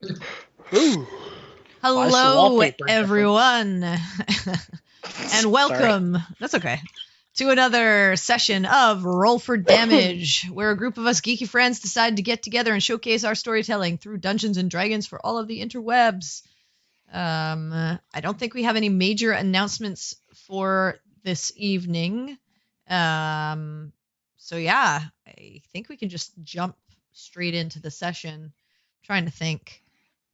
Ooh. Hello, wallpaper. everyone, and welcome. That's okay. To another session of Roll for Damage, where a group of us geeky friends decide to get together and showcase our storytelling through Dungeons and Dragons for all of the interwebs. I don't think we have any major announcements for this evening. So yeah, I think we can just jump straight into the session. I'm trying to think,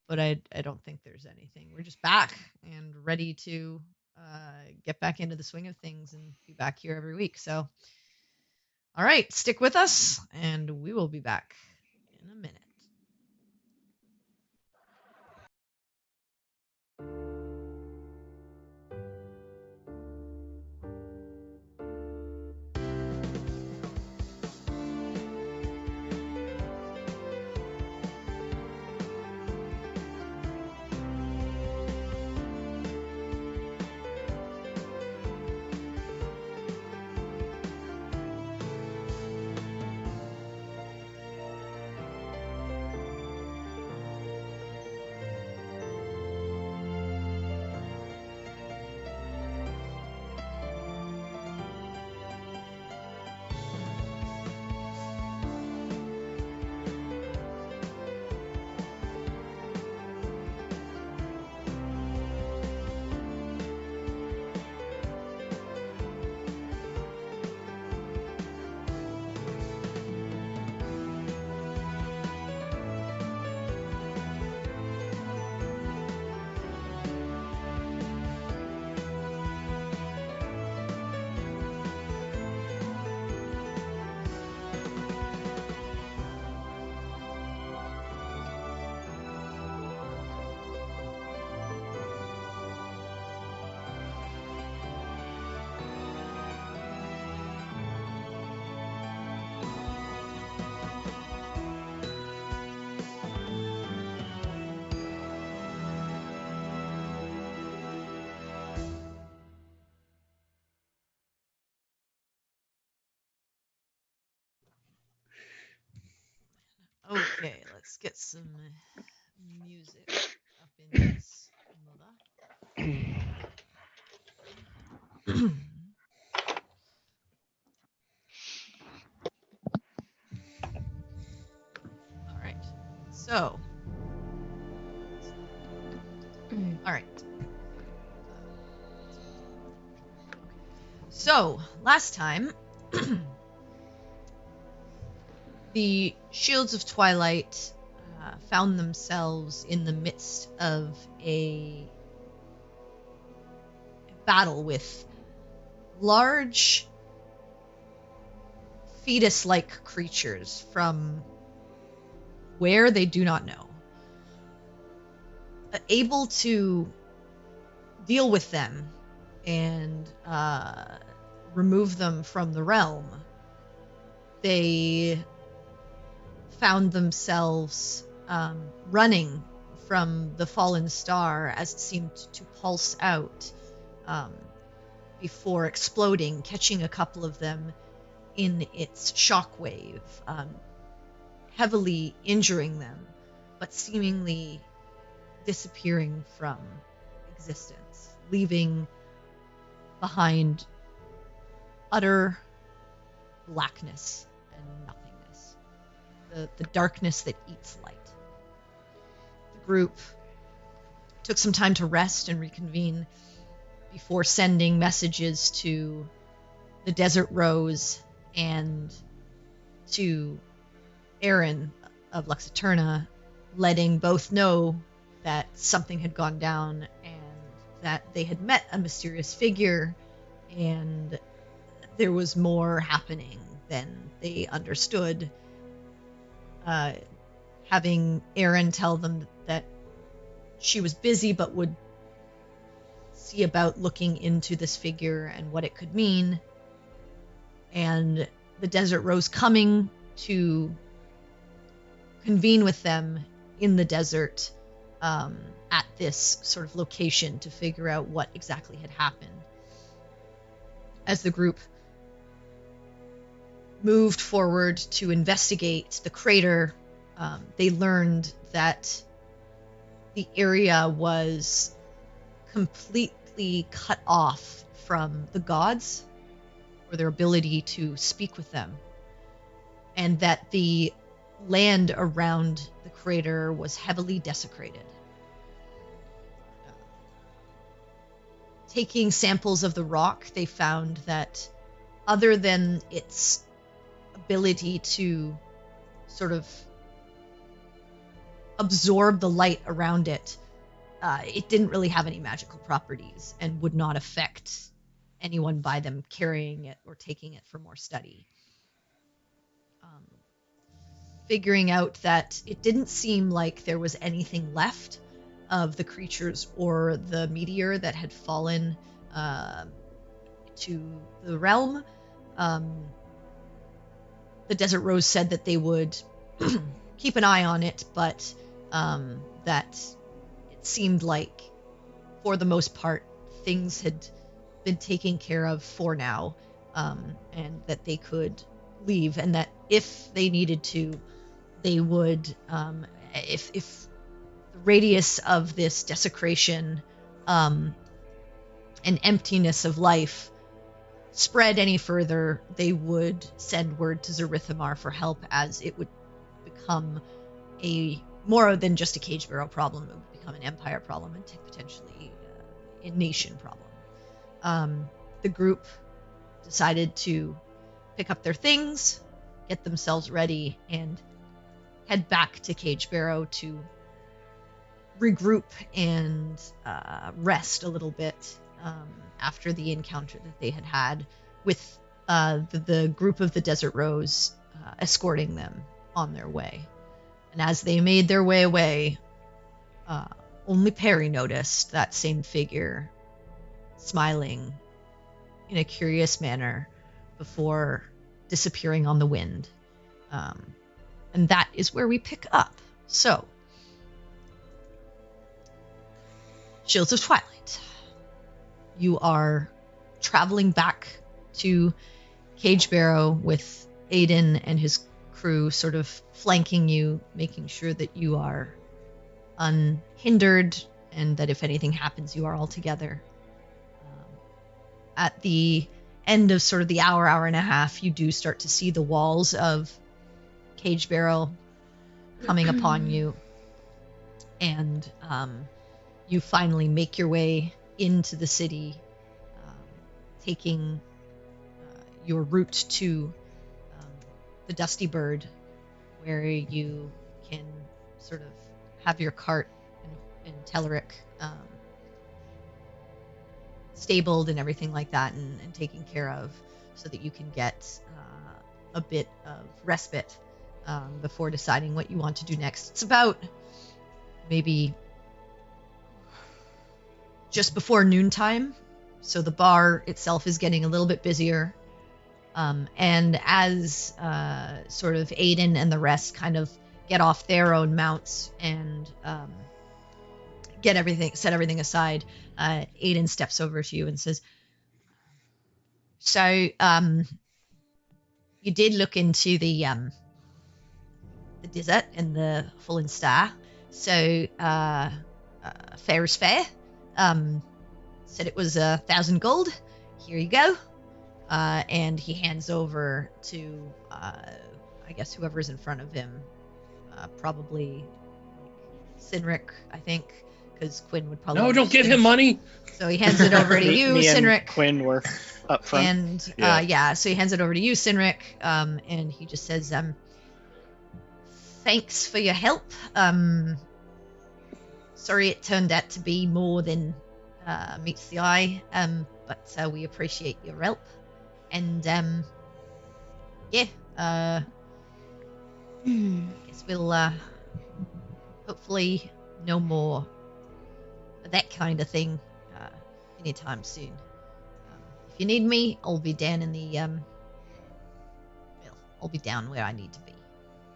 but I don't think there's anything. We're just back and ready to get back into the swing of things and be back here every week. So, all right, stick with us, and we will be back in a minute. Okay, let's get some music up in this mother. All right. So, all right. So, last time, the Shields of Twilight found themselves in the midst of a battle with large fetus-like creatures from where they do not know. Able to deal with them and remove them from the realm, they found themselves running from the fallen star as it seemed to pulse out before exploding, catching a couple of them in its shockwave, heavily injuring them, but seemingly disappearing from existence, leaving behind utter blackness and nothingness, the darkness that eats light. The group took some time to rest and reconvene before sending messages to the Desert Rose and to Aaron of Luxaturna, letting both know that something had gone down and that they had met a mysterious figure and there was more happening than they understood. Having Aaron tell them that she was busy but would see about looking into this figure and what it could mean, and the Desert Rose coming to convene with them in the desert at this sort of location to figure out what exactly had happened. As the group moved forward to investigate the crater, they learned that the area was completely cut off from the gods or their ability to speak with them, and that the land around the crater was heavily desecrated. Taking samples of the rock, they found that other than its ability to sort of absorb the light around it, it didn't really have any magical properties and would not affect anyone by them carrying it or taking it for more study. Figuring out that it didn't seem like there was anything left of the creatures or the meteor that had fallen to the realm. The Desert Rose said that they would keep an eye on it, but that it seemed like, for the most part, things had been taken care of for now, and that they could leave, and that if they needed to, they would, if the radius of this desecration and emptiness of life spread any further, they would send word to Zarithamar for help, as it would become a more than just a Cage Barrow problem. It would become an empire problem and potentially a nation problem. The group decided to pick up their things, get themselves ready, and head back to Cage Barrow to regroup and rest a little bit after the encounter that they had had with the group of the Desert Rose escorting them on their way. And as they made their way away, only Perry noticed that same figure smiling in a curious manner before disappearing on the wind. And that is where we pick up. So, Shields of Twilight. You are traveling back to Cage Barrow with Aiden and his crew sort of flanking you, making sure that you are unhindered and that if anything happens, you are all together. At the end of sort of the hour and a half, you do start to see the walls of Cage Barrow coming upon you, and you finally make your way into the city, taking your route to the Dusty Bird, where you can sort of have your cart and Teleric stabled and everything like that, and taken care of, so that you can get a bit of respite before deciding what you want to do next. It's about maybe just before noontime, so the bar itself is getting a little bit busier. And as sort of Aiden and the rest kind of get off their own mounts and set everything aside, Aiden steps over to you and says, "So, you did look into the desert and the Fallen Star. So, fair is fair. Said it was 1,000 gold. Here you go." And he hands over to, I guess, whoever's in front of him. Probably Sinric, I think, because Quinn would probably... No, don't give him money! So he hands it over to you, Sinric. And Quinn were up front. And, so he hands it over to you, Sinric, and he just says, "Thanks for your help. Sorry it turned out to be more than meets the eye, but we appreciate your help. And, guess we'll hopefully no more of that kind of thing anytime soon. If you need me, I'll be down in the I'll be down where I need to be."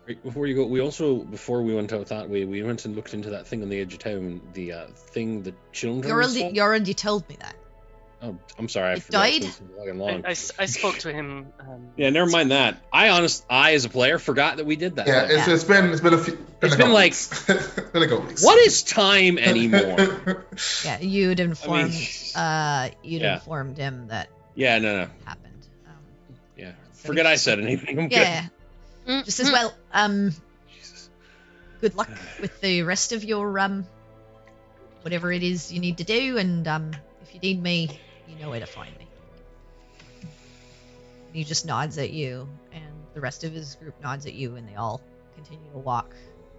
Right, before you go, we also, before we went out that way, we went and looked into that thing on the edge of town, the thing that children You already told me that. Oh, I'm sorry. I It forgot. died? It's been fucking long. I spoke to him. Yeah, never mind that. I as a player forgot that we did that. Yeah, thing. it's been a few. It's been like it's been a couple weeks. What is time anymore? Yeah, you'd informed yeah. informed him that Yeah, no. happened. Yeah. So Forget I said anything. I'm Yeah. Just as well. good. Jesus. Good luck with the rest of your whatever it is you need to do, and if you need me, you know where to find me. He just nods at you, and the rest of his group nods at you, and they all continue to walk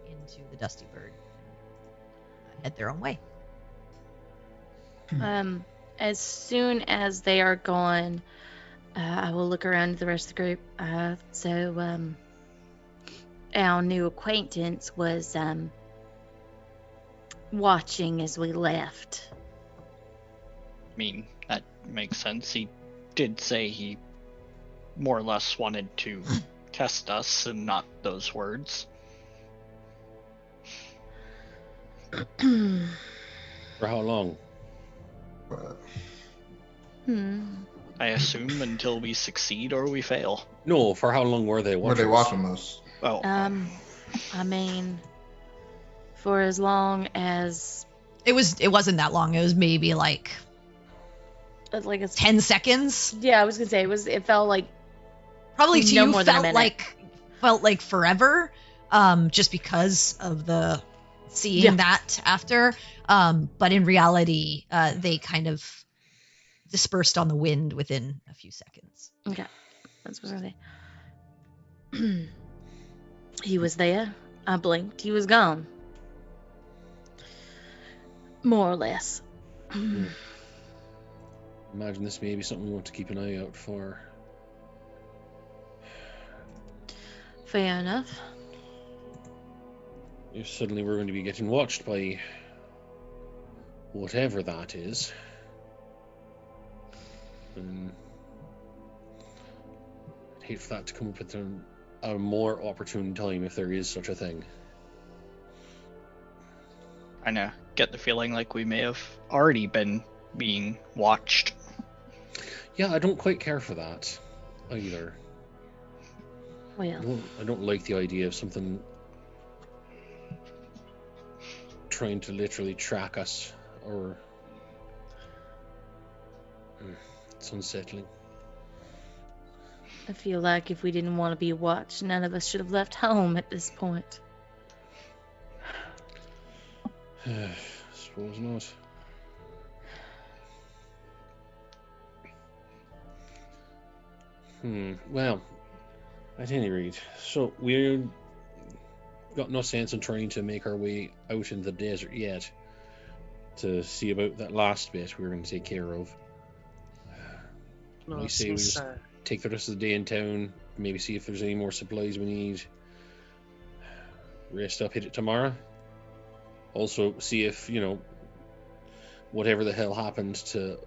into the Dusty Bird and head their own way. As soon as they are gone, I will look around at the rest of the group. So our new acquaintance was watching as we left. I mean, that makes sense. He did say he more or less wanted to test us, and not those words. For how long? I assume until we succeed or we fail. No, for how long were they watching? Were they watching us? Oh. I mean, for as long as It wasn't that long. It was maybe like like a 10 seconds. Yeah, I was gonna say it felt like Probably to no you more than a felt minute. like forever, just because of the seeing Yeah. that after. But in reality, they kind of dispersed on the wind within a few seconds. Okay, that's what I was gonna say. He was there. I blinked. He was gone. More or less. Imagine this may be something we want to keep an eye out for. Fair enough. If suddenly we're going to be getting watched by whatever that is. I'd hate for that to come up at a more opportune time, if there is such a thing. I know. Get the feeling like we may have already been being watched. Yeah, I don't quite care for that either. Well, I don't like the idea of something trying to literally track us, or it's unsettling. I feel like if we didn't want to be watched, none of us should have left home at this point. Suppose not. Well, at any rate, so we've got no sense in trying to make our way out in the desert yet to see about that last bit we're going to take care of. No, We it say we seems, just take the rest of the day in town, maybe see if there's any more supplies we need. Rest up, hit it tomorrow. Also, see if, whatever the hell happened to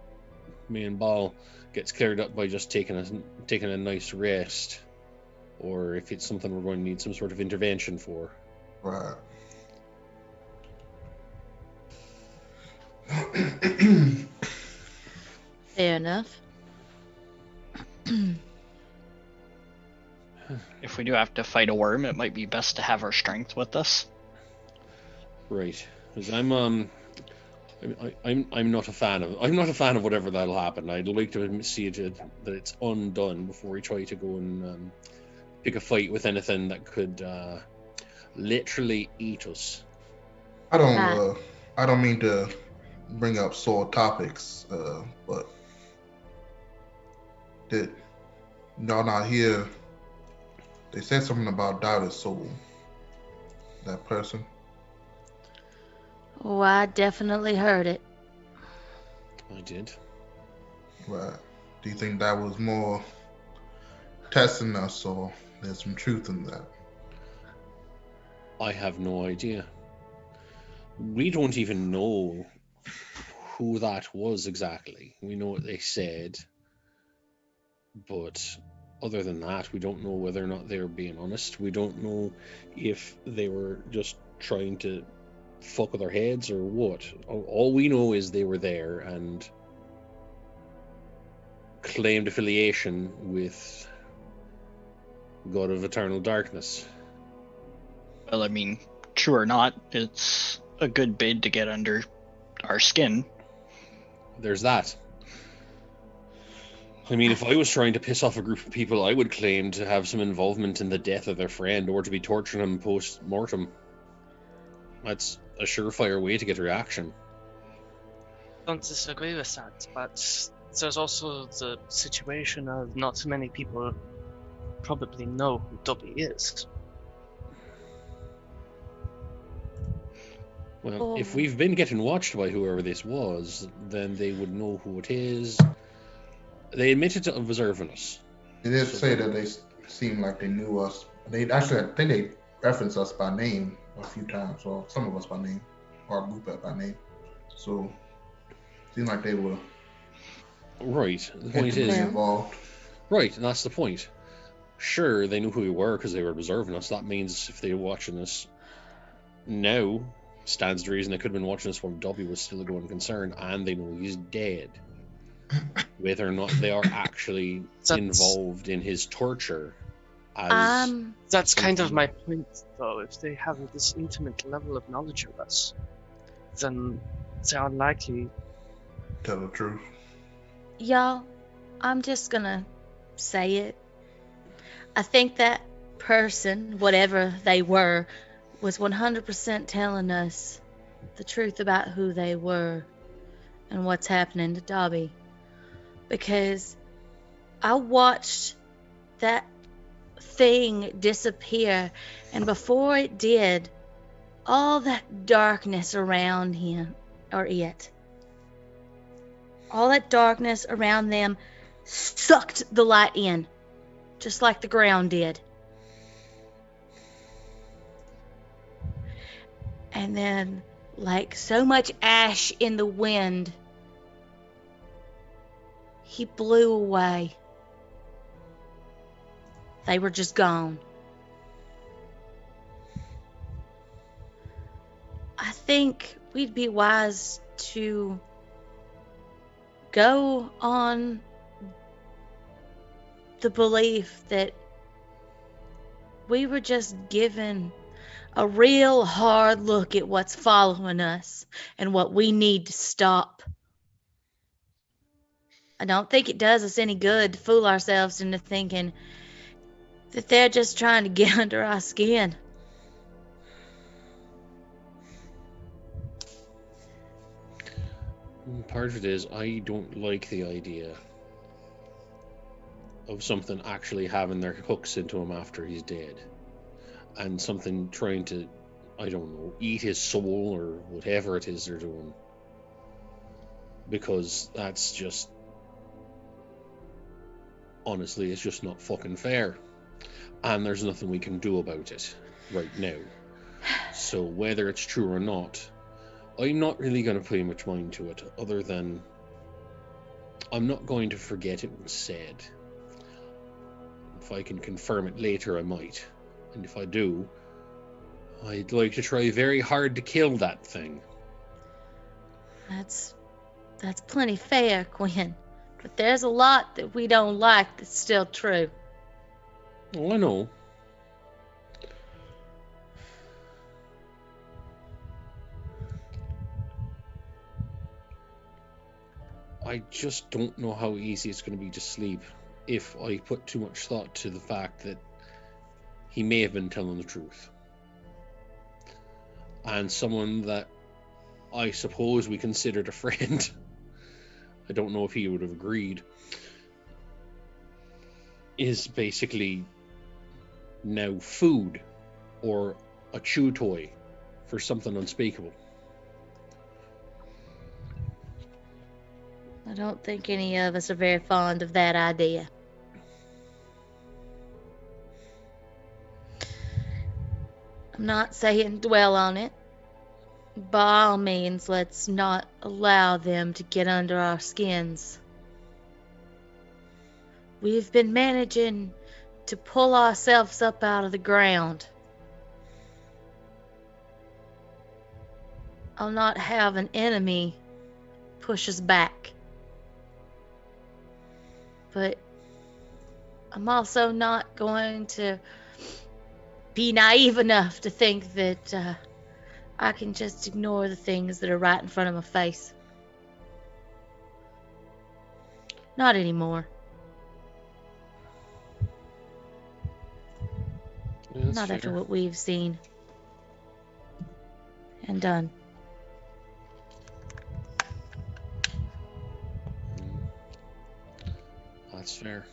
me and Ball gets cleared up by just taking a nice rest, or if it's something we're going to need some sort of intervention for. Right. Fair enough. If we do have to fight a worm, it might be best to have our strength with us. Right, because I'm not a fan of whatever that'll happen. I'd like to see it that it's undone before we try to go and pick a fight with anything that could literally eat us. I don't mean to bring up sore topics, but did y'all not hear? They said something about Daughter's soul. That person. Oh, I definitely heard it. I did. Right. Do you think that was more testing us, or there's some truth in that? I have no idea. We don't even know who that was exactly. We know what they said, but other than that, we don't know whether or not they were being honest. We don't know if they were just trying to fuck with our heads or what. All we know is they were there, and claimed affiliation with God of Eternal Darkness. Well, I mean, true or not, it's a good bid to get under our skin. There's that. I mean, if I was trying to piss off a group of people, I would claim to have some involvement in the death of their friend or to be torturing him post-mortem. That's a surefire way to get a reaction. Don't disagree with that, but there's also the situation of not too many people probably know who Dobby is. Well, if we've been getting watched by whoever this was, then they would know who it is. They admitted to observing us. They did say that they seemed like they knew us. They actually, I think they referenced us by name a few times, or some of us by name, or our group by name. So, it seemed like they were Right. The point is, involved. Right, and that's the point. Sure, they knew who we were because they were observing us. That means if they were watching us now, stands to reason they could have been watching us while Dobby was still a going concern, and they know he's dead. Whether or not they are actually involved in his torture. That's kind of my point, though. If they have this intimate level of knowledge of us, then they're unlikely. Tell the truth. Y'all, I'm just gonna say it. I think that person, whatever they were, was 100% telling us the truth about who they were and what's happening to Dobby. Because I watched that thing disappear, and before it did, all that darkness around him, or it, all that darkness around them sucked the light in, just like the ground did. And then, like so much ash in the wind, he blew away. They were just gone. I think we'd be wise to go on the belief that we were just given a real hard look at what's following us and what we need to stop. I don't think it does us any good to fool ourselves into thinking that they're just trying to get under our skin. Part of it is I don't like the idea of something actually having their hooks into him after he's dead. And something trying to, I don't know, eat his soul or whatever it is they're doing. Because that's just, honestly, it's just not fucking fair. And there's nothing we can do about it right now. So whether it's true or not, I'm not really going to pay much mind to it, other than I'm not going to forget it was said. If I can confirm it later, I might. And if I do, I'd like to try very hard to kill that thing. That's plenty fair, Quinn. But there's a lot that we don't like that's still true. Oh, I know. I just don't know how easy it's going to be to sleep if I put too much thought to the fact that he may have been telling the truth. And someone that I suppose we considered a friend, I don't know if he would have agreed, is basically now food or a chew toy for something unspeakable. I don't think any of us are very fond of that idea. I'm not saying dwell on it. By all means, let's not allow them to get under our skins. We've been managing to pull ourselves up out of the ground. I'll not have an enemy push us back. but I'm also not going to be naive enough to think that I can just ignore the things that are right in front of my face. Not anymore. Yeah, that's Not fair. after what we've seen and done. That's fair.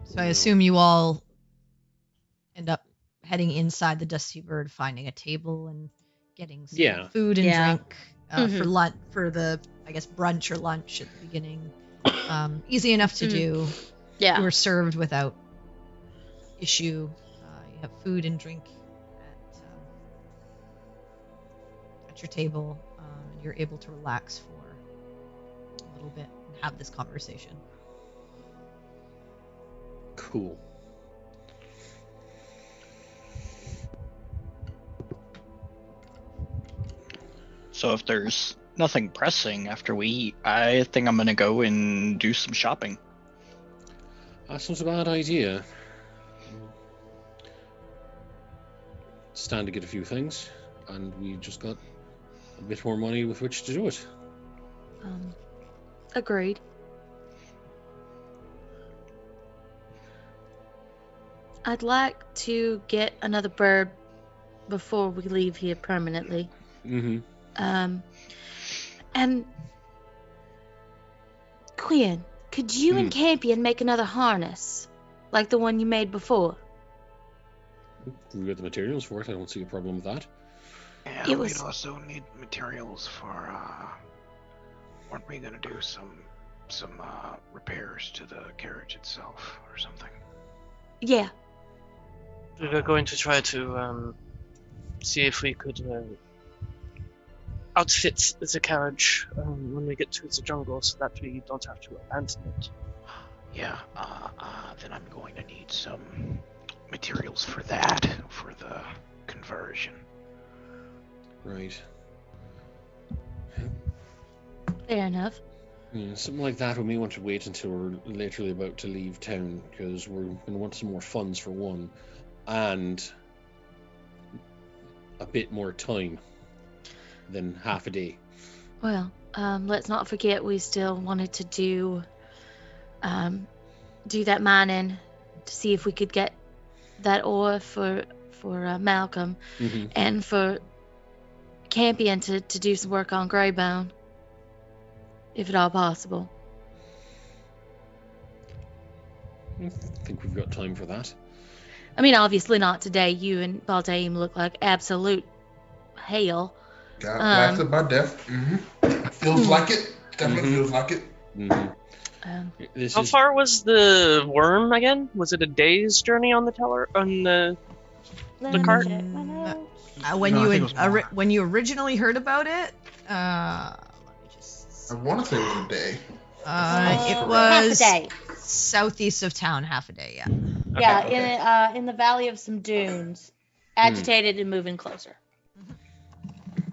So I assume you all end up heading inside the Dusty Bird, finding a table and getting some Yeah. food and Yeah. drink for lunch, for the, I guess, brunch or lunch at the beginning. Easy enough to do. Yeah. You were served without issue. You have food and drink at your table, and you're able to relax for a little bit and have this conversation. Cool. So if there's nothing pressing after we eat, I think I'm gonna go and do some shopping. That's not a bad idea. Stand to get a few things, and we just got a bit more money with which to do it. Agreed. I'd like to get another bird before we leave here permanently. Mm-hmm. And Quinn, could you and Campion make another harness like the one you made before? We got the materials for it. I don't see a problem with that. And It was- we'd also need materials for, weren't we gonna do some repairs to the carriage itself or something? Yeah. We were going to try to see if we could outfit the carriage when we get to the jungle, so that we don't have to abandon it. Yeah, then I'm going to need some materials for that, for the conversion. Right. Fair enough. Yeah, something like that we may want to wait until we're literally about to leave town, because we're going to want some more funds for one, and a bit more time than half a day. Well, let's not forget we still wanted to do that mining to see if we could get that ore for Malcolm, Mm-hmm. and for Campion to do some work on Greybone, if at all possible. I think we've got time for that. I mean, obviously not today. You and Baldaim look like absolute hell. Got blasted by death. Feels like it. Definitely feels like it. Mm-hmm. How far was the worm again? Was it a day's journey on the cart? Let me cart? check my notes. When No, I you think it was more. when you originally heard about it, let me just. I want to say it was a day. It Half a was day. southeast of town, half a day. Yeah. Yeah, Okay. in the valley of some dunes, agitated and moving closer.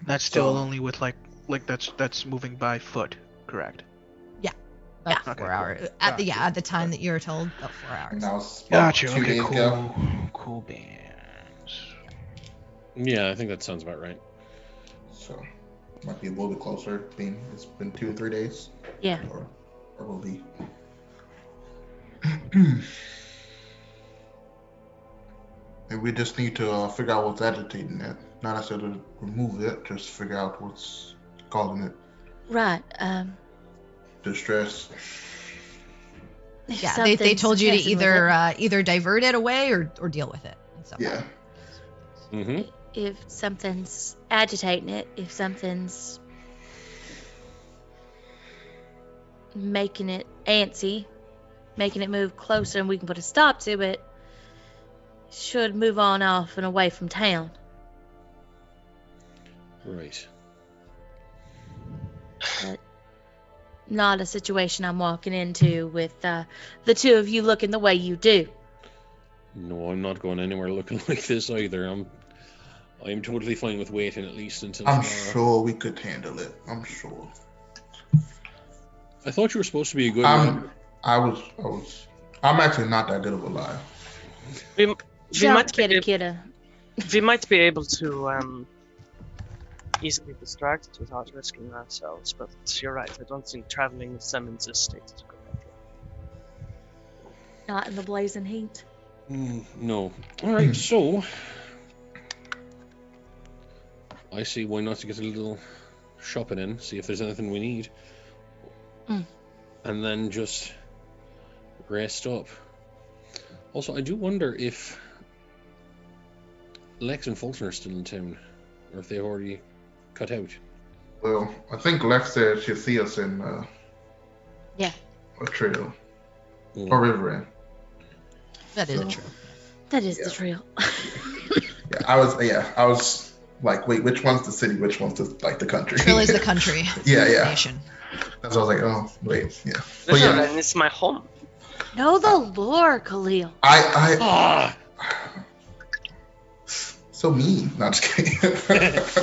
That's still So- only with like that's moving by foot, correct? About Okay, 4 cool. hours at the time that you were told, about 4 hours. And that was about Gotcha. 2 Okay, days ago. Cool beans. Yeah, I think that sounds about right. So might be a little bit closer. Being it's been 2 or 3 days. Yeah. Or will be. And we just need to figure out what's agitating it. Not necessarily to remove it, just figure out what's causing it. Right. Distress. If Yeah, they something's told you to messing with it, either divert it away or deal with it. And so Yeah. Mm-hmm. if something's agitating it, if something's making it antsy, making it move closer, and we can put a stop to it, should move on off and away from town. Right. But not a situation I'm walking into with the two of you looking the way you do. No, I'm not going anywhere looking like this either. I'm totally fine with waiting at least until I'm tomorrow. sure we could handle it. I'm sure. I thought you were supposed to be a good man. I'm actually not that good of a liar. We might Jump, be kitty, kitty. we might be able to easily distract without risking ourselves, but you're right, I don't think traveling with Simmons' estate is a good idea. Not in the blazing heat. No. Alright, so I see why not to get a little shopping in, see if there's anything we need. And then just rest up. Also, I do wonder if Lex and Fulton are still in town, or if they've already cut out. Well, I think Lex said she'll see us in Yeah. a trail Mm. or river end. That is So- true. That is Yeah. the trail. I was like, wait, which one's the city? Which one's the country? Trill is the country. Yeah, yeah. Nation. That's why I was like, oh, wait, yeah. But yeah, Riverland is my home. Know the lore, Khalil. I Ah! so mean. Not just kidding.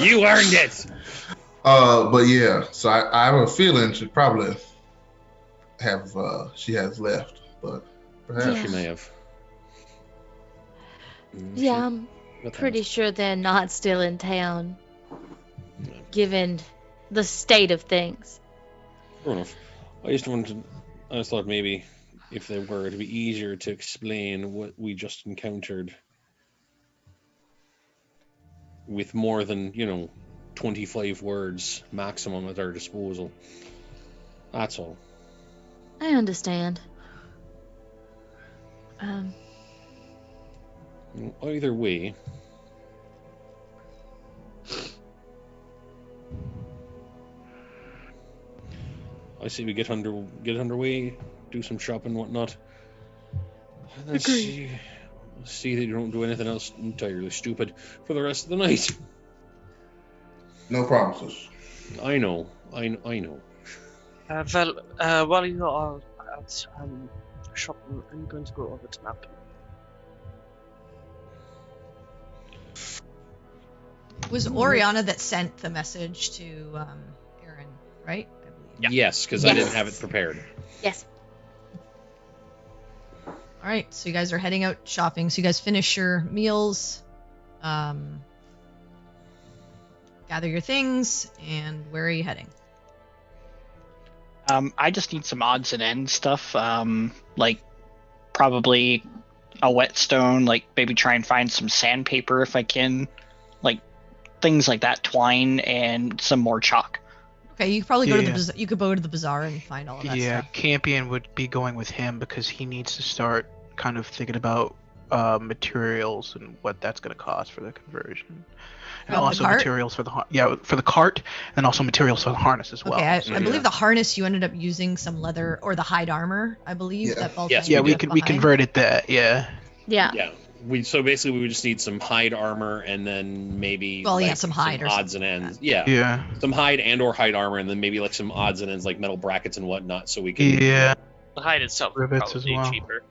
You earned it! But yeah, so I have a feeling she probably she has left, but perhaps Yeah. She may have. Yeah, I'm But pretty sure they're not still in town, Yeah. given the state of things. Fair enough. I just thought maybe if they were, it'd be easier to explain what we just encountered with more than, 25 words maximum at our disposal. That's all. I understand. Either way, I say we get underway, do some shopping and whatnot, and then see that you don't do anything else entirely stupid for the rest of the night. no promises. I know. While you are out shopping, I'm going to go over to Malcolm. It was Oriana that sent the message to Aaron, right? I believe. Yeah. Yes, because I didn't have it prepared. Yes. All right, so you guys are heading out shopping. So you guys finish your meals, gather your things, and where are you heading? I just need some odds and ends stuff. Like probably a whetstone. Like maybe try and find some sandpaper if I can. Like things like that, twine, and some more chalk. Okay, you could probably go to the Yeah. bazaar. You could go to the bazaar and find all of that Yeah, stuff. Campion would be going with him because he needs to start kind of thinking about materials and what that's going to cost for the conversion, and Oh, the also cart? materials for for the cart, and also materials for the harness as well. Okay, I Yeah. believe the harness you ended up using some leather or the hide armor. I believe Yeah. that Baltan Yes, yeah, we we did. we converted that. Yeah. Yeah. Yeah. So basically we would just need some hide armor and then maybe Well, yeah, some hide or odds and something like ends. that. Yeah. Yeah. Some hide and or hide armor and then maybe like some odds and ends like metal brackets and whatnot so we can Yeah. The hide itself is Rivets as probably well. cheaper.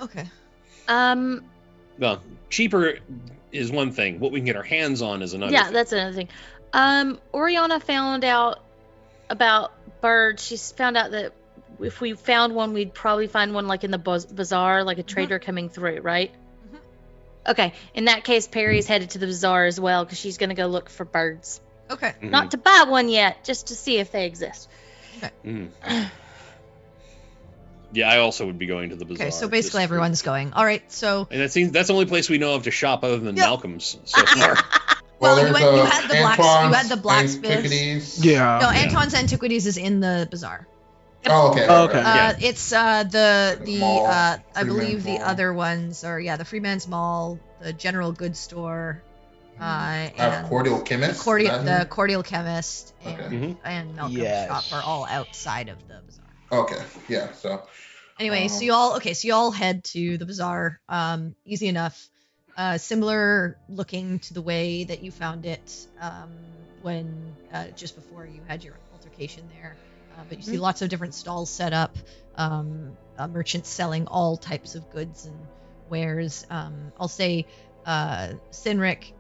Okay. Well, cheaper is one thing. What we can get our hands on is another Yeah, thing. that's another thing. Oriana found out about birds. She's found out that if we found one, we'd probably find one like in the bazaar, like a trader coming through, right? Mhm. Okay. In that case, Perry's headed to the bazaar as well because she's gonna go look for birds. Okay. Mhm. Not to buy one yet, just to see if they exist. Mhm. Yeah, I also would be going to the bazaar. Okay. So basically, just- everyone's going. All right. So And that's the only place we know of to shop other than Yeah. Malcolm's so far. Well, you there's, had the Antoine's blacksmith. Antiquities. Yeah. no, Anton's Antiquities is in the bazaar. Oh, okay. Oh, okay. Yeah. It's the Mall, I Freeman's believe the Mall. other ones are the Freeman's Mall, the General Goods Store, I have and Cordial Chemist. the Cordial Chemist and Okay. Mhm. and Malcolm's Yes. shop are all outside of the bazaar. Okay, yeah. So Anyway, so you all head to the bazaar. Easy enough. Similar looking to the way that you found it when just before you had your altercation there. But you see lots of different stalls set up. Merchants selling all types of goods and wares. I'll say Sinric,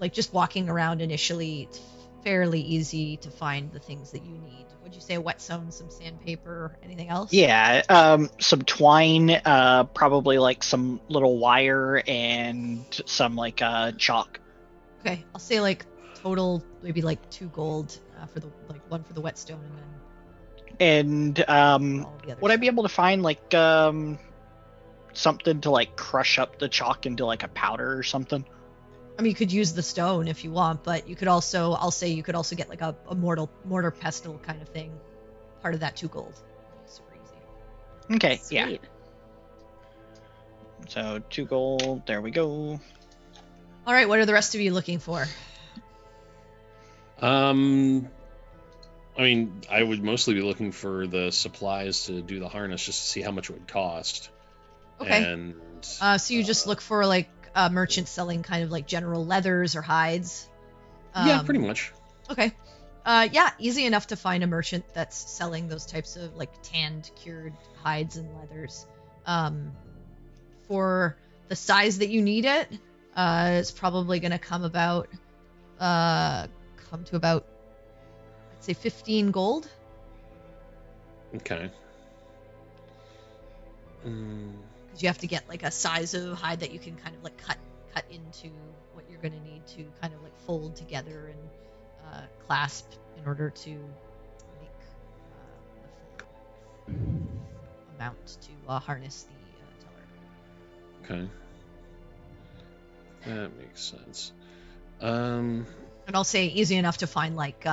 like just walking around initially, it's fairly easy to find the things that you need. Would you say a whetstone, some sandpaper, anything else? Yeah, some twine, probably like some little wire and some like chalk. Okay, I'll say like total maybe like 2 gold for the like one for the whetstone and then And all the other would I be stuff. able to find like something to like crush up the chalk into like a powder or something? I mean, you could use the stone if you want, but you could also, I'll say you could also get like a mortar pestle kind of thing. Part of that 2 gold. Super easy. Okay, yeah. Sweet. So 2 gold. There we go. All right, what are the rest of you looking for? I mean, I would mostly be looking for the supplies to do the harness, just to see how much it would cost. Okay. And So you just look for like merchants selling kind of like general leathers or hides. yeah, pretty much. Okay. Yeah, easy enough to find a merchant that's selling those types of like tanned, cured hides and leathers. For the size that you need it, it's probably going to come to about, I'd say 15 gold. Okay. Because you have to get like a size of hide that you can kind of like cut into what you're going to need to kind of like fold together and clasp in order to make the full amount to harness the teller. Okay. That makes sense. And I'll say easy enough to find like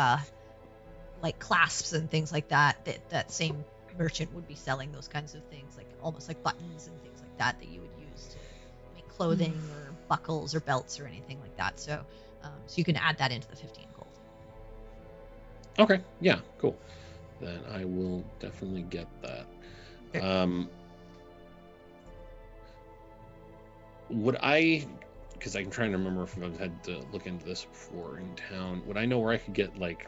clasps and things like that. That same merchant would be selling those kinds of things, like almost like buttons and things like that you would use to make clothing or buckles or belts or anything like that. So you can add that into the 15 gold. Okay. Yeah. Cool. Then I will definitely get that. Okay. Would I? Because I'm trying to remember if I've had to look into this before in town. Would I know where I could get like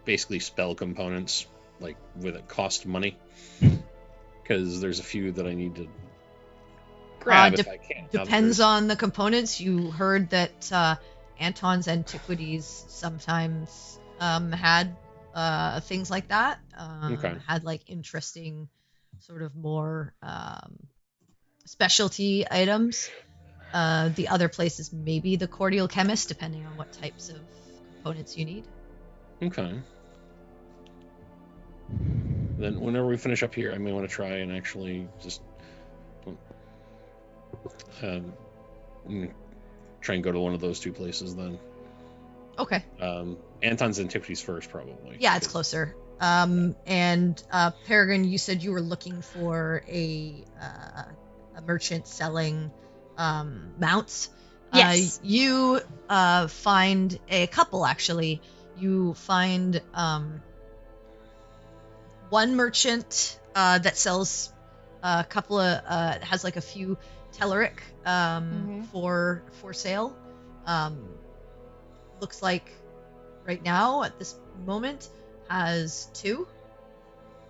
basically spell components, like with it cost money? Because there's a few that I need to grab if I can. Depends on the components. You heard that Anton's Antiquities sometimes had things like that. Okay. Had like interesting sort of more specialty items. The other places maybe the cordial chemist, depending on what types of components you need. Okay. Then whenever we finish up here, I may want to try and actually just try and go to one of those 2 places then. Okay. Anton's Antiquities first, probably. Yeah, it's closer. And Peregrine, you said you were looking for a merchant selling mounts. Yes. You find a couple actually. You find one merchant that sells a couple of has like a few telleric for sale. Looks like right now at this moment has 2.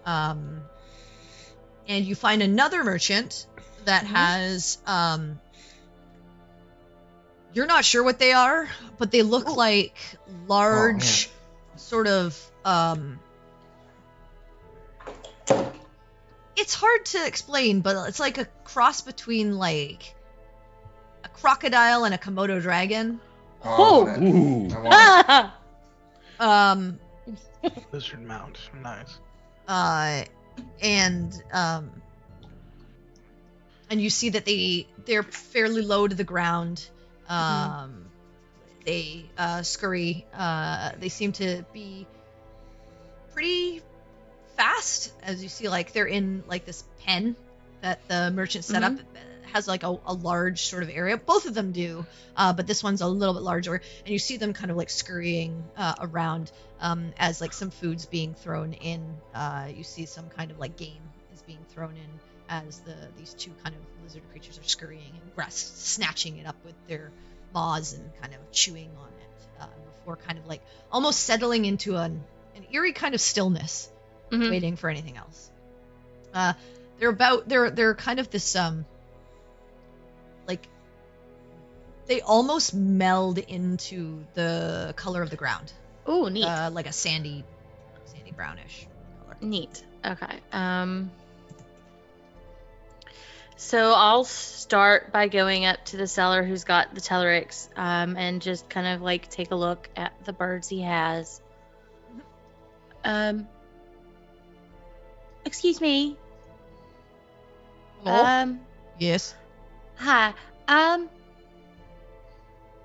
And you find another merchant that has you're not sure what they are, but they look like large sort of it's hard to explain, but it's like a cross between like a crocodile and a Komodo dragon. Oh, Ooh. I want Lizard mount. Nice. And you see that they're fairly low to the ground. They scurry. They seem to be pretty fast, as you see, like they're in like this pen that the merchant set up. It has like a large sort of area. Both of them do, but this one's a little bit larger. And you see them kind of like scurrying around as like some food's being thrown in. You see some kind of like game is being thrown in as these 2 kind of lizard creatures are scurrying and snatching it up with their maws and kind of chewing on it before kind of like almost settling into an eerie kind of stillness, waiting for anything else. They're kind of this like They almost meld into the color of the ground, Ooh, neat. like a sandy brownish color. Neat. Okay. So I'll start by going up to the seller who's got the Tellerics, and just kind of like take a look at the birds he has. Excuse me. Hello? Yes. Hi.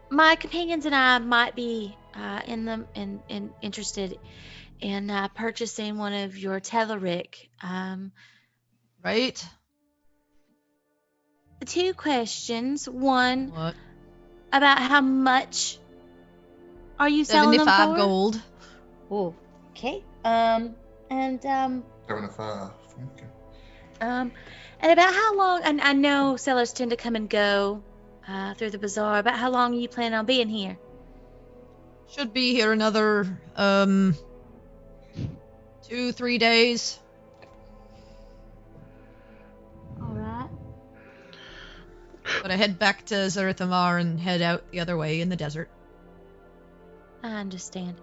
My companions and I might be interested in purchasing one of your Telleric. Right? 2 questions. One, What? about how much are you selling them 75 for? gold. Oh, okay. And 75. Okay. and about how long? And I know sellers tend to come and go through the bazaar. About how long are you planning on being here? Should be here another 2-3 days. All right. But I head back to Zarathamar and head out the other way in the desert. I understand.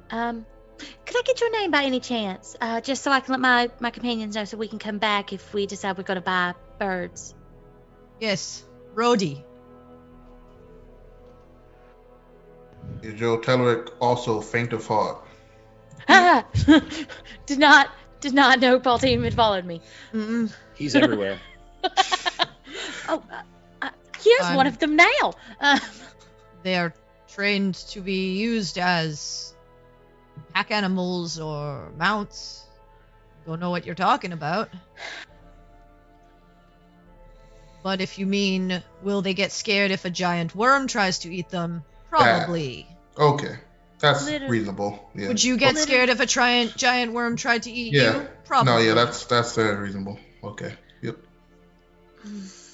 Could I get your name by any chance? Just so I can let my companions know so we can come back if we decide we're going to buy birds. Yes, Rhodey. Is your Telleric also faint of heart? Ah! Did not know Paul Team had followed me. Mm-mm. He's everywhere. Oh, here's one of them now. They are trained to be used as pack animals or mounts. Don't know what you're talking about. But if you mean, will they get scared if a giant worm tries to eat them? Probably. Okay. That's Literally. reasonable. Yeah. Would you get scared if a giant worm tried to eat Yeah. you? Probably. No, yeah, that's reasonable. Okay. Yep.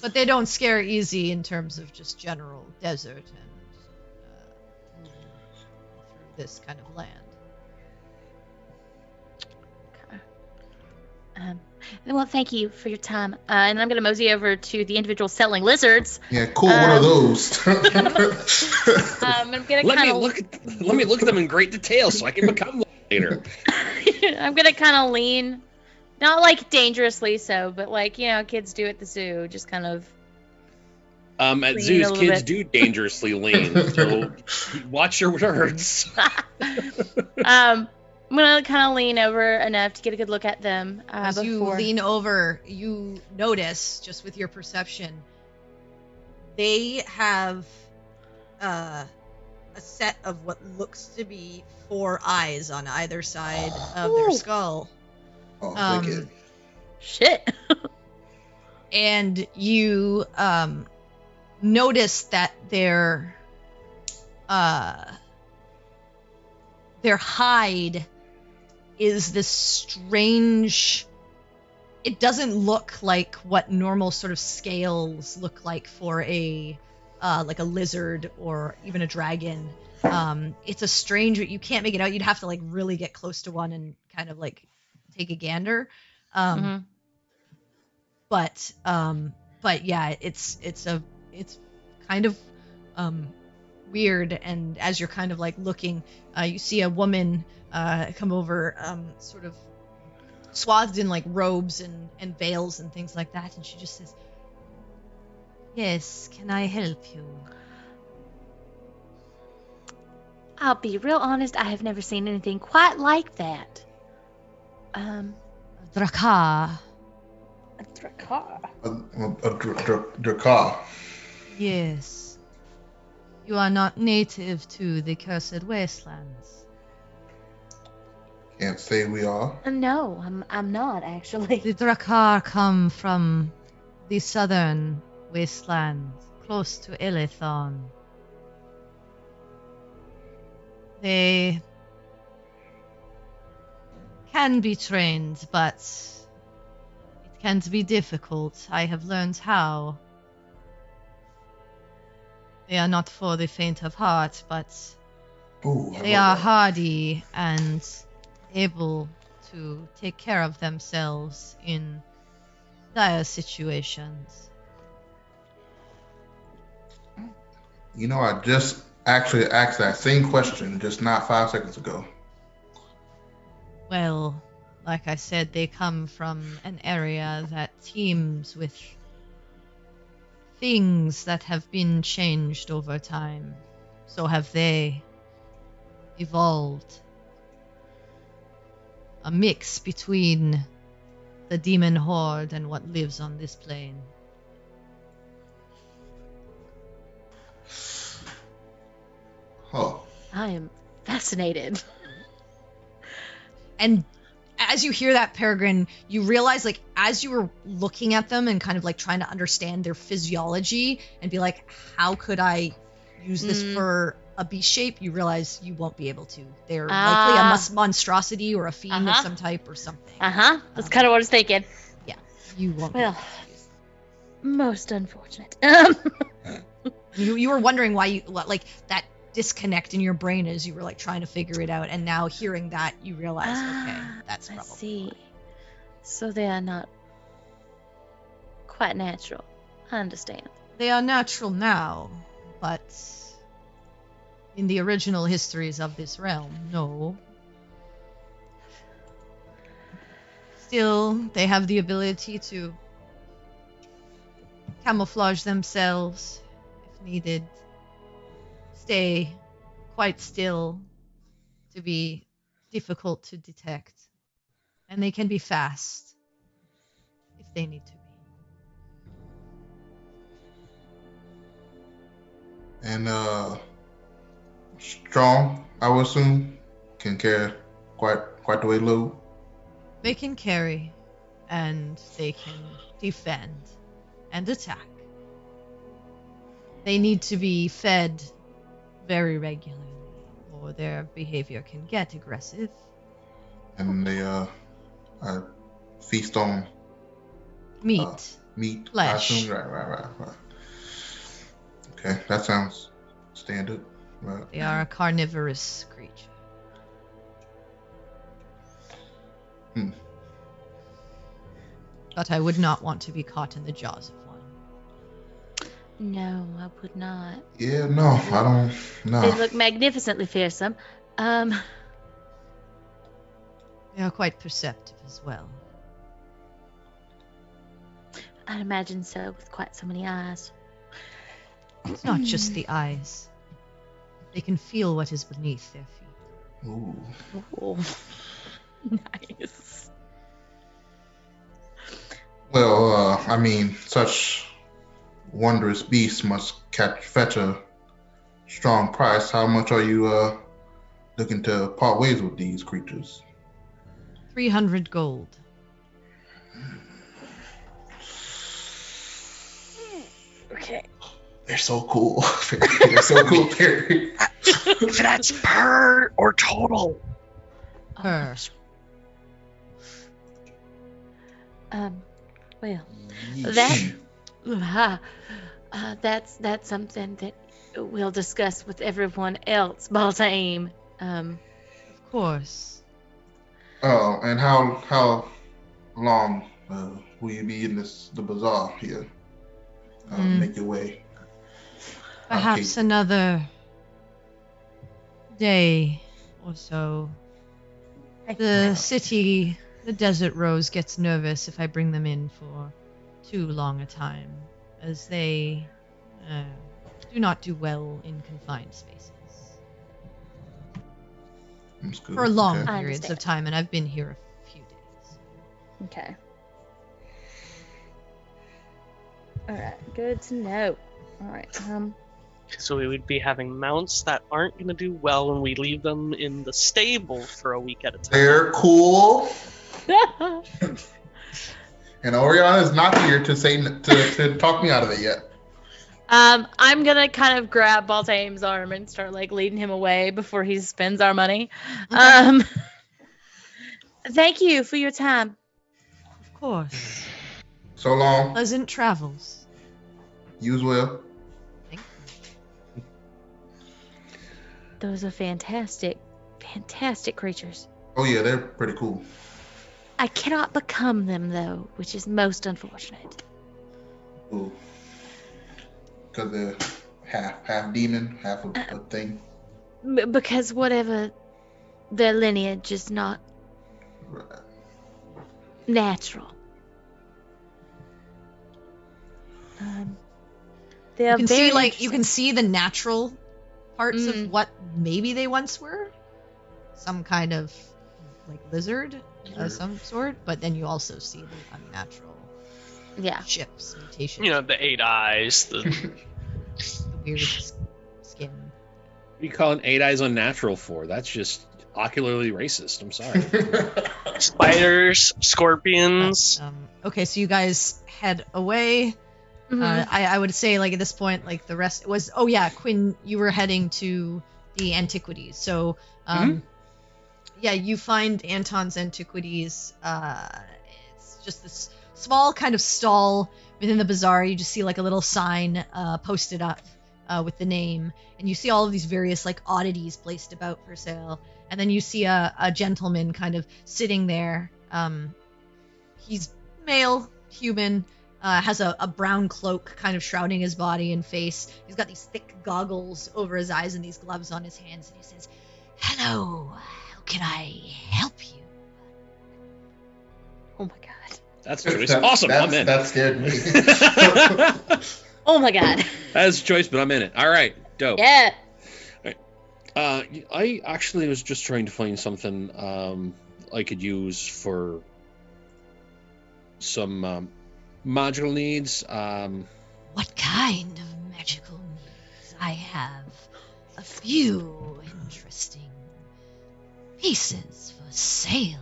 But they don't scare easy in terms of just general desert and moving through this kind of land. Well, thank you for your time. And I'm going to mosey over to the individual selling lizards. Yeah, cool. What are those? I'm going to Let kind me of look at them in great detail so I can become one later. I'm going to kind of lean, not like dangerously so, but like, kids do at the zoo, just kind of. At Lean zoos, a little kids bit. do dangerously lean, so watch your words. I'm going to kind of lean over enough to get a good look at them As before. you lean over, you notice, just with your perception, they have a set of what looks to be 4 eyes on either side of their Ooh. skull. Oh, wicked. Shit. And you notice that their hide is this strange. It doesn't look like what normal sort of scales look like for a lizard or even a dragon. It's a strange. You can't make it out. You'd have to like really get close to one and kind of like take a gander. Mhm. But yeah, it's kind of weird. And as you're kind of like looking, you see a woman come over, sort of swathed in like robes and veils and things like that, and she just says, "Yes, can I help you?" I'll be real honest, I have never seen anything quite like that. Drakar. A Drakkar. A Drakar. Yes. You are not native to the Cursed Wastelands. Can't say we are. No, I'm not actually. The Drakar come from the southern wasteland, close to Elethon. They can be trained, but it can be difficult. I have learned how. They are not for the faint of heart, but Ooh, they are hardy and able to take care of themselves in dire situations. You know, I just actually asked that same question just not 5 seconds ago. Well, like I said, they come from an area that teems with things that have been changed over time. So have they evolved. A mix between the demon horde and what lives on this plane. Oh, I am fascinated. And as you hear that, Peregrine, you realize, like, as you were looking at them and kind of like trying to understand their physiology and be like, how could I use this for a beast shape? You realize you won't be able to. They're likely a monstrosity or a fiend of some type or something. That's kind of what I was thinking. Yeah, you won't. Well, most unfortunate. You were wondering why you like that disconnect in your brain as you were like trying to figure it out, and now hearing that you realize, okay, that's probably. I see. So they are not quite natural. I understand. They are natural now, but in the original histories of this realm, no. Still, they have the ability to camouflage themselves if needed. Stay quite still to be difficult to detect. And they can be fast if they need to be. and strong, I would assume, can carry quite the weight load. They can carry, and they can defend and attack. They need to be fed very regularly, or their behavior can get aggressive. And they feast on Meat. meat. Flesh. I assume. Right. Okay, that sounds standard. Right. They are a carnivorous creature. But I would not want to be caught in the jaws of one. No, I would not. Yeah, no, I don't. No. They look magnificently fearsome. They are quite perceptive as well. I'd imagine so, with quite so many eyes. It's not just the eyes. They can feel what is beneath their feet. Ooh. Oh, nice. Well, I mean, such wondrous beasts must fetch a strong price. How much are you looking to part ways with these creatures? 300 gold. Okay. They're so cool. They're so cool, Perry. That's per or total? Per. Well, Yeesh. that's something that we'll discuss with everyone else, Baltaim. Of course. Oh, and how long will you be in the bazaar here? Make your way. Perhaps another day or so. The city, the Desert Rose, gets nervous if I bring them in for too long a time, as they do not do well in confined spaces. That's good. For long Okay. periods of time, and I've been here a few days. Okay. All right. Good to know. All right. So we would be having mounts that aren't going to do well when we leave them in the stable for a week at a time. They're cool. And Oriana is not here to talk me out of it yet. I'm gonna kind of grab Baltaim's arm and start like leading him away before he spends our money. Thank you for your time. Of course. So long. Pleasant travels. You as well. Thank you. Those are fantastic creatures. Oh yeah, they're pretty cool. I cannot become them though, which is most unfortunate. Ooh. Because they're half demon, half a thing. Because whatever their lineage is not natural. They You are can very see you interesting. can see the natural parts Mm. of what maybe they once were, some kind of like lizard of some sort. But then you also see the unnatural Yeah. shifts, mutations, You know, the 8 eyes, the the weird skin. What are you calling 8 eyes unnatural for? That's just ocularly racist. I'm sorry. spiders, scorpions. Okay, so you guys head away. Mhm. I would say like at this point, like the rest was. Oh yeah, Quinn, you were heading to the antiquities. So yeah, you find Anton's antiquities. It's just this small kind of stall within the bazaar. You just see like a little sign posted up with the name, and you see all of these various like oddities placed about for sale. And then you see a gentleman kind of sitting there. He's male, human, has a brown cloak kind of shrouding his body and face. He's got these thick goggles over his eyes and these gloves on his hands. And he says, "Hello, how can I help you?" Oh my god. That's choice. Awesome. I'm in. That scared me. Oh my god. That's choice, but I'm in it. All right. Dope. Yeah. I actually was just trying to find something I could use for some magical needs. What kind of magical needs? I have a few interesting pieces for sale.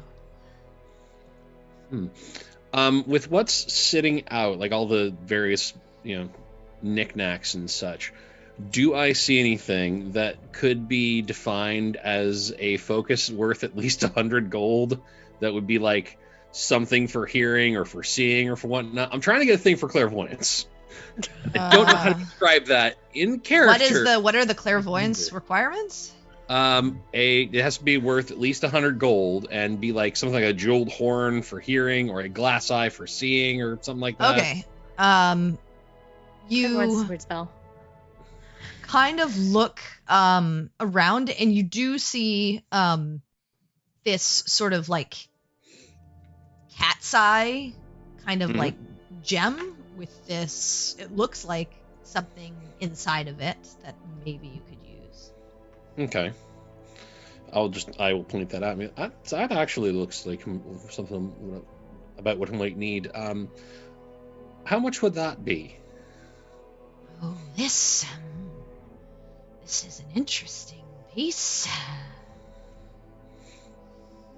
With what's sitting out, like all the various, knickknacks and such, do I see anything that could be defined as a focus worth at least 100 gold that would be like something for hearing or for seeing or for whatnot? I'm trying to get a thing for clairvoyance. I don't know how to describe that in character. What are the clairvoyance requirements? It has to be worth at least 100 gold and be like something like a jeweled horn for hearing or a glass eye for seeing or something like that. Okay. Everyone's You weird spell. kind of look around and you do see this sort of like cat's eye kind of like gem with this, it looks like something inside of it that maybe you could use. Okay. I will point that out. I mean, that actually looks like something about what I might need. How much would that be? Oh, this is an interesting piece.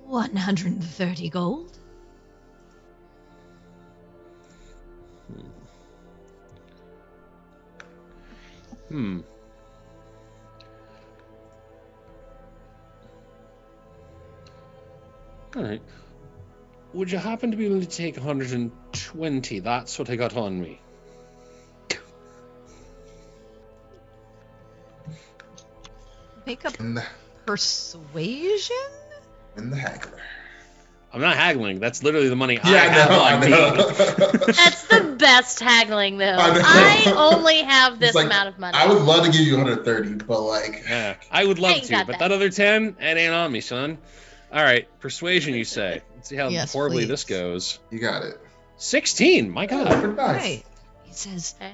130 gold. All right. Would you happen to be able to take 120? That's what I got on me. Make a in persuasion? the haggler. I'm not haggling. That's literally the money Yeah, I have on I me. know. That's the best haggling, though. I know. I only have this It's like, amount of money. I would love to give you 130, but like, Yeah, I would love Ain't to, got but that. that other 10, it ain't on me, son. All right, persuasion, you say. Let's see how Yes, horribly please. this goes. you got it. 16, my Oh, God. pretty nice. Right. He says, Okay.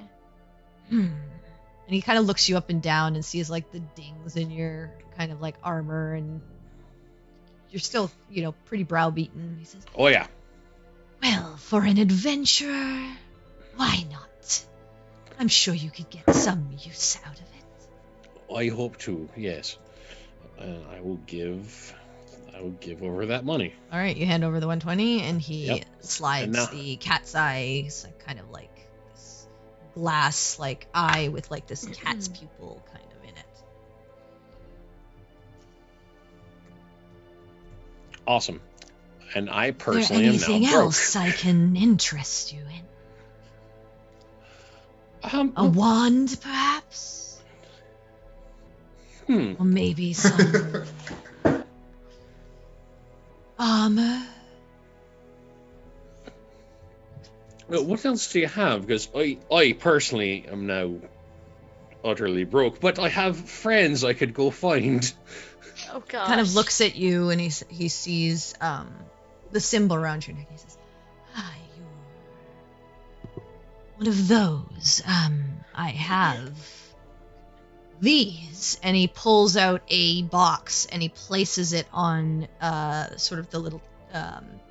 And he kind of looks you up and down and sees like the dings in your kind of like armor, and you're still, pretty browbeaten. He says, Oh, yeah. "Well, for an adventure, why not? I'm sure you could get some use out of it." I hope to, yes. I will give over that money. All right, you hand over the 120, and he Yep. slides And now- the cat's eye, kind of like this glass like eye with like this cat's pupil kind of in it. Awesome. And I Is there personally am anything now broke. else I can interest you in? A wand, perhaps? Or maybe some armor? What else do you have? Because I personally am now utterly broke, but I have friends I could go find. Oh gosh. Kind of looks at you and he sees the symbol around your neck. He says, you're one of those. I have these. And he pulls out a box and he places it on sort of the little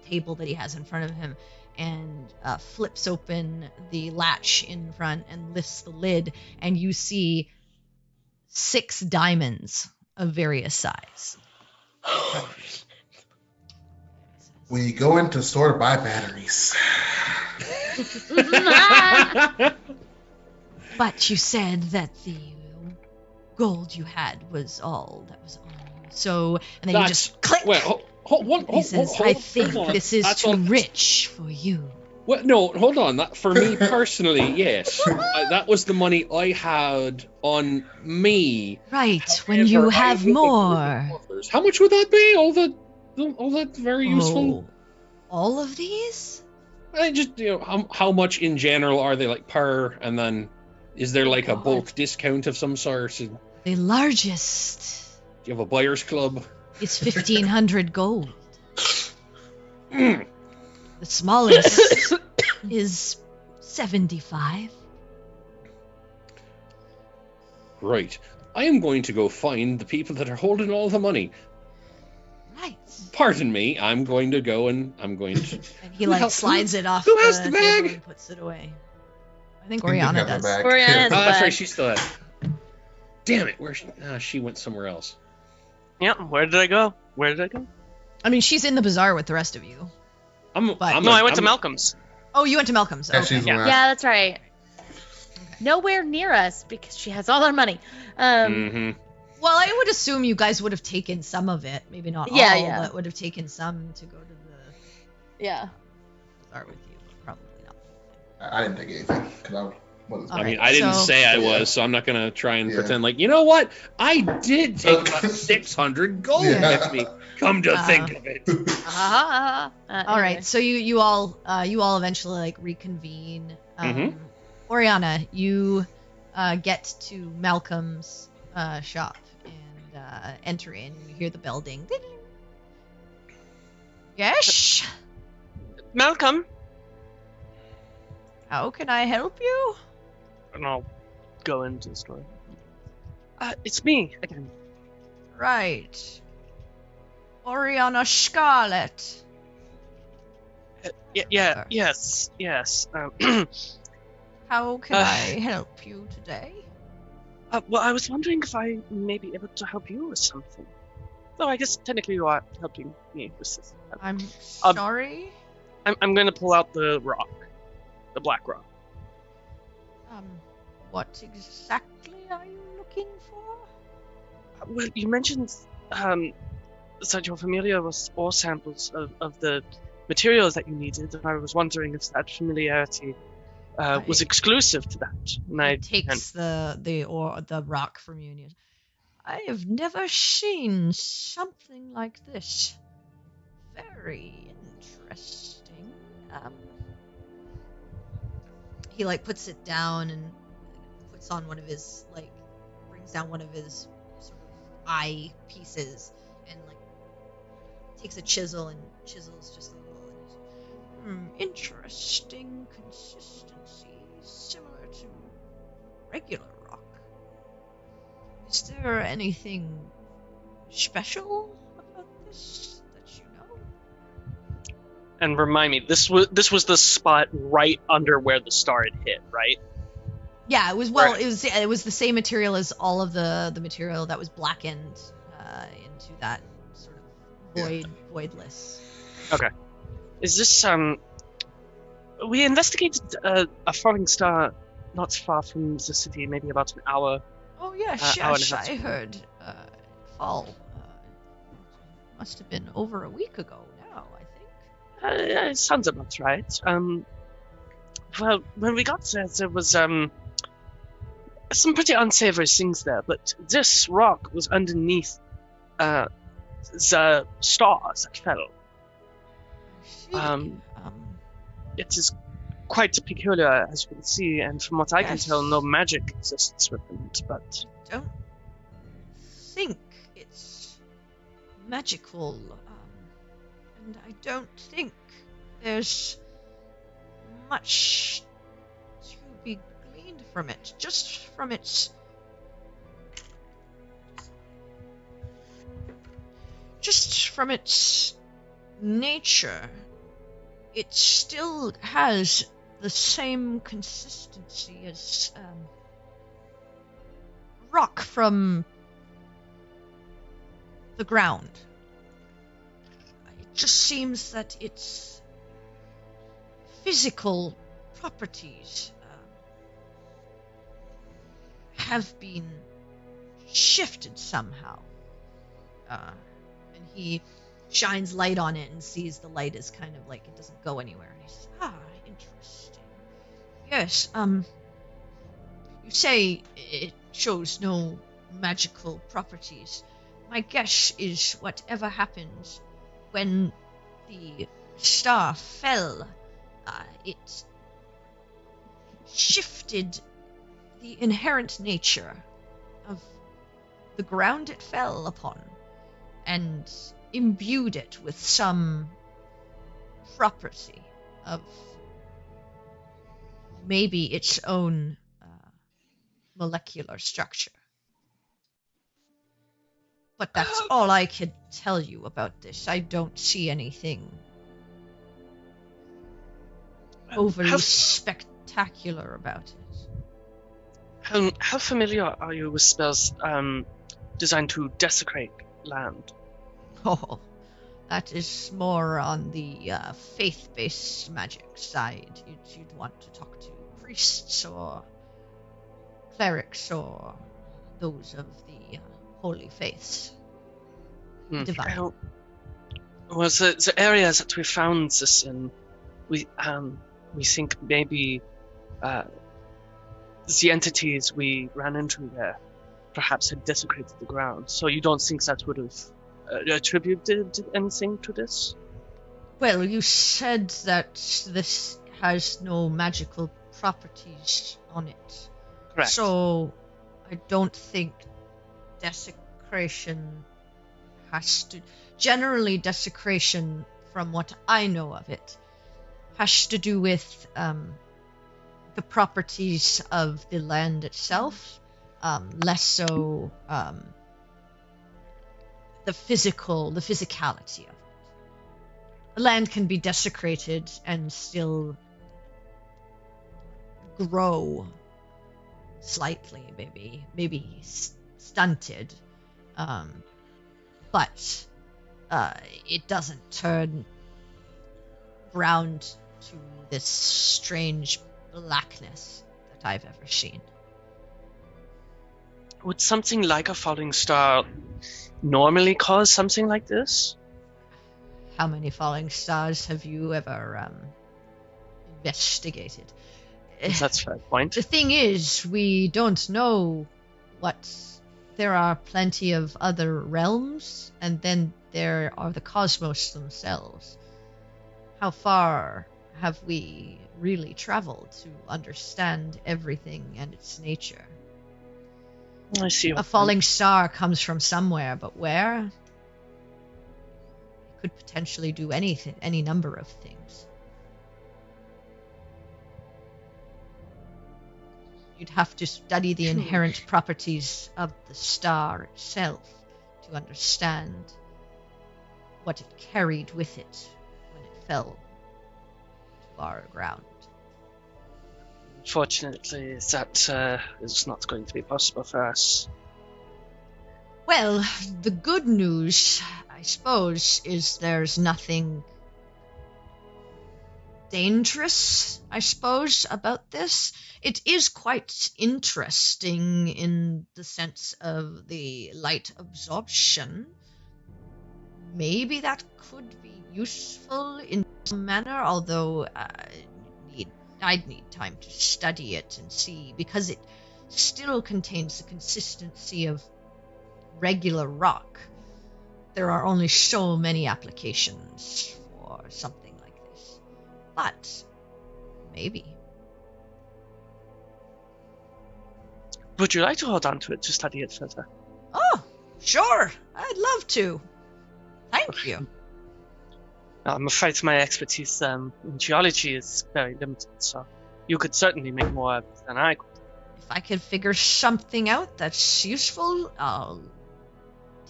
table that he has in front of him, and flips open the latch in front and lifts the lid, and you see 6 diamonds of various size. We go into store to buy batteries. But you said that the gold you had was all that was on you. So, and then you just click. Wait, He says, I think this is That's too all- rich for you. Well, no, hold on. That for me personally, yes, that was the money I had on me. Right, when you However, I have would more. others. How much would that be? All that very useful. Oh, all of these? I just how much in general are they, like, per, and then is there like a bulk discount of some sort? Do The largest you have a buyer's club? is 1,500 gold. The smallest is 75. Right. I am going to go find the people that are holding all the money. Right. Pardon me. I'm going to go and I'm going to. And he Who like hel- slides it off. who has the table bag? And puts it away. I think I think Oriana they got the does. bag. Oriana has Oh, the that's bag. right. She still has. Damn it. Where she went somewhere else. Yeah, where did I go? Where did I go? I mean, she's in the bazaar with the rest of you. I'm. But- I'm No, a- I went to I'm- Malcolm's. Oh, you went to Malcolm's. Yeah, Okay. she's Yeah. last. Yeah, that's right. Nowhere near us because she has all our money. Mhm. Well, I would assume you guys would have taken some of it. Maybe not Yeah, all, yeah. but would have taken some to go to the Yeah. bazaar with you. But probably not. I didn't take anything because I was. All I mean, right, I didn't so- say I Yeah. was, so I'm not gonna try and Yeah. pretend like, you know what? I did take about 600 gold Yeah. with me. Come to think of it. All right, so you all eventually like reconvene. Mhm. Oriana, you get to Malcolm's shop and enter in. And you hear the bell ding. Ding. Yes. Malcolm. How can I help you? And I'll go into the store. It's me again. Right. Oriana Scarlet. Yes. How can I help you today? Well, I was wondering if I may be able to help you with something. Though I guess technically you are helping me with this. I'm Um, sorry. I'm going to pull out the rock, the black rock. What exactly are you looking for? Well, you mentioned that you're familiar with ore samples of the materials that you needed, and I was wondering if that familiarity was I- exclusive to that. And I He takes the rock from you. And he goes, I have never seen something like this. Very interesting. He like puts it down and puts on one of his brings down one of his sort of eye pieces and like takes a chisel and chisels just a little. And interesting consistency, similar to regular rock. Is there anything special about this that you know? And remind me, this was the spot right under where the star had hit, right? Yeah, it was Right. it was the same material as all of the material that was blackened into that sort of voidless. Is this we investigated a falling star not far from the city, maybe about an hour. Oh yes, hour and a yes, half. I heard fall. Must have been over a week ago now, I think. Yeah, it sounds about right. Well, when we got there, there was some pretty unsavory things there, but this rock was underneath the stars that fell. I see. It is quite peculiar, as you can see, and from what I can Yes. tell, no magic exists within it. But Don't think it's magical, and I don't think there's much to be gleaned from it. Just from its nature, it still has the same consistency as rock from the ground. It just seems that its physical properties have been shifted somehow. And he shines light on it and sees the light is kind of like it doesn't go anywhere. And he says, interesting. Yes, you say it shows no magical properties. My guess is whatever happened when the star fell, it shifted the inherent nature of the ground it fell upon and imbued it with some property of maybe its own molecular structure. But that's all I can tell you about this. I don't see anything overly spectacular about it. How familiar are you with spells designed to desecrate land? Oh, that is more on the faith-based magic side. You'd want to talk to priests or clerics or those of the holy faiths. Divine. Well, the areas that we found this in, we think maybe the entities we ran into there perhaps had desecrated the ground. So you don't think that would have attributed anything to this? Well, you said that this has no magical properties on it. Correct. So I don't think desecration has to... Generally, desecration, from what I know of it, has to do with the properties of the land itself, less so the physicality of it. The land can be desecrated and still grow slightly, maybe stunted, but it doesn't turn ground to this strange blackness that I've ever seen. Would something like a falling star normally cause something like this? How many falling stars have you ever investigated? That's a fair point. The thing is, we don't know what... There are plenty of other realms, and then there are the cosmos themselves. How far have we really traveled to understand everything and its nature? I see. A falling star comes from somewhere, but where? It could potentially do anything, any number of things. You'd have to study the inherent properties of the star itself to understand what it carried with it when it fell to our ground. Fortunately, that is not going to be possible for us. Well, the good news, I suppose, is there's nothing dangerous, I suppose, about this. It is quite interesting in the sense of the light absorption. Maybe that could be useful in some manner, although I'd need time to study it and see, because it still contains the consistency of regular rock. There are only so many applications for something like this. But Maybe. Would you like to hold on to it to study it further? Oh, sure. I'd love to. Thank you. I'm afraid my expertise in geology is very limited, so you could certainly make more of it than I could. If I could figure something out that's useful, I'll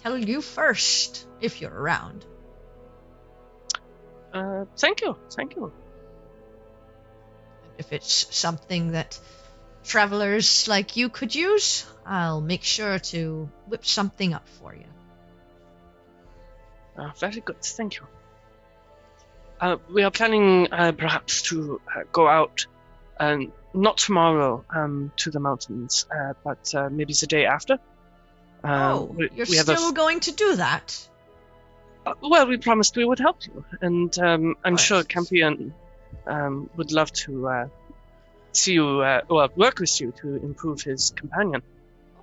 tell you first if you're around. Thank you. Thank you. If it's something that travelers like you could use, I'll make sure to whip something up for you. Very good. Thank you. We are planning perhaps to go out, not tomorrow to the mountains, but maybe the day after. You're we have still going to do that? Well, we promised we would help you, and I'm sure Right. Campion would love to see you, work with you to improve his companion.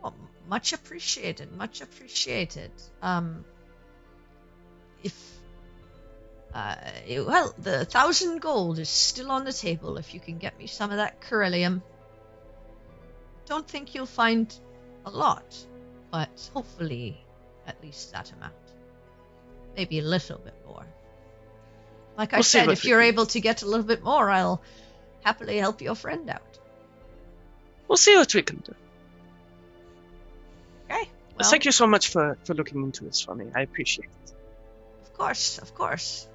Oh, much appreciated. Much appreciated. Well, the 1,000 gold is still on the table if you can get me some of that Corellium. Don't think you'll find a lot, but hopefully at least that amount. Maybe a little bit more. Like I We'll see said, what if we you're can able to get a little bit more, I'll happily help your friend out. We'll see what we can do. Okay? Well, Thank you so much for looking into this for me. I appreciate it. Of course, of course.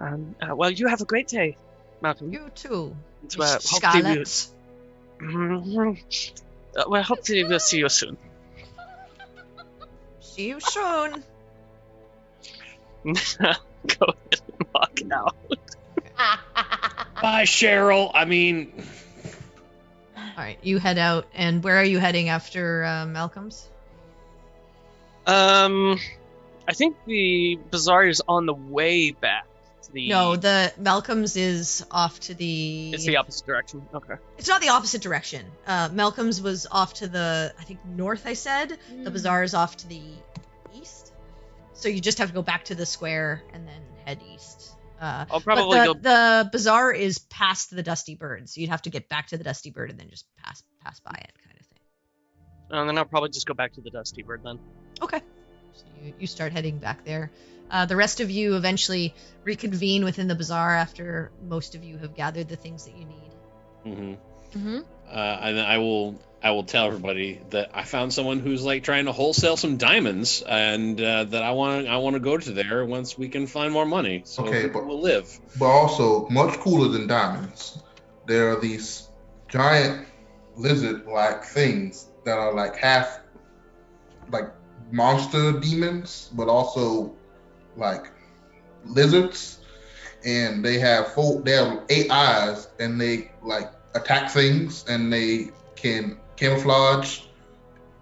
Well, you have a great day, Malcolm. You too, And, Miss hopefully we- Scarlet. well, hopefully we'll see you soon. See you soon. Go ahead and walk out. Bye, Cheryl. I mean, All right, you head out, and where are you heading after Malcolm's? I think the bazaar is on the way back. No, the Malcolm's is off to the. It's the opposite direction. Okay. It's not the opposite direction. Malcolm's was off to the, I think, north. I said the bazaar is off to the east, so you just have to go back to the square and then head east. I'll probably but go. the bazaar is past the Dusty Bird, so you'd have to get back to the Dusty Bird and then just pass by it, kind of thing. And then I'll probably just go back to the Dusty Bird then. Okay. So you start heading back there. The rest of you eventually reconvene within the bazaar after most of you have gathered the things that you need. and then I will tell everybody that I found someone who's like trying to wholesale some diamonds, and that I want to go to there once we can find more money. So Okay, but- we'll live. But also, much cooler than diamonds, there are these giant lizard-like things that are like half like monster demons, but also like lizards, and they have 8 eyes, and they like attack things, and they can camouflage,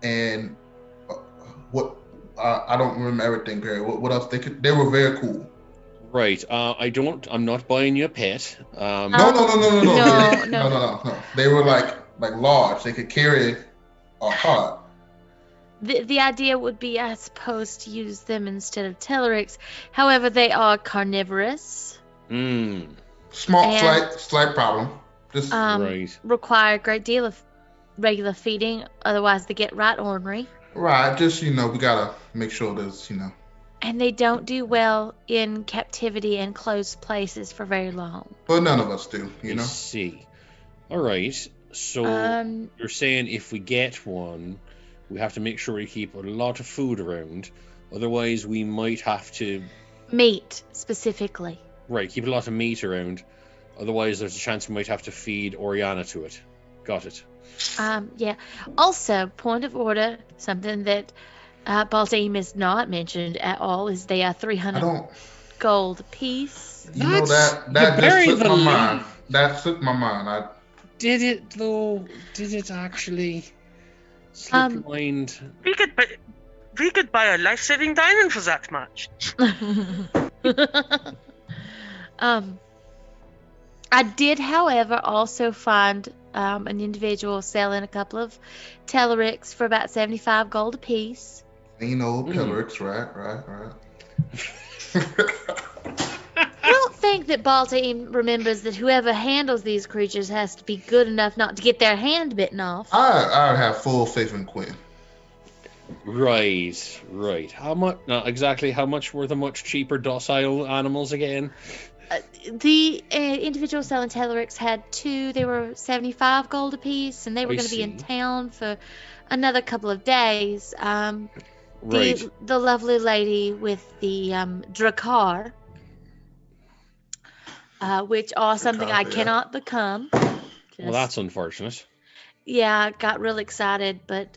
and I don't remember everything, Perry. What else they were very cool. Right. I'm not buying you a pet. No. No. They were like large. They could carry a cart. The idea would be, I suppose, to use them instead of Tellerics. However, they are carnivorous, Small, And- slight problem. Just right. require a great deal of regular feeding, otherwise they get right ornery. right. Just we gotta make sure there's And they don't do well in captivity and closed places for very long. But none of us do. I see. All right. So you're saying if we get one, we have to make sure we keep a lot of food around. Otherwise, we might have to. Meat, specifically. Right, keep a lot of meat around. Otherwise, there's a chance we might have to feed Oriana to it. Got it. Yeah. Also, point of order, something that Baltaim is not mentioned at all, is they are 300 gold apiece. You know that you just buried slipped the my lead. mind. That slipped my mind. Did it, though? Did it actually slip your mind? We could buy a life-saving diamond for that much. I did, however, also find an individual selling a couple of Tellerics for about 75 gold apiece. Tellerics, right. Well, think that Baltaim remembers that whoever handles these creatures has to be good enough not to get their hand bitten off. I have full faith in Quinn. Right. How much? Exactly how much were the much cheaper docile animals again? The individual selling Tellerics had 2. They were 75 gold apiece, and they were I going to be in see. town for another couple of days. Right. The lovely lady with the Drakkar, which are something I Drakkar, yeah. cannot become. Well, that's unfortunate. Yeah, I got real excited, but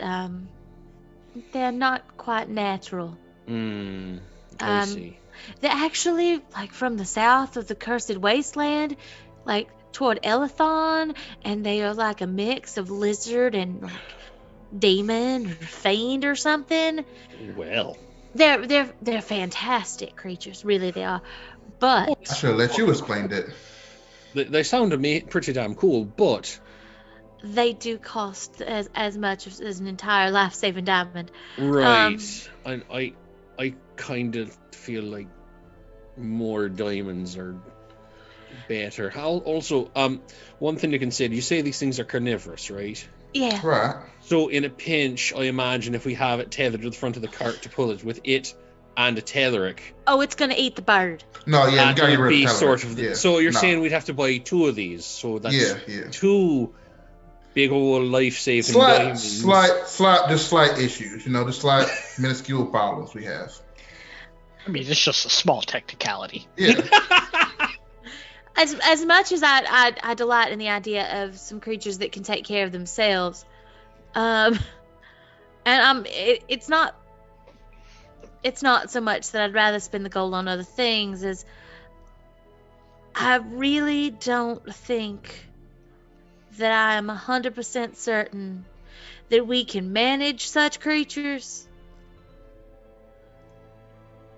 they're not quite natural. I see. They're actually like from the south of the Cursed Wasteland, like toward Elithon, and they are like a mix of lizard and like demon or fiend or something. Well, They're fantastic creatures, really they are. But I should have let you explain it. they sound to me pretty damn cool, but they do cost as much as an entire life-saving diamond. right. I kind of feel like more diamonds are better. How also one thing you can say, you say these things are carnivorous, right? Yeah. Right. So in a pinch, I imagine if we have it tethered to the front of the cart to pull it with it and a tetheric, Oh, it's gonna eat the bird. No, yeah, you that gotta get would rid be of the sort Telleric. of. Yeah. So you're No. saying we'd have to buy 2 of these. So that's Yeah. 2 big old life-saving Slight diamonds. slight issues, the slight minuscule problems we have. I mean, it's just a small technicality. Yeah. As much as I delight in the idea of some creatures that can take care of themselves, and it's not so much that I'd rather spend the gold on other things as I really don't think that I am 100% certain that we can manage such creatures.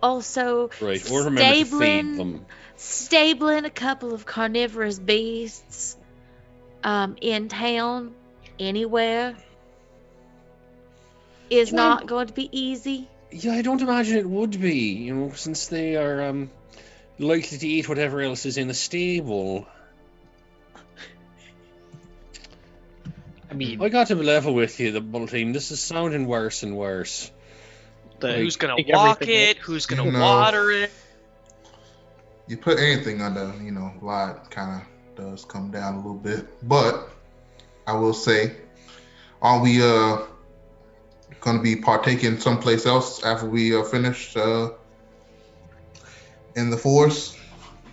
Also, Right, or remember to feed them. stabling a couple of carnivorous beasts in town, anywhere, is not going to be easy. Yeah, I don't imagine it would be, since they are likely to eat whatever else is in the stable. I mean, I got to be level with you, the bull team. This is sounding worse and worse. Who's gonna take walk everything- it? Who's gonna No. water it? You put anything under, light kind of does come down a little bit. But I will say, are we going to be partaking someplace else after we finish in the forest?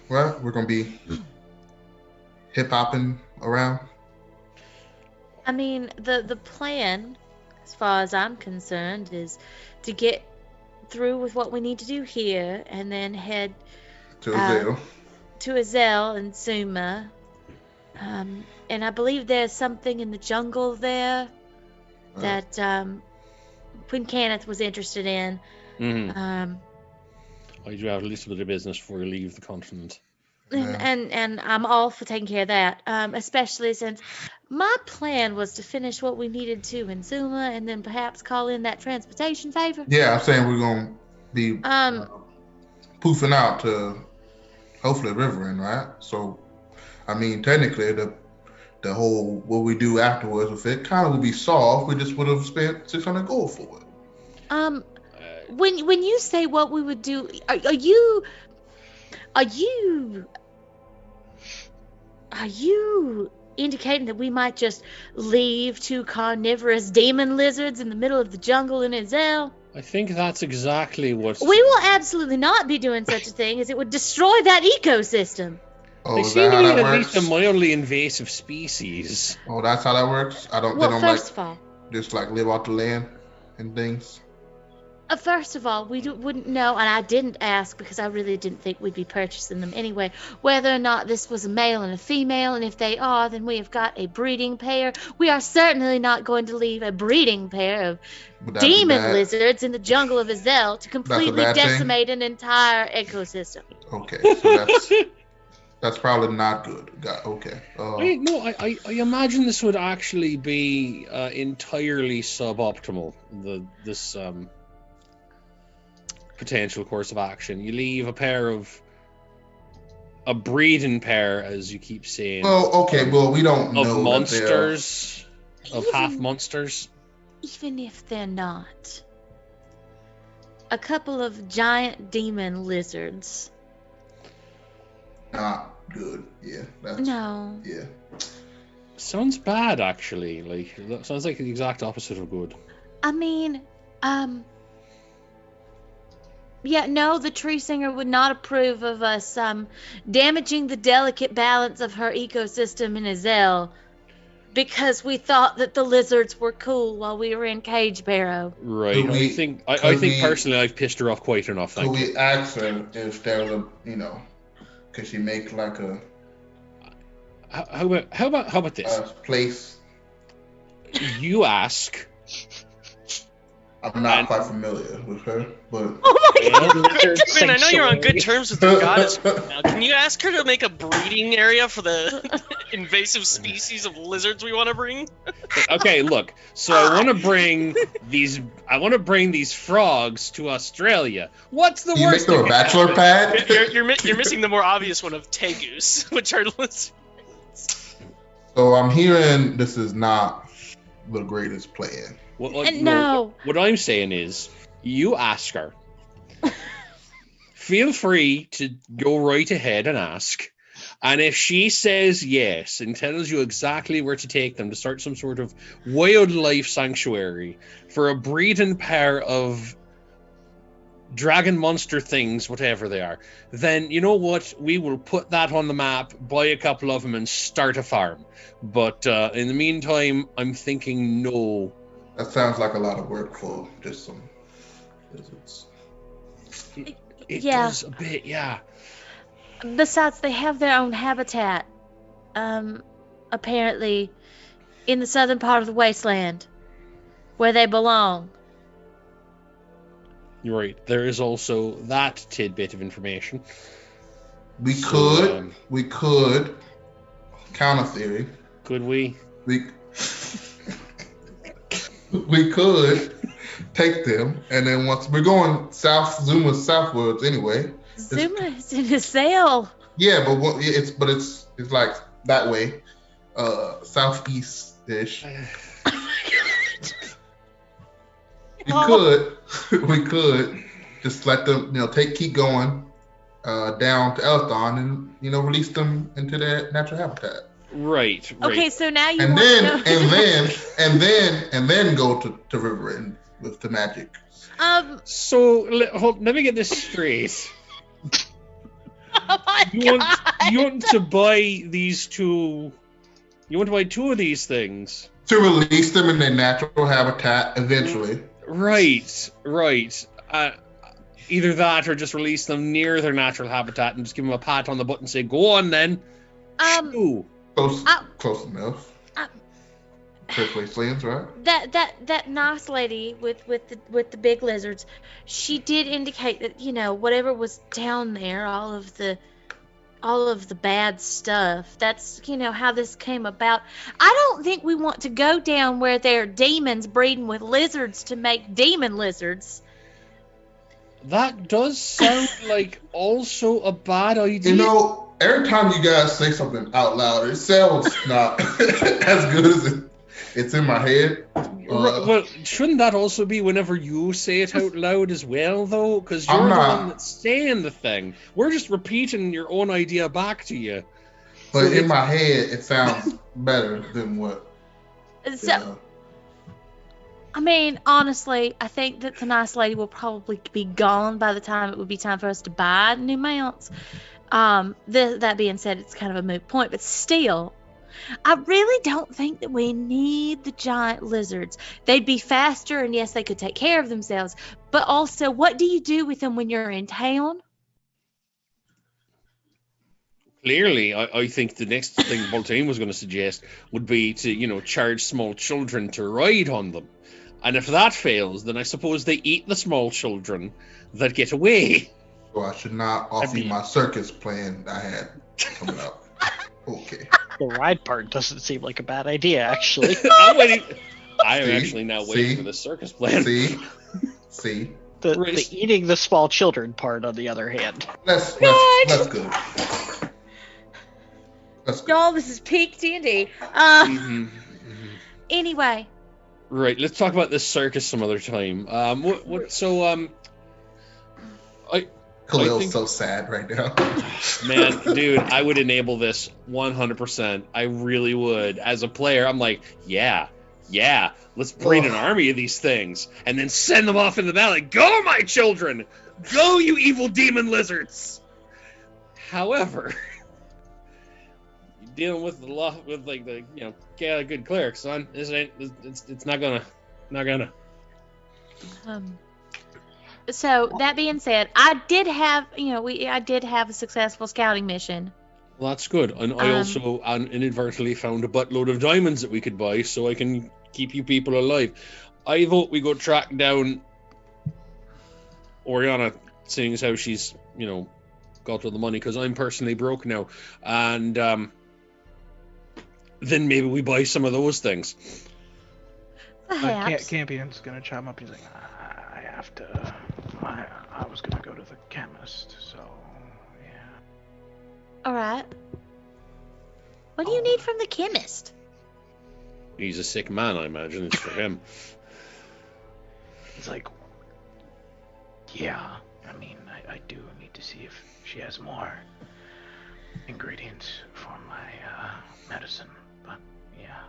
Right? We're going to be hip-hopping around? I mean, the plan, as far as I'm concerned, is to get through with what we need to do here and then head To Azale. to Azel and Suma. And I believe there's something in the jungle there that Queen Kenneth was interested in. I do have a little bit of business before you leave the continent. And I'm all for taking care of that, especially since my plan was to finish what we needed to in Zuma and then perhaps call in that transportation favor. Yeah, I'm saying we're going to be poofing out to hopefully Riverend, right? So, I mean, technically, the whole what we do afterwards with it kind of would be solved. We just would have spent 600 gold for it. When you say what we would do, are you indicating that we might just leave 2 carnivorous demon lizards in the middle of the jungle in Azel? I think that's exactly what... We will absolutely not be doing such a thing, as it would destroy that ecosystem. Oh, They is seem that to how be that at least works? a mildly invasive species. Oh, that's how that works? They Well, don't first of all, just live off the land and things? First of all, we wouldn't know, and I didn't ask because I really didn't think we'd be purchasing them anyway, whether or not this was a male and a female, and if they are, then we have got a breeding pair. We are certainly not going to leave a breeding pair of Would that be demon bad? lizards in the jungle of Azel to completely bad thing? decimate an entire ecosystem. Okay, so that's probably not good. Okay. I imagine this would actually be entirely suboptimal, this potential course of action. You leave a pair of a breeding pair, as you keep saying, Well, okay. Well, we don't of know monsters, of half Even- monsters. Even if they're not, a couple of giant demon lizards. that they're not good. Yeah. That's, No. Yeah. Sounds bad, actually. Like, that sounds like the exact opposite of good. I mean, yeah, no, the tree singer would not approve of us damaging the delicate balance of her ecosystem in Azel because we thought that the lizards were cool while we were in Cage Barrow. Right. Could I we- think could we- personally I've pissed her off quite enough. So Thank you. we asked her if there was could she make like a How about this? place? You ask. I'm not And- quite familiar with her, but Oh my Well, Kevin, I know you're on good terms with the goddess I now. Can you ask her to make a breeding area for the invasive species of lizards we want to bring? Okay, look. So I want to bring these. I want to bring these frogs to Australia. What's the you worst? make them a that can bachelor happen? pad. You're missing the more obvious one of tegus, which are lizards. So I'm hearing this is not the greatest plan. No. What I'm saying is, you ask her. Feel free to go right ahead and ask. And if she says yes and tells you exactly where to take them to start some sort of wildlife sanctuary for a breeding pair of dragon monster things, whatever they are, then you know what? We will put that on the map, buy a couple of them, and start a farm. But in the meantime, I'm thinking no. That sounds like a lot of work for just some lizards. It Yeah. does a bit, yeah. Besides, they have their own habitat, apparently, in the southern part of the wasteland, where they belong. You're right. There is also that tidbit of information. We So, could counter theory. Could we? We could take them, and then once we're going south, Zuma southwards anyway. Zuma is in his cell. Yeah, but it's like that way, southeast ish. We could just let them, keep going down to Elthon and release them into their natural habitat. Right. Okay, so now you And want then to know. and then go to River with the magic. So let me get this straight. Oh my You god. want to buy these two? You want to buy two of these things? To release them in their natural habitat eventually. Right. Either that or just release them near their natural habitat and just give them a pat on the butt and say, "Go on, then." Shoo. Close enough. Church Wastelands, right? That nice lady with the big lizards, she did indicate that whatever was down there, all of the bad stuff. That's how this came about. I don't think we want to go down where there are demons breeding with lizards to make demon lizards. That does sound like also a bad idea. Every time you guys say something out loud, it sounds not as good as it's in my head. Well, shouldn't that also be whenever you say it out loud as well, though? Because you're I'm the not. one that's saying the thing. We're just repeating your own idea back to you. But So in my head, it sounds better than what. So, I mean, honestly, I think that the nice lady will probably be gone by the time it would be time for us to buy new mounts. That being said, it's kind of a moot point, but still, I really don't think that we need the giant lizards. They'd be faster, and yes, they could take care of themselves. But also, what do you do with them when you're in town? Clearly, I think the next thing Boltane was going to suggest would be to, charge small children to ride on them. And if that fails, then I suppose they eat the small children that get away. So I should not offer you my circus plan that I had coming up. Okay. The ride part doesn't seem like a bad idea, actually. I am actually now waiting for the circus plan. See? The eating the small children part, on the other hand. That's good. That's good. Y'all, this is peak D&D. Anyway. Right, let's talk about this circus some other time. Khalil's think- so sad right now. Man, dude, I would enable this 100%. I really would. As a player, I'm like, yeah, let's breed an army of these things and then send them off into battle. Like, go, my children! Go, you evil demon lizards! However, dealing with good clerics, son, it's not gonna. So that being said, I did have a successful scouting mission. Well, that's good. And I also inadvertently found a buttload of diamonds that we could buy, so I can keep you people alive. I vote we go track down Oriana, seeing as how she's, got all the money, because I'm personally broke now. And then maybe we buy some of those things. Perhaps. Campion's gonna chime up. He's like, I have to. I was gonna go to the chemist, so yeah. All right. What do you need from the chemist? He's a sick man, I imagine. It's for him. He's like, yeah. I mean, I do need to see if she has more ingredients for my medicine, but yeah.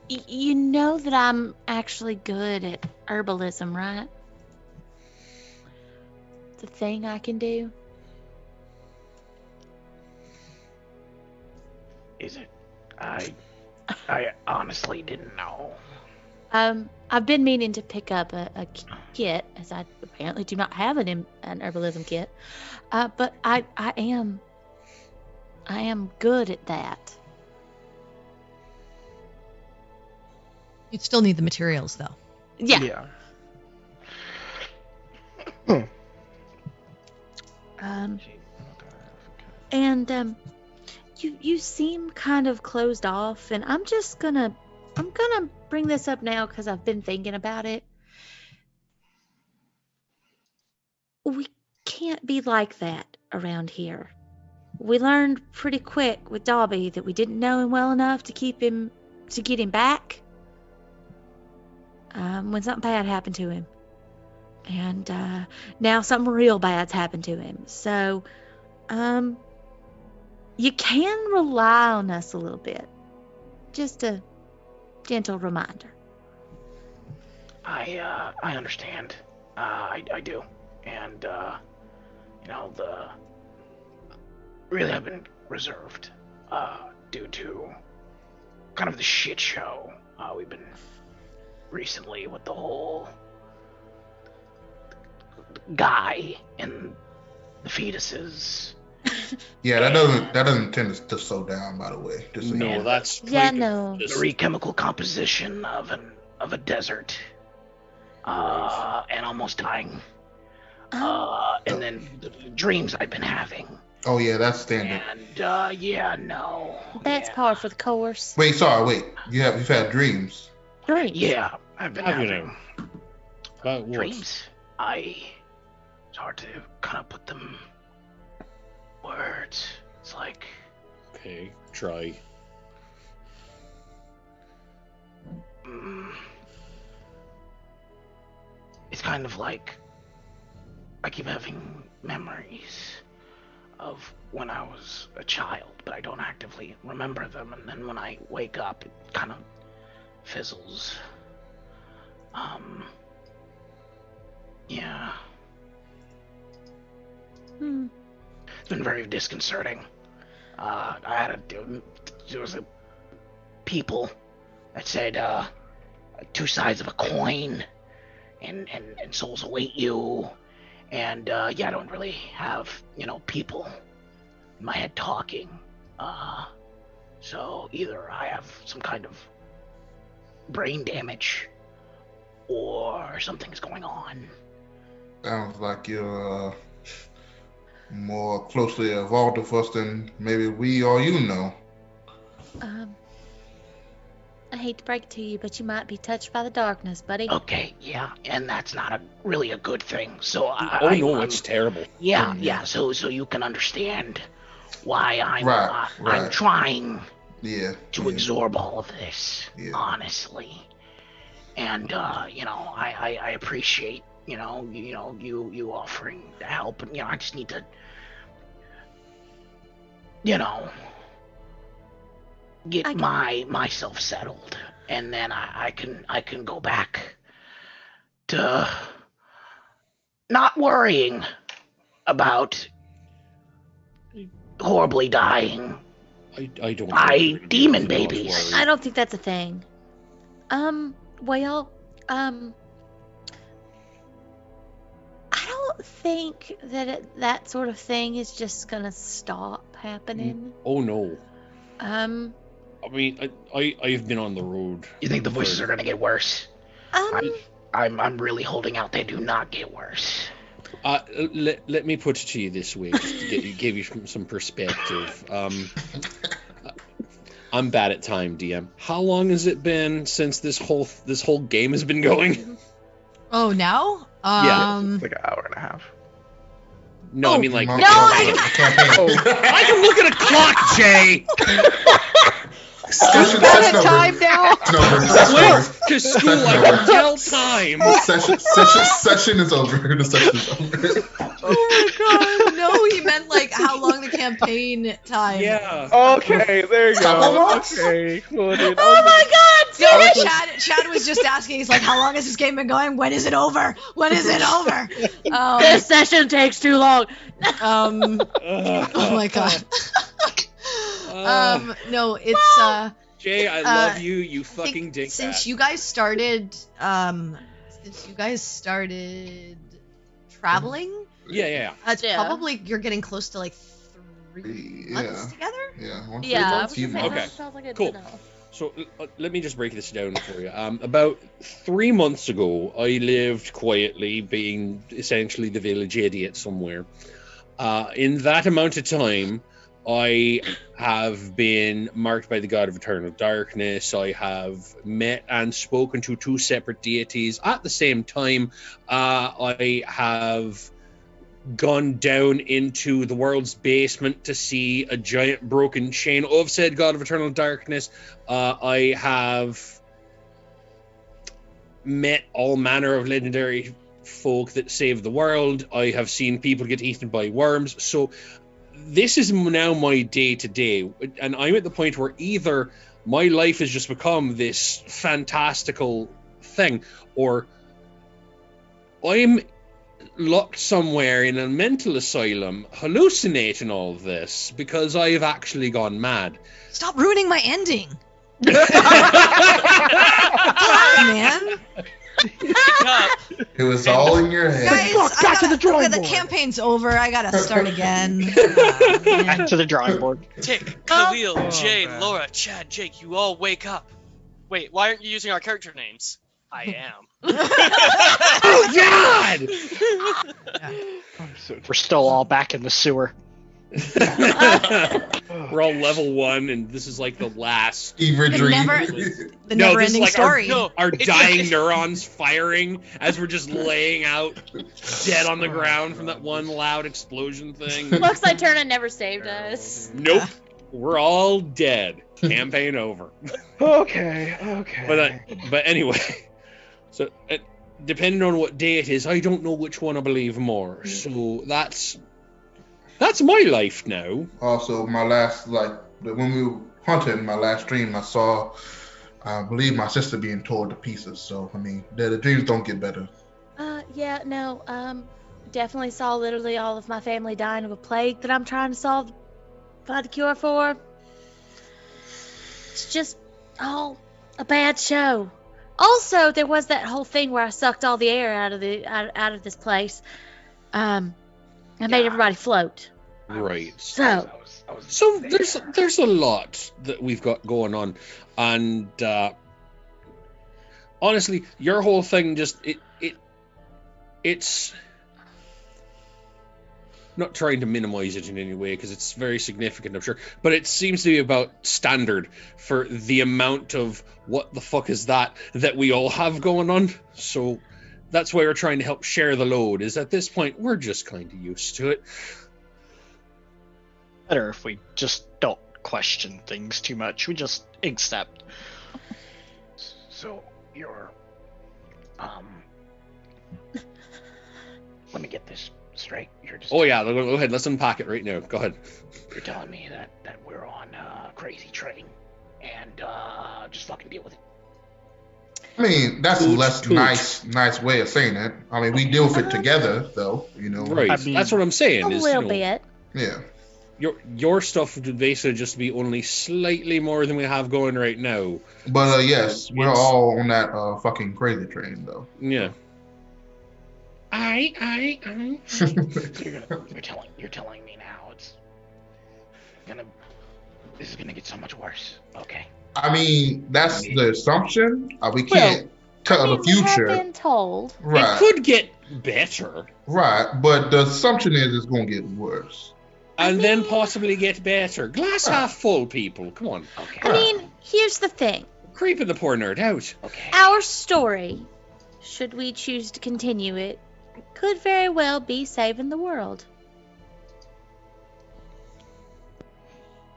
You know that I'm actually good at herbalism, right? It's a thing I can do. Is it? I honestly didn't know. I've been meaning to pick up a kit, as I apparently do not have an herbalism kit. But I am good at that. You'd still need the materials, though. Yeah. You seem kind of closed off, and I'm gonna bring this up now because I've been thinking about it. We can't be like that around here. We learned pretty quick with Dobby that we didn't know him well enough to get him back. When something bad happened to him. And now something real bad's happened to him. So, you can rely on us a little bit. Just a gentle reminder. I understand. I do. And, really I've been reserved, due to kind of the shit show we've been recently with the whole guy and the fetuses. Yeah, that doesn't tend to slow down, by the way. Just so you know. That's no. Very chemical composition of a desert, and almost dying, and then the dreams I've been having. Oh yeah, that's standard. And no. That's par for the course. Wait. You've had dreams. Dreams. Yeah, I've been having About dreams. It's hard to kind of put them words. It's like, okay, try. It's kind of like I keep having memories of when I was a child, but I don't actively remember them, and then when I wake up, it kind of fizzles. Yeah. It's been very disconcerting. There was a people that said, two sides of a coin, and souls await you, and I don't really have, people in my head talking, so either I have some kind of brain damage, or something's going on. Sounds like you're more closely involved with us than maybe we or you know. I hate to break it to you, but you might be touched by the darkness, buddy. Okay, yeah, and that's not really a good thing. So it's terrible. Yeah. So you can understand why I'm Right, I'm right. trying Yeah. to absorb all of this, Yeah. honestly. And I appreciate you offering to help, and I just need to get myself settled, and then I can go back to not worrying about horribly dying I don't by encourage you demon to not babies. worry. I don't think that's a thing. Well, I don't think that that sort of thing is just gonna stop happening. Oh no. Um, I mean, I've been on the road. You think the voices are gonna get worse? um, I'm really holding out. They do not get worse. Let me put it to you this way, just to give you some perspective. I'm bad at time, DM. How long has it been since this whole game has been going? Oh, now? Yeah. It's like an hour and a half. No, I mean like. No, I can look at a clock, Jay. Session Got a over. time now? Well, to school, I can tell time. Session is over. The session is over. Oh my god. No, he meant like how long the campaign time. Yeah. Okay, there you go. Okay, cool, dude. oh my God, No, Timmy! Chad was just asking. He's like, "How long has this game been going? When is it over? When is it over?" This session takes too long. Oh my god. No, it's Jay, I love you. You fucking dig since that. you guys started traveling, Yeah. it's Yeah. probably you're getting close to like 3 months together. Yeah. Yeah, I was few gonna say, Okay, that sounds like a cool. no. So let me just break this down for you. About 3 months ago, I lived quietly, being essentially the village idiot somewhere. In that amount of time, I have been marked by the god of eternal darkness. I have met and spoken to 2 separate deities at the same time. I have gone down into the world's basement to see a giant broken chain of said god of eternal darkness. I have met all manner of legendary folk that save the world. I have seen people get eaten by worms. So this is now my day-to-day, and I'm at the point where either my life has just become this fantastical thing, or I'm locked somewhere in a mental asylum hallucinating all of this because I've actually gone mad. Stop ruining my ending. God, man. It was all in your head. Guys, back to the drawing the board. campaign's over. I gotta start again. Back to the drawing board. Tick, Khalil, Oh, Jay, man. Laura, Chad, Jake, you all wake up. Wait, why aren't you using our character names? I am. Oh God! I'm so We're still all back in the sewer. We're all level 1, and this is like the last. Fever The dream. never- The No, this is never-ending like story. our It's dying like- neurons firing as we're just laying out dead on the ground from that one loud explosion thing. Looks like Turner never saved us. Nope, we're all dead. Campaign over. Okay. But anyway, so depending on what day it is, I don't know which one I believe more. So that's my life now. Also, my last, when we were hunting, my last dream, I saw, I believe, my sister being torn to pieces. So, I mean, the dreams don't get better. Yeah, no, definitely saw literally all of my family dying of a plague that I'm trying to find a cure for. It's just all a bad show. Also, there was that whole thing where I sucked all the air out of this place. I made everybody float. Right. So, So there's a lot that we've got going on, and honestly, your whole thing just it's not trying to minimize it in any way because it's very significant, I'm sure, but it seems to be about standard for the amount of what the fuck is that we all have going on. So that's why we're trying to help share the load. Is at this point we're just kind of used to it. Better if we just don't question things too much. We just accept. So you're let me get this straight. You're just Oh yeah, go ahead. Let's unpack it right now. Go ahead. you're telling me that we're on a crazy train and just fucking deal with it. I mean, that's a Toots, less toots. nice way of saying it. I mean, we deal with it together, though. You know. Right. I mean, That's what I'm saying. A Is little you know, bit. Yeah. your stuff would basically just be only slightly more than we have going right now. But yes, we're It's- all on that fucking crazy train, though. Yeah. So you're telling me now this is gonna get so much worse. Okay. I mean, that's the assumption. We can't tell the We have future. been told. It Right. could get better, Right. But the assumption is it's going to get worse. and then possibly get better. Glass Right. half full, people. Come on, Okay. I mean, here's the thing. creeping the poor nerd out. Okay. Our story, should we choose to continue it, could very well be saving the world.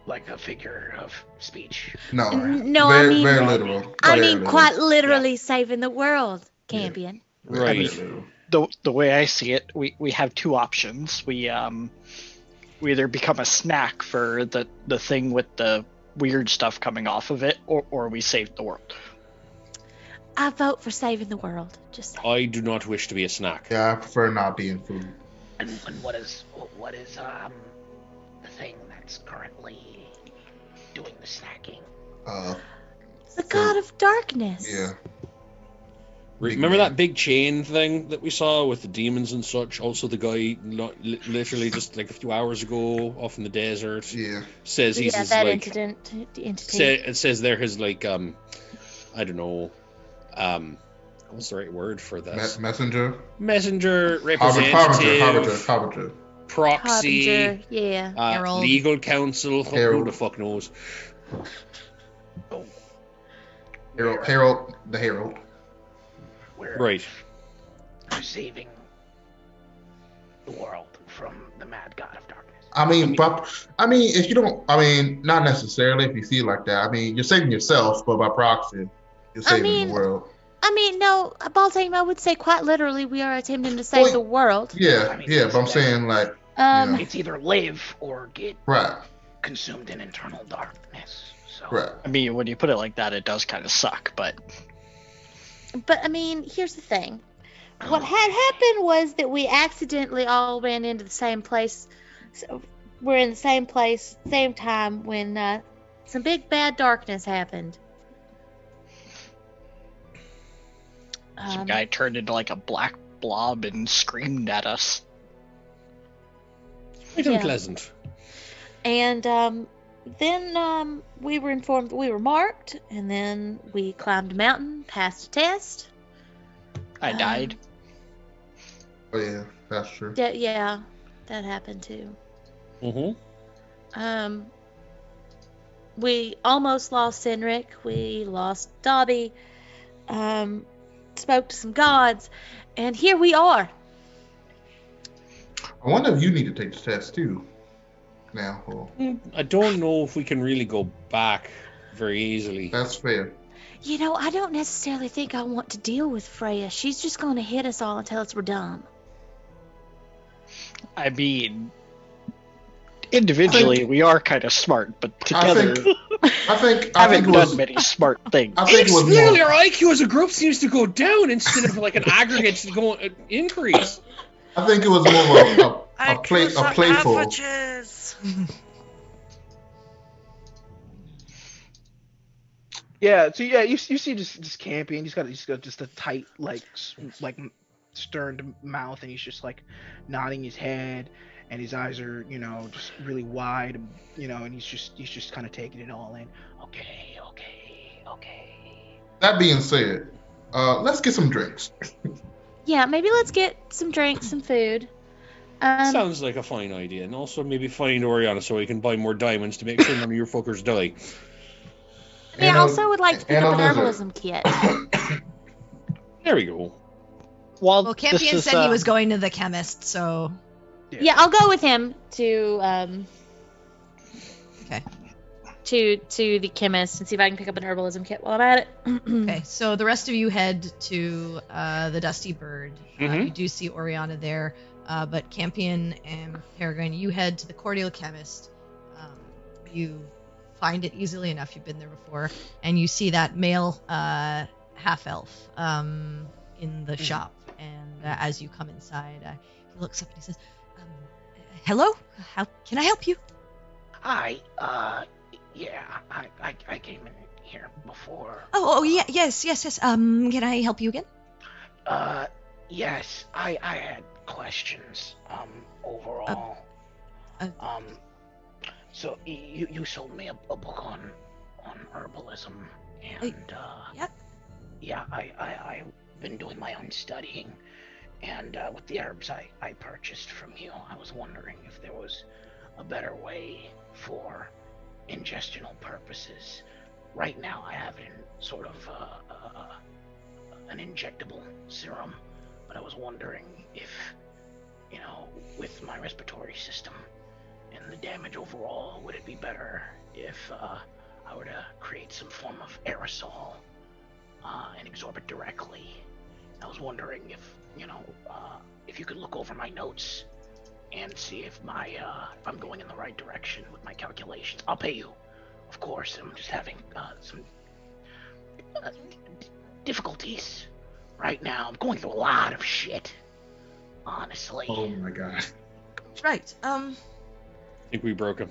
Like a figure of speech. No. No, very, I mean, very literal. I Very mean, literal. quite literally saving the world, Campion. Very Right. literal. the way I see it, we have two options. We either become a snack for the thing with the weird stuff coming off of it, or we save the world. I vote for saving the world. Just saying. I do not wish to be a snack. Yeah, I prefer not being food. And what is the thing that's currently doing the snacking? The god of darkness. Yeah. Remember that big chain thing that we saw with the demons and such? Also, the guy literally just like a few hours ago off in the desert Yeah. says he's Yeah, his, that like entity. it says they're his like I don't know what's the right word for this? Messenger. Messenger, representative, Harbinger. proxy, Harbinger, yeah. Herald. legal counsel. Who Herald. the fuck knows? Herald. The Herald. We're Right. saving the world from the mad god of darkness. I mean, if you don't, not necessarily if you see it like that. I mean, you're saving yourself, but by proxy, you're saving the world. I mean, no, Baltame, I would say quite literally we are attempting to save the world. Yeah, I mean, yeah, but I'm saying like, It's either live or get right, consumed in internal darkness. So right. I mean, when you put it like that, it does kind of suck, but But I mean, here's the thing. What had happened was that we accidentally all ran into the same place. So we're in the same place, same time when some big bad darkness happened. some guy turned into like a black blob and screamed at us. Quite Yeah. unpleasant. And then we were informed that we were marked, and then we climbed a mountain, passed a test. I died. Oh yeah, that's true. Yeah, that happened too. Mm-hmm. We almost lost Senric. We lost Dobby. Spoke to some gods, and here we are. I wonder if you need to take the test too. Now, well, I don't know if we can really go back very easily. that's fair. You know, I don't necessarily think I want to deal with Freya. She's just going to hit us all and tell us we're dumb. I mean, individually we are kind of smart, but together I think haven't it was. done many smart things. I think it was Clearly, more. our IQ as a group seems to go down instead of like an aggregate going increase. I think it was more of a playful. Yeah, so yeah, you see just camping. He's got just a tight like stern mouth, and he's just like nodding his head, and his eyes are just really wide, and he's just kind of taking it all in. Okay. That being said, let's get some drinks. Yeah, maybe let's get some drinks, some food. Sounds like a fine idea, and also maybe find Oriana so we can buy more diamonds to make sure none of your fuckers die. I mean, I also would like to pick and up a an lizard. herbalism kit. There we go. Well, Campion said he was going to the chemist, so Yeah, I'll go with him to Okay. to the chemist and see if I can pick up an herbalism kit while I'm at it. Okay, so the rest of you head to the Dusty Bird. You do see Oriana there, but Campion and Peregrine, you head to the Cordial Chemist. You find it easily enough. You've been there before, and you see that male half-elf in the shop. And as you come inside, he looks up and he says, "Hello, how can I help you?" Hi, yeah, I came in here before. Oh, yeah, yes. Can I help you again? Yes, I had questions, overall. So you sold me a book on herbalism, and, Yep. yeah, I've been doing my own studying, and, with the herbs I purchased from you, I was wondering if there was a better way for ingestional purposes. Right now I have it in sort of an injectable serum, but I was wondering if, with my respiratory system and the damage overall, would it be better if I were to create some form of aerosol and absorb it directly? I was wondering if you could look over my notes and see if I'm going in the right direction with my calculations. I'll pay you, of course. I'm just having some difficulties right now. I'm going through a lot of shit, honestly. Oh my god. Right. I think we broke him.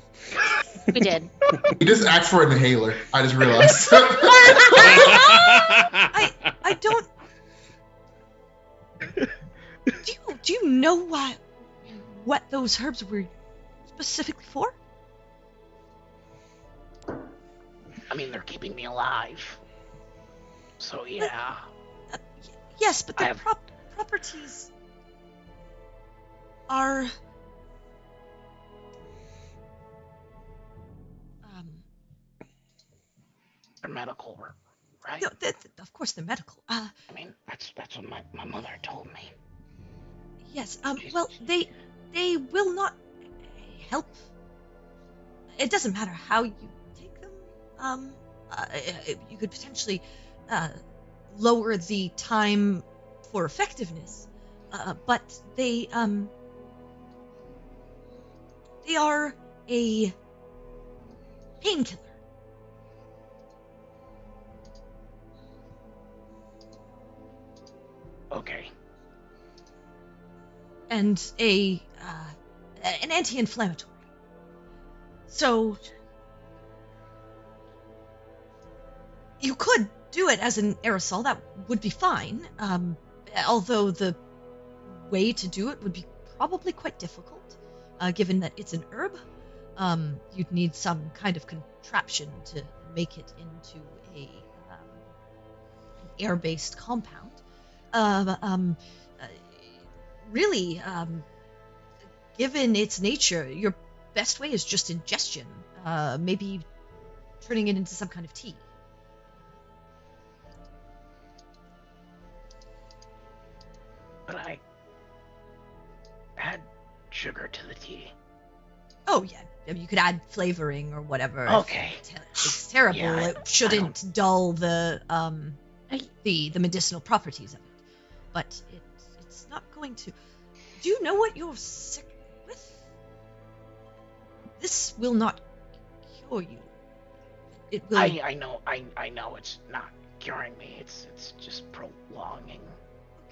We did. He just asked for an inhaler. I just realized. I don't. Do you know what those herbs were specifically for? I mean, they're keeping me alive. So yeah. Yes, but their properties are. They're medical, right? No, of course they're medical. I mean, that's what my mother told me. Yes. Well, they will not help. It doesn't matter how you take them. You could potentially lower the time for effectiveness, but they are a painkiller. Okay. And an anti-inflammatory. So you could do it as an aerosol. That would be fine. Although the way to do it would be probably quite difficult, given that it's an herb. You'd need some kind of contraption to make it into an air-based compound. Really, given its nature, your best way is just ingestion. Maybe turning it into some kind of tea. But I add sugar to the tea. Oh yeah, I mean, you could add flavoring or whatever. Okay. It's terrible. Yeah, it shouldn't dull the medicinal properties of it, but it's not going to. Do you know what you're sick with? This will not cure you. It will. I know it's not curing me. It's just prolonging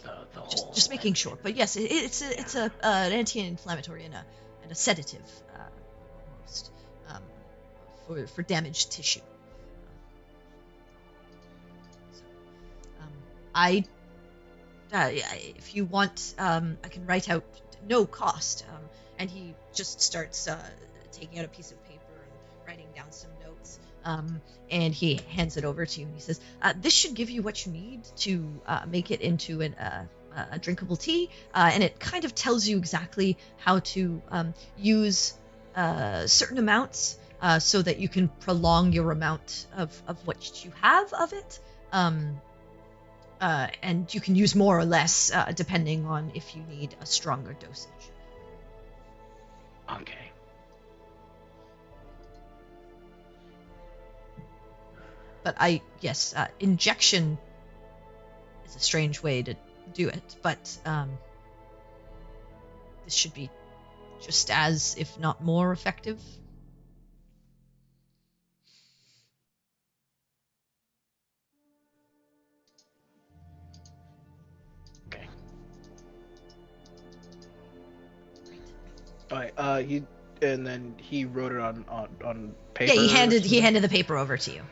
the whole. Just making sure. But yes, it's an anti-inflammatory and a sedative, almost, for damaged tissue. If you want, I can write out no cost. And he just starts taking out a piece of paper and writing down some notes. And he hands it over to you, and he says, "This should give you what you need to make it into a drinkable tea, and it kind of tells you exactly how to use certain amounts so that you can prolong your amount of what you have of it, and you can use more or less depending on if you need a stronger dosage." Okay. But yes, injection is a strange way to do it, but this should be just as, if not more, effective. Okay. All right. And then he wrote it on paper. Yeah, or he something? handed the paper over to you.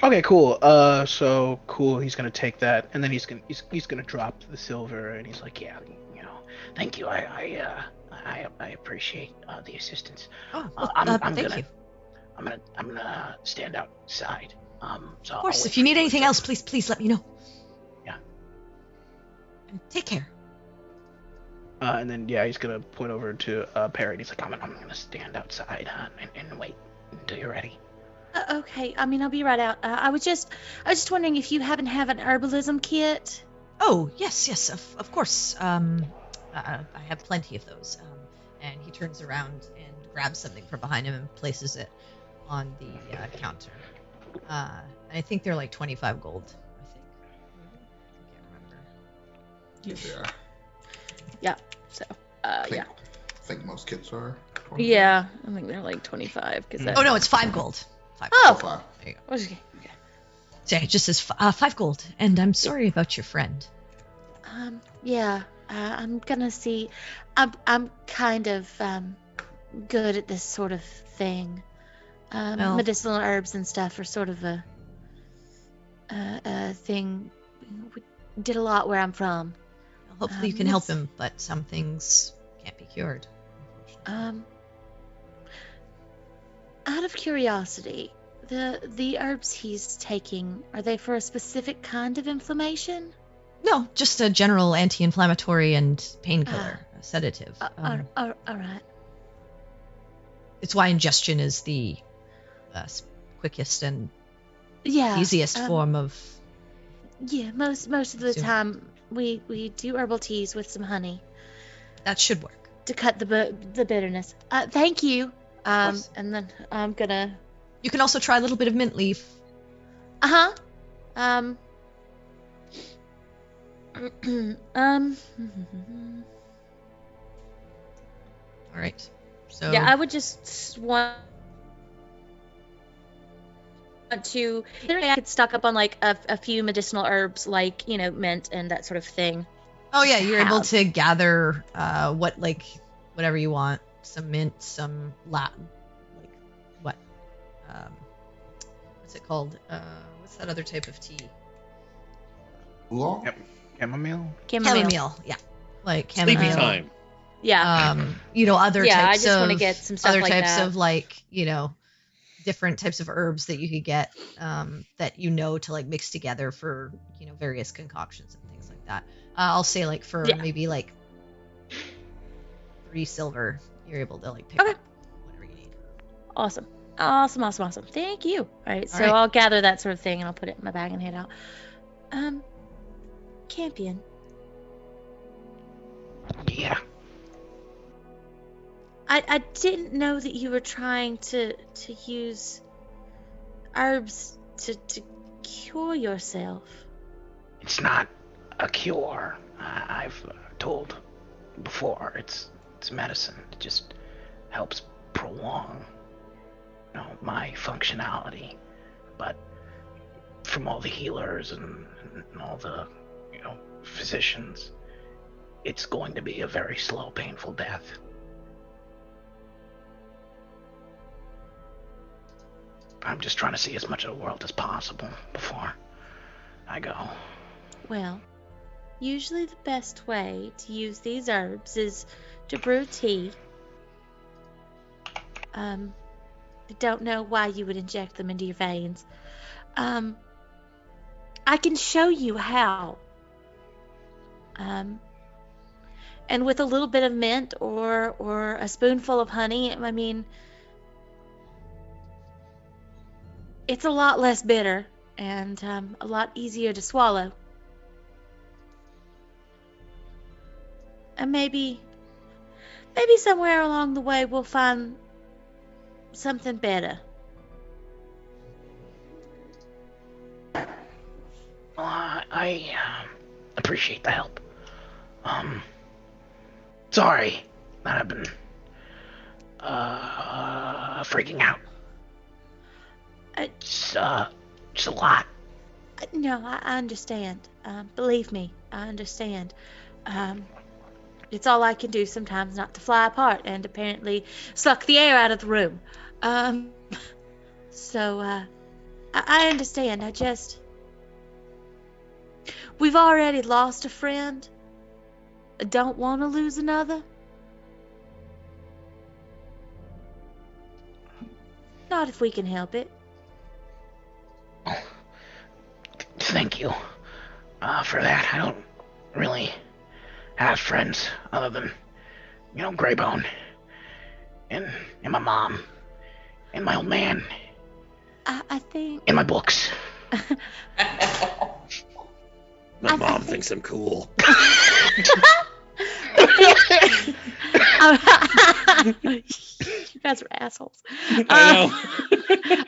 Okay, cool. So cool. He's gonna take that, and then he's gonna drop the silver, and he's like, Yeah, thank you. I appreciate the assistance. Oh, thank you. I'm gonna stand outside. So Of course, if you need anything else, please let me know. Yeah. And take care. and then he's gonna point over to Perry. He's like, I'm gonna stand outside and wait until you're ready. Okay, I mean, I'll be right out. I was just wondering if you happen to have an herbalism kit. Oh, yes, of course. I have plenty of those. And he turns around and grabs something from behind him and places it on the counter. And I think they're like 25 gold, I think. I can't remember. Yeah. So, I think most kits are. 25. Yeah, I think they're like 25. Oh, no, it's 5 gold. 5 Oh! gold. 5. There you go. Okay. So it just says 5 gold. And I'm sorry about your friend. Yeah, I'm gonna see. I'm kind of good at this sort of thing. Well- Medicinal herbs and stuff are sort of a thing. We did a lot where I'm from. Hopefully you can help him, but some things can't be cured. Unfortunately. Out of curiosity, the herbs he's taking, are they for a specific kind of inflammation? No, just a general anti-inflammatory and painkiller, a sedative. All right. It's why ingestion is the quickest and Yeah. easiest form of. Yeah, most of the Consume. time we do herbal teas with some honey That should work. to cut the bitterness. Thank you. course. And then I'm gonna. You can also try a little bit of mint leaf. All right. So Yeah, I would just want to. I could stock up on like a few medicinal herbs, like mint and that sort of thing. Oh yeah, you're able have. to gather whatever you want. Some mint, some what? What's it called? What's that other type of tea? Oolong? Yep. Chamomile. Chamomile. Yeah, like chamomile. Sleepy time. Yeah. Other Yeah, I types just of wanna get some stuff other like types that. of different types of herbs that you could get that to like mix together for various concoctions and things like that. I'll say like for Yeah. maybe like 3 silver, you're able to like pick Okay. up whatever you need. Awesome. Thank you. All right, so right. I'll gather that sort of thing and I'll put it in my bag and head out. Campion. Yeah. I didn't know that you were trying to use herbs to cure yourself. It's not a cure. I've told before. It's medicine. It just helps prolong, my functionality. But from all the healers and all the, physicians, it's going to be a very slow, painful death. I'm just trying to see as much of the world as possible before I go. Well, usually the best way to use these herbs is to brew tea. I don't know why you would inject them into your veins. I can show you how. And with a little bit of mint or a spoonful of honey, I mean, it's a lot less bitter and a lot easier to swallow. And maybe somewhere along the way we'll find something better. I appreciate the help. Sorry that I've been freaking out. Just a lot. No, I understand. Believe me, I understand. It's all I can do sometimes not to fly apart and apparently suck the air out of the room. So, I understand. We've already lost a friend. I don't want to lose another. Not if we can help it. Thank you for that. I don't really have friends other than, Greybone and my mom and my old man I think... and my books. My mom thinks I'm cool. You guys are assholes. I know.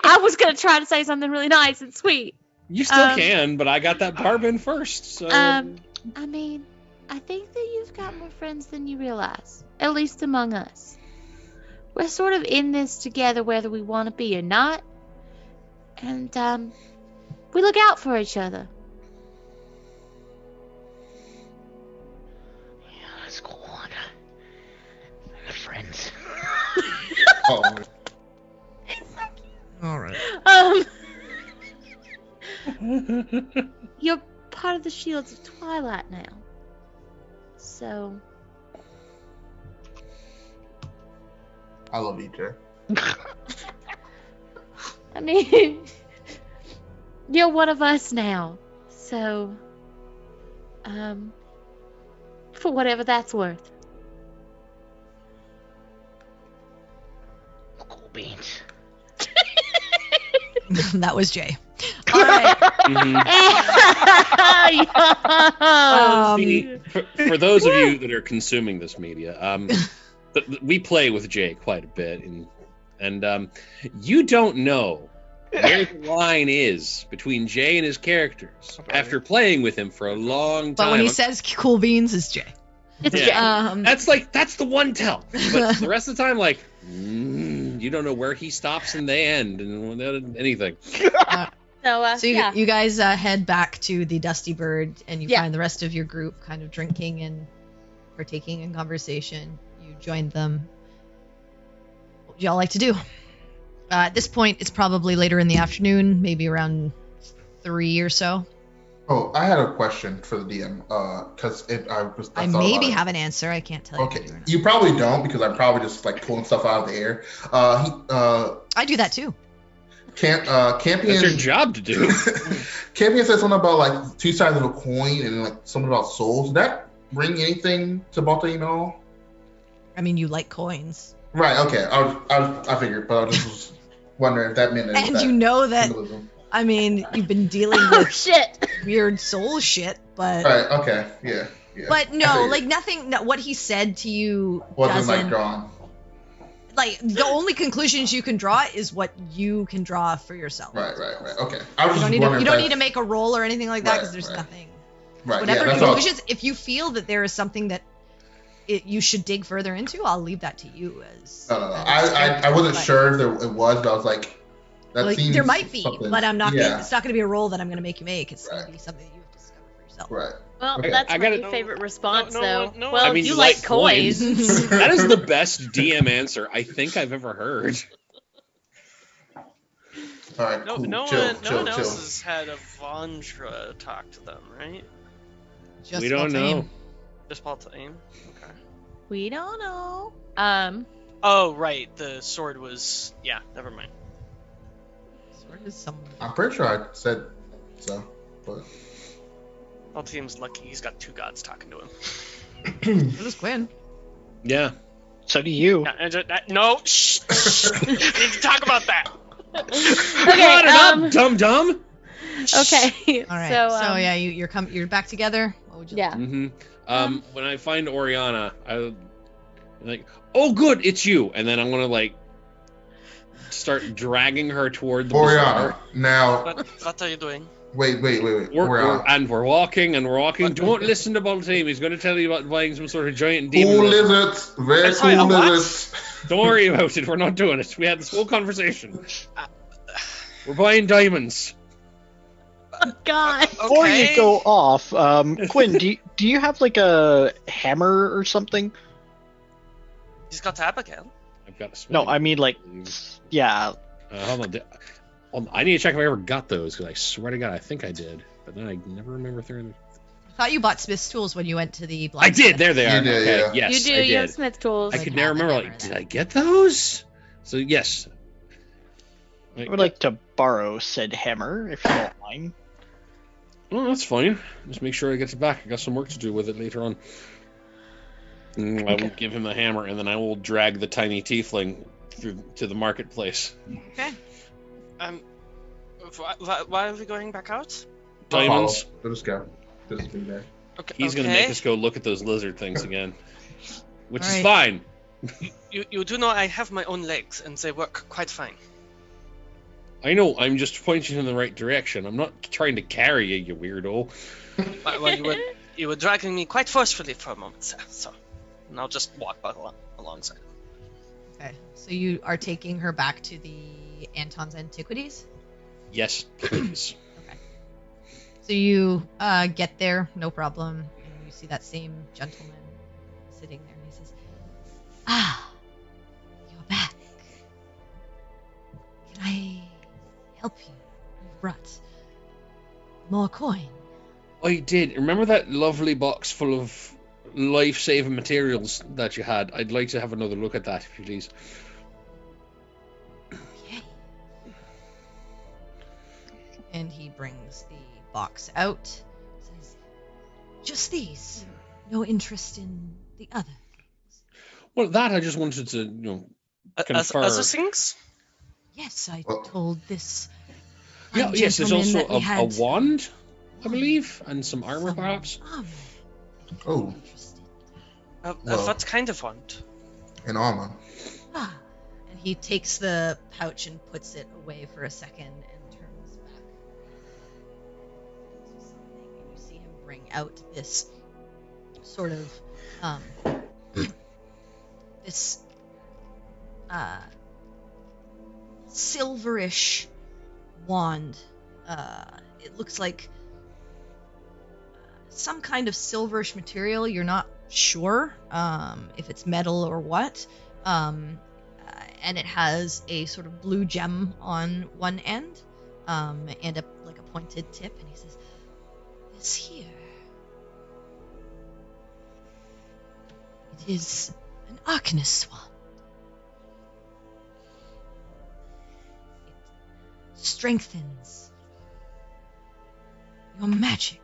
I was going to try to say something really nice and sweet. You still can, but I got that barb in first. So. I mean, I think that you've got more friends than you realize, at least among us. We're sort of in this together whether we want to be or not. And, we look out for each other. Yeah, that's cool. I got friends. Oh, All right. You're part of the Shields of Twilight now. So... I love you, Jay. I mean, you're one of us now. So, for whatever that's worth. Cool beans. That was Jay. All right. See, for those of you that are consuming this media, we play with Jay quite a bit, and you don't know where the line is between Jay and his characters after playing with him for a long time. But when he says cool beans, it's Jay. Yeah. That's the one tell. But the rest of the time, you don't know where he stops and they end, and without anything. So you guys head back to the Dusty Bird, and you Yeah. find the rest of your group kind of drinking and partaking in conversation. You joined them. What would y'all like to do? At this point, it's probably later in the afternoon, maybe around 3 or so. Oh, I had a question for the DM. Because I thought maybe about it. have an answer. I can't tell you. Okay, if I do or not. you probably don't because I'm probably just pulling stuff out of the air. I do that too. Campion. That's your job to do. Campion said something about two sides of a coin and something about souls. Did that bring anything to Baltimore at all? I mean, you like coins. Right. Okay. I figured, but I just was wondering if that meant And that you know that, symbolism. I mean, you've been dealing Oh with shit! weird soul shit, but Right. Okay. Yeah. Yeah. but I no, figured. nothing. No, what he said to you Wasn't doesn't. drawn. The only conclusions you can draw is what you can draw for yourself. Right. Okay. I was You don't just need wondering. you don't need to make a roll or anything like that because there's right. nothing. Right. Whatever yeah, that's all. conclusions, if you feel that there is something that you should dig further into, I'll leave that to you as. No. as I wasn't but- sure if it was, but I was like, that seems there might be, something. but I'm not. Yeah. It's not going to be a roll that I'm going to make you make. It's going Right. to be something that you have to discover for yourself. Right. Well, Okay. that's I my gotta- new favorite response, no, though. no, well, I mean, you you like like coins. coins. That is the best DM answer I think I've ever heard. All right. No, Cool. no chill, one, chill, no one chill. else has had a Vondra talk to them, right? Just We don't Baltane. know. Just Baltane? Okay. We don't know. Oh, right. The sword was. Yeah, never mind. Sword is someone. I'm pretty sure I said so, but Baltane's lucky. He's got two gods talking to him. So does Quinn. Yeah. So do you. No, shh. We need to talk about that. Okay. Dum dum. Okay. All right. So, yeah, you're back together. What would you? yeah. Mm-hmm. When I find Oriana, I'm like, oh, good, it's you, and then I'm gonna start dragging her toward the Oriana. bazaar. Now, What are you doing? We're walking and we're walking. Don't listen to Baltame. He's going to tell you about buying some sort of giant Cool demon lizard. lizards. Very I'm sorry, cool a what? lizards. Don't worry about it. We're not doing it. We had this whole conversation. We're buying diamonds. God. Before you Okay. go off, Quinn, do you have like a hammer or something? He's got Abigail. I've got a No, smithing I mean like, boots. yeah. Hold on. I need to check if I ever got those because I swear to God I think I did, but then I never remember throwing them. I thought you bought Smith's tools when you went to the I blacksmith. did. There they are. You did, okay. yeah. Yes, You do. I You have did. Smith tools. I Good could never habit, remember. never Like, did then. I get those? So yes. I would like to borrow said hammer if you don't mind. Oh, that's fine. Just make sure I get it back. I got some work to do with it later on. I will give him the hammer, and then I will drag the tiny tiefling through to the marketplace. Okay. Why are we going back out? Diamonds. Let us go. Just be there. Okay. He's going to make us go look at those lizard things again, which is Alright. fine. You do know I have my own legs, and they work quite fine. I know. I'm just pointing in the right direction. I'm not trying to carry you, you weirdo. Well, you were dragging me quite forcefully for a moment, sir. So, and I'll just walk alongside. Okay. So you are taking her back to the Anton's Antiquities? Yes, please. So you get there, no problem, and you see that same gentleman sitting there, and he says, "Ah, you're back. Can I help you? You've brought more coin." I did. Remember that lovely box full of life-saving materials that you had? I'd like to have another look at that, if you please. Okay. And he brings the box out. Says, "Just these. No interest in the other." Well, that I just wanted to, confer. Other things? Yes, I Well- told this. Yeah, yes, there's gentleman also that we a had wand, I believe, and some armor, some perhaps. armor. Oh, Interested. Well- What kind of wand? an armor. Ah. And he takes the pouch and puts it away for a second and turns back to something, and you see him bring out this sort of this silverish wand. It looks like some kind of silverish material. You're not sure if it's metal or what. And it has a sort of blue gem on one end, and a pointed tip. And he says, "This here, it is an Arcanist wand. It strengthens your magic."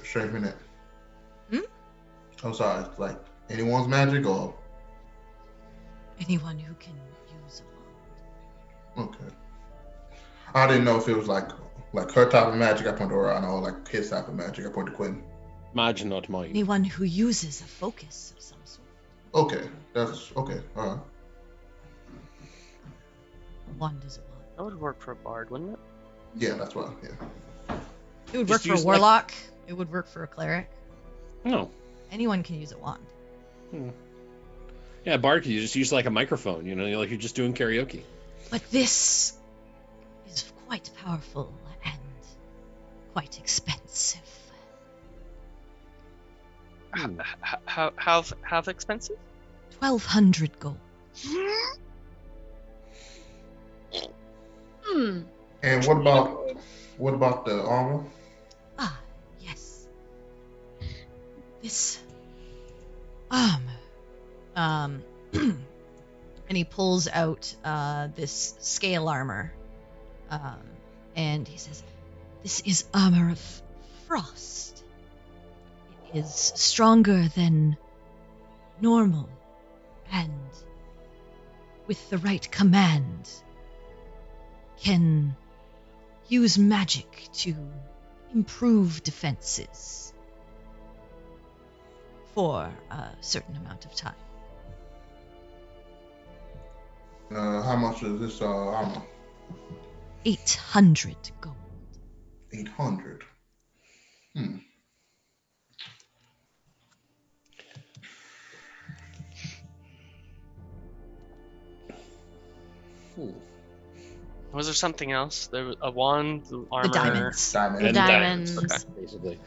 Strengthen it. Hmm? I'm sorry. It's like anyone's magic or Anyone who can use a wand. okay. I didn't know if it was like her type of magic. I pointed around or like his type of magic. I pointed to Quinn. Imagine not mine. Anyone who uses a focus of some sort. Okay, that's okay. All right. A wand is a wand. That would work for a bard, wouldn't it? Yeah, that's what. Yeah. It would Just work for a use, like- warlock. It would work for a cleric. No. Anyone can use a wand. Yeah, Bard, you just use like a microphone, like you're just doing karaoke. But this is quite powerful and quite expensive. How expensive? 1,200 gold. Hmm. And what about the armor? Ah, yes. This armor. And he pulls out this scale armor. And he says, "This is armor of frost. It is stronger than normal, and with the right command, can use magic to improve defenses for a certain amount of time." How much is this armor? 800 gold. 800. Hmm. Was there something else? There was a wand, the armor. The diamonds. Diamond. The And diamonds. Okay. basically.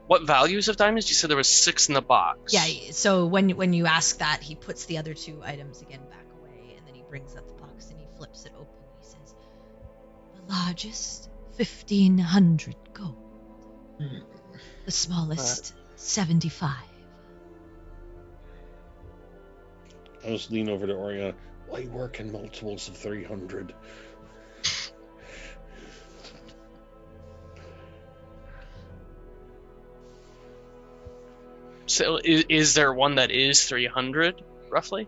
What values of diamonds? You said there was 6 in the box. Yeah, so when you ask that, he puts the other 2 items again back away, and then he brings up the box and he flips it open. He says, "The largest, 1,500 gold. The smallest, 75." I'll just lean over to Oriana. Why work in multiples of 300? So is there one that is 300 roughly?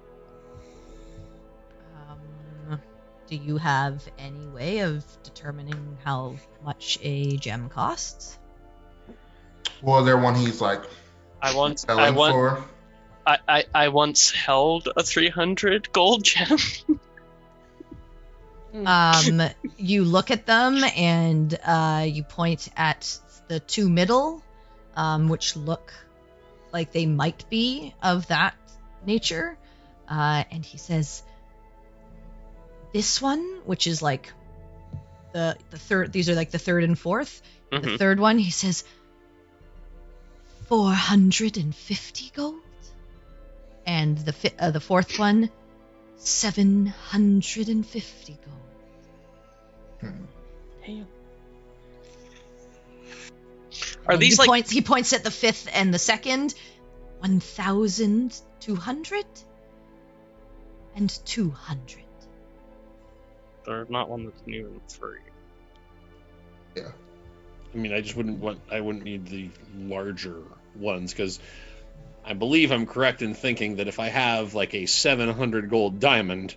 Do you have any way of determining how much a gem costs? Was there one he's like I once selling for? I once held a 300 gold gem. You look at them and you point at the 2 middle, which look like they might be of that nature. And he says, "This one, which is like the third, these are like the third and fourth. Mhm. The third one," he says, 450 gold. And the fourth one, 750 gold. Hmm. Are And these he like he points at the fifth and the second, 1,200 and 200. There's not one that's new and free. Yeah. I mean, I wouldn't need the larger ones, because I believe I'm correct in thinking that if I have like a 700 gold diamond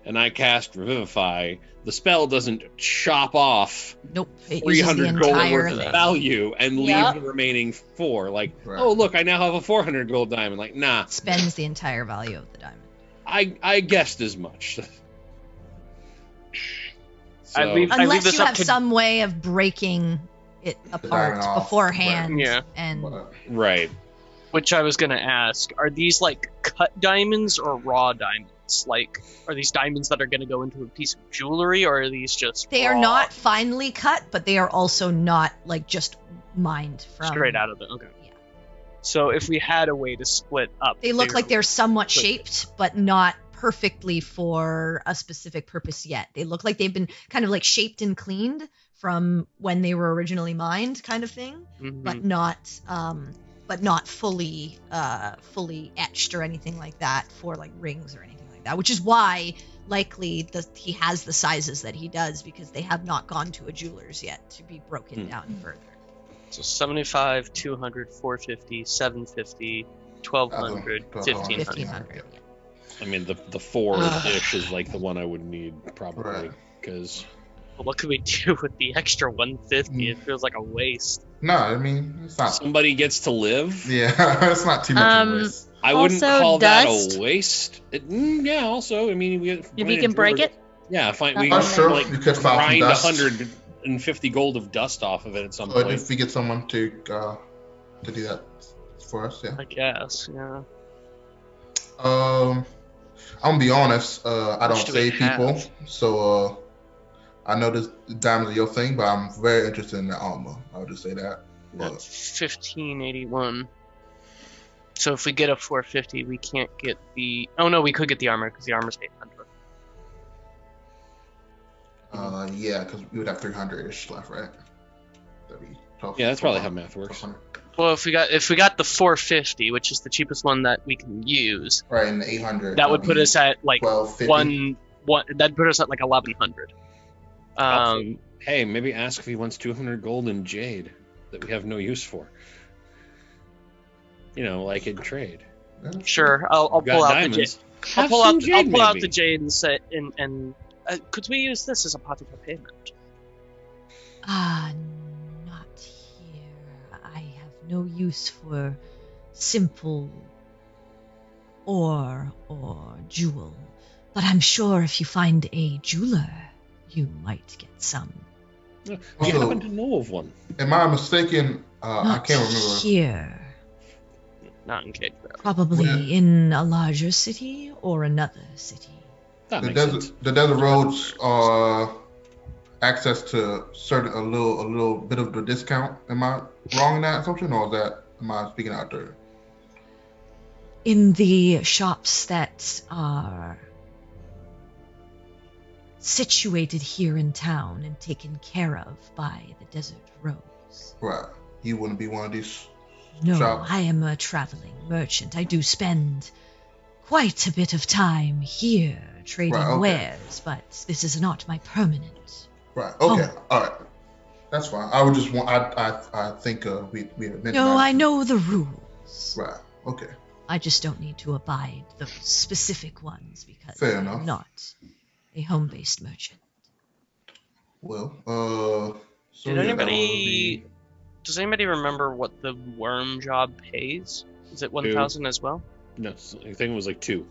and I cast Revivify, the spell doesn't chop off Nope, it uses the 300 gold entire worth of thing. value and Yep. leave the remaining 4. Like, Right. oh look, I now have a 400 gold diamond. Like, nah, Spends the entire value of the diamond. I guessed as much. I leave Unless this you up have to some way of breaking it apart diamond off. beforehand. Yeah. And But Right. which I was gonna ask. Are these like cut diamonds or raw diamonds? Like, are these diamonds that are gonna go into a piece of jewelry, or are these just they are raw, not finely cut, but they are also not like just mined from straight out of the? Okay. Yeah. So if we had a way to split up, They look like they're somewhat Quick. shaped, but not perfectly for a specific purpose yet. They look like they've been kind of like shaped and cleaned from when they were originally mined, kind of thing, Mhm. but not fully etched or anything like that for like rings or anything like that. Which is why likely he has the sizes that he does, because they have not gone to a jeweler's yet to be broken down further. So 75, 200, 450, 750, 1200, 1500. 1,500. Yeah. I mean, the 4-ish is like the one I would need probably, Right. because Well, what could we do with the extra 150? It feels like a waste. no, I mean it's not. somebody gets to live. Yeah, it's not too much of a waste. I wouldn't Also, call dust. that a waste. Yeah, also, I mean, If you can break it, Yeah, fine. Not We one can sure. like You could find grind dust. 150 gold of dust off of it at some But point. if we get someone to do that for us, yeah. I guess, yeah. I'm gonna be honest. I much don't do we save people, have? so I know this diamonds are your thing, but I'm very interested in the armor. I would just say that. But That's 1581. So if we get a 450, we can't get the. Oh no, we could get the armor because the armor's 800. yeah, because we would have 300-ish left, right? That'd be tough. Yeah, that's probably how math works. 1200. Well, if we got the 450, which is the cheapest one that we can use, Right, and 800. that would put us at like 1250. one. That'd put us at like 1100. Hey, maybe ask if he wants 200 gold in jade that we have no use for. You know, like in trade. Yeah. Sure, I'll We've got pull out diamonds. the jade. Have I'll pull some out. jade, I'll pull out maybe. the jade and say and could we use this as a possible payment? Not here. I have no use for simple ore or jewel, but I'm sure if you find a jeweler, you might get some. Do you Also- happen to know of one? Am I mistaken? I Not can't remember. here. Not in Cage Valley. Probably Well- in a larger city or another city. That The makes desert, sense. the desert roads are access to certain a little bit of the discount. Am I wrong in that assumption, or am I speaking out there? In the shops that are situated here in town and taken care of by the desert roads. Right. You wouldn't be one of these. No, Shops. I am a traveling merchant. I do spend quite a bit of time here trading Right, okay. wares, but this is not my permanent. Right. Okay. Oh. All right. That's fine. I would just want. I think we had mentioned. No, that. I know the rules. Right. Okay. I just don't need to abide those specific ones because Fair I'm enough. not a home-based merchant. Well. So Did yeah, that anybody? Does anybody remember what the worm job pays? Is it 1,000 as well? No, I think it was like 2.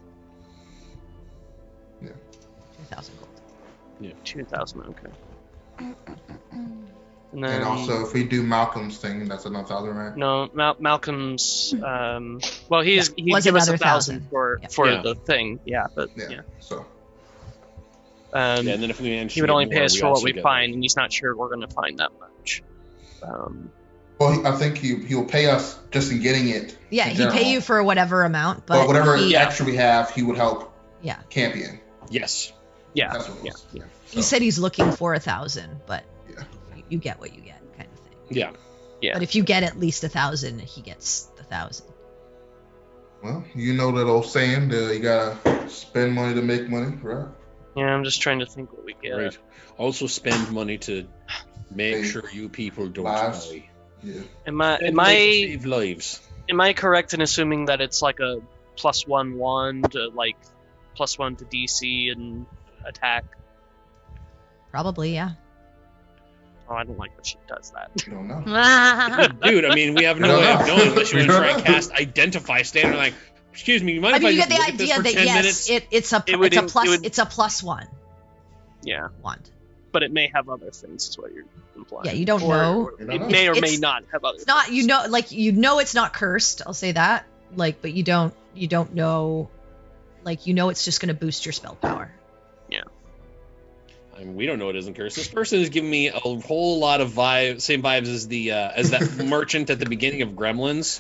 2,000 gold. 2,000. Okay. And would then be, and also, if we do Malcolm's thing, that's another 1,000, right? no, Malcolm's. Well, he was gave us another 1,000 for Yeah. for Yeah. the thing. Yeah, but Yeah. yeah. So. Yeah, and then if we manage He to would get only more, pay us for what also we get, find, and he's not sure we're going to find that much. Well, I think he'll pay us just in getting it. Yeah, in he'd general. pay you for whatever amount, but whatever he, extra we have, he would help yeah. Campion. Yes. Yeah, That's what it was. yeah. He said he's looking for 1,000, but Yeah. you get what you get, kind of thing. Yeah. Yeah. But if you get at least 1,000, he gets the 1,000. Well, you know that old saying, you gotta spend money to make money, right? Yeah, I'm just trying to think what we get. Right. Also spend money to make Save sure you people don't lives. die. Yeah. Am I Spend am money to I save lives? am I correct in assuming that it's like a +1 wand, like +1 to DC and attack? Probably, yeah. Oh, I don't like that she does that. You don't know. Dude, I mean, we have no We don't way of know. knowing unless you We want to don't try and know. cast Identify Standard. Like, excuse me, you mind I if mean, I you just get the look at this idea for that 10 yes, minutes? it's a It would it's a in- plus it would- it's a +1 Yeah, wand. but it may have other things, is what you're implying. Yeah, you don't Or- know. or You don't it know. may or may It's- not have other. It's not things. you know it's not cursed. I'll say that. Like, but you don't know. Like, you know it's just going to boost your spell power. I mean, we don't know it isn't cursed. This person is giving me a whole lot of same vibes as the as that merchant at the beginning of Gremlins.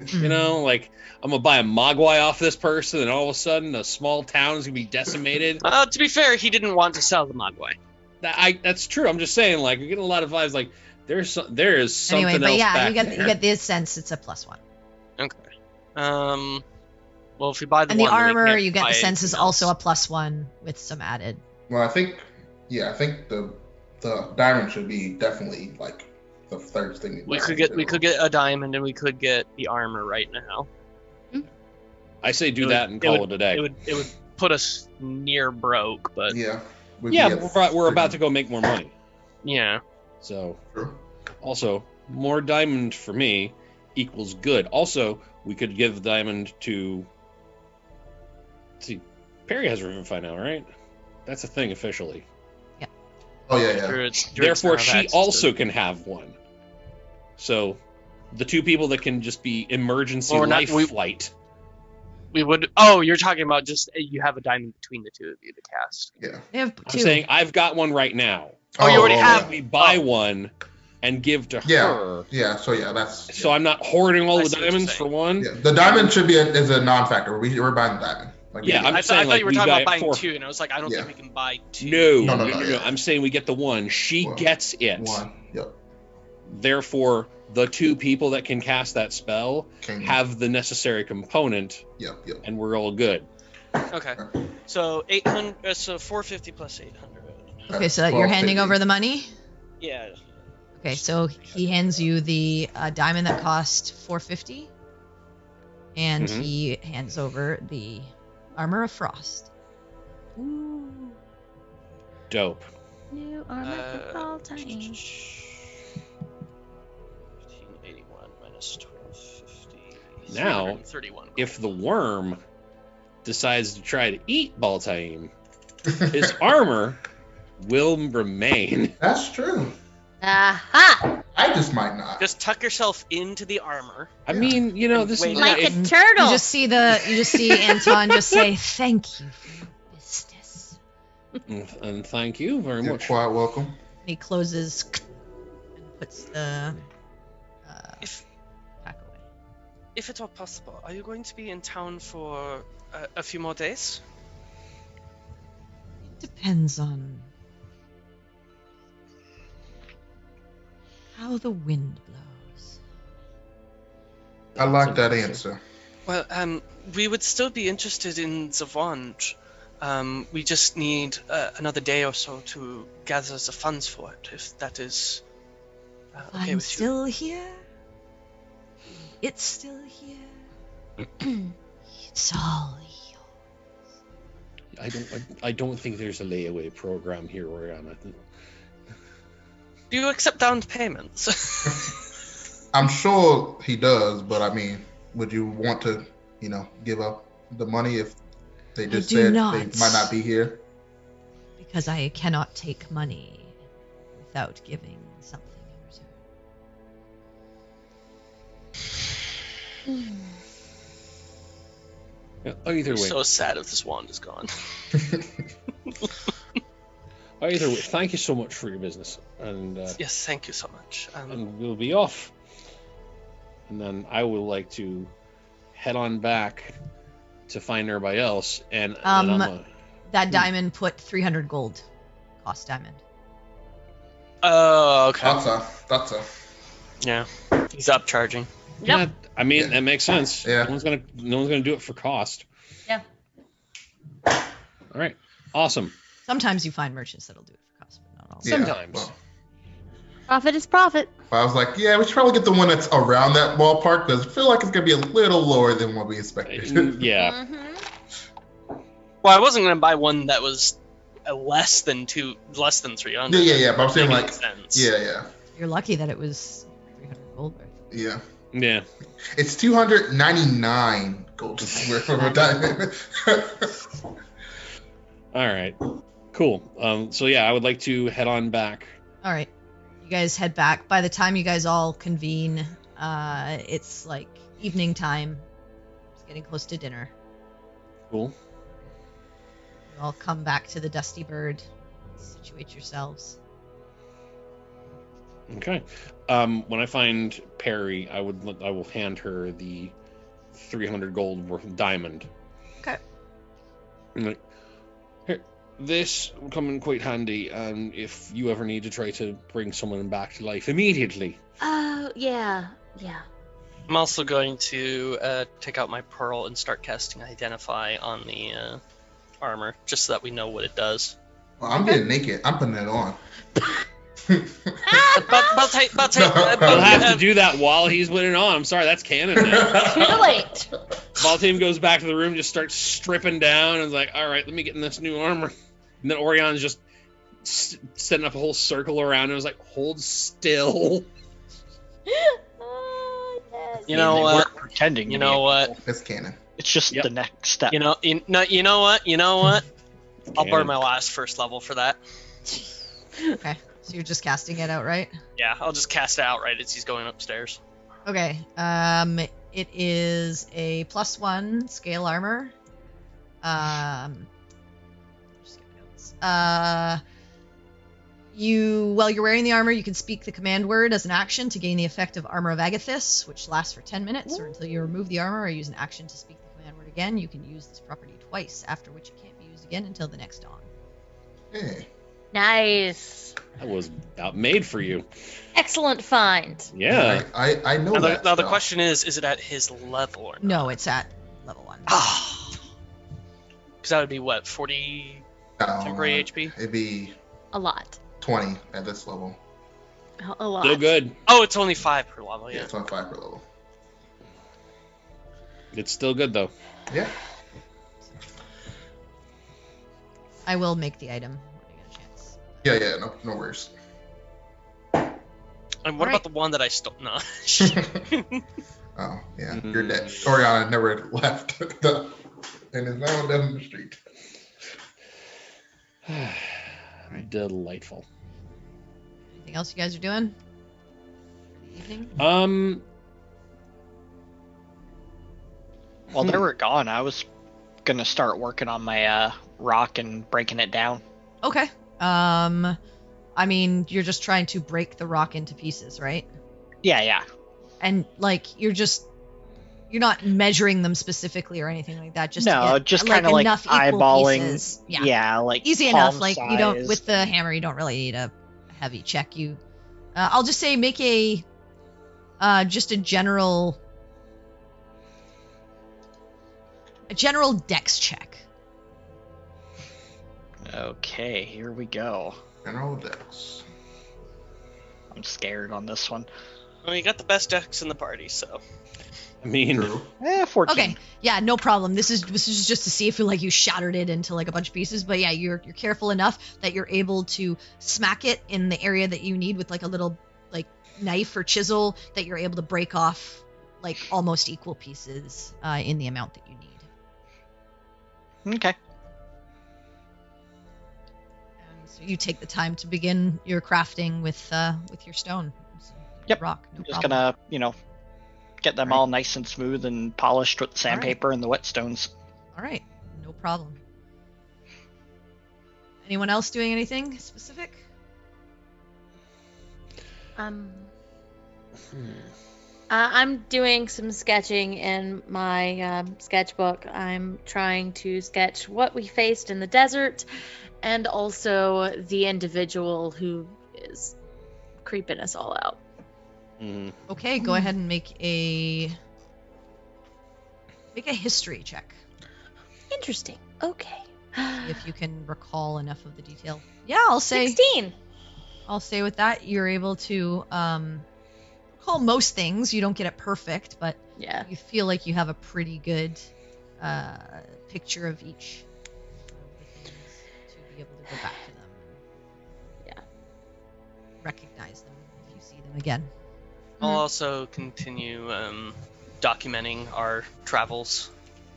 You know, like I'm gonna buy a Mogwai off this person, and all of a sudden, a small town is gonna be decimated. To be fair, he didn't want to sell the Mogwai. That's true. I'm just saying, like, you're getting a lot of vibes. Like, there is something Anyway, but else yeah, back you there. get this sense it's a +1. Okay. Well, if we buy the And the one, then we armor, can't you get buy the sense is anything also a else. +1 with some added. Well, I think the diamond should be definitely like the third thing. We could get a diamond, and we could get the armor right now. I say do It would- that and it call would- it a day. It would put us near broke, but Yeah. Yeah, we're about to go make more money. yeah. So, True. also, more diamond for me equals good. Also, we could give the diamond to. Let's see, Perry has Revivify now, right? That's a thing officially. Oh yeah. Druids Therefore, now have she access to also it. can have one. So, the two people that can just be emergency Well, we're not- life we- flight. We would. Oh, you're talking about just you have a diamond between the two of you to cast. Yeah. They have I'm 2. saying I've got one right now. Oh, you already yeah. have- We buy one and give to Yeah. her. Yeah. So yeah, that's. So I'm not hoarding all I the see what you're diamonds saying. for one. Yeah. The diamond should be is a non-factor. We're buying the diamond. Like, Yeah, I'm I saying, thought like, you were we talking buy about it buying for- 2, and I was like, I don't Yeah. think we can buy 2. No, No, yeah. I'm saying we get the one. She One. gets it. one. Yep. Therefore, the two people that can cast that spell Can have the necessary component, Yep. and we're all good. Okay. So 800. So 450 plus 800. Okay, so you're handing over the money? Yeah. Okay, so he hands you the diamond that cost 450, and Mhm. he hands over the armor of frost. Ooh, Dope. new armor for all time. 1581 minus 1250. Now, 331. If the worm decides to try to eat Baltaim, his armor will remain. That's true. Aha! I just might not. Just tuck yourself into the armor. I mean, this Wait, is Like a if- turtle. You just see Anton just say, "Thank you for your business." and thank you very You're much. quite welcome. And he closes and puts the If pack away. if at all possible, are you going to be in town for a few more days? Depends on how the wind blows. I like that answer. Well, we would still be interested in the wand. We just need another day or so to gather the funds for it, if that is okay I'm with you. still here. It's still here. It's all yours. I don't think there's a layaway program here, Oriana. Do you accept down payments? I'm sure he does, but I mean, would you want to, give up the money if they just do said not. they might not be here? Because I cannot take money without giving something in return. Yeah, either I'm way, so sad if this wand is gone. either way, thank you so much for your business, and Yes, thank you so much. and we'll be off. And then I would like to head on back to find everybody else, and then I'm That diamond put 300 gold cost diamond. Oh, okay. That's a. Yeah, he's upcharging. yeah, I mean that makes sense. Yeah. No one's gonna do it for cost. Yeah. All right, awesome. Sometimes you find merchants that'll do it for cost, but not all. Yeah, Sometimes. well, Profit is profit. I was like, yeah, we should probably get the one that's around that ballpark because I feel like it's gonna be a little lower than what we expected. Yeah. Mm-hmm. Well, I wasn't gonna buy one that was less than 300. yeah. But I'm saying That like, makes sense. yeah. You're lucky that it was 300 gold worth. Yeah. Yeah. It's 299 gold for a diamond. All right. Cool. So yeah, I would like to head on back. All right. You guys head back. By the time you guys all convene, it's like evening time. It's getting close to dinner. Cool. You all come back to the Dusty Bird. Situate yourselves. Okay. When I find Perry, I will hand her the 300 gold worth of diamond. Okay. I'm like, here, this will come in quite handy, if you ever need to try to bring someone back to life immediately. Oh, yeah. I'm also going to take out my pearl and start casting Identify on the armor, just so that we know what it does. Well, I'm getting naked. I'm putting it on. But I'll have to do that while he's putting it on. I'm sorry, that's canon now. Too late. Baltaim goes back to the room, just starts stripping down, and is like, all right, let me get in this new armor. And then Orion's just setting up a whole circle around him. I was like, hold still. Oh, yes. You know They what? weren't pretending. You to be know a- what? It's canon. It's just Yep. the next step. You know what? I'll Canon. burn my last first level for that. Okay. So you're just casting it outright? Yeah, I'll just cast it outright as he's going upstairs. Okay. It is a +1 scale armor. Just get my notes. While you're wearing the armor, you can speak the command word as an action to gain the effect of Armor of Agathis, which lasts for 10 minutes, or until you remove the armor or use an action to speak the command word again. You can use this property twice, after which it can't be used again until the next dawn. Hey. Nice. That was about made for you. Excellent find. Yeah. I know Now, that. the stuff. question is it at his level or not? No, it's at level 1. Ah. Because that would be what, 40 No, temporary HP? It'd be A lot. 20 at this level. A lot. Still good. Oh, it's only 5 per level, Yeah, yeah. 25 per level. It's still good though. Yeah. I will make the item when I get a chance. Yeah. No worries. And what Alright. about the one that I stole? No. Oh yeah, you're dead. Oriana never left. and it's now down the street. Delightful. Anything else you guys are doing for the evening? While they were gone, I was gonna start working on my rock and breaking it down. Okay. I mean, you're just trying to break the rock into pieces, right? Yeah. And like you're not measuring them specifically or anything like that. Just to No, get, just kind of like enough equal eyeballing. pieces. Yeah, like easy palm enough. Like you don't size. with the hammer. You don't really need a heavy check. I'll just say make a just a general dex check. Okay, here we go. General Dex. I'm scared on this one. Well, you got the best decks in the party, so. I mean, True. 14. Okay, yeah, no problem. This is just to see if you shattered it into like a bunch of pieces. But yeah, you're careful enough that you're able to smack it in the area that you need with like a little like knife or chisel that you're able to break off like almost equal pieces in the amount that you need. Okay. And so you take the time to begin your crafting with your stone. So, Yep. Rock. No Just problem. gonna, get them Right. all nice and smooth and polished with the sandpaper and the whetstones. All right, no problem. Anyone else doing anything specific? I'm doing some sketching in my sketchbook. I'm trying to sketch what we faced in the desert and also the individual who is creeping us all out. Okay, go ahead and make a history check. Interesting. Okay. If you can recall enough of the detail. Yeah, I'll say 16. I'll say with that you're able to recall most things. You don't get it perfect, but Yeah. you feel like you have a pretty good picture of each of the things to be able to go back to them. Yeah. Recognize them if you see them again. I'll also continue documenting our travels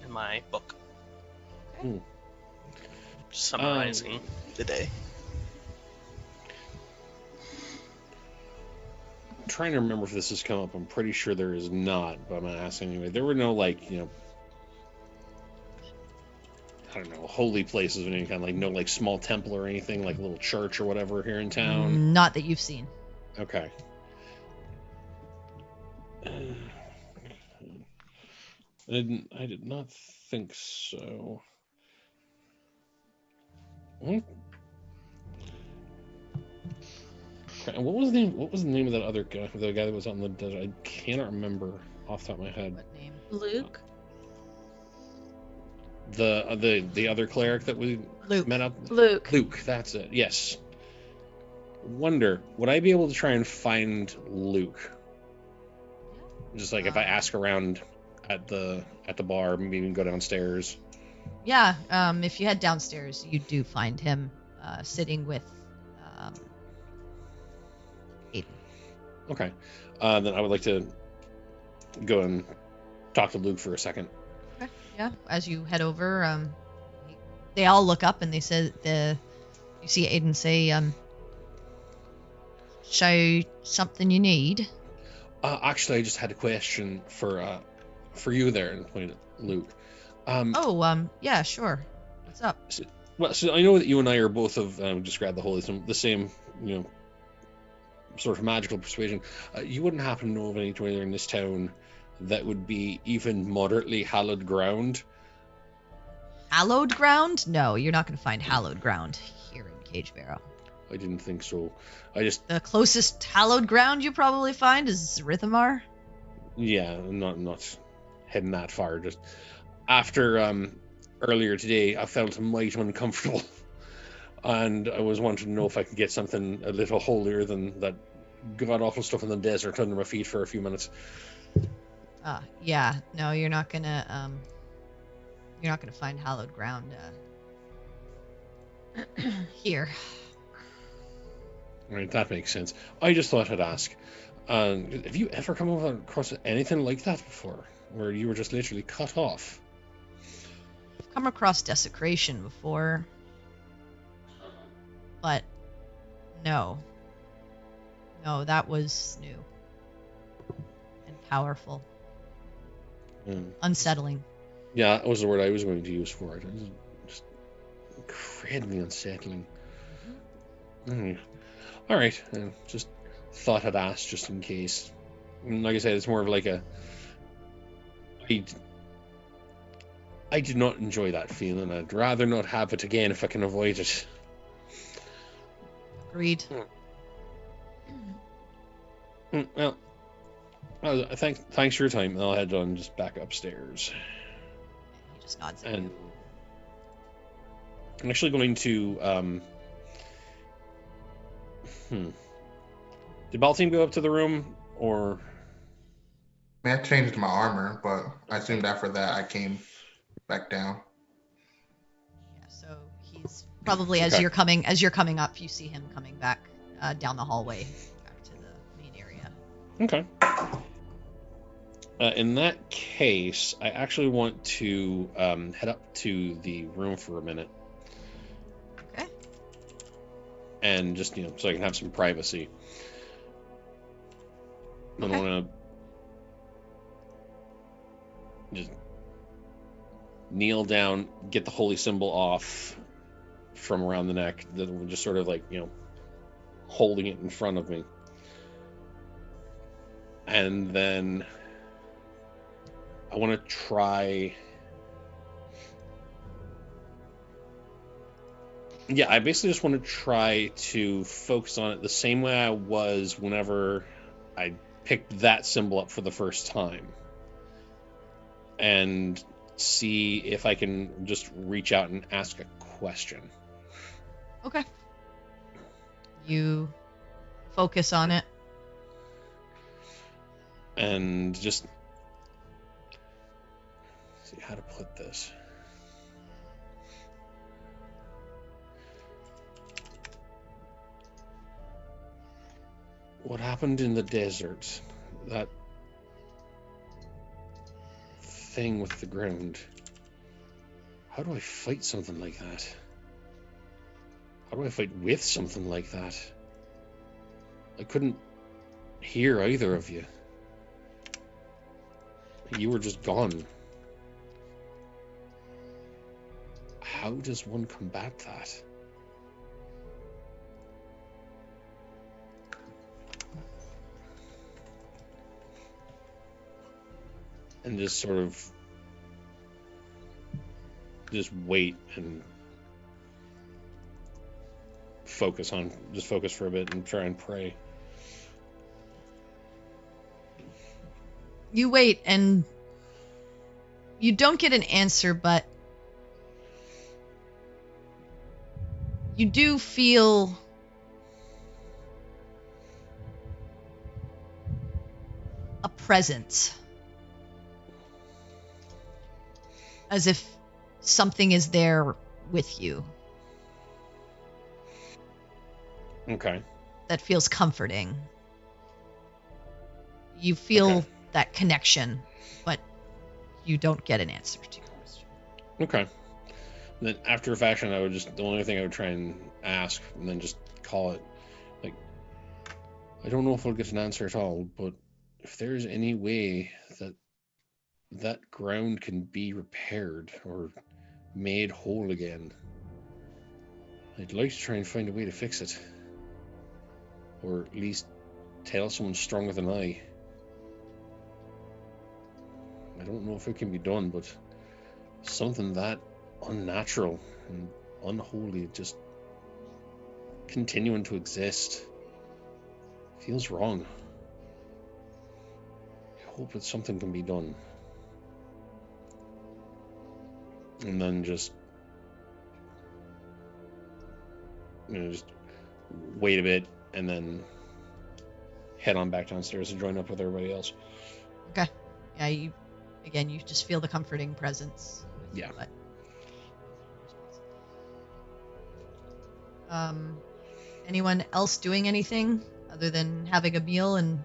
in my book. Hmm. Summarizing the day. I'm trying to remember if this has come up. I'm pretty sure there is not, but I'm gonna ask anyway. There were no I don't know, holy places of any kind, like no like small temple or anything, like a little church or whatever here in town. Not that you've seen. Okay. I did not think so. Okay, and what was the name of that other guy? The guy that was out in the desert. I cannot remember off the top of my head. What name? Luke? The other cleric that we Luke. met up. Luke. Luke, that's it. Yes. Wonder, would I be able to try and find Luke? Just like if I ask around at the bar, maybe even go downstairs. Yeah, if you head downstairs, you do find him sitting with Aiden. Okay. Then I would like to go and talk to Luke for a second. Okay. Yeah. As you head over, they all look up and they said you see Aiden say, "So something you need?" Actually, I just had a question for you there, and point at Luke. Yeah, sure. What's up? So I know that you and I are both of just grab the same, sort of magical persuasion. You wouldn't happen to know of anyone in this town that would be even moderately hallowed ground? Hallowed ground? No, you're not going to find hallowed ground here in Cage Barrow. I didn't think so. The closest hallowed ground you probably find is Rhythmar. Yeah, not heading that far. Just after earlier today, I felt might uncomfortable, and I was wanting to know if I could get something a little holier than that god awful stuff in the desert under my feet for a few minutes. Yeah, no, you're not gonna find hallowed ground here. Right, that makes sense. I just thought I'd ask. Have you ever come across anything like that before, where you were just literally cut off? Of come across desecration before, but no, that was new and powerful, unsettling. Yeah, that was the word I was going to use for it. It was just incredibly unsettling. All right, just thought I'd ask just in case. And like I said, it's more of like I did not enjoy that feeling. I'd rather not have it again if I can avoid it. Agreed. Well, thanks for your time. I'll head on just back upstairs. He just nods at And you. I'm actually going to Did Baltine go up to the room, or? I mean, I changed my armor, but I assumed after that I came back down. Yeah, so he's probably as Okay. you're coming up, you see him coming back down the hallway back to the main area. Okay. In that case, I actually want to head up to the room for a minute. Okay. And just, so I can have some privacy. I Okay. want to just kneel down, get the holy symbol off from around the neck, that will just sort of like, holding it in front of me. And then I want to try. Yeah, I basically just want to try to focus on it the same way I was whenever I picked that symbol up for the first time. And see if I can just reach out and ask a question. Okay. You focus on it. And just see how to put this. What happened in the desert? That thing with the ground. How do I fight something like that? How do I fight with something like that? I couldn't hear either of you. You were just gone. How does one combat that? And just sort of just wait and focus for a bit and try and pray. You wait and you don't get an answer, but you do feel a presence. As if something is there with you. Okay. That feels comforting. You feel that connection, but you don't get an answer to your question. Okay. Then after a fashion, the only thing I would try and ask, and then just call it, like, I don't know if I'll get an answer at all, but if there's any way that ground can be repaired or made whole again, I'd like to try and find a way to fix it. Or at least tell someone stronger than I. I don't know if it can be done, but something that unnatural and unholy, just continuing to exist, feels wrong. I hope that something can be done. And then just wait a bit and then head on back downstairs and join up with everybody else. Okay. Yeah, you just feel the comforting presence. Yeah. Anyone else doing anything other than having a meal and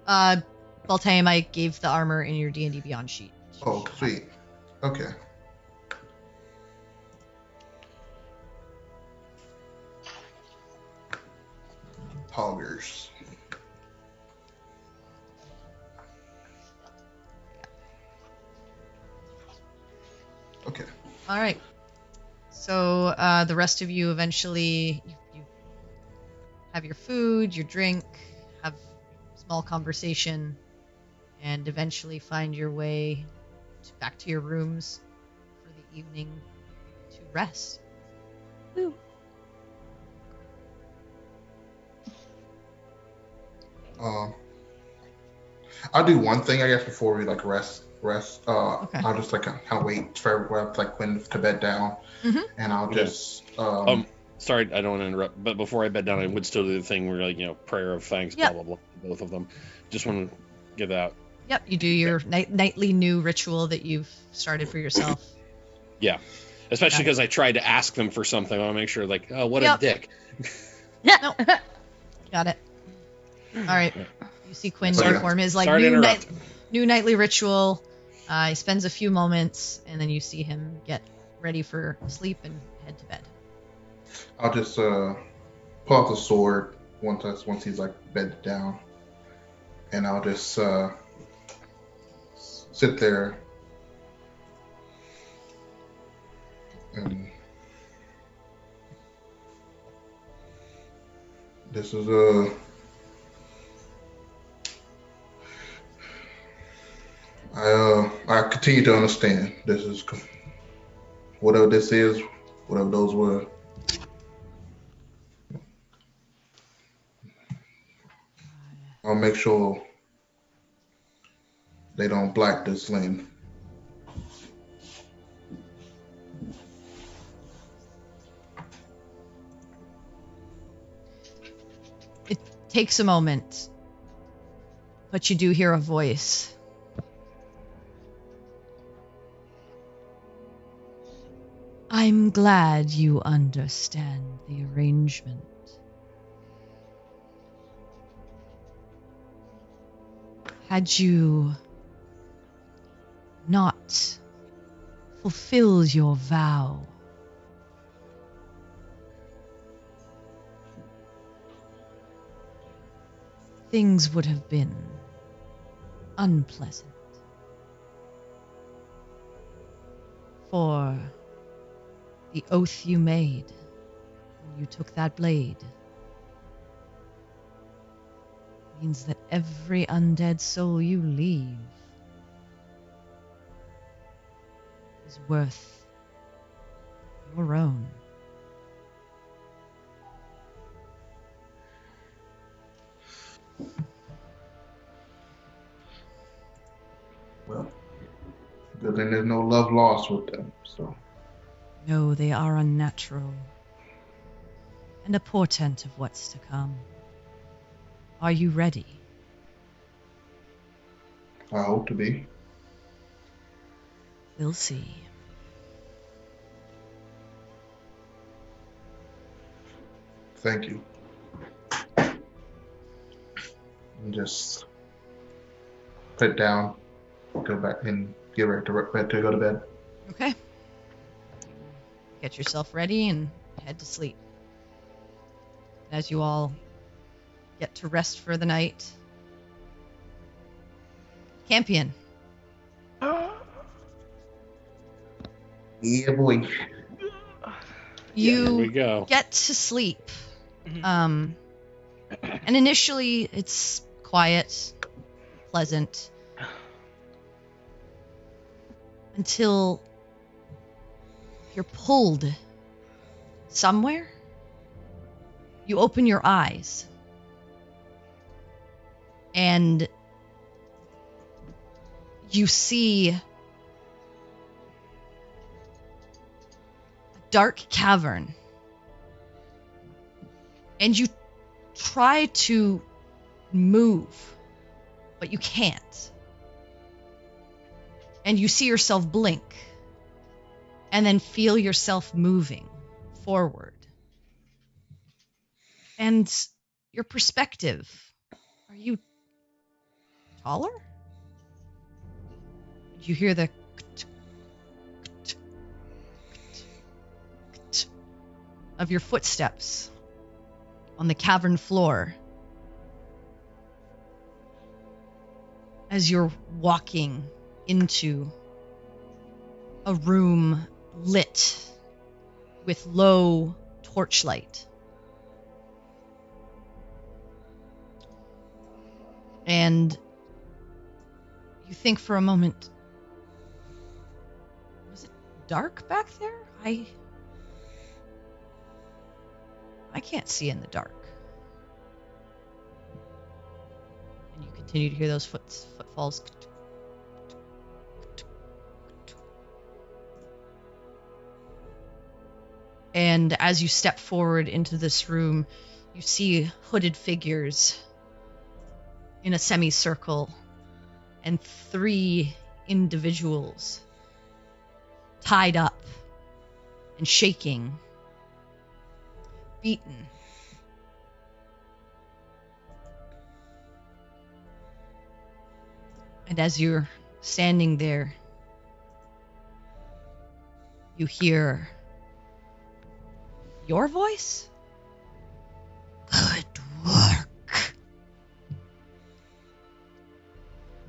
Baltaim, I gave the armor in your D&D Beyond sheet Oh, sweet. Okay. Poggers. Okay. All right. So the rest of you eventually you have your food, your drink, have small conversation, and eventually find your way back to your rooms for the evening to rest. Woo. I'll do one thing, I guess, before we like rest. Okay. I'll just like kind of wait for like Quinn to bed down, and I'll Okay. just Sorry, I don't want to interrupt, but before I bed down, I would still do the thing where, like, prayer of thanks, Yep. blah blah blah, both of them. Just want to get that. Yep, you do your nightly new ritual that you've started for yourself. Yeah, especially Got it. because I tried to ask them for something. I want to make sure, like, oh, what Yep. a dick. Nope. Got it. All right. You see Quinn Sorry. perform his like Sorry to interrupt. new nightly ritual. He spends a few moments, and then you see him get ready for sleep and head to bed. I'll just pull out the sword once he's like bedded down, and I'll just sit there and this is I continue to understand. This is whatever this is, whatever those were. I'll make sure they don't black this land. It takes a moment, but you do hear a voice. I'm glad you understand the arrangement. Had you not fulfilled your vow, things would have been unpleasant. For the oath you made when you took that blade means that every undead soul you leave is worth your own. Well, good thing there's no love lost with them. So No, they are unnatural and a portent of what's to come. Are you ready? I hope to be. We'll see. Thank you. And just put down, go back and get ready to go to bed. Okay. Get yourself ready and head to sleep. As you all get to rest for the night. Campion. Yeah, boy. Here we You go. get to sleep. And initially it's quiet, pleasant, until you're pulled somewhere. You open your eyes and you see a dark cavern. And you try to move, but you can't. And you see yourself blink, and then feel yourself moving forward. And your perspective, are you taller? You hear the of your footsteps on the cavern floor as you're walking into a room lit with low torchlight. And you think for a moment, was it dark back there? I can't see in the dark. And you continue to hear those footfalls. And as you step forward into this room, you see hooded figures in a semicircle and 3 individuals tied up and shaking, beaten. And as you're standing there, you hear your voice? Good work.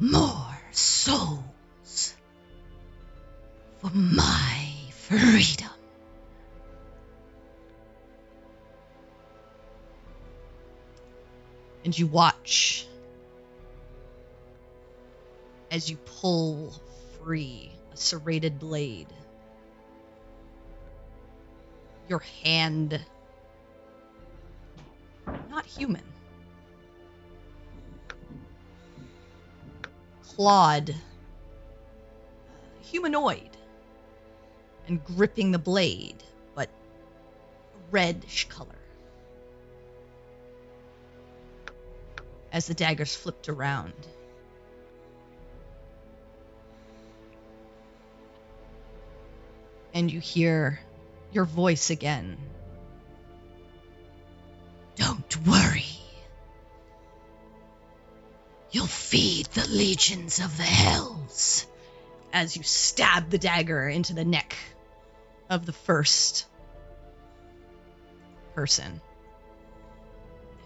More souls for my freedom. And you watch as you pull free a serrated blade. Your hand, not human, clawed, humanoid, and gripping the blade, but reddish color. As the daggers flipped around. And you hear your voice again. Don't worry. You'll feed the legions of the hells. As you stab the dagger into the neck of the first person.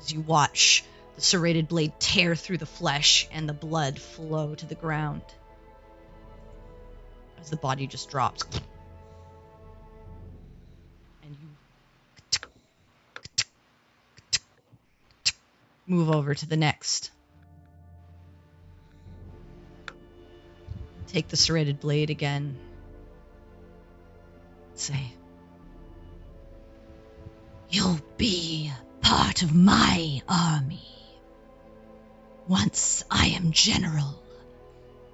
As you watch the serrated blade tear through the flesh and the blood flow to the ground. As the body just drops. And you move over to the next. Take the serrated blade again. Say, you'll be part of my army once I am general.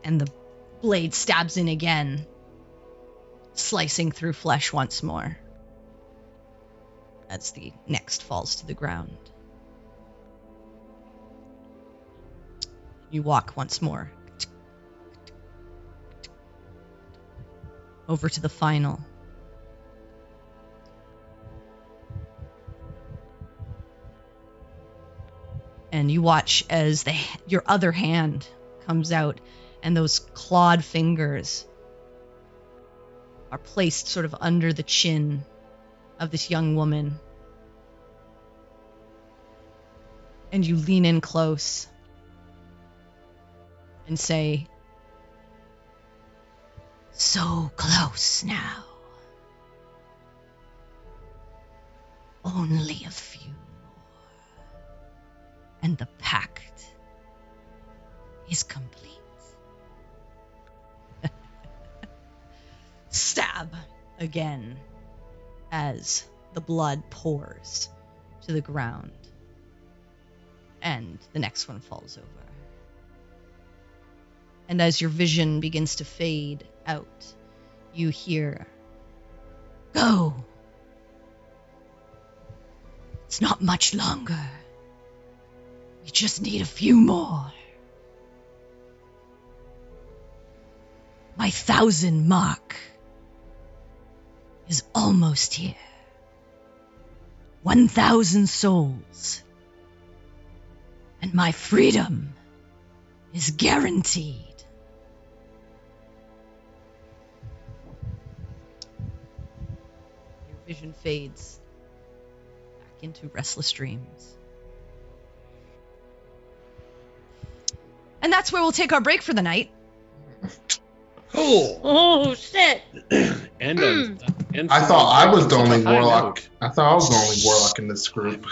And the blade stabs in again, slicing through flesh once more. As the next falls to the ground. You walk once more. Over to the final. And you watch as your other hand comes out and those clawed fingers are placed sort of under the chin of this young woman. And you lean in close and say, so close now. Only a few more. And the pact is complete. Stab again as the blood pours to the ground. And the next one falls over. And as your vision begins to fade out, you hear, go. It's not much longer. We just need a few more. My 1,000 mark is almost here. 1,000 souls. And my freedom is guaranteed. vision fades back into restless dreams. And that's where we'll take our break for the night. Cool. Oh shit! And I thought I was the such a only high warlock. note. I thought I was the only warlock in this group.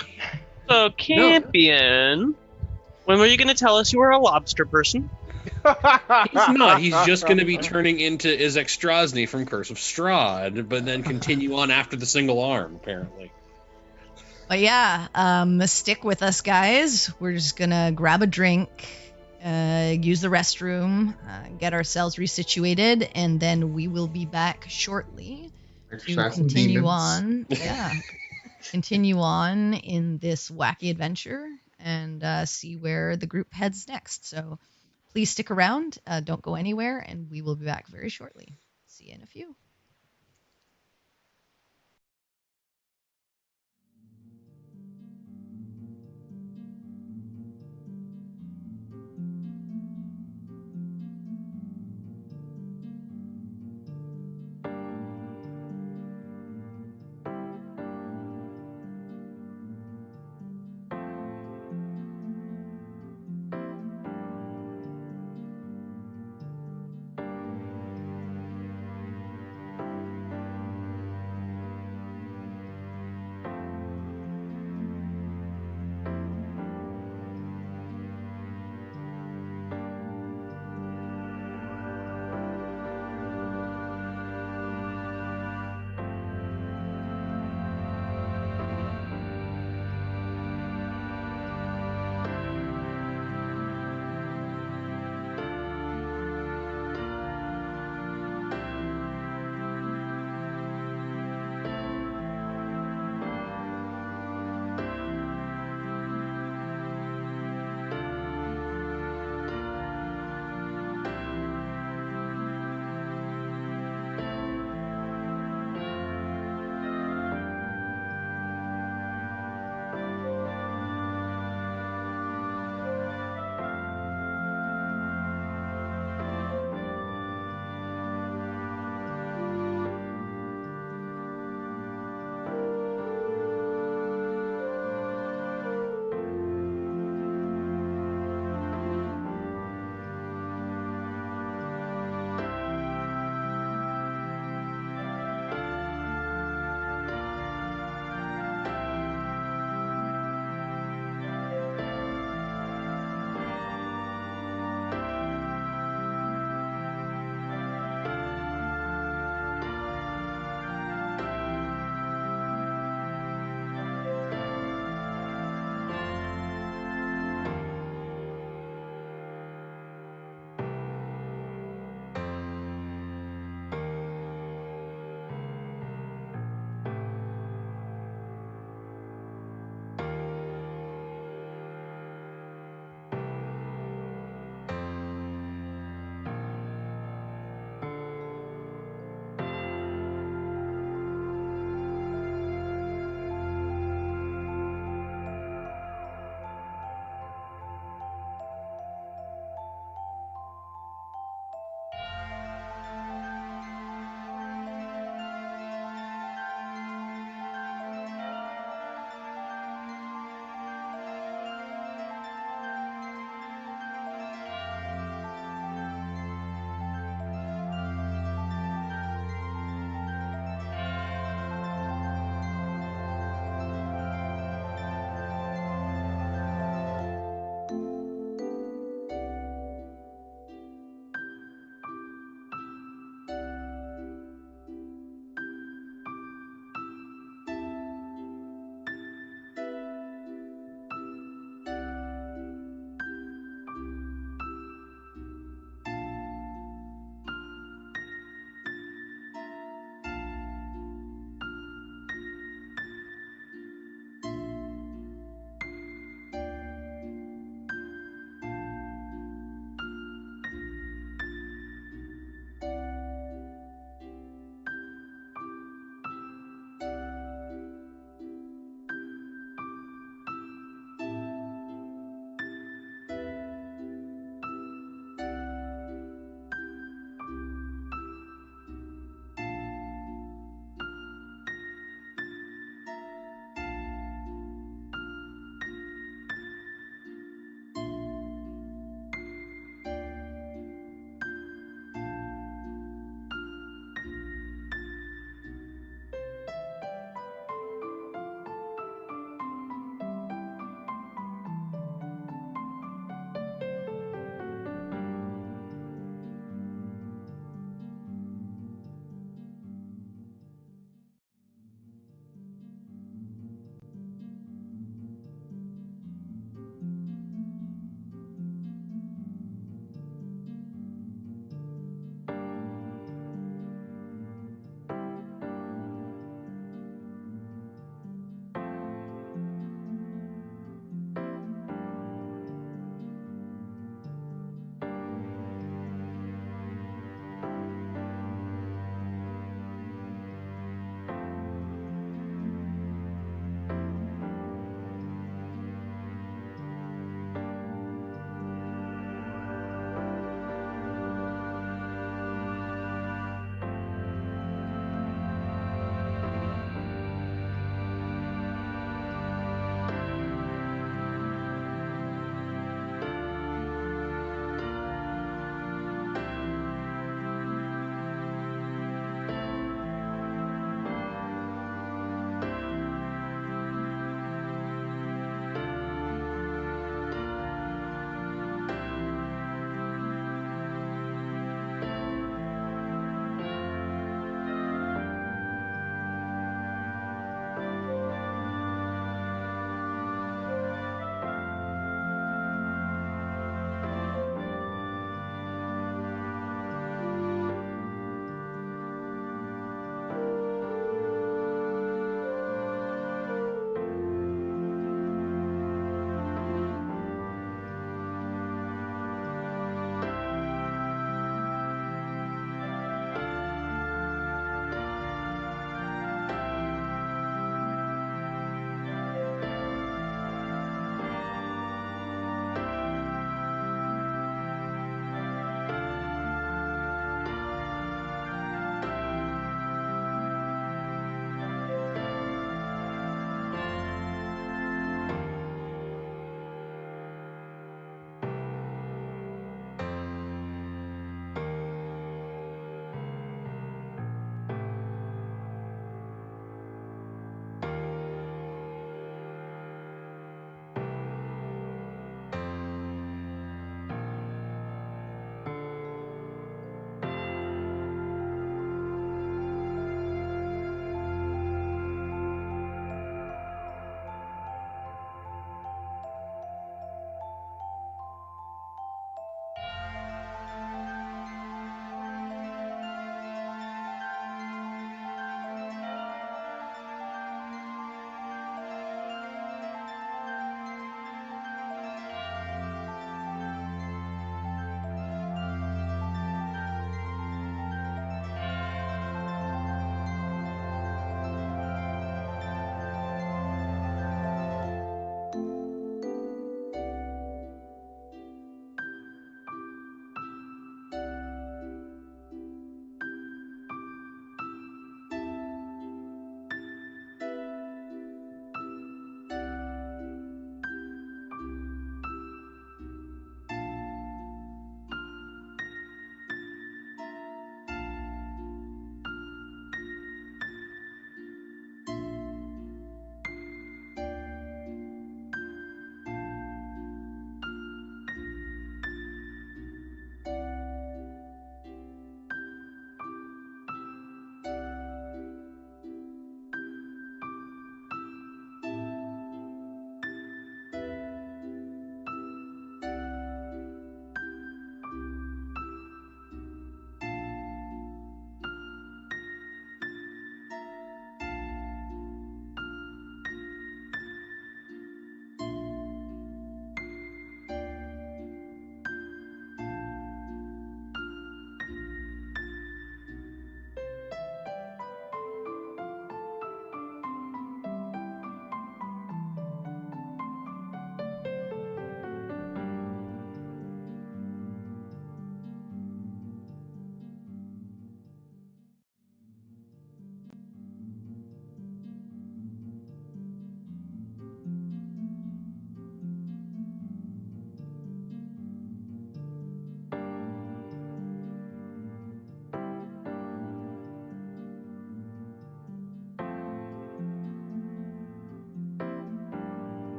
So, Campion, when were you going to tell us you were a lobster person? He's not. He's just going to be turning into Izek Strasny from Curse of Strahd, but then continue on after the single arm, apparently. But yeah, stick with us, guys. We're just gonna grab a drink, use the restroom, get ourselves resituated, and then we will be back shortly to Exercise some continue demons. on. Yeah, continue on in this wacky adventure and see where the group heads next. So please stick around. Don't go anywhere, and we will be back very shortly. See you in a few.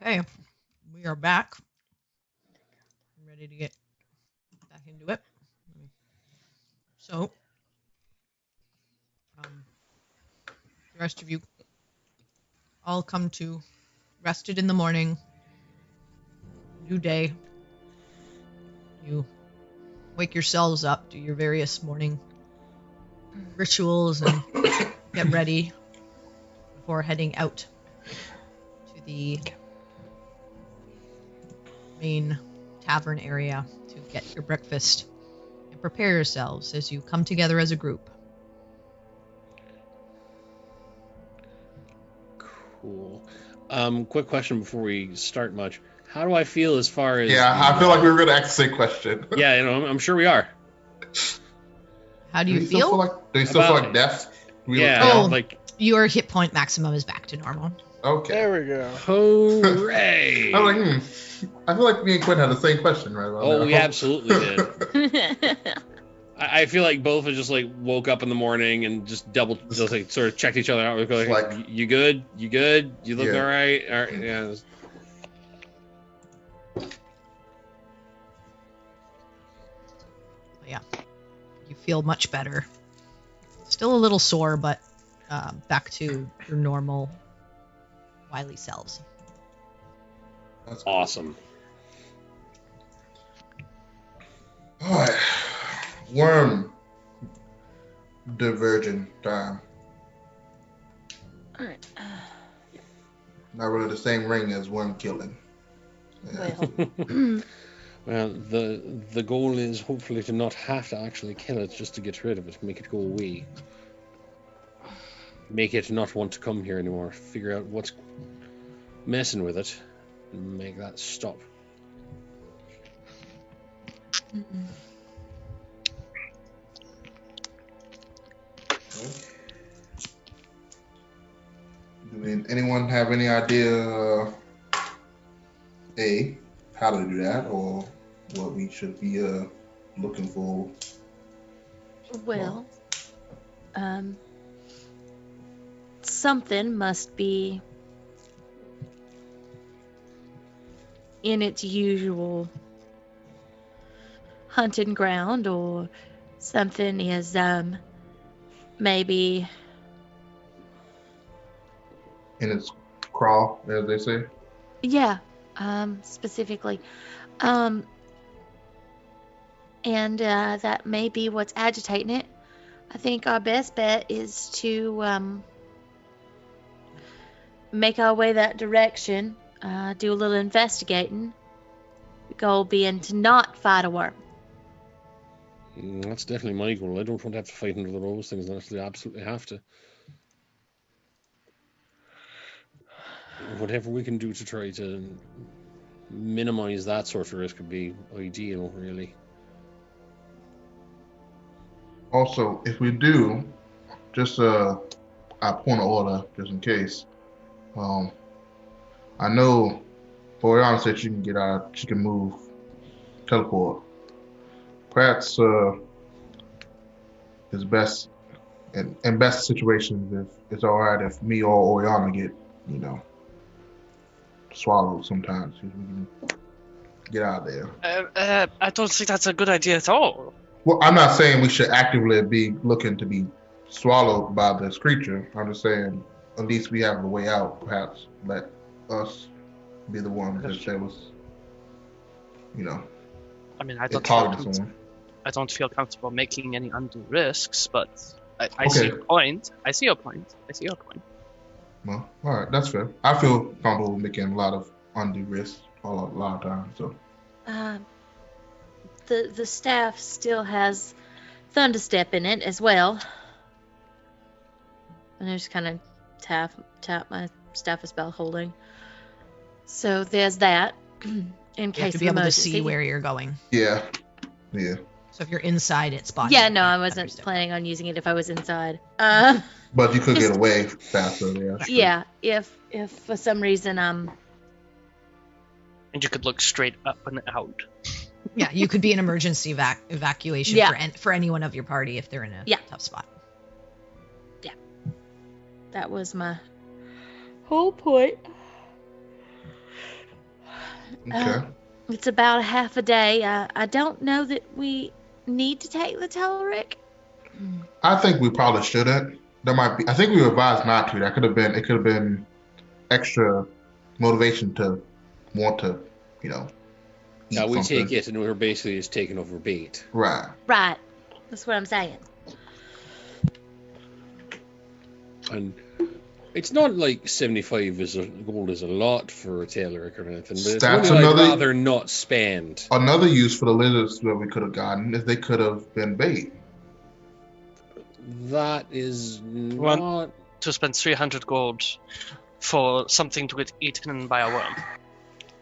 Okay, we are back. Ready to get back into it. So, the rest of you all come to rested in the morning. New day. You wake yourselves up, do your various morning rituals, and get ready before heading out to the main tavern area to get your breakfast and prepare yourselves as you come together as a group. Cool. Quick question before we start much. How do I feel as far as Yeah, I feel like we were going to ask the same question. Yeah, I'm sure we are. How do you Still feel? feel like, do you still feel like death? Like your hit point maximum is back to normal. Okay. There we go. hooray! I'm like, I feel like me and Quinn had the same question right about Oh, now. we absolutely did. I feel like both of us just like woke up in the morning and just like sort of checked each other out. We go like, you good? You good? You look Yeah. all right? All right. Yeah. Yeah, you feel much better. Still a little sore, but back to your normal wily selves. That's Awesome. All right. Worm diversion time. All right. Not really the same ring as worm killing. Well, Well, the goal is hopefully to not have to actually kill it, just to get rid of it, make it go away, make it not want to come here anymore. Figure out what's messing with it, and make that stop. Anyone have any idea, A, how to do that, or what we should be looking for? well, something must be in its usual hunting ground, or something is maybe In its crawl, as they say. specifically and that may be what's agitating it. I think our best bet is to make our way that direction, do a little investigating, the goal being to not fight a worm. That's definitely my goal. I don't want to have to fight another those things unless they absolutely have to. Whatever we can do to try to minimize that sort of risk would be ideal, really. Also, if we do, just a point of order, just in case. I know Boyan said she can get out, she can move, teleport. Perhaps is best in best situations if it's all right if me or Oriana get, swallowed sometimes. We can get out of there. I don't think that's a good idea at all. Well, I'm not saying we should actively be looking to be swallowed by this creature. I'm just saying at least we have a way out. Perhaps let us be the ones if there was, I mean, it targeted someone. I don't feel comfortable making any undue risks, but I Okay. see your point. I see your point. Well, all right, that's fair. I feel comfortable making a lot of undue risks a lot of times. So The staff still has Thunderstep in it as well. And I just kind of tap my staff of spell holding. So there's that. In You case have to of be able to emergency. see where you're going. yeah. So if you're inside, it's body. Yeah, no, I wasn't Understood. planning on using it if I was inside. But you could Just- get away faster there. Yeah, if for some reason And you could look straight up and out. Yeah, you could be an emergency evacuation Yeah. for anyone of your party if they're in a Yeah. tough spot. that was my whole point. Okay. It's about half a day. I don't know that we need to take the Telric. I think we probably shouldn't. That might be. I think we were advised not to. That could have been. It could have been extra motivation to want to, you know, Now eat we something. take it and we're basically just taking over bait. Right. Right. That's what I'm saying. And it's not like 75 gold is a lot for a Tayloric or anything, but it's That's money I'd another- rather not spend. Another use for the lizards that we could have gotten is they could have been bait. That is One- not... To spend 300 gold for something to get eaten by a worm.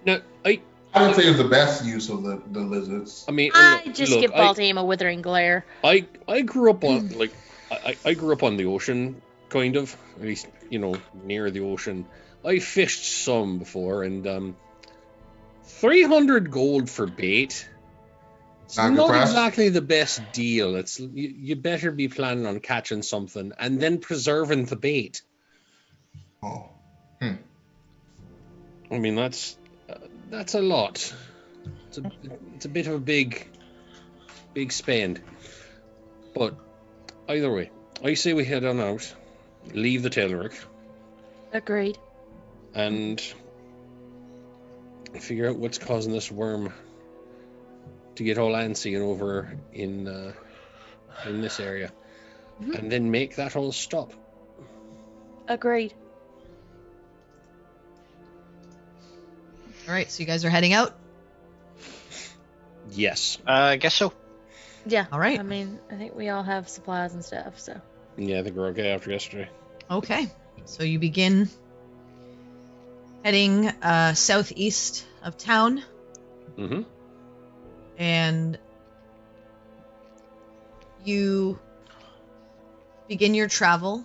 No, I wouldn't say it was the best use of the lizards. I mean, I just look, give Baltaim a withering glare. I grew up on I grew up on the ocean, kind of, at least near the ocean. I fished some before, and 300 gold for bait. It's not exactly the best deal. It's you better be planning on catching something and then preserving the bait. Oh, I mean that's a lot. It's a bit of a big spend. But either way, I say we head on out, leave the Tayloric, Agreed. and figure out what's causing this worm to get all antsy and over in this area, and then make that all stop. Agreed. All right, so you guys are heading out. Yes. I guess so. Yeah. All right. I mean, I think we all have supplies and stuff, so. Yeah, I think we're okay after yesterday. Okay, so you begin heading southeast of town. Mm-hmm. And you begin your travel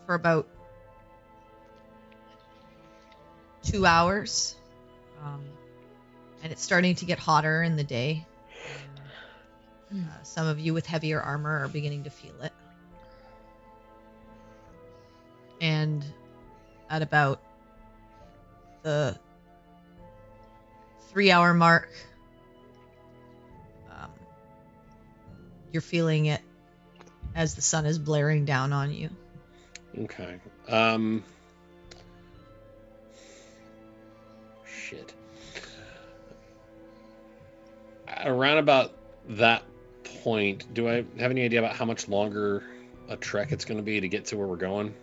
for about 2 hours. And it's starting to get hotter in the day. Some of you with heavier armor are beginning to feel it. And at about the 3-hour mark, you're feeling it as the sun is blaring down on you. Okay. Shit. Around about that point, do I have any idea about how much longer a trek it's going to be to get to where we're going?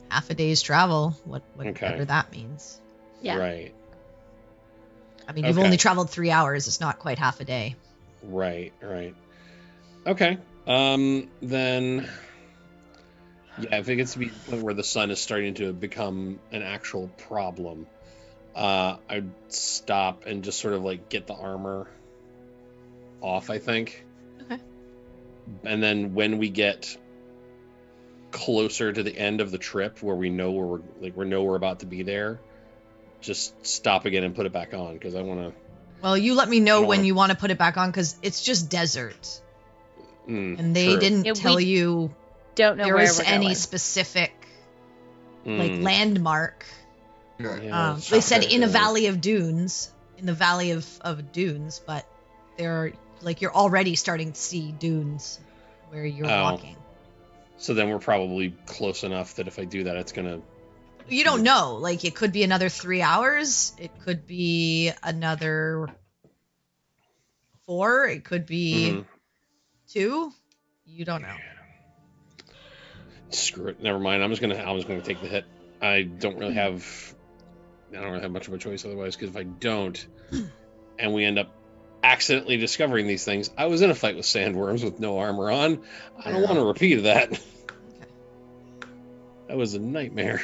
Half a day's travel, whatever that means. Yeah. Right. I mean, you've only traveled 3 hours. It's not quite half a day. Right. Okay. Then, yeah, if it gets to be where the sun is starting to become an actual problem, I'd stop and just sort of like get the armor off, I think. Okay. And then when we get closer to the end of the trip, where we know we're about to be there, just stop again and put it back on, because I want to. Well, you let me know when you want to put it back on, because it's just desert, and they didn't tell you don't know there where was we're any going. specific landmark. Yeah. They said in a valley of dunes, but they're you're already starting to see dunes where you're walking. So then we're probably close enough that if I do that, it's gonna. You don't know. Like, it could be another 3 hours. It could be another 4. It could be 2. You don't know. Screw it. Never mind. I was gonna take the hit. I don't really have much of a choice otherwise, because if I don't, and we end up accidentally discovering these things, I was in a fight with sandworms with no armor on. I don't want to repeat that. Okay. That was a nightmare.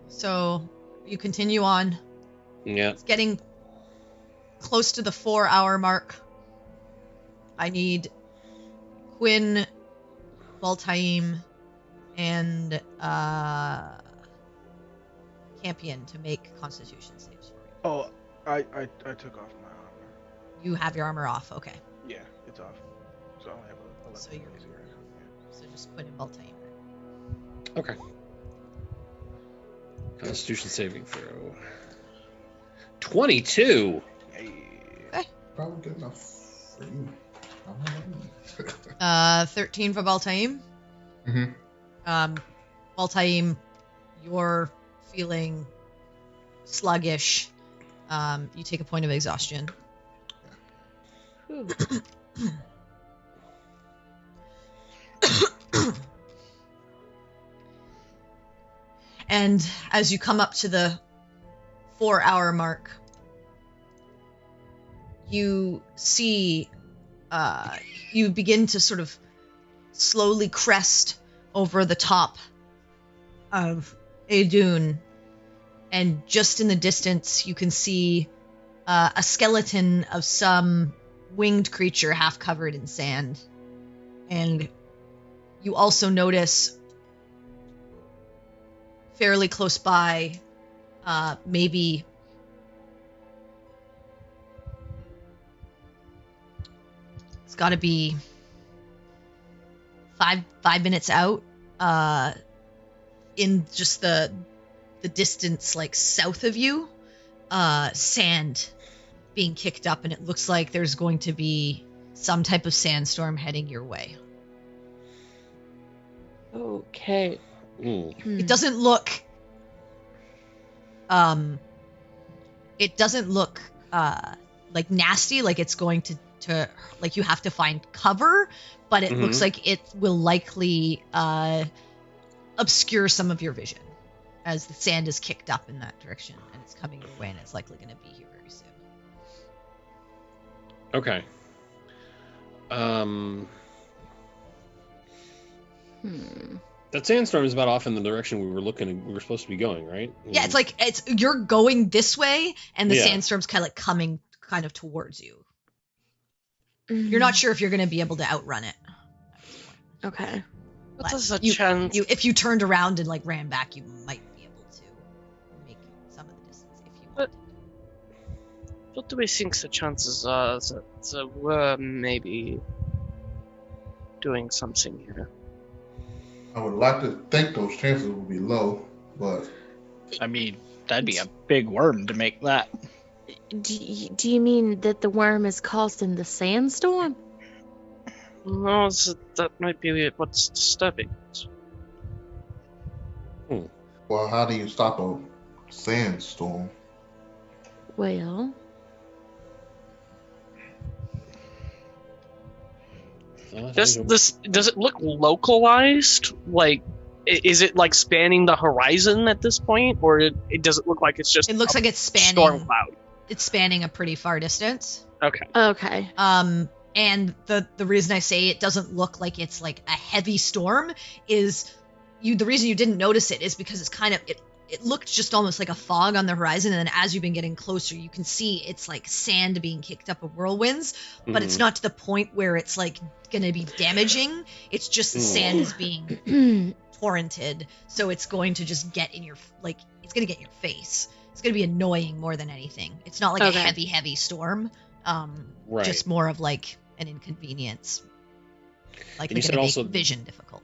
So you continue on. Yeah. It's getting close to the 4-hour mark. I need Quinn, Baltaim, and Campion to make Constitution saves for me. Oh, I took off my armor. You have your armor off. Okay. Yeah, it's off. So I only have a 11 So you're- days here. So just Quinn and Baltaim. Okay. Constitution saving throw. 22. Probably good enough for you. I don't know. 13 for Baltaim. Mm-hmm. Baltaim, you're feeling sluggish. You take a point of exhaustion. And as you come up to the 4-hour mark, you see, you begin to sort of slowly crest over the top of a dune, and just in the distance you can see a skeleton of some winged creature half covered in sand. And you also notice fairly close by, maybe it's got to be five minutes out, in just the distance, like south of you, sand being kicked up, and it looks like there's going to be some type of sandstorm heading your way. Okay. It doesn't look like nasty, like it's going to like you have to find cover, but it looks like it will likely obscure some of your vision as the sand is kicked up in that direction and it's coming your way, and it's likely going to be here very soon. Okay. That sandstorm is about off in the direction we were supposed to be going, right? Yeah, it's like you're going this way, and the sandstorm's kind of like coming kind of towards you. You're not sure if you're going to be able to outrun it. Okay. But there's a chance. If you turned around and like ran back, you might be able to make some of the distance if you want. What do we think the chances are that we're maybe doing something here? I would like to think those chances would be low, but I mean, that'd be a big worm to make that. Do you mean that the worm is causing the sandstorm? No, that might be what's disturbing it. well, how do you stop a sandstorm? Well, Does it look localized? Like, is it like spanning the horizon at this point, or does it look like it's just? It looks like it's spanning storm cloud. It's spanning a pretty far distance. Okay. Okay. And the reason I say it doesn't look like it's like a heavy storm is the reason you didn't notice it is because it's kind of it looked just almost like a fog on the horizon, and then as you've been getting closer, you can see it's like sand being kicked up of whirlwinds, but it's not to the point where it's like going to be damaging. It's just the sand is being torrented, so it's going to just get in your it's going to get in your face. It's going to be annoying more than anything. It's not like a heavy storm. Right. Just more of like an inconvenience. Like they're going to make vision difficult.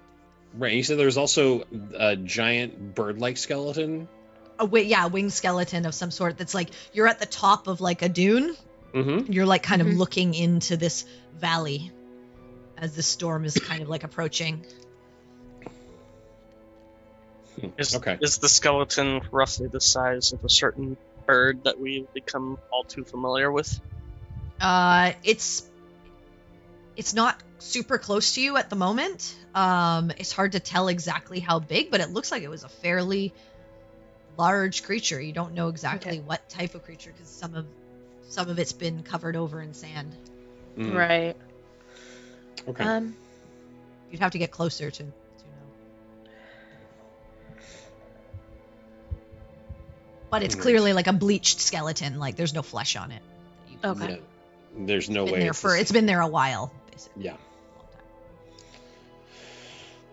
Right. You said there's also a giant bird-like skeleton. Winged skeleton of some sort. That's like you're at the top of like a dune. Mm-hmm. You're like kind of looking into this valley as the storm is kind of like approaching. Is the skeleton roughly the size of a certain bird that we've become all too familiar with? It's not super close to you at the moment. It's hard to tell exactly how big, but it looks like it was a fairly large creature. You don't know exactly what type of creature because some of it's been covered over in sand. Right. Okay. You'd have to get closer to know. But it's clearly like a bleached skeleton. Like there's no flesh on it. Okay. Yeah. There's no way. It's been there a while, basically. Yeah.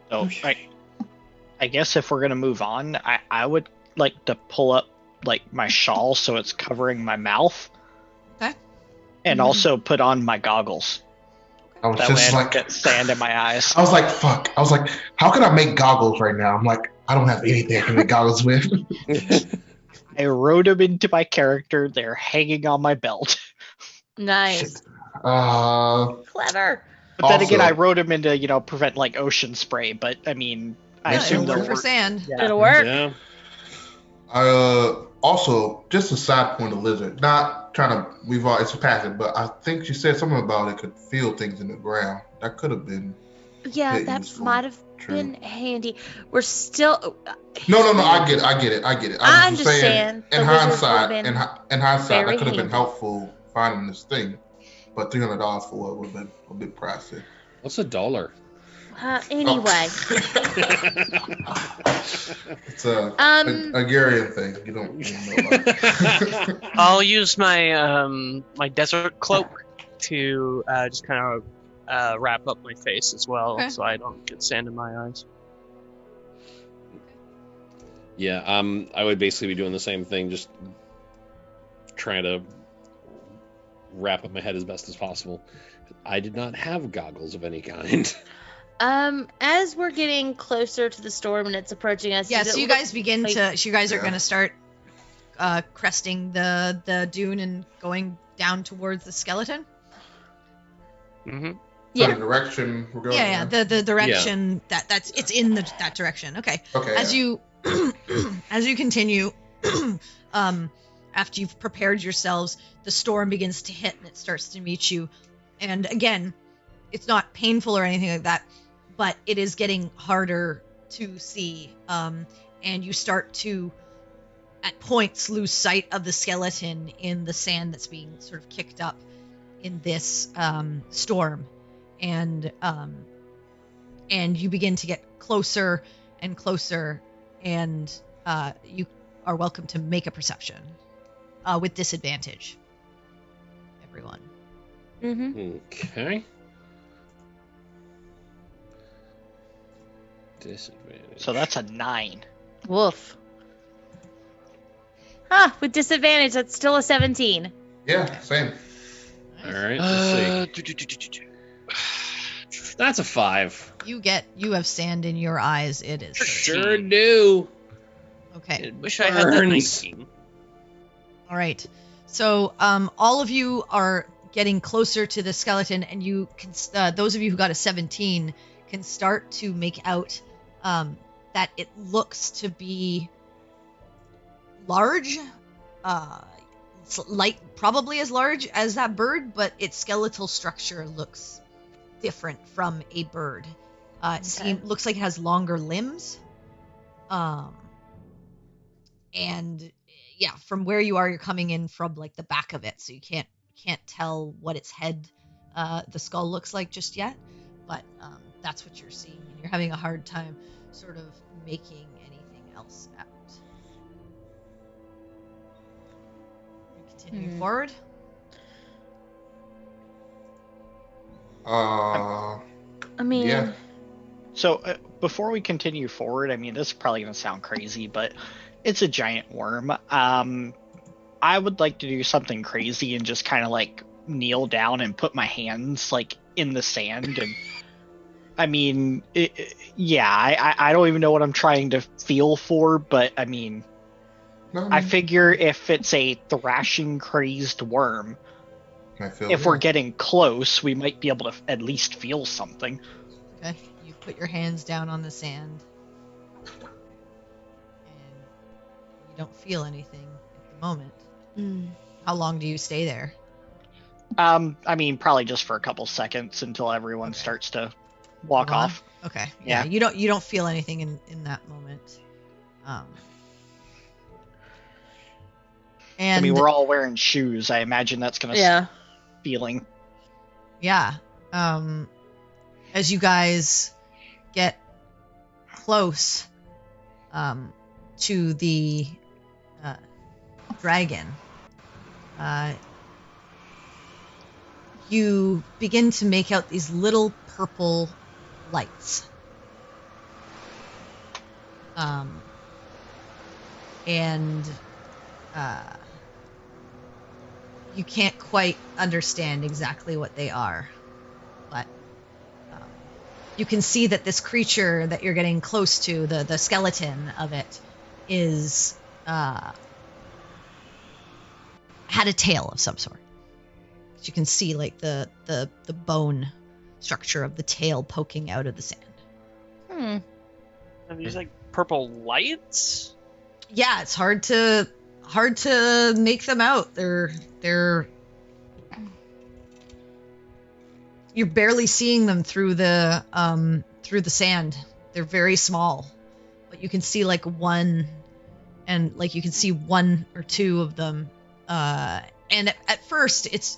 So I guess if we're gonna move on, I would like to pull up like my shawl so it's covering my mouth. Okay. And also put on my goggles. I was That way just I like, don't get sand in my eyes. I was like, fuck. I was like, how can I make goggles right now? I'm like, I don't have anything I can make goggles with. I wrote them into my character. They're hanging on my belt. Nice. Clever. But then again, I Also- wrote them into, prevent like ocean spray. But I mean, I Yeah, assume it'll they'll work for sand. Yeah. It'll work. Yeah. Also, just a side point of lizard. Not trying to we've all it's passive, but I think she said something about it could feel things in the ground. That could have been. Yeah, Yeah, that useful. might have True. been handy. We're still. No. I get it. I I'm just saying, understand. in The lizards would've hindsight, been in hindsight, very that could have been handy. helpful finding this thing. But $300 for it would have been a bit pricey. What's $1? Anyway, It's a Hungarian thing. You don't know about. I'll use my my desert cloak to just kind of wrap up my face as well, Okay. so I don't get sand in my eyes. Yeah, I would basically be doing the same thing, just trying to wrap up my head as best as possible. I did not have goggles of any kind. as we're getting closer to the storm and it's approaching us, Yeah, does so it you look guys begin like- to. So you guys are Yeah. going to start cresting the dune and going down towards the skeleton. Mm-hmm. Yeah. The direction we're going. Yeah, the direction that's it's in that direction. Okay. Okay. As you as you continue, after you've prepared yourselves, the storm begins to hit and it starts to meet you. And again, it's not painful or anything like that, but it is getting harder to see. And you start to, at points, lose sight of the skeleton in the sand that's being sort of kicked up in this storm. And you begin to get closer and closer, and you are welcome to make a perception with disadvantage. Everyone. Mm-hmm. Okay. Disadvantage. So that's a 9. Woof. With disadvantage, that's still a 17. Yeah, same. All right, let's see. That's a 5. You have sand in your eyes. It is 13. Sure do. Okay. Wish I had that Burns. 19. All right. So all of you are getting closer to the skeleton, and you can. Those of you who got a 17 can start to make out that it looks to be large, probably as large as that bird, but its skeletal structure looks different from a bird. Looks like it has longer limbs. And yeah, from where you are, you're coming in from like the back of it, so you can't tell what its head, the skull looks like just yet. But that's what you're seeing, and you're having a hard time sort of making anything else out. Continuing forward. I mean, Yeah. So before we continue forward, I mean, this is probably going to sound crazy, but it's a giant worm. I would like to do something crazy and just kind of like kneel down and put my hands like in the sand. And I mean, I don't even know what I'm trying to feel for, but I mean, I figure if it's a thrashing crazed worm, if we're getting close, we might be able to at least feel something. Okay, you put your hands down on the sand, and you don't feel anything at the moment. How long do you stay there? I mean, probably just for a couple seconds until everyone starts to walk Move on? off. Okay, Yeah. you don't feel anything in that moment. And I mean, we're all wearing shoes. I imagine that's gonna feeling. yeah. As you guys get close to the dragon, you begin to make out these little purple lights. And you can't quite understand exactly what they are, but you can see that this creature that you're getting close to, the skeleton of it, is had a tail of some sort. You can see like the bone structure of the tail poking out of the sand. Are these like purple lights? Yeah, it's hard to make them out. They're you're barely seeing them through the sand. They're very small, but you can see like one, and like you can see one or two of them. And at first, it's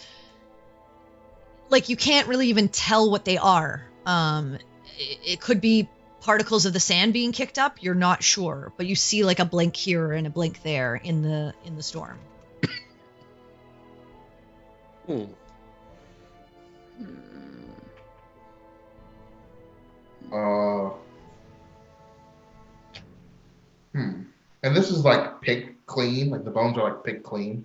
like you can't really even tell what they are. It could be particles of the sand being kicked up. You're not sure, but you see like a blink here and a blink there in the storm. And this is like picked clean, like the bones are like picked clean.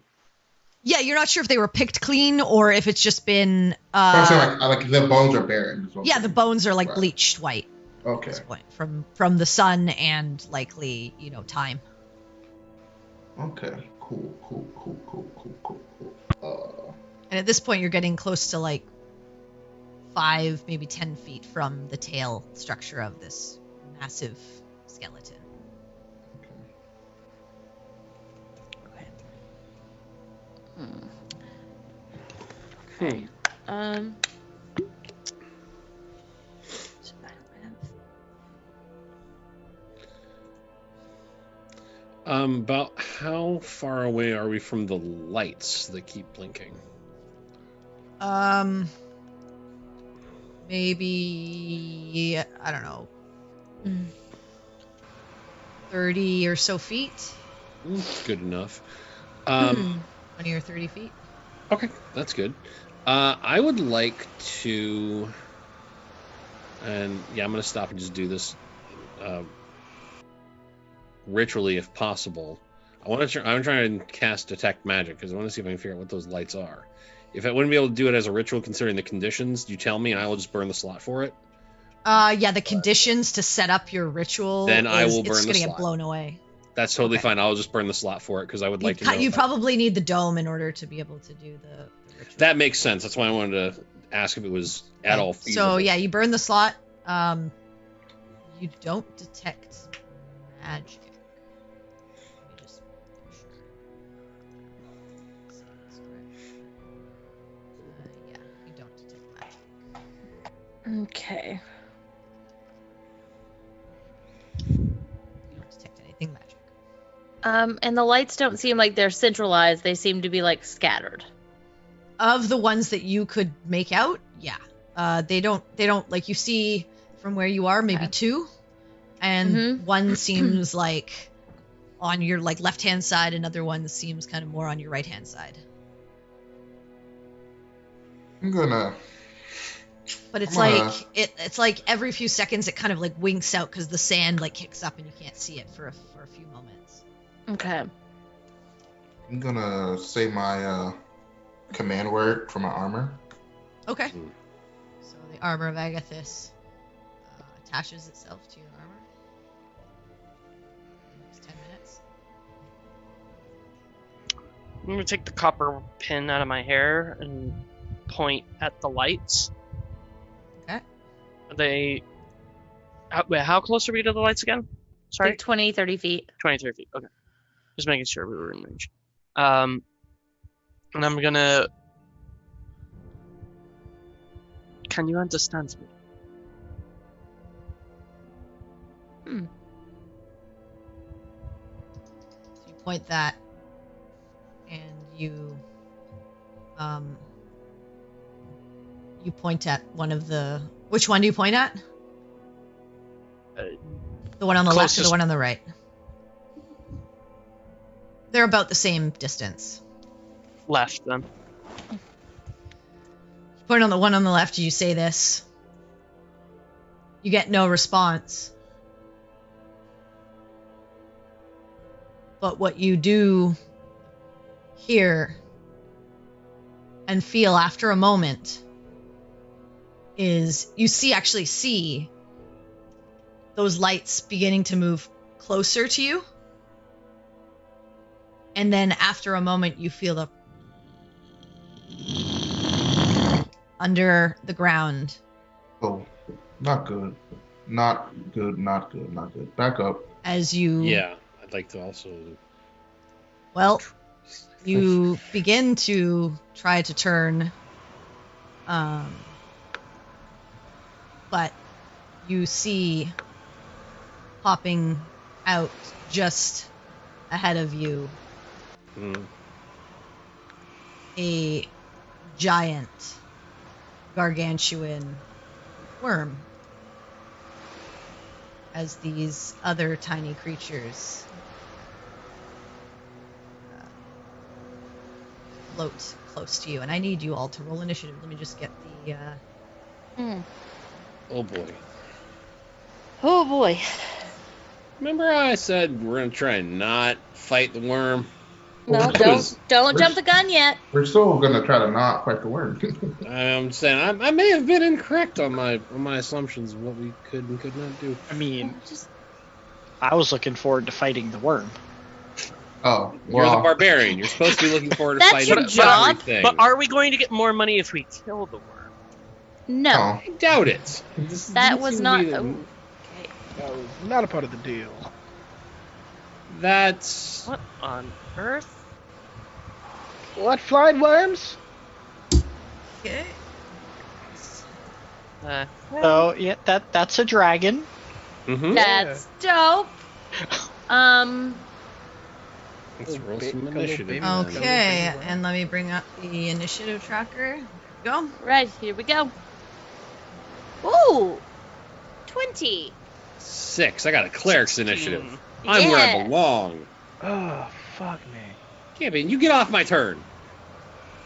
Yeah, you're not sure if they were picked clean or if it's just been. But I'm saying like the bones are barren. Yeah, the bones are like bleached white. Okay. At this point, from the sun and likely time. Okay. Cool. And at this point, you're getting close to like 5, maybe 10 feet from the tail structure of this massive skeleton. Okay. About how far away are we from the lights that keep blinking? Maybe, I don't know, 30 or so feet. Good enough. 20 or 30 feet. Okay, that's good. I would like to, and yeah, I'm going to stop and just do this ritually if possible. I'm trying to cast detect magic because I want to see if I can figure out what those lights are. If I wouldn't be able to do it as a ritual considering the conditions, you tell me and I will just burn the slot for it. Yeah, the conditions to set up your ritual. Then I will burn the slot. It's going to get blown away. That's totally fine. I'll just burn the slot for it because I would like to know. You probably need the dome in order to be able to do the ritual. That makes sense. That's why I wanted to ask if it was at all feasible. So yeah, you burn the slot. You don't detect magic. Let me just make sure. Yeah, you don't detect magic. Okay. You don't detect anything magic. And the lights don't seem like they're centralized. They seem to be like scattered. Of the ones that you could make out, yeah. They don't like you see from where you are maybe 2, and one seems like on your like left-hand side, another one seems kind of more on your right-hand side. But it's it's like every few seconds it kind of like winks out because the sand like kicks up and you can't see it for a few moments. Okay. I'm gonna say my command word for my armor. Okay. So the armor of Agathis attaches itself to your armor. In the next 10 minutes. I'm gonna take the copper pin out of my hair and point at the lights. Okay. Are they... how close are we to the lights again? Sorry? Like 20, 30 feet. 20, 30 feet, okay. Just making sure we were in range. And I'm gonna... Can you understand me? So you point that, and you point at one of the... Which one do you point at? The one on the left or the one on the right? They're about the same distance. Left, then. Point on the one on the left, you say this. You get no response. But what you do hear and feel after a moment is you actually see those lights beginning to move closer to you. And then after a moment, you feel the under the ground. Oh, not good. Not good, not good, not good. Back up. As you... Yeah, I'd like to also... Well, you begin to try to turn, but you see popping out just ahead of you a giant gargantuan worm, as these other tiny creatures float close to you. And I need you all to roll initiative. Let me just get the Oh boy. Oh boy. Remember how I said we're gonna try and not fight the worm? Well, Because don't jump the gun yet. we're still gonna try to not fight the worm. I'm saying I may have been incorrect on my assumptions of what we could and could not do. I mean, Just I was looking forward to fighting the worm. Oh, You're the well, barbarian. You're supposed to be looking forward to That's fighting your job. everything. But are we going to get more money if we kill the worm? no. oh, I doubt it. That was not. Okay. Okay. That was not a part of the deal. That's What on earth? What, flying worms? Okay. So yeah, that's a dragon. mm-hmm. That's dope. Let's roll bit- some a little initiative. baby. then. Okay, and let me bring up the initiative tracker. Here we go. Right, here we go. Ooh, 20. 6. I got a cleric's 16. initiative. I'm where I Yeah. belong. Oh, fuck me. Champion, you get off my turn.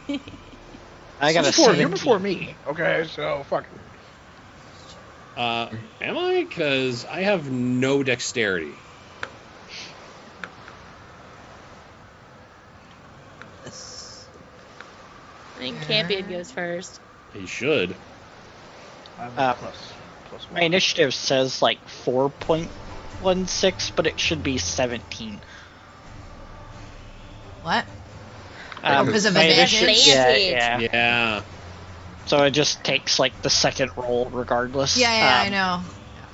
I got a You're 17. before me. Okay, so fuck it. Am I? Because I have no dexterity. This. I think Campion goes first. He should. I'm Uh, plus My 1. initiative says like 4.16, but it should be 17. What? Um, Because of my advantage? initiative- Yeah, Advantage. yeah. Yeah. So it just takes like the second roll regardless. Yeah, I know.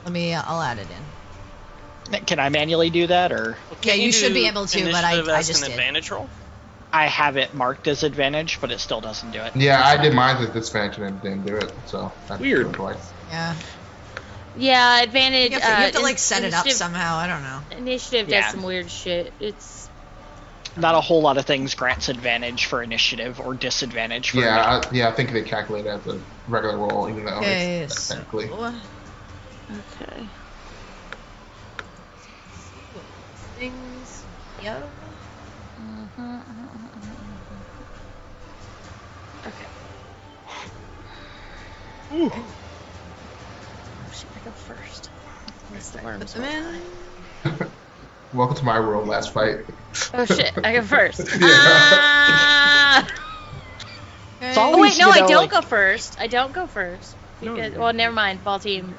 Let me. I'll add it in. Can I manually do that, or Yeah, you should do be able to, but I initiative as just an did. advantage roll? I have it marked as advantage, but it still doesn't do it? yeah, I did mine at disadvantage and didn't do it, so that's Weird. twice. Yeah. Yeah, advantage. You have to like in- set it up initiative- somehow. I don't know. Initiative Yeah. does some weird shit. It's Not a whole lot of things grants advantage for initiative or disadvantage for initiative. Yeah, I think they calculate it as a regular roll, even though Okay, it's so. technically. okay. Things. Yep. Okay. Ooh. Oh, shit, I go first. Unless the Put worms them will in. die. Welcome to my roll last fight. Oh shit, I go first. Yeah. Ah! It's Okay. always, Oh wait, no, you I know, don't like- go first. I don't go first. No, Because, you well, never mind. Ball team.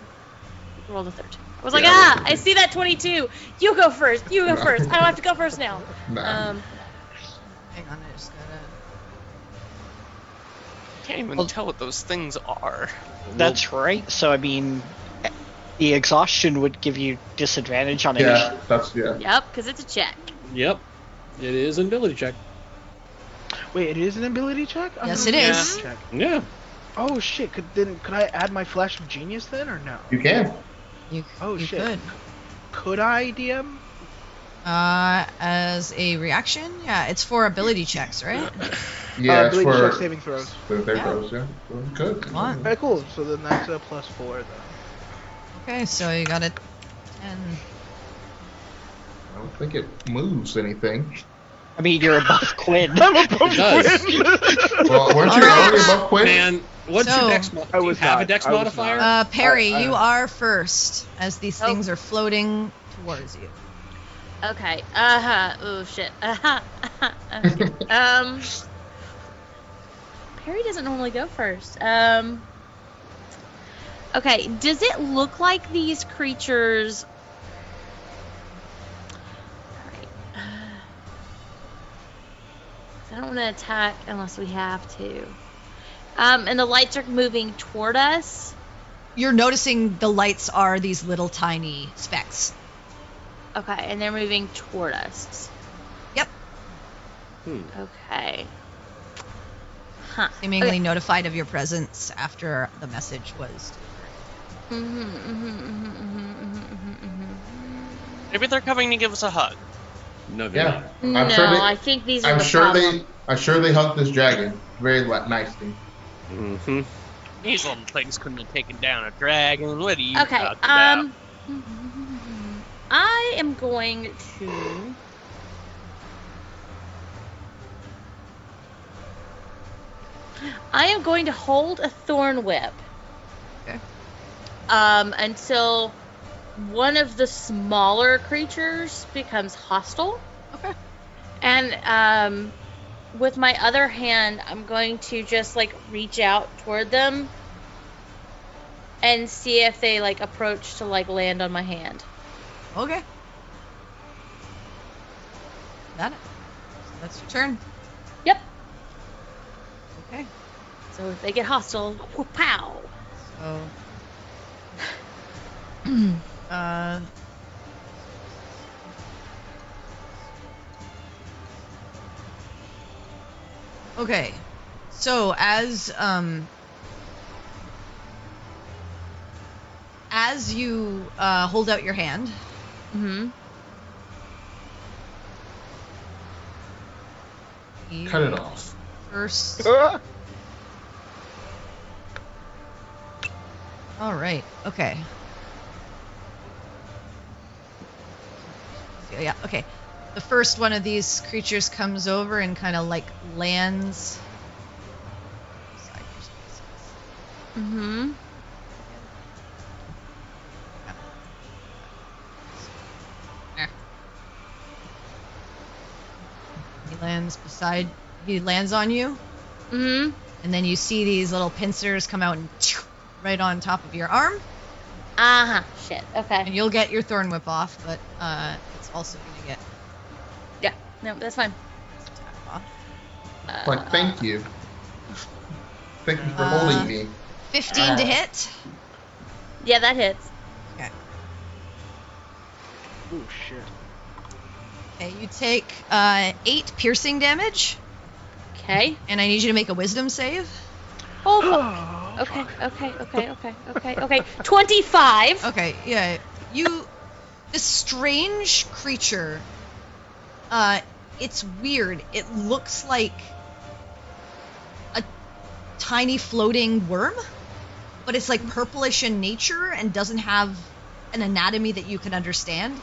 Roll the 13. I was like, Yeah, I see that 22. You go first. You go first. I don't have to go first now. Nah. Hang on, I just gotta. Can't even Well- tell what those things are. That's right. So I mean, the exhaustion would give you disadvantage on initiative. Yeah, that's yeah. Yep, because it's a check. Yep. It is an ability check. Wait, it is an ability check? I Yes, thought it was an is. ability check. Yeah. Oh shit! Could I add my flash of genius then, or no? You can. You. Oh, you shit. could. Could I DM? As a reaction, yeah, it's for ability checks, right? Yeah, it's ability check for saving throws. their Yeah. throws, yeah. So you could. Come on. Okay, cool. So then that's a +4 then. Okay, so you got a 10. I don't think it moves anything. I mean, you're above Quinn. I'm above It does. Quinn. Well, weren't you Alright. already above Quinn? Man, what's So- your dex modifier? I Do you was have a not. dex I was modifier? not. Perry, I- you are first as these Oh. things are floating towards you. Okay. Oh shit. Okay. Perry doesn't normally go first. Okay, does it look like these creatures... Alright. I don't want to attack unless we have to. And the lights are moving toward us. You're noticing the lights are these little tiny specks. Okay, and they're moving toward us. Yep. Okay. Huh. Seemingly Okay. notified of your presence after the message was Maybe they're coming to give us a hug. Nugget. Yeah. No, I'm sure they. I think these are I'm the sure problem. I'm sure they hugged this dragon very nicely. Mm-hmm. These little things couldn't have taken down a dragon. What are you Okay, talking about? I am going to... I am going to hold a thorn whip. Okay. Until one of the smaller creatures becomes hostile. Okay. And with my other hand, I'm going to just like reach out toward them and see if they like approach to like land on my hand. Okay. Got it. So that's your turn. Yep. Okay. So if they get hostile, pow. So. Okay. So as you hold out your hand, Mm-hmm. you Cut it off. first. All right. Okay. Yeah. Okay. The first one of these creatures comes over and kind of like lands beside your spaces. Mm-hmm. He lands on you, Mm-hmm. and then you see these little pincers come out and right on top of your arm, Uh-huh. Shit. and Okay. you'll get your thorn whip off, but it's also gonna get Yeah. No, that's fine. attack off. Like, thank you. Thank you for Uh, holding me. 15 to hit. Yeah, that hits. Oh shit. Okay, you take 8 piercing damage, Okay. and I need you to make a wisdom save. Oh, fuck. Okay. 25. Okay, yeah. This strange creature, it's weird. It looks like a tiny floating worm, but it's like purplish in nature and doesn't have an anatomy that you can understand.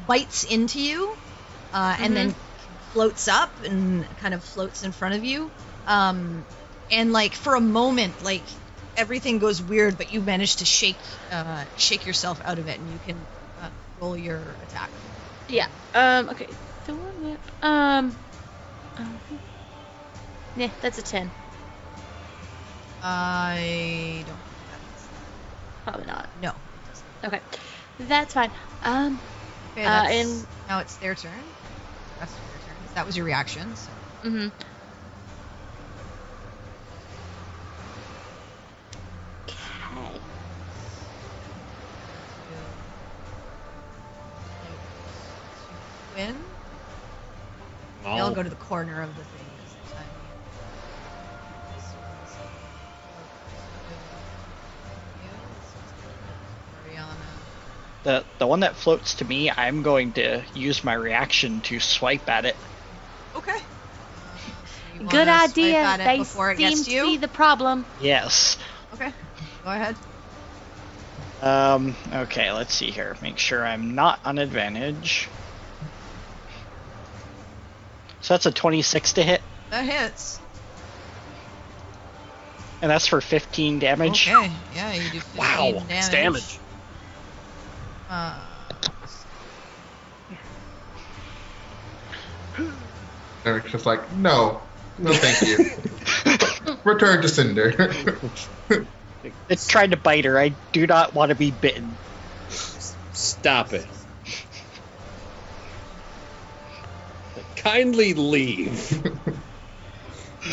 Bites into you, and then floats up and kind of floats in front of you. And like for a moment, like everything goes weird, but you manage to shake yourself out of it, and you can roll your attack. Yeah. Okay. Thorn whip. Yeah, that's a 10. I don't think that's Probably not. no. It doesn't. Okay. That's fine. Okay, that's, and- now it's their turn. The rest of your turns. That was your reaction. So. Mm-hmm. Okay. Win. They'll go to the corner of the thing. 'cause they're tiny. This one's Ariana. The one that floats to me, I'm going to use my reaction to swipe at it. Okay. So you Good wanna swipe idea. at it They before it seem gets to to you? be the problem. Yes. Okay. Go ahead. Okay, let's see here. Make sure I'm not on advantage. So that's a 26 to hit, That hits. and that's for 15 damage. Okay. Yeah, you do 15 Wow, damage. It's damage. Uh, Eric's just like, no, thank you. Return to Cinder. It tried to bite her. I do not want to be bitten. Stop it. Kindly leave.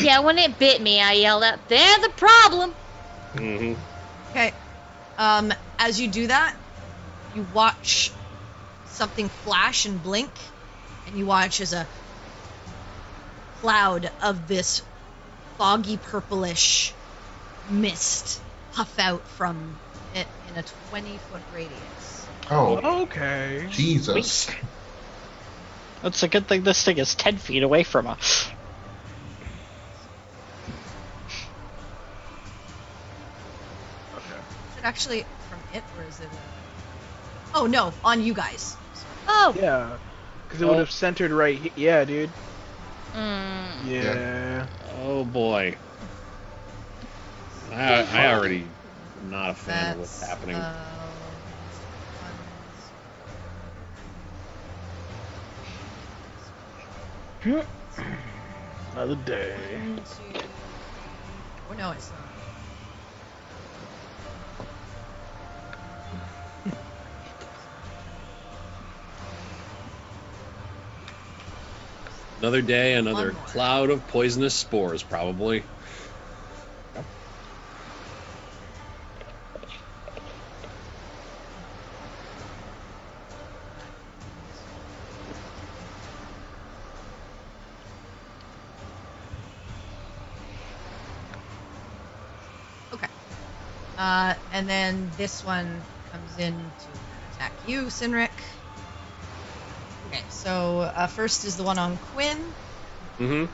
Yeah, when it bit me, I yelled out, "They're the problem!" Mm-hmm. Okay. As you do that, you watch something flash and blink, and you watch as a cloud of this foggy purplish mist puff out from it in a 20-foot radius. Oh, Okay. Jesus. It's a good thing this thing is 10 feet away from us. Is it actually from it, or is it Oh, no, on you guys. Oh! Yeah. Because it would have centered right here. Yeah, dude. Mm. Oh boy. I already am not a fan of what's happening. Another day. Oh, no, it's not. Another day, another One more. cloud of poisonous spores, probably. Okay. And then this one comes in to attack you, Sinric. Okay, so first is the one on Quinn. Mm-hmm.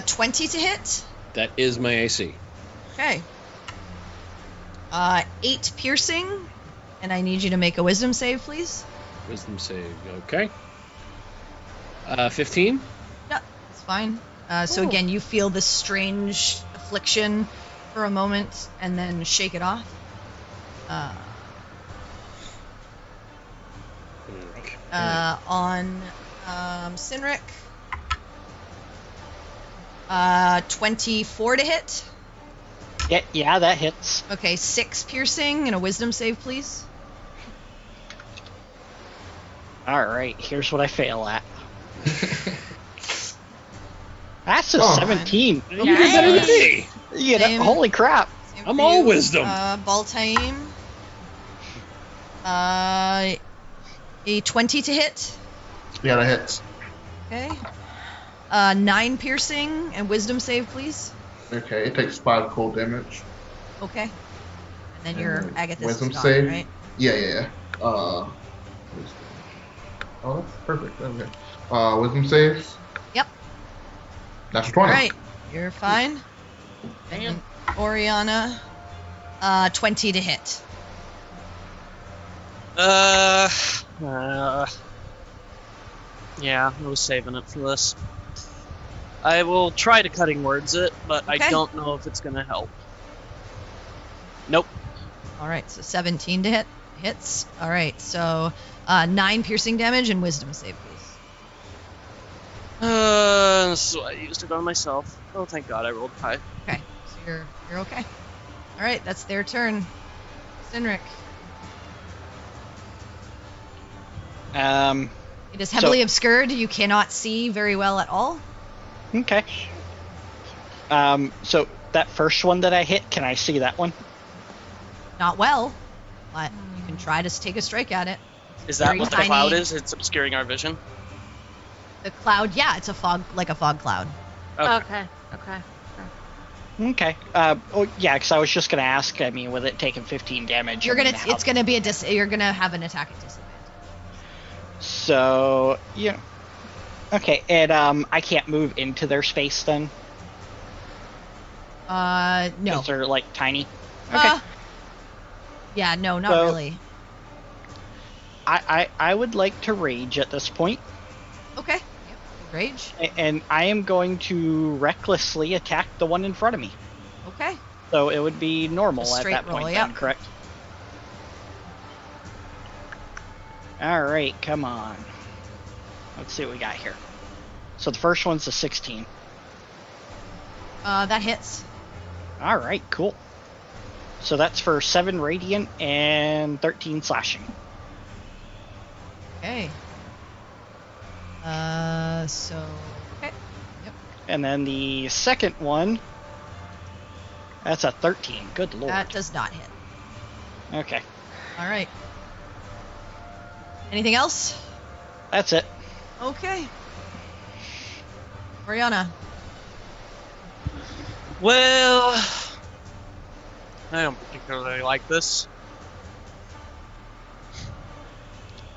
20 to hit. That is my AC. Okay. 8 piercing, and I need you to make a wisdom save, please. Wisdom save. Okay. 15. Yep, it's fine. So again, you feel this strange affliction for a moment, and then shake it off. Okay. On Sinric. 24 to hit. Yeah, that hits. Okay, 6 piercing and a wisdom save, please. Alright, here's what I fail at. That's a Oh. 17. You did better than me. You know, Same. holy crap. Same I'm for all you. wisdom. Baltaim. A 20 to hit. Yeah, that hits. Okay. 9 piercing and wisdom save, please. Okay, it takes 5 cold damage. Okay. And then your And Agathis wisdom is gone, save? right? Yeah. Oh, that's perfect. Okay. Wisdom saves. Yep. That's 20. Alright. You're fine. Damn. Oriana. 20 to hit. Yeah, I was saving it for this. I will try to cutting words it, but Okay. I don't know if it's gonna help. Nope. Alright, so 17 to hit. Hits. Alright, so 9 piercing damage and wisdom save, please. So I used it on myself. Oh, thank God I rolled high. Okay, so you're okay. Alright, that's their turn. Sinric. It is heavily obscured. You cannot see very well at all. Okay. So that first one that I hit, can I see that one? Not well, but you can try to take a strike at it. Is that Very what the tiny. cloud is? It's obscuring our vision? The cloud, yeah, it's a fog, like a fog cloud. Okay. Okay. Oh, yeah, because I was just going to ask, I mean, with it taking 15 damage. You're I mean, gonna, how- it's gonna be you're gonna have an attack at disadvantage. So, yeah. Okay, and I can't move into their space then? No. Because they're, like, tiny? Okay. Yeah, no, not So- really. I would like to rage at this point, Okay. Yep. Rage. and I am going to recklessly attack the one in front of me. Okay. So it would be normal Just at straight that roll, point, yep. then, correct? Alright, come on. Let's see what we got here. So the first one's a 16. That hits. All right, cool. So that's for 7 radiant and 13 slashing. Okay. Okay. Yep. And then the second one, that's a 13. Good lord. That does not hit. Okay, All right. Anything else? that's it. Okay. Oriana. Well, I don't particularly like this.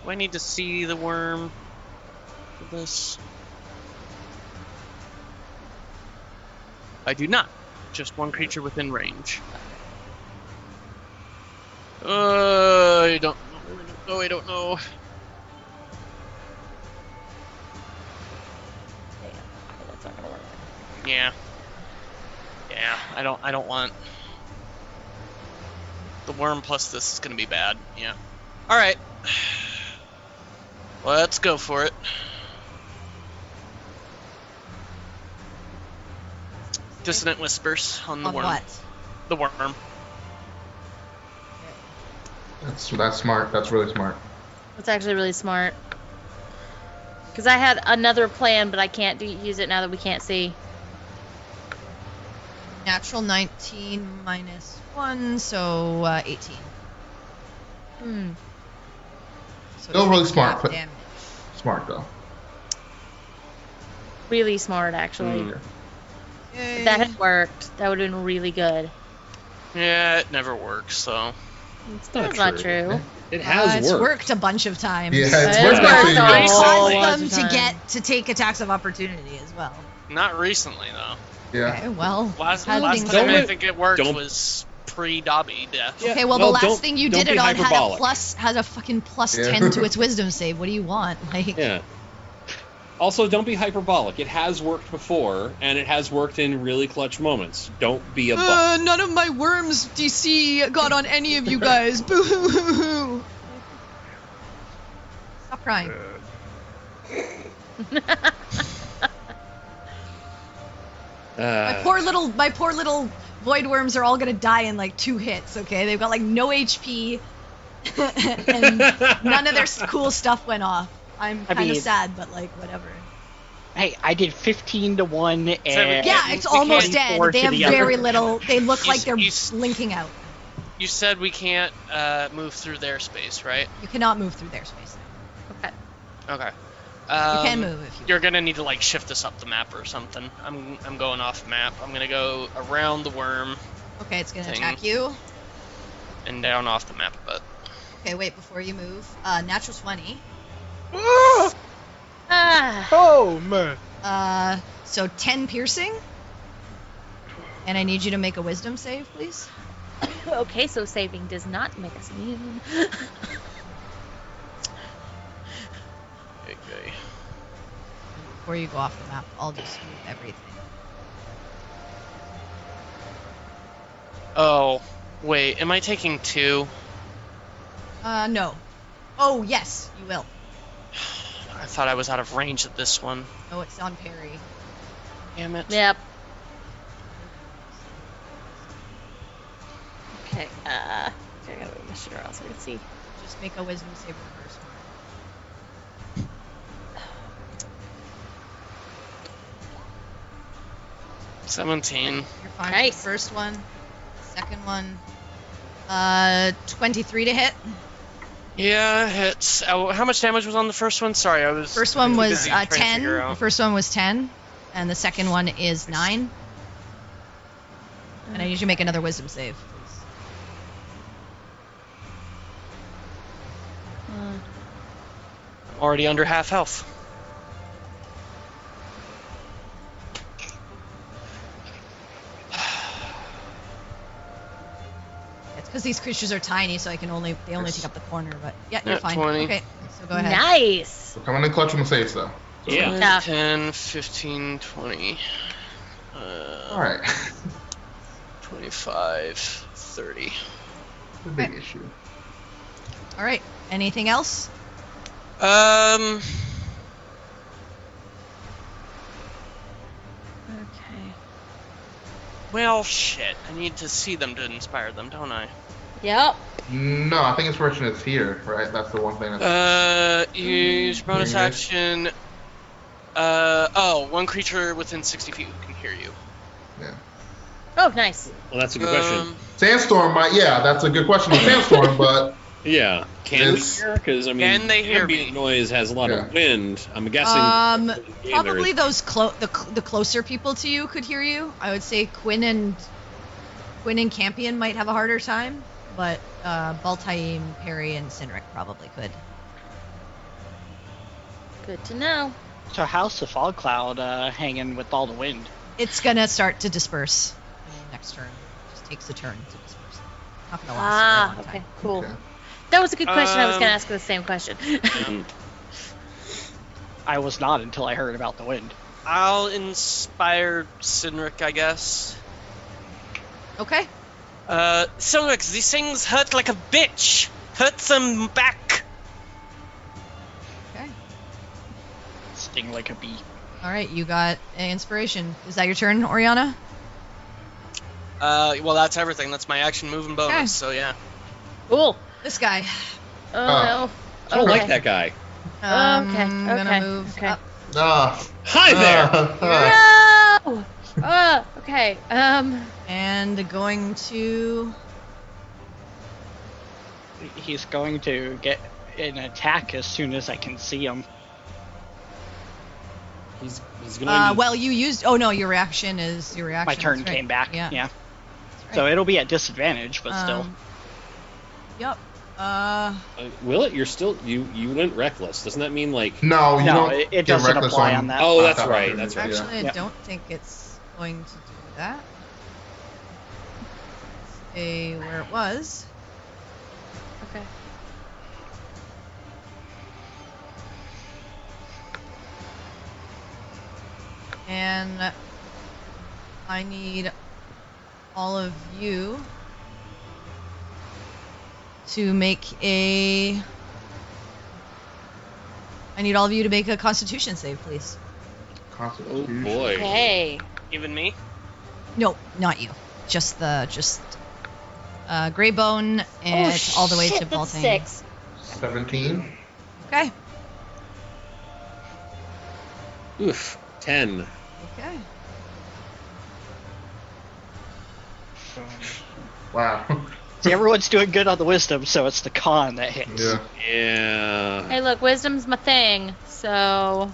Do I need to see the worm for this? I do not. Just one creature within range. I don't know. I don't know. That's not gonna work. Yeah. Yeah, I don't want the worm plus this is gonna be bad. Yeah. Alright. Let's go for it. Dissonant whispers on the On worm. what? The worm. That's smart. That's really smart. That's actually really smart. Because I had another plan, but I can't use it now that we can't see. Natural 19 minus 1, so 18. Hmm. So Still really it's smart, half but- damage. Smart though. Really smart, actually. Mm. Yay. If that had worked, that would have been really good. Yeah, it never works, though. That's not true. It has It's worked. worked a bunch of times. Yeah, it's It worked worked actually. a It whole caused bunch them of to times. get to take attacks of opportunity as well. Not recently, though. Yeah. Okay, well, Last holding time I serve. think it worked Don't- was pre-Dobby death. Yeah, Okay, well, well, the last don't- thing you don't did be it on hyperbolic. had a fucking plus Yeah. 10 to its wisdom save. What do you want? Like, Yeah. Also, don't be hyperbolic. It has worked before, and it has worked in really clutch moments. Don't be a butt. none of my worms DC got on any of you guys. Boo hoo hoo hoo. Stop crying. My poor little void worms are all gonna die in like 2 hits. Okay, they've got like no HP, and none of their cool stuff went off. I'm I kind of mean- sad, but like whatever. Hey, I did 15 to 1 and Yeah, it's we almost can't dead. forward They to have the very other. little. They look You like they're s- blinking out. You said we can't move through their space, right? You cannot move through their space. Okay. Okay. You can move if you. You're gonna need to like shift us up the map or something. I'm going off map. I'm gonna go around the worm Okay, it's gonna thing. attack you. and down off the map a bit. Okay, wait before you move. Natural 20. Ah. Oh man. So 10 piercing. And I need you to make a wisdom save, please. Okay, so saving does not make us immune. Okay. Before you go off the map, I'll just move everything. Oh, wait. Am I taking 2? No. Oh, yes, you will. I thought I was out of range at this one. Oh, it's on parry. Damn it. Yep. Okay, I gotta move my shit around so I can see. Just make a wisdom save for the first one. 17. You're fine. Nice. For the first one. Second one. 23 to hit. Yeah, hits. How much damage was on the first one? Sorry, I was. First one was busy trying to 10. figure The out. first one was 10. And the second one is 9. And I need you to make another wisdom save, please. I'm already under half health. It's because these creatures are tiny, so they only take up the corner. But yeah, you're Yeah, fine. 20. Okay, so go ahead. Nice. So coming in clutch on the saves though. So, Yeah. Yeah. 10, 15, 20. All right. 25, 30. The big issue. All right. Anything else? Well, shit. I need to see them to inspire them, don't I? Yep. No, I think inspiration is here, right? That's the one thing. That's... Use bonus Hearing action. One creature within 60 feet who can hear you. Yeah. Oh, nice. Well, that's a good question. Sandstorm might. Yeah, that's a good question with Sandstorm, but Yeah, can we It's- hear? Because I mean, Can they hear ambient me? noise has a lot Yeah. of wind. I'm guessing. Probably those the closer people to you could hear you. I would say Quinn and Campion might have a harder time, but Baltaim, Perry, and Sinric probably could. Good to know. So how's the fog cloud hanging with all the wind? It's gonna start to disperse next turn. Just takes a turn to disperse. Not gonna last a very long Okay, time. cool. Okay. That was a good question. I was gonna ask the same question. I was not until I heard about the wind. I'll inspire Sinric, I guess. Okay. Sinric, these things hurt like a bitch. Hurt them back. Okay. Sting like a bee. All right, you got an inspiration. Is that your turn, Oriana? Well, that's everything. That's my action, move, and bonus. Okay. So yeah. Cool. This guy. Oh no. I don't like Okay. that guy. I'm gonna okay, move okay. up. Hi there. No. Okay. And going to. He's going to get an attack as soon as I can see him. He's going. Well, you used. Oh no, your reaction is your reaction. My turn that's right. came back. Yeah. Yeah. That's So right. it'll be at disadvantage, but still. Yep. Will it? You're still you went reckless. Doesn't that mean like? no, you No, don't. it get doesn't reckless apply on that. Oh, that's top right. opportunity, That's right. Actually, Yeah. I don't think it's going to do that. Stay where it was. Okay. And I need all of you to make a. I need all of you to make a Constitution save, please. Oh Constitution. boy. Okay. Even me? No, not you. Just Greybone and Oh, all the way shit, to that's Baltaim. 6. 17. Okay. Oof. 10. Okay. Wow. See, everyone's doing good on the wisdom, so it's the con that hits. Yeah. Yeah. Hey, look, wisdom's my thing. So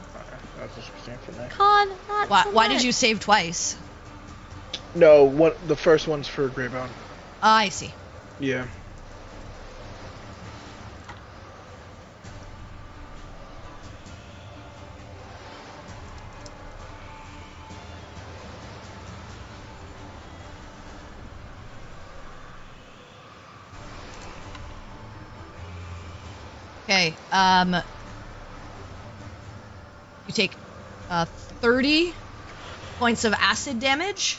That's what you're saying for me. con, not so Why did much. you save twice? No, the first one's for Greybone. I see. Yeah. Okay. You take 30 points of acid damage.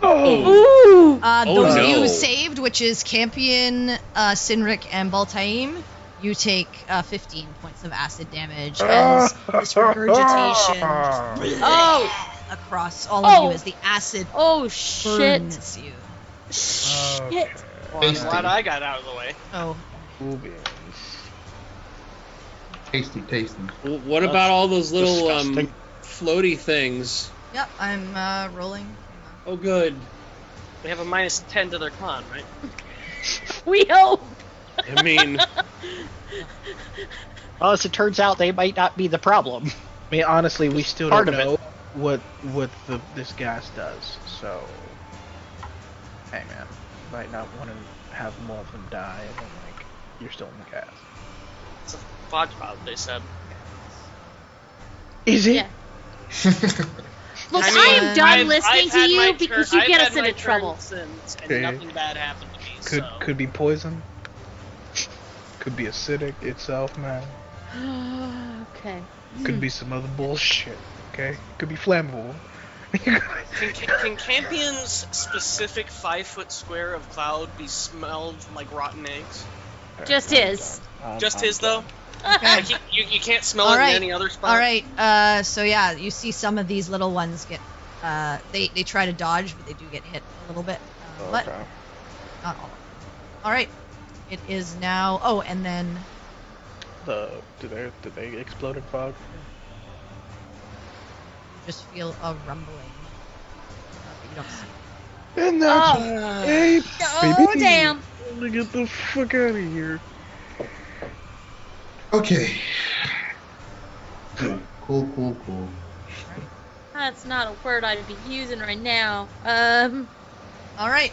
Ooh. Those no. of you who saved, which is Campion, Sinric, and Baltaim, you take 15 points of acid damage as this regurgitation across all of you as the acid Oh shit. burns you. Shit. Well, I'm glad I got out of the way. Oh, Cool beans. Tasty. Well, what about all those little disgusting. floaty things? yep. I'm rolling. Oh, good. We have a minus 10 to their con, right? We hope. I mean, Well, as it turns out, they might not be the problem. I mean, honestly, we still Part don't of it. know what this gas does. So, hey man, you might not want to have more of them die, and then like you're still in the gas. It's a fog cloud, they said. Is it? Yeah. Look, I I, mean, am done I've listening to had my you turn- because you I've get had us my into turn trouble. Since, and Okay. nothing bad happened to me. Could be poison. Could be acidic itself, man. Okay. Could be some other bullshit. Okay. Could be flammable. Can Campion's specific 5-foot square of cloud be smelled like rotten eggs? Just his. Just his though. Okay. Like you can't smell All it right. in any other spot. All right. So yeah, you see some of these little ones get They try to dodge, but they do get hit a little bit. But Okay. not all. All right. It is now. Oh, and then Did they explode in fog? you just feel a rumbling. But you don't see it. And that's a Oh, baby. damn. Let me get the fuck out of here. Okay. Cool. That's not a word I'd be using right now. All right.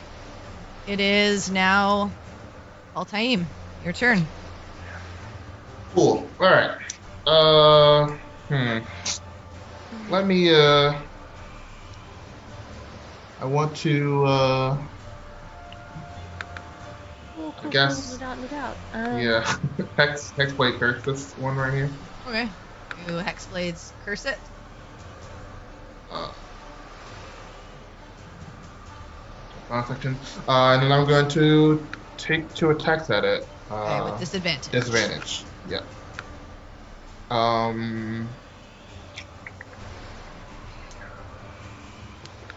It is now Altaim. Your turn. Cool. All right. Let me. I want to. I guess. Without. Yeah. Hexblade curse. This one right here. Okay. You Hexblades curse it. Section. And then I'm going to take 2 attacks at it. Okay, with disadvantage. Disadvantage. Yeah.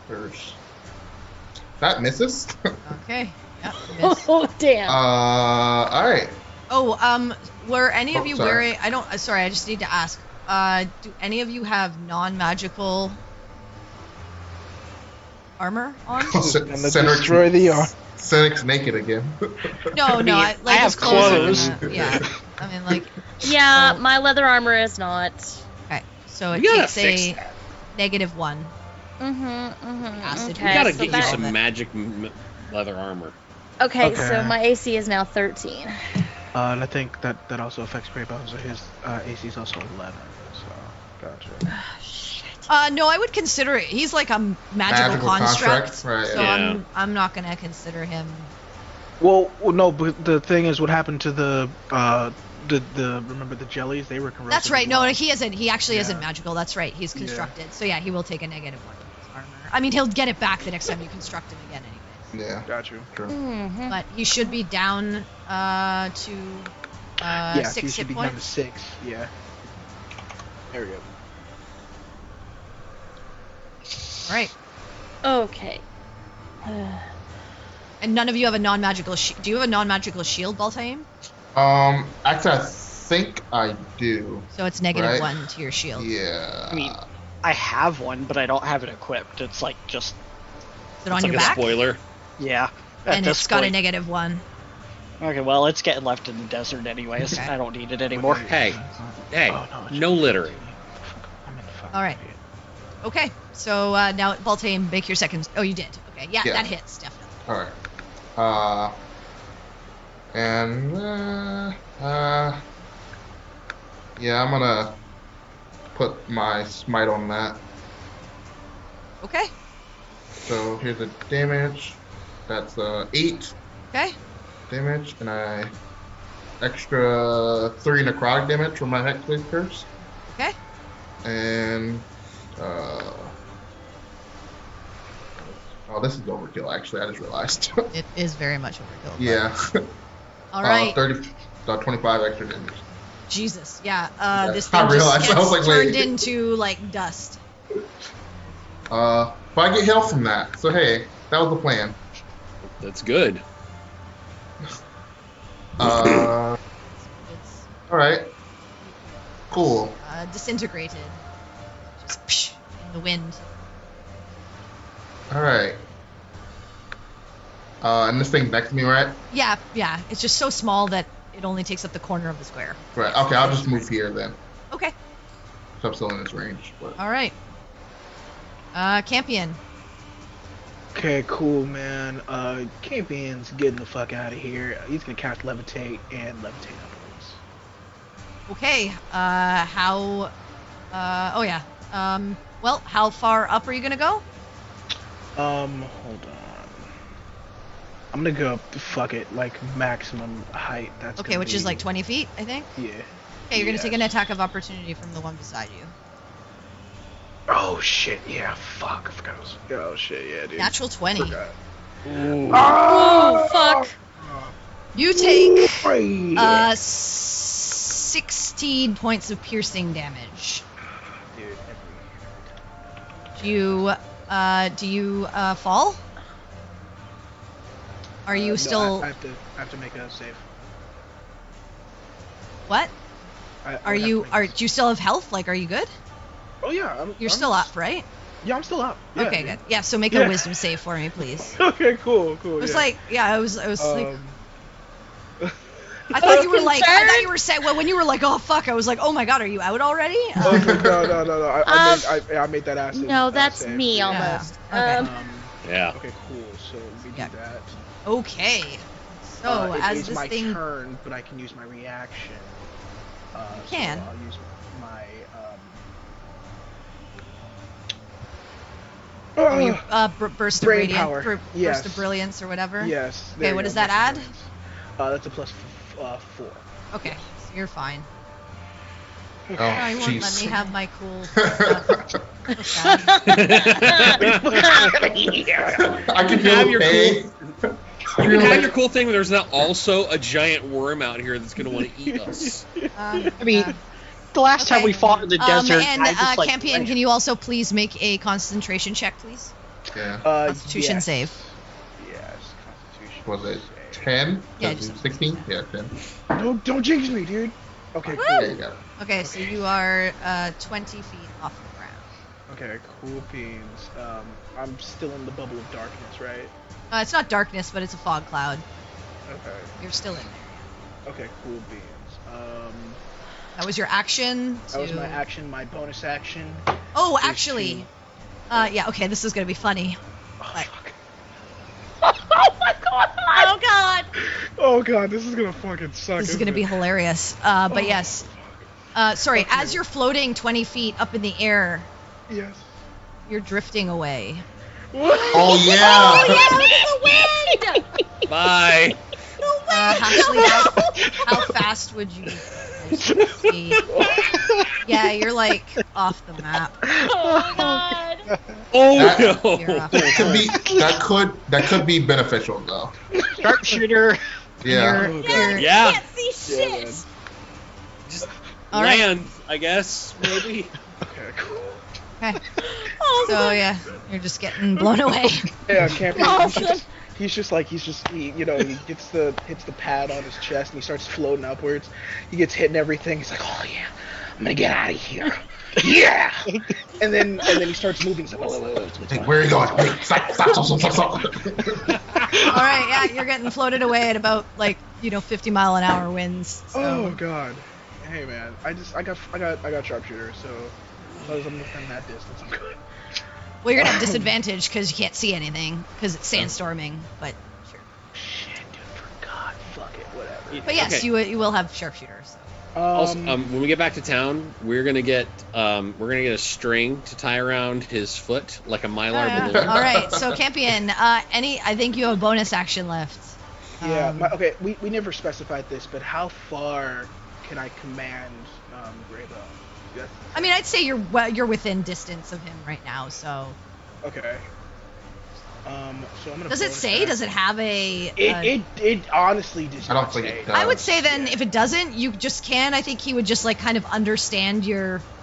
First. That misses. Okay. Yeah. Miss. Oh, damn. All right. Oh, were any of Oh, you sorry. wearing? I don't. Sorry, I just need to ask. Do any of you have non-magical armor on? And destroy the arm. Cenic's naked again. No, no. I Like have his clothes are clothes. gonna- yeah. I mean, like. Yeah, so- my leather armor is not. Okay. So it We gotta takes fix a that. -1. Acid. We gotta so get you that- some magic leather armor. Okay, so Okay. my AC is now 13. And I think that also affects Grey Bones. So his AC is also 11. So gotcha. No, I would consider it. He's like a magical construct. right, So yeah. I'm not gonna consider him. Well, no, but the thing is, what happened to the remember the jellies? They were corrosive. That's right. as No, well. he isn't. He actually isn't Yeah. magical. That's right. He's Yeah. constructed. So yeah, he will take a -1 to his armor. I mean, he'll get it back the next time you construct him again, anyways. Yeah. Got you. True. Mm-hmm. But he should be down to Yeah, so 6 you hit should be down to points. 6. Yeah. There we go. All right. Okay. And none of you have a non-magical. Do you have a non-magical shield, Baltaim? Actually, I think I do. So it's Right. -1 to your shield. Yeah. I mean, I have one, but I don't have it equipped. It's like just Is it on It's your like a back? spoiler. yeah. At And this it's got a point. -1. Okay, well, it's getting left in the desert anyways. Okay. I don't need it anymore. Hey, hey, Oh, no, it's no littering. I'm in the fucking All right. pit. Okay. So now Baltaim, make your second. Oh, you did. Okay. Yeah, Yeah. that hits definitely. All right. Yeah, I'm gonna put my smite on that. Okay. So here's the damage. That's 8 Okay. damage, and I extra 3 necrotic damage from my Hexblade curse, Okay. and oh, this is overkill. Actually, I just realized. It is very much overkill. but- Yeah. All right. 25 extra damage. Jesus. Yeah. Yeah, This I thing realized. just I was gets like, turned wait. into like dust. But I get health from that, so hey, that was the plan. That's good. All It's right. Cool. disintegrated. Just psh, in the wind. All right. And this thing next to me, right? Yeah. Yeah. It's just so small that it only takes up the corner of the square. Right. Okay, I'll just move here then. Okay. So I'm still in this range. But... All right. Campion. Okay, cool, man. Campion's getting the fuck out of here. He's gonna cast Levitate and Levitate upwards. Okay. How? Oh yeah. Well, how far up are you gonna go? Hold on. I'm gonna go, fuck it, like maximum height. That's Okay, gonna which is be- like 20 feet, I think. Yeah. Okay, you're gonna take an Yes. attack of opportunity from the one beside you. Oh shit, yeah, fuck. I forgot it was. Oh shit, yeah, dude. Natural 20. Forgot. Oh, fuck. You take Yeah. 16 points of piercing damage. Dude, You Do you fall? Are you No, still? I have to make a save. What? I Are would have you? to make Are a do you still have health? Like, are you good? Oh yeah, You're still up, right? Yeah, I'm still up. Yeah, Okay, yeah. good. Yeah. So make Yeah. a wisdom save for me, please. Okay, cool. I was yeah. like, yeah, I was like. I I thought was you were like, I thought concerned. you were saying, well, when you were like, oh fuck, I was like, oh my god, are you out already? Okay, no. I made that acid. No, that's save. me Yeah. almost. Okay. Yeah. Okay, cool. So we do Yeah. that. Okay. So as It's this my thing, turn, but I can use my reaction. can. So I'll use my oh, your burst of brain radiant, power. burst Yes. of brilliance or whatever. Yes. Okay, there you what go, does that Burst of add? Brilliance. That's a plus 4. Okay, so you're fine. Oh, No, you won't let jeez. me have my cool. I can Have feel your the pain. You can have your cool thing, but there's not also a giant worm out here that's gonna want to eat us. I mean, the last time okay. we fought in the desert, and I just, like, Campion, can you also please make a concentration check, please? Yeah. Constitution yes. save. Yes, Constitution. Was it save. 10? Yeah, just- 16? Yeah, 10. Don't jinx me, dude. Okay, Woo! cool. There you go. Okay, so you are 20 feet off the ground. Okay, cool beans. I'm still in the bubble of darkness, right? It's not darkness, but it's a fog cloud. Okay. You're still in there. Okay, cool beans. That was your action. That was to- my action. My bonus action. Oh, is actually, yeah. Okay, this is gonna be funny. Oh, Like- fuck. Oh my god! Oh god! Oh god, this is gonna fucking suck. This is isn't gonna be it? hilarious. But Oh, yes. Sorry. Okay. As you're floating 20 feet up in the air, Yes. you're drifting away. Oh, yeah! Oh yeah, look at the wind! Bye. Actually, how fast would you? See? Yeah, you're like off the map. Oh god! Oh That- no. You're off. That could be beneficial though. sharpshooter. Yeah. You're- Yeah, you're- Yeah. you can't see Yeah, shit. man. Just All right. land, I guess, maybe. Okay, cool. Okay. Oh, So yeah, you're just getting blown away. Yeah, Campion. Awesome. He hits the pad on his chest and he starts floating upwards. He gets hit and everything. He's like, oh yeah, I'm gonna get out of here. Yeah. and then he starts moving. He's like, wait. Hey, where are you going? Hey, stop. All right, yeah, you're getting floated away at about 50-mile-an-hour winds. So. Oh god. Hey man, I got sharpshooter, so as long as I'm within that distance, I'm good. Well, you're gonna have disadvantage because you can't see anything because it's sandstorming. But sure. Shit, dude, forgot. Fuck it, whatever. But yes, Okay. you will have sharpshooter. So. Also, when we get back to town, we're gonna get a string to tie around his foot like a mylar balloon. All right, so Campion, I think you have a bonus action left. Yeah. Okay. We never specified this, but how far can I command Graybo? Yes. I mean, I'd say you're within distance of him right now. So. Okay. So I'm gonna. Does it bonus say? that. Does it have a? It honestly does I don't not think say. it does. I would say then if it doesn't, you just can. I think he would just kind of understand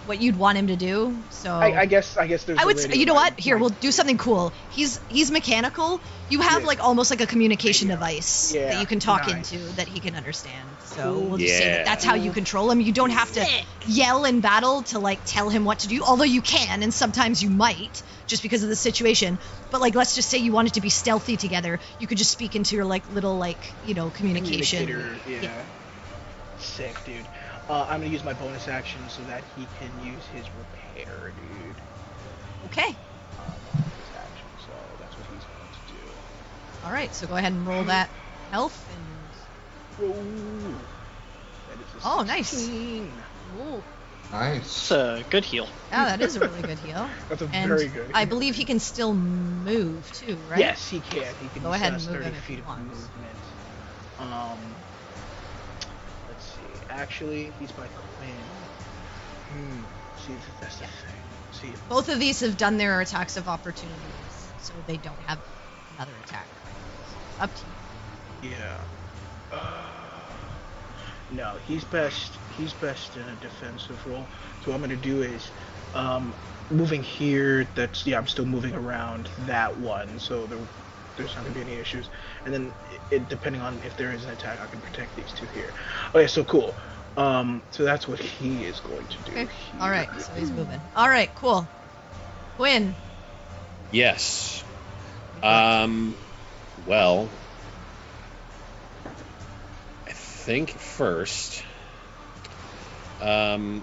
what you'd want him to do. So I guess there's. I a would way say, to, you know like, what? Here, we'll do something cool. He's mechanical. You have Yeah. almost like a communication device Yeah, that you can talk nice. into that he can understand. So Cool. we'll just say Yeah. that that's how you control him. You don't have to Sick. yell in battle to tell him what to do, although you can, and sometimes you might just because of the situation. But let's just say you wanted to be stealthy together. You could just speak into your little communication. Communicator, yeah. Sick, dude. I'm gonna use my bonus action so that he can use his repair, dude. Okay. His action, so that's what he's going to do. All right. So go ahead and roll that health and. Ooh. That is a Oh, nice. 16. Ooh. Nice. It's a good heal. Yeah, that is a really good heal. That's a And very good. I believe he can still move too, right? Yes, he can. He can. Go ahead use, and move 30 him if feet he of wants. movement. Let's see. Actually, he's by Quinn. See, that's the thing. See. Both of these have done their attacks of opportunities, so they don't have another attack. Up to you. Yeah. No, he's best. He's best in a defensive role. So what I'm gonna do is, Moving here, I'm still moving around that one, so there's not gonna be any issues. And then depending on if there is an attack, I can protect these two here. Okay, so cool. So that's what he is going to do. Okay. here. All right. So he's moving. All right. Cool. Quinn. Yes. Well, I think first, let's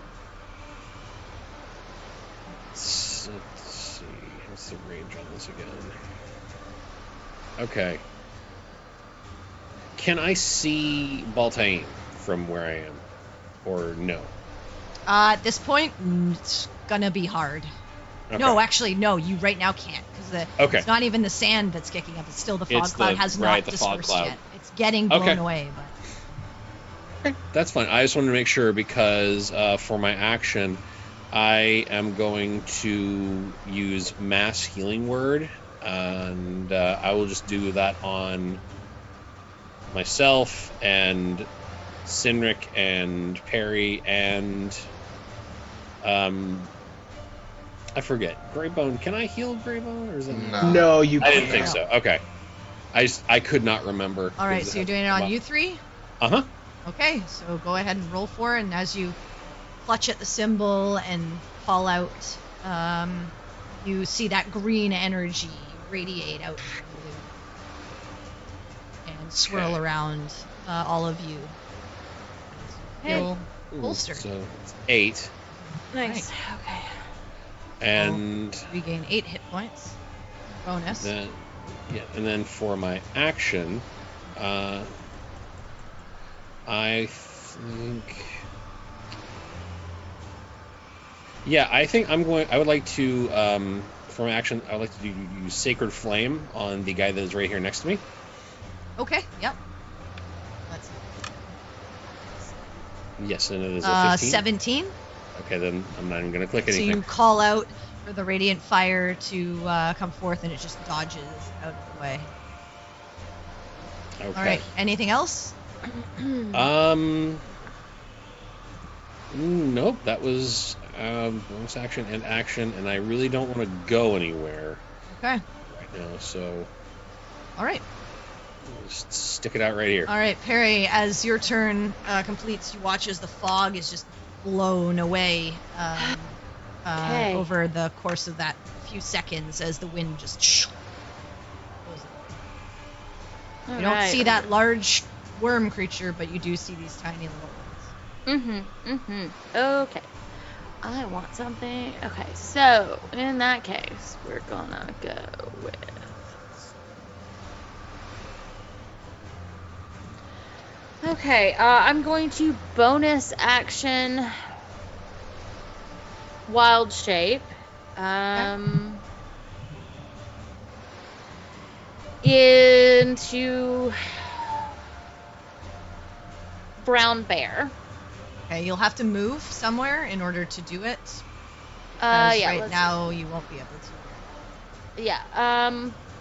see, what's the range on this again? Okay. Can I see Baltaim from where I am, or no? At this point, it's gonna be hard. Okay. No, actually, no. You right now can't because Okay. it's not even the sand that's kicking up. It's still the fog It's cloud the- has right, not the fog dispersed cloud. yet. It's getting blown Okay. away, but Okay, that's fine. I just wanted to make sure because for my action, I am going to use Mass Healing Word, and I will just do that on myself and Sinric and Perry and I forget. Greybone. Can I heal Greybone, or is it? No, you I can't. didn't think so. Okay. I could not remember. all right. So you're doing it on you three. Uh-huh. Okay. So go ahead and roll for it, and as you clutch at the symbol and call out, you see that green energy radiate out from you and swirl Okay. around all of you. Feel bolstered. So it's 8. Nice. Okay. And Regain 8 hit points. Bonus. then, and then for my action, I think, I think I would like to, for my action, I would like to use Sacred Flame on the guy that is right here next to me. Okay. Yep. Let's Yes, and it is a 15. 17. Okay, then I'm not even going to click So anything. you call out for the radiant fire to come forth, and it just dodges out of the way. Okay. All right. Anything else? Nope, that was bonus action and action, and I really don't want to go anywhere Okay. right now, so All right. just stick it out right here. All right, Perry. As your turn completes, you watch as the fog is just blown away Okay. over the course of that few seconds as the wind just goes away. You don't see that large worm creature, but you do see these tiny little ones. Okay. I want something. Okay, so in that case, we're gonna go with. Okay, I'm going to bonus action wild shape. Into brown bear. Okay, you'll have to move somewhere in order to do it. Because Yeah. right now you won't be able to. Yeah.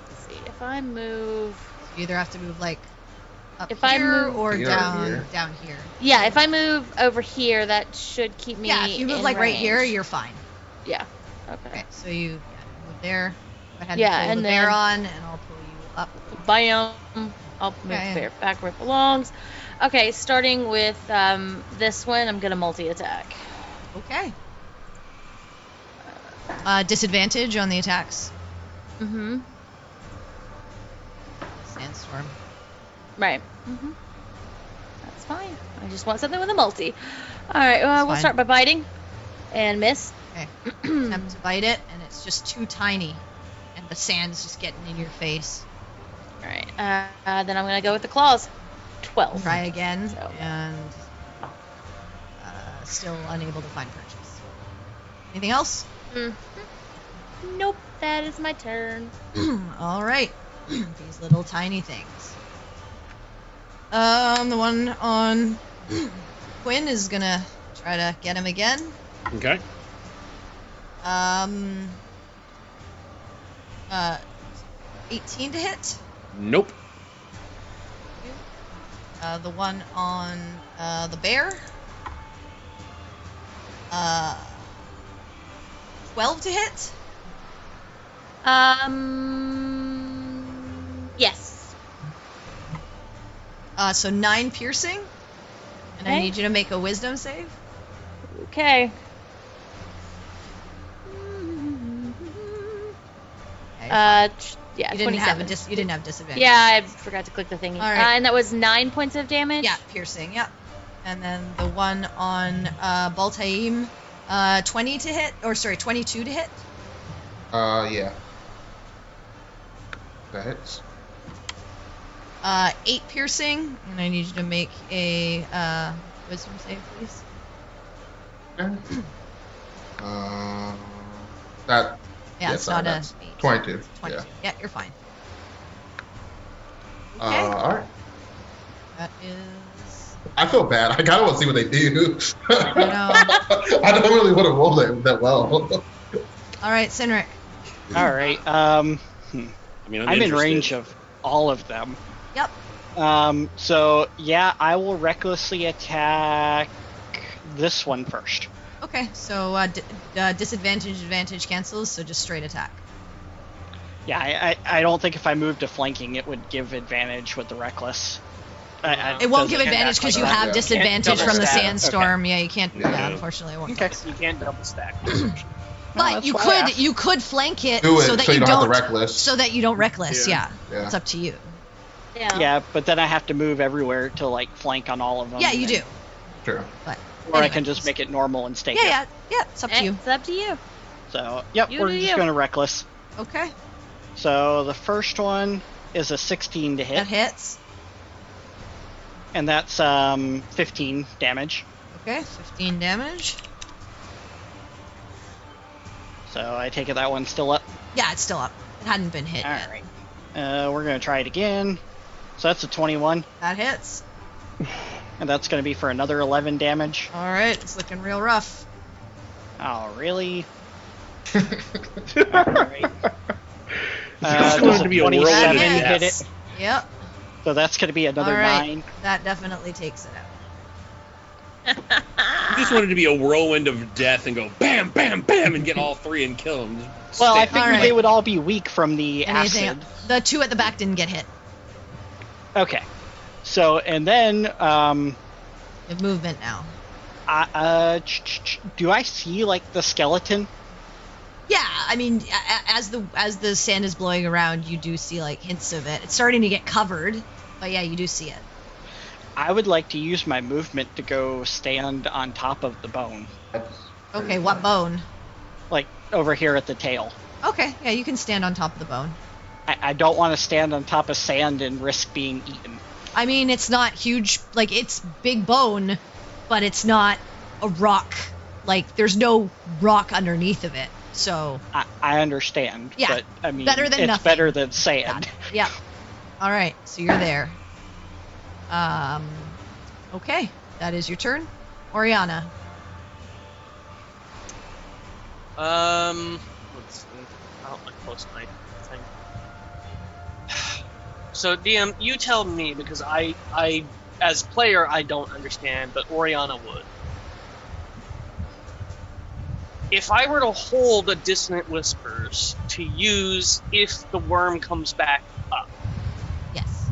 Let's see. If I move. You either have to move like up If I here move- or Here or down here? down here. Yeah, if I move over here, that should keep me. Yeah, if you move in like right here, range. you're fine. Yeah. Okay, Okay. so you move there. Go ahead Yeah, and pull and the bear then- on, and I'll pull you up. Bam. I'll move Okay. the bear back where it belongs. Okay, starting with this one, I'm gonna multi-attack. Okay. Disadvantage on the attacks. Mm-hmm. Sandstorm. Right. Mm-hmm. That's fine. I just want something with a multi. All right. We'll fine. start by biting and miss. Okay. Attempt to bite it, and it's just too tiny, and the sand's just getting in your face. All right. Then I'm gonna go with the claws. 12. Try again, So- and still unable to find purchase. Anything else? Nope. That is my turn. All right. These little tiny things. The one on Quinn is gonna try to get him again. Okay. 18 to hit. Nope. The one on the bear. 12 to hit? Yes. So 9 piercing. And I Okay. need you to make a wisdom save. Okay. Okay, Yeah, you didn't have 27. you didn't have disadvantage. Yeah, I forgot to click the thingy. All right. And that was 9 points of damage? Yeah, piercing, yep. And then the one on Baltaim, 20 to hit, or sorry, 22 to hit. Yeah. That hits. 8 piercing, and I need you to make a wisdom save, please. Okay. That. Yeah, yes, it's not a that's 8. 22. 22. Yeah. Yeah, you're fine. Okay. All right. That is. I feel bad. I kind of want to see what they do. I I don't really want to roll it that well. All right, Sinric. All right. I mean, I'm in range of all of them. Yep. So yeah, I will recklessly attack this one first. Okay, so disadvantage, advantage cancels, so just straight attack. Yeah, I don't think if I moved to flanking, it would give advantage with the reckless. It won't give doesn't- advantage because you like that, have yeah. disadvantage Can't from the double stack. sandstorm. Yeah, you can't. Yeah. Yeah, unfortunately, it won't. Okay. You can't double stack. But that's you why I could asked. you could flank it Do it so that so you don't have don't to reckless. so that you don't reckless. Yeah. Yeah. It's up to you. Yeah. Yeah, but then I have to move everywhere to like flank on all of them. Yeah, you do. True. But Or I anyway. can just make it normal and stay Yeah, here. yeah. It's up to you. It's up to you. So yep, You we're do just you. gonna reckless. Okay, So the first one is a 16 to hit, that hits. and that's 15 damage. Okay, 15 damage. So I take it that one's still up. Yeah, it's still up. It hadn't been hit All yet. right. We're gonna try it again. So that's a 21, That hits. and that's gonna be for another 11 damage. All right, it's looking real rough. Oh really? All right. just Does wanted a to be a 27 whirlwind hit death. it? Yep. So that's gonna be another All right. 9. That definitely takes it out. You just wanted to be a whirlwind of death and go bam, bam, bam, and get all 3 and kill them. Well, I All figured right. they would all be weak from the Anything? acid. The 2 at the back didn't get hit. Okay. So and then You have movement now. do I see like the skeleton? Yeah, I mean, as the sand is blowing around, you do see like hints of it. It's starting to get covered, but yeah, you do see it. I would like to use my movement to go stand on top of the bone, Okay, what bone? like over here at the tail. Okay, yeah, you can stand on top of the bone. I don't want to stand on top of sand and risk being eaten. I mean, it's not huge, like it's big bone, but it's not a rock. Like there's no rock underneath of it. So I understand, Yeah, but I mean, better than it's nothing. better than sand. yeah. All right, so you're there. Okay, that is your turn, Oriana. Let's see. I'll close my thing. So DM, you tell me because I as player I don't understand, but Oriana would. If I were to hold a Dissonant Whispers to use if the worm comes back up, Yes.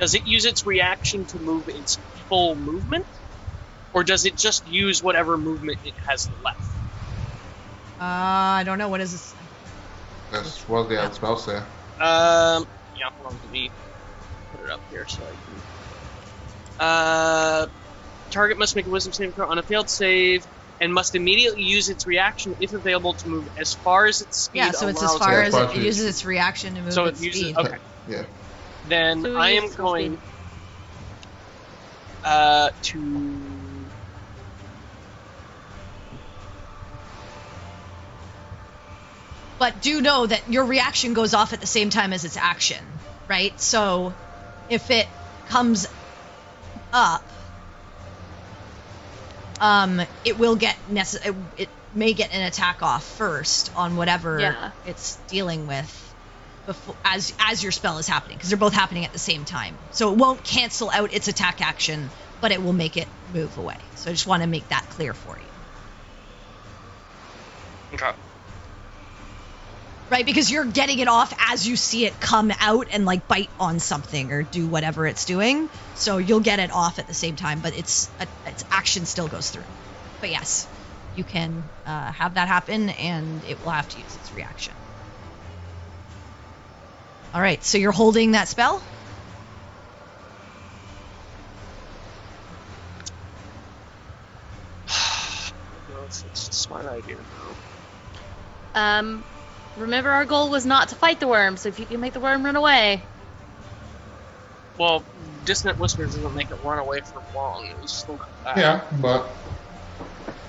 does it use its reaction to move its full movement? Or does it just use whatever movement it has left? I don't know. What is this? That's what the other spell say. Yeah, hold on, let me put it up here so I can. Target must make a wisdom saving throw on a failed save and must immediately use its reaction if available to move as far as its speed Yeah, so it's as allows far Yeah, as as far it as you- uses its reaction to move So its it uses speed. okay. Yeah. Then So I it am uses going to But do know that your reaction goes off at the same time as its action, right? So if it comes up, it will get it may get an attack off first on whatever Yeah. it's dealing with before as your spell is happening, because they're both happening at the same time. So it won't cancel out its attack action, but it will make it move away. So I just want to make that clear for you. okay. Right, because you're getting it off as you see it come out and like bite on something or do whatever it's doing. So you'll get it off at the same time, but its action still goes through. But yes, you can have that happen, and it will have to use its reaction. All right, so you're holding that spell? It's a smart idea. Remember our goal was not to fight the worm, so if you can make the worm run away. Well, Dissonant Whispers doesn't make it run away for long. It was still come back. Yeah, but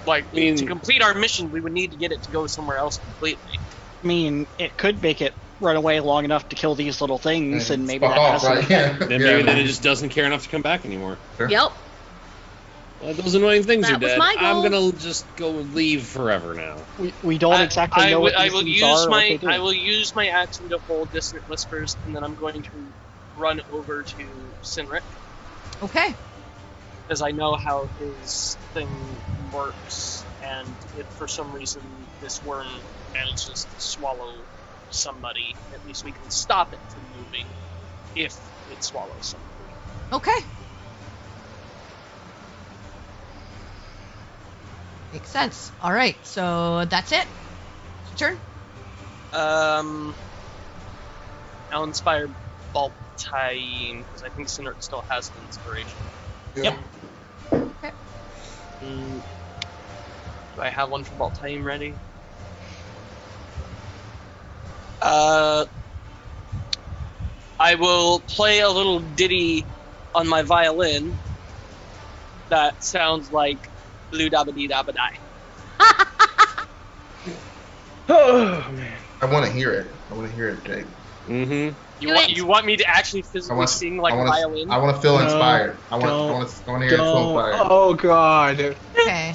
Like, to complete our mission, we would need to get it to go somewhere else completely. I mean, it could make it run away long enough to kill these little things, and maybe fuck that off, has an right? effect. Yeah. Then maybe it just doesn't care enough to come back anymore. Sure. Yep. Well, those annoying things That are was dead. my I'm goal. gonna just go leave forever now. We don't exactly know what I these will things use are or what my they do. I will use my action to hold Dissonant Whispers, and then I'm going to run over to Sinric, Okay. because I know how his thing works, and if for some reason this worm manages to swallow somebody, at least we can stop it from moving if it swallows somebody. Okay. Makes sense. All right, so that's it. It's your turn. I'll inspire Baltaim, because I think Sinric still has an inspiration. Yeah. Okay. Do I have one for Baltaim ready? I will play a little ditty on my violin that sounds like blue dabba dee dabba die. Oh man. I want to hear it. I want to hear it, Jake. Mm-hmm. You want me to actually physically sing like a violin? I want to feel No, inspired. I want don't, to hear it feel inspired. Oh god. Okay.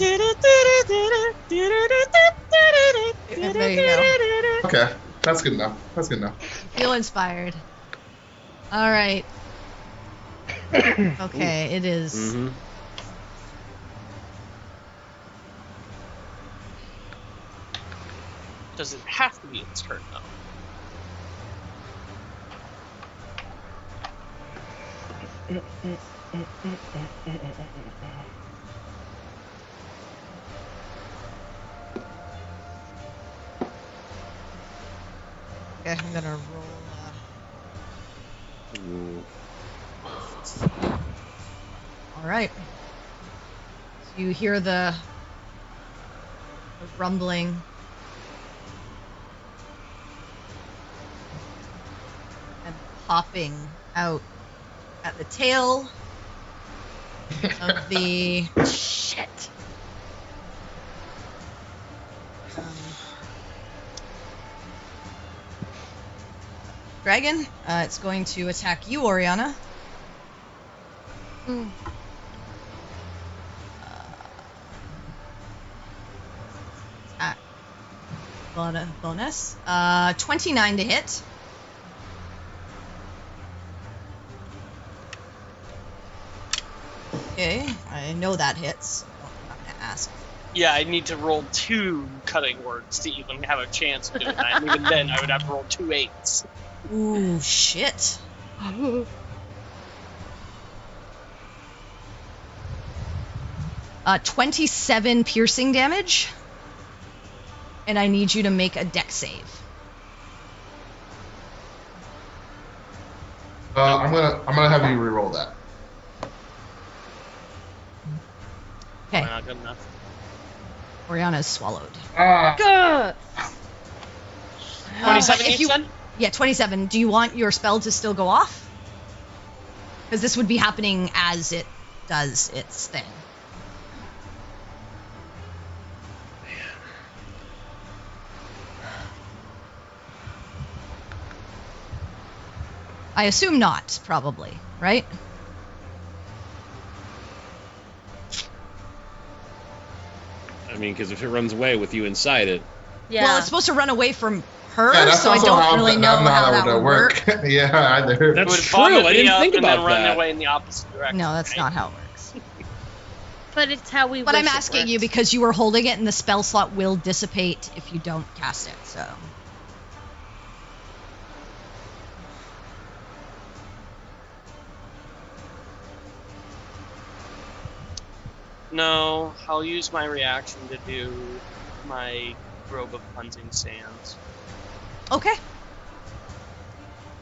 There you go. Okay, that's good enough. That's good enough. Feel inspired. All right. Okay, it is. Mm-hmm. Does it have to be its turn though? Okay, I'm gonna roll. All right. So you hear the rumbling. And popping out at the tail of the shit. Dragon. It's going to attack you, Oriana. Attack. Bonus. 29 to hit. Okay, I know that hits. I'm not gonna ask. Yeah, I need to roll 2 cutting words to even have a chance of doing that. And even then, I would have to roll 2 8s. Ooh, shit. 27 piercing damage. And I need you to make a dex save. I'm gonna have you re-roll that. Okay, Not good enough. Oriana is swallowed. Good. 27 if each you- then? Yeah, 27. Do you want your spell to still go off? Because this would be happening as it does its thing. I assume not, probably, right? I mean, because if it runs away with you inside it, Yeah. Well, it's supposed to run away from her, Yeah, that's so I also don't how really know how that would work. Yeah, either. That's It would true. vomit I me didn't up think and about then run that. away in the opposite direction. No, that's right? not how it works. But it's how we. But wish I'm it asking worked. you because you were holding it and the spell slot will dissipate if you don't cast it, so. No, I'll use my reaction to do my robe of cleansing sands. Okay.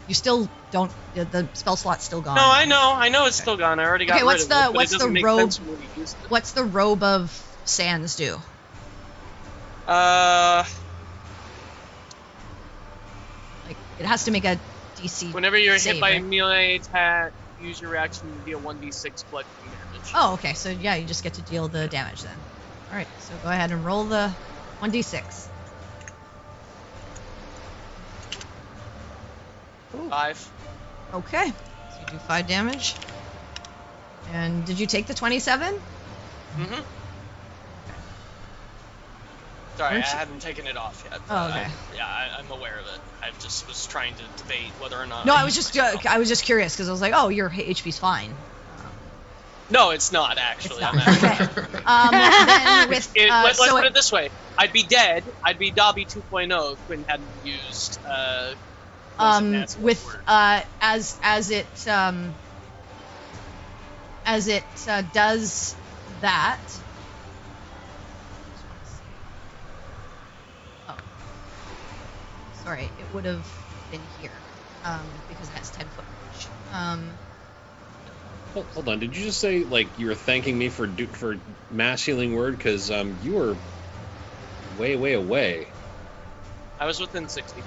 You still don't. The spell slot's still gone. No, I know it's still gone. I already got Okay, rid of it, but it doesn't make sense for me to use it. What's the robe of sands do? Uh, Like, it has to make a DC. whenever you're save, hit by a right? melee attack, use your reaction to deal 1d6 bludgeoning damage. Oh, okay. So yeah, you just get to deal the damage then. All right. So go ahead and roll the 1d6. 5. Okay. So you do 5 damage. And did you take the 27? Mm-hmm. Sorry, I Aren't you- haven't taken it off yet. Oh, okay. I'm aware of it. I just was trying to debate whether or not. No, I used was myself. just curious because I was like, oh, your HP's fine. No, it's not actually. It's I'm not. actually. Okay. Then with Let's so put it this way: I'd be dead. I'd be Dobby 2.0 if Quinn hadn't used. with as it does that. Oh, sorry, it would have been here because it has 10-foot reach. Hold on. Did you just say like you were thanking me for mass healing word? Because you were way away. I was within 60 feet.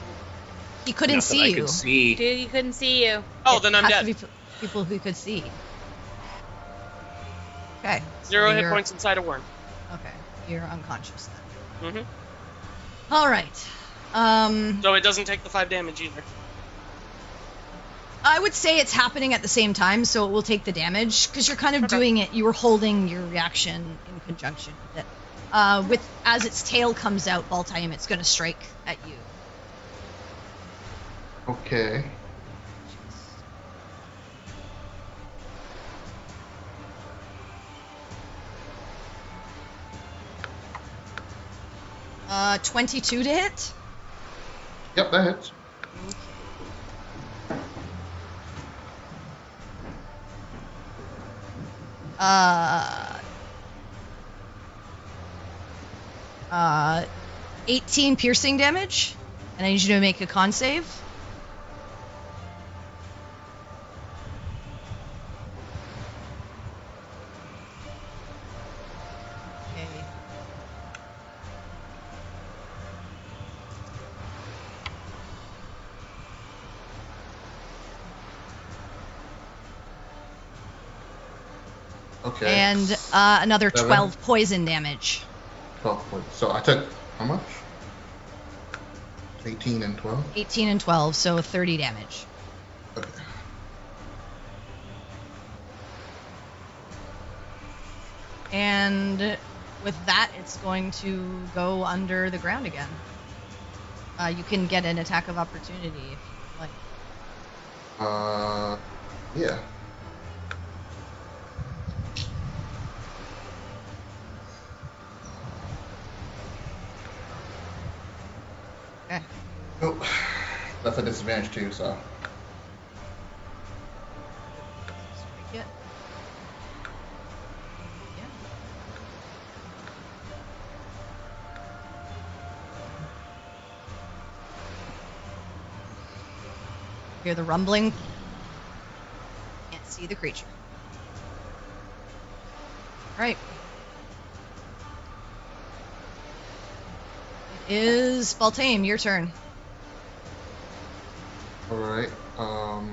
He couldn't Not that see I you. could see. Dude, he couldn't see you. Oh, then I'm Has dead. to be people who could see. Okay. so 0 hit you're- points inside a worm. Okay, you're unconscious then. Mm-hmm. All right. So it doesn't take the 5 damage either. I would say it's happening at the same time, so it will take the damage because you're kind of doing it. You were holding your reaction in conjunction with it. As its tail comes out, Baltime, it's going to strike at you. Okay. Uh, 22 to hit. Yep, that hits. Uh, 18 piercing damage, and I need you to make a con save. Okay. Okay. And another 7. 12 poison damage. 12 points. So I took how much? 18 and 12? 18 and 12, so 30 damage. Okay. And with that, it's going to go under the ground again. You can get an attack of opportunity if you like. Yeah. Okay. Oh, that's a disadvantage too, so. Strike it. Yeah. Hear the rumbling. Can't see the creature. All right. It is Baltame, your turn. Alright. Oh,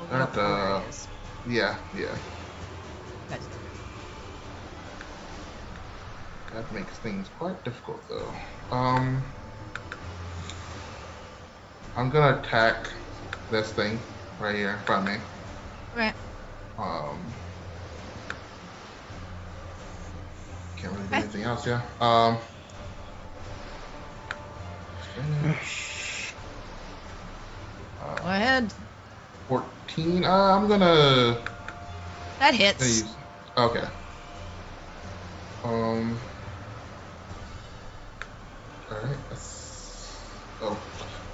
we don't know where it is. Yeah. You guys- That makes things quite difficult though. I'm gonna attack this thing right here in front of me. Okay. Can't really do Okay. anything else, yeah. Finish. Go ahead. 14. I'm gonna That hits. use. Okay. Alright. Oh,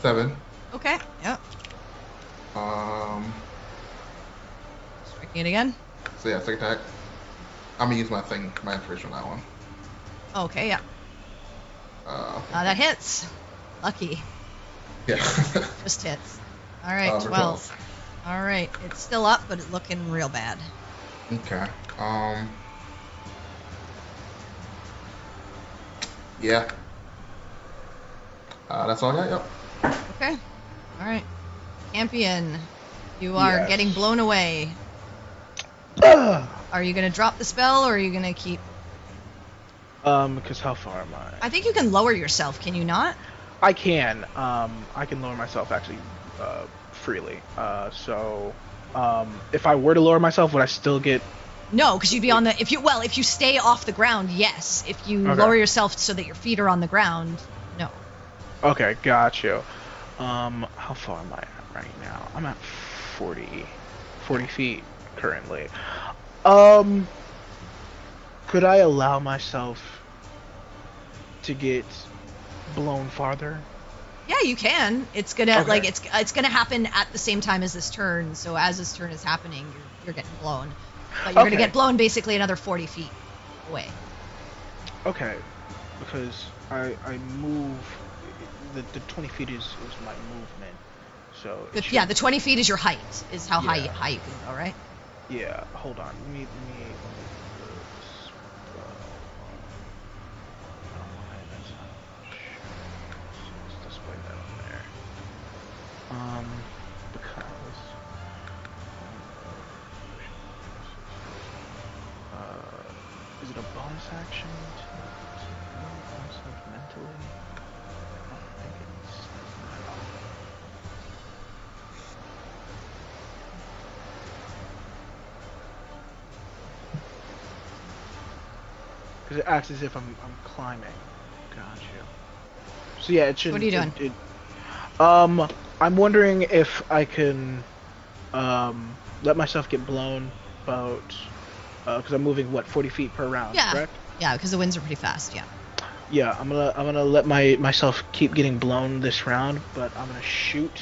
7. Okay. Yep. Striking it again. So yeah, second attack. I'm gonna use my inspiration on that one. Okay. Yeah. That hits. Lucky. Yeah. Just hits. All right. For 12. All right. It's still up, but it's looking real bad. Okay. Yeah. That's all I got. Yep. Okay. All right. Campion, you are getting blown away. Are you going to drop the spell, or are you going to keep... Because how far am I? I think you can lower yourself, can you not? I can. I can lower myself actually freely. So if I were to lower myself, would I still get... No, because you'd be on the... If you stay off the ground, yes. If you lower yourself so that your feet are on the ground, no. Okay, got you. How far am I at right now? I'm at 40 feet currently. Could I allow myself to get blown farther? Yeah, you can. It's gonna it's gonna happen at the same time as this turn. So as this turn is happening, you're getting blown. But you're gonna get blown basically another 40 feet away. Okay, because I move. The 20 feet is my movement. So the 20 feet is your height. Is how high you can go, right? Yeah. Hold on. Let me display that on there. Because is it a bonus action to myself mentally? I don't think it's not. Because it acts as if I'm climbing. Gotcha. So yeah, it should. What are you doing? I'm wondering if I can let myself get blown about because I'm moving 40 feet per round, correct? Yeah, because the winds are pretty fast. Yeah. Yeah, I'm gonna let myself keep getting blown this round, but I'm gonna shoot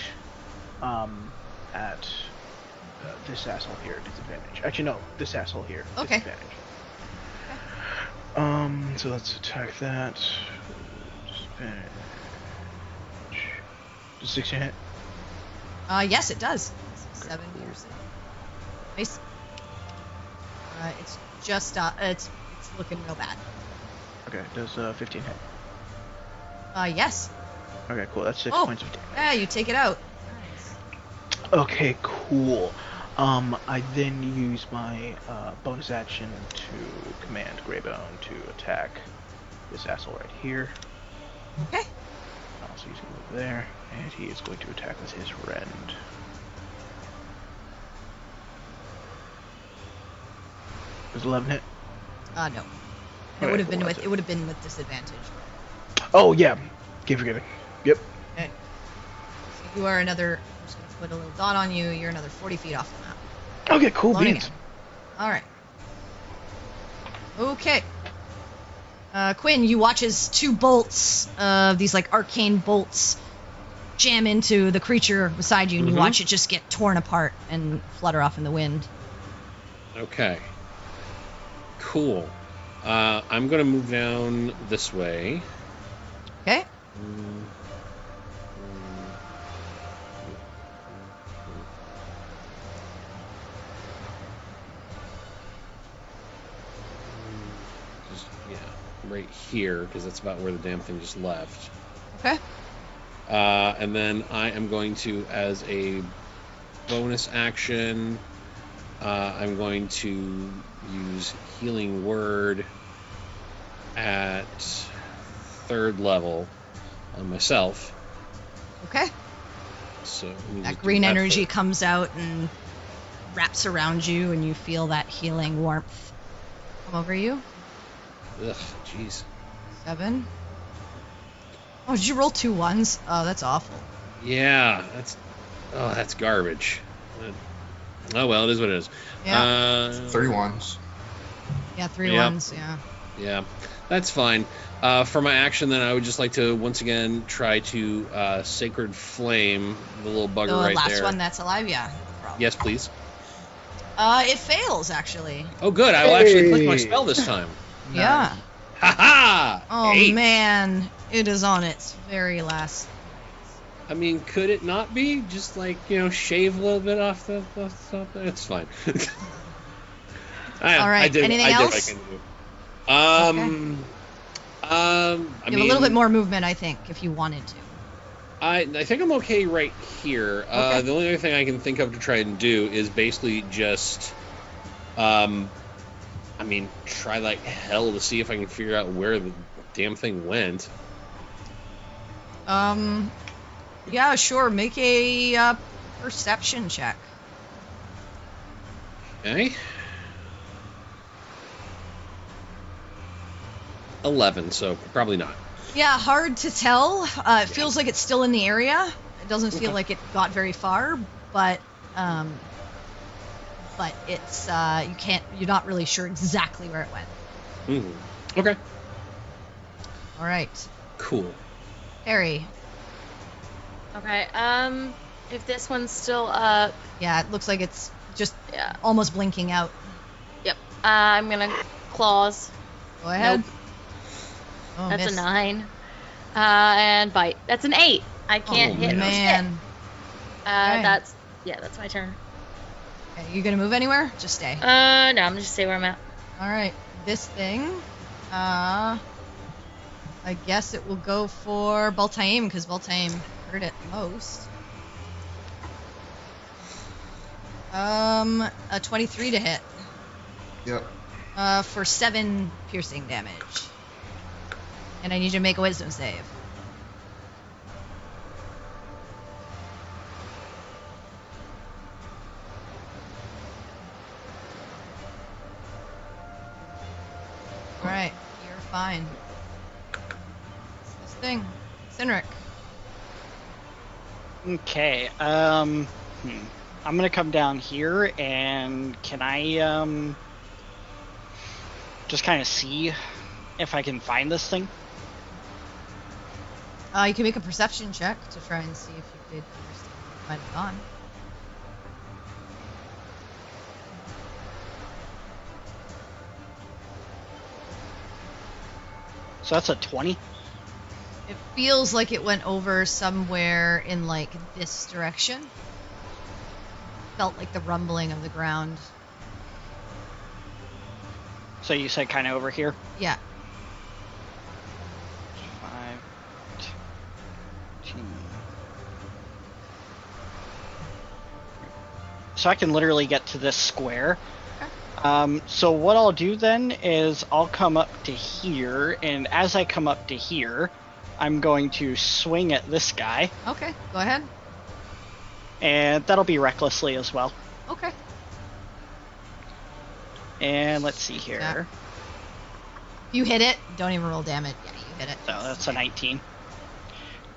at this asshole here at disadvantage. Actually, no, this asshole here. Okay. Disadvantage. So let's attack that. Disadvantage. Does 16 hit? Yes, it does. 7 years. Nice. It's just it's looking real bad. Okay, does 15 hit? Yes. Okay, cool. That's 6 points of damage. Yeah, you take it out. Nice. Okay, cool. I then use my bonus action to command Greybone to attack this asshole right here. Okay. Also use a move there, and he is going to attack with his rend. Does 11 hit? No. It would have been with disadvantage. Oh yeah, keep forgetting. Yep. Okay. So you are another. I'm just gonna put a little dot on you. You're another 40 feet off the map. Okay, cool beans. All right. Okay. Quinn, you watch as 2 bolts, these like arcane bolts, jam into the creature beside you, and you watch it just get torn apart and flutter off in the wind. Okay. Cool. I'm gonna move down this way. Okay. Right here, because that's about where the damn thing just left. Okay. And then I am going to, as a bonus action, I'm going to use Healing Word at 3rd level on myself. Okay. So that green energy comes out and wraps around you, and you feel that healing warmth come over you. Ugh, jeez. 7. Oh, did you roll 2 1s? Oh, that's awful. Yeah, that's garbage. Oh well, it is what it is. Yeah. 3 1s. Yeah, 3 1s. Yeah. Yeah, that's fine. For my action, then, I would just like to once again try to Sacred Flame the little bugger The right last there. one that's alive, yeah. No problem. Yes, please. It fails, actually. Oh, good. I will actually click my spell this time. Yeah. Ha ha! Oh, 8. man. It is on its very last. I mean, could it not be? Just like, shave a little bit off the top there? It's fine. All right, anything else? I did what I can do. I You mean, have a little bit more movement, I think, if you wanted to. I think I'm okay right here. Okay. The only other thing I can think of to try and do is basically just, try like hell to see if I can figure out where the damn thing went. Yeah, sure. Make a perception check. Okay. 11, so probably not. Yeah, hard to tell. It feels like it's still in the area. It doesn't feel like it got very far, but it's you're not really sure exactly where it went. Okay. All right. Cool. Harry. Okay, if this one's still up... Yeah, it looks like it's just Yeah. almost blinking out. Yep. I'm gonna claws. Go ahead. Nope. Oh, That's miss. a 9. And bite. That's an 8. I can't hit. Man. Okay. That's my turn. Okay, you gonna move anywhere? Just stay. No, I'm gonna just stay where I'm at. All right. This thing, I guess it will go for Baltaim because Baltaim hurt it most. A 23 to hit. Yep. For 7 piercing damage. And I need you to make a wisdom save. Alright, you're fine. It's this thing. Sinric. Okay. I'm gonna come down here, and can I just kind of see if I can find this thing? You can make a perception check to try and see if you did understand where it might have gone. So that's a 20. It feels like it went over somewhere in like this direction. Felt like the rumbling of the ground. So you said kind of over here? Yeah. 5, 10. So I can literally get to this square. So what I'll do then is I'll come up to here, and as I come up to here, I'm going to swing at this guy. Okay, go ahead. And that'll be recklessly as well. Okay. And let's see here. Yeah. You hit it. Don't even roll damage. Yeah, you hit it. So that's a 19.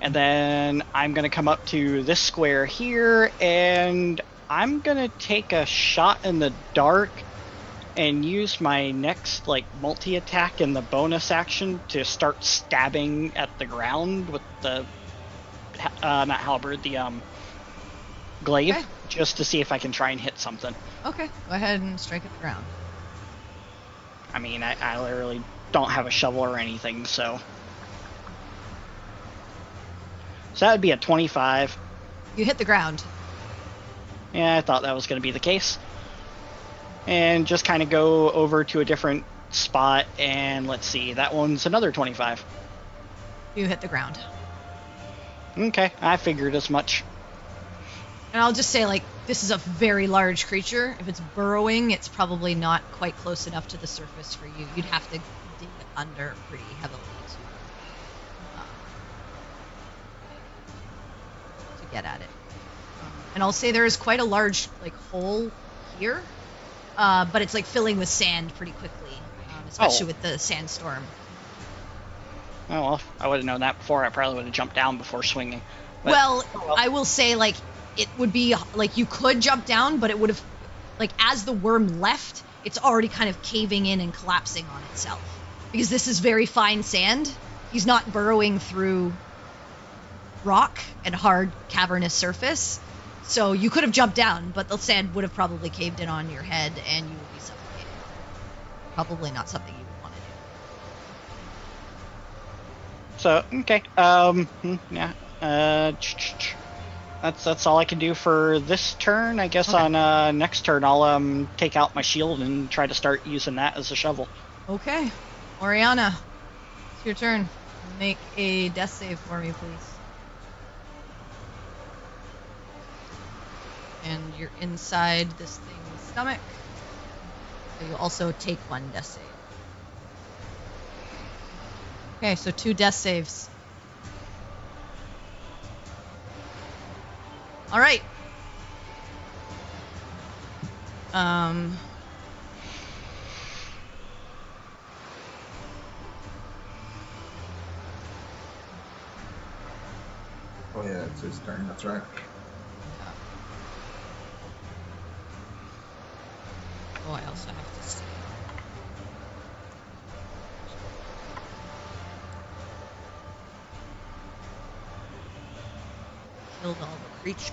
And then I'm going to come up to this square here, and I'm going to take a shot in the dark and use my next multi-attack in the bonus action to start stabbing at the ground with the not halberd, the glaive, Okay. just to see if I can try and hit something. Okay, go ahead and strike at the ground. I mean, I literally don't have a shovel or anything, so that would be a 25. You hit the ground. Yeah, I thought that was going to be the case. And just kind of go over to a different spot, and let's see, that one's another 25. You hit the ground. Okay, I figured as much. And I'll just say, this is a very large creature. If it's burrowing, it's probably not quite close enough to the surface for you. You'd have to dig under pretty heavily to get at it. And I'll say there is quite a large, hole here. But it's filling with sand pretty quickly, especially with the sandstorm. Oh, well, if I would have known that before, I probably would have jumped down before swinging. But, Well, I will say, it would be, you could jump down, but it would have, as the worm left, it's already kind of caving in and collapsing on itself. because this is very fine sand. He's not burrowing through rock and hard cavernous surface. So you could have jumped down, but the sand would have probably caved in on your head and you would be suffocated. Probably not something you would want to do. So, okay. Yeah. That's all I can do for this turn. I guess Okay. on next turn I'll take out my shield and try to start using that as a shovel. Okay. Oriana, it's your turn. Make a death save for me, please. And you're inside this thing's stomach. So you also take one death save. Okay, so 2 death saves. All right. Oh yeah, it's his turn. That's right. Oh, I also have to see. Killed all the creatures.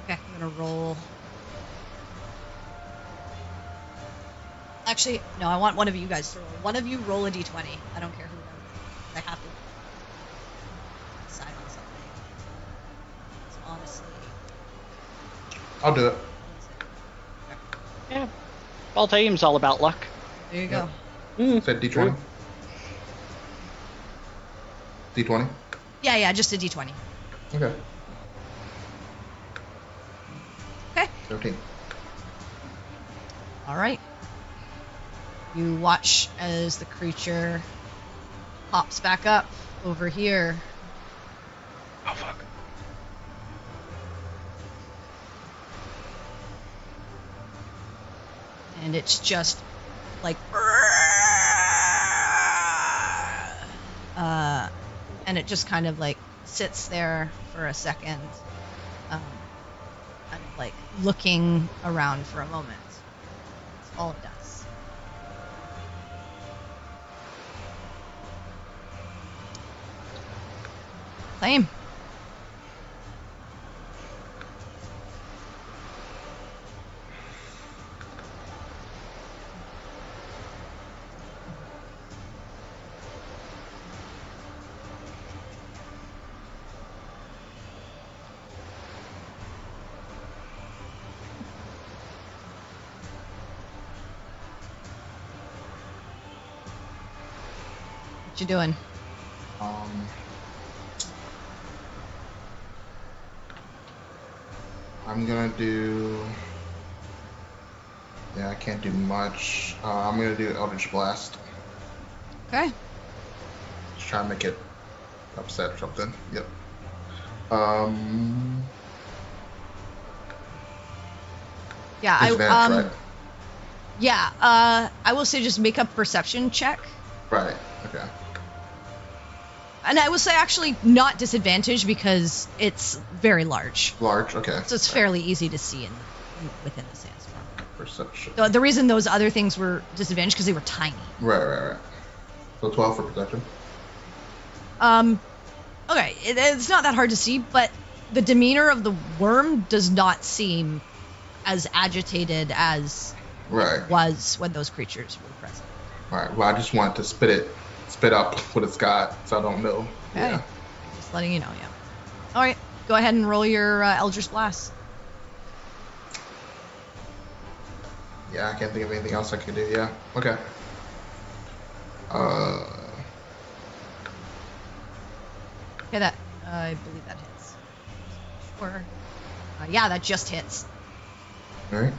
Okay, I'm gonna roll. Actually, no, I want one of you guys to roll. One of you roll a d20. I don't care who does it. I have to decide on something. It's honestly. I'll do it. Yeah. Baltaim's all about luck. There you go. Said D20. D20. Yeah, just a d20. Okay. Okay. 13. All right. You watch as the creature pops back up over here. Oh fuck. And it's just like and it just kind of like sits there for a second, kind of like looking around for a moment. That's all it does. Claim. What you doing? I'm gonna do. Yeah, I can't do much. I'm gonna do Eldritch Blast. Okay. Just try to make it upset or something. Yep. Yeah, Disadvantage, right? Yeah, I will say just make a perception check. Right. Okay. And I will say actually not disadvantage because it's very large. Large. Okay. So it's fairly easy to see within the sandstorm. Perception. The reason those other things were disadvantaged because they were tiny. Right. So 12 for perception. Okay, it's not that hard to see, but the demeanor of the worm does not seem as agitated as Right. it was when those creatures were present. All right. Well, I just wanted to spit up what it's got, so I don't know. Okay. Yeah. Just letting you know, yeah. All right, go ahead and roll your Eldritch Blast. Yeah, I can't think of anything else I could do. Yeah. Okay. Okay, that I believe that hits. Sure. Yeah, that just hits. All right.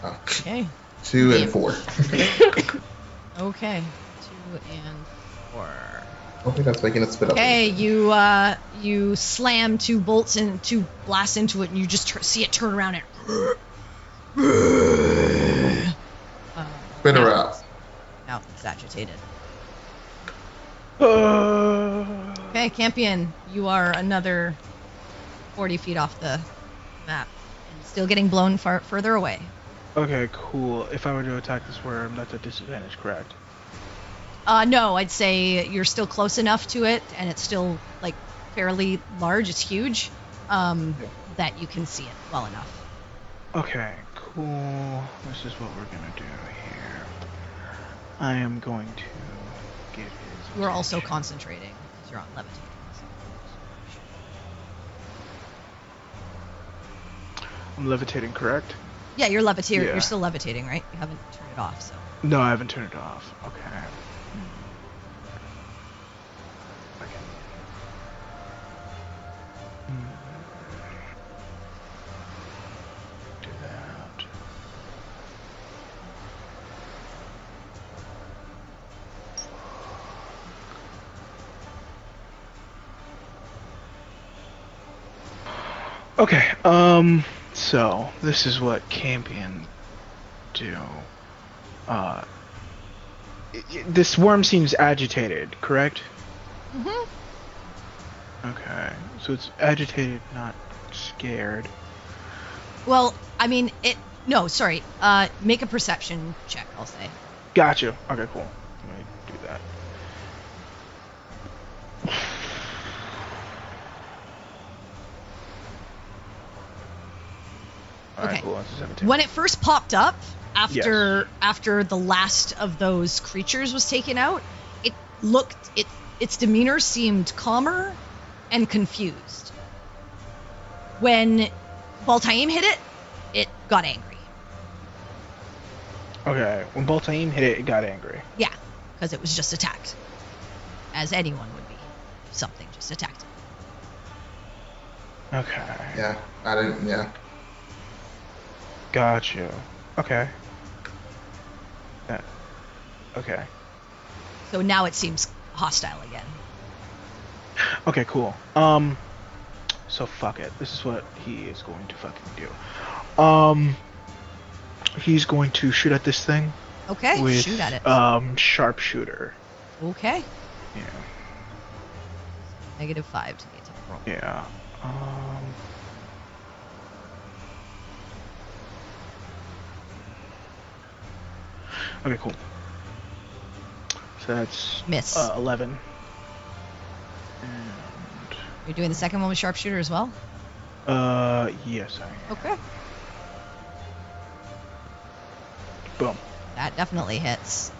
Okay. 2 and 4. Okay. 2 and 4. I don't think that's making it spit up. Okay, you slam 2 bolts and 2 blasts into it, and you just see it turn around and. Spit her out. Now it's agitated. Okay, Campion, you are another 40 feet off the map, and still getting blown further away. Okay, cool. If I were to attack this worm, that's a disadvantage, correct? No, I'd say you're still close enough to it, and it's still like fairly large. It's huge, that you can see it well enough. Okay, cool. This is what we're gonna do here. I am going to get his. You are also attention. concentrating because you're on levitating. I'm levitating, correct? Yeah, you're levitating. Yeah. You're still levitating, right? You haven't turned it off, so. No, I haven't turned it off. Okay. Do that. Okay, so this is what Campion do. This worm seems agitated, correct? Mm-hmm. Okay, so it's agitated, not scared. Well, I mean, no, sorry. Make a perception check, I'll say. Gotcha. Okay, cool. Let me do that. Alright, Okay. cool. That's a 17. When it first popped up, after the last of those creatures was taken out, its demeanor seemed calmer and confused. When Baltaim hit it, it got angry. Okay, when Baltaim hit it, it got angry. Yeah, because it was just attacked, as anyone would be if something just attacked it. Okay. Yeah, I didn't. Yeah. Got you. Okay. Okay. So now it seems hostile again. Okay, cool. So fuck it. This is what he is going to fucking do. He's going to shoot at this thing. Okay, with, shoot at it. Sharpshooter. Okay. Yeah. -5 to the attack roll. Yeah. Okay, cool. So that's Miss. 11. And You're doing the second one with sharpshooter as well? yes, I am. Okay. Boom. That definitely hits.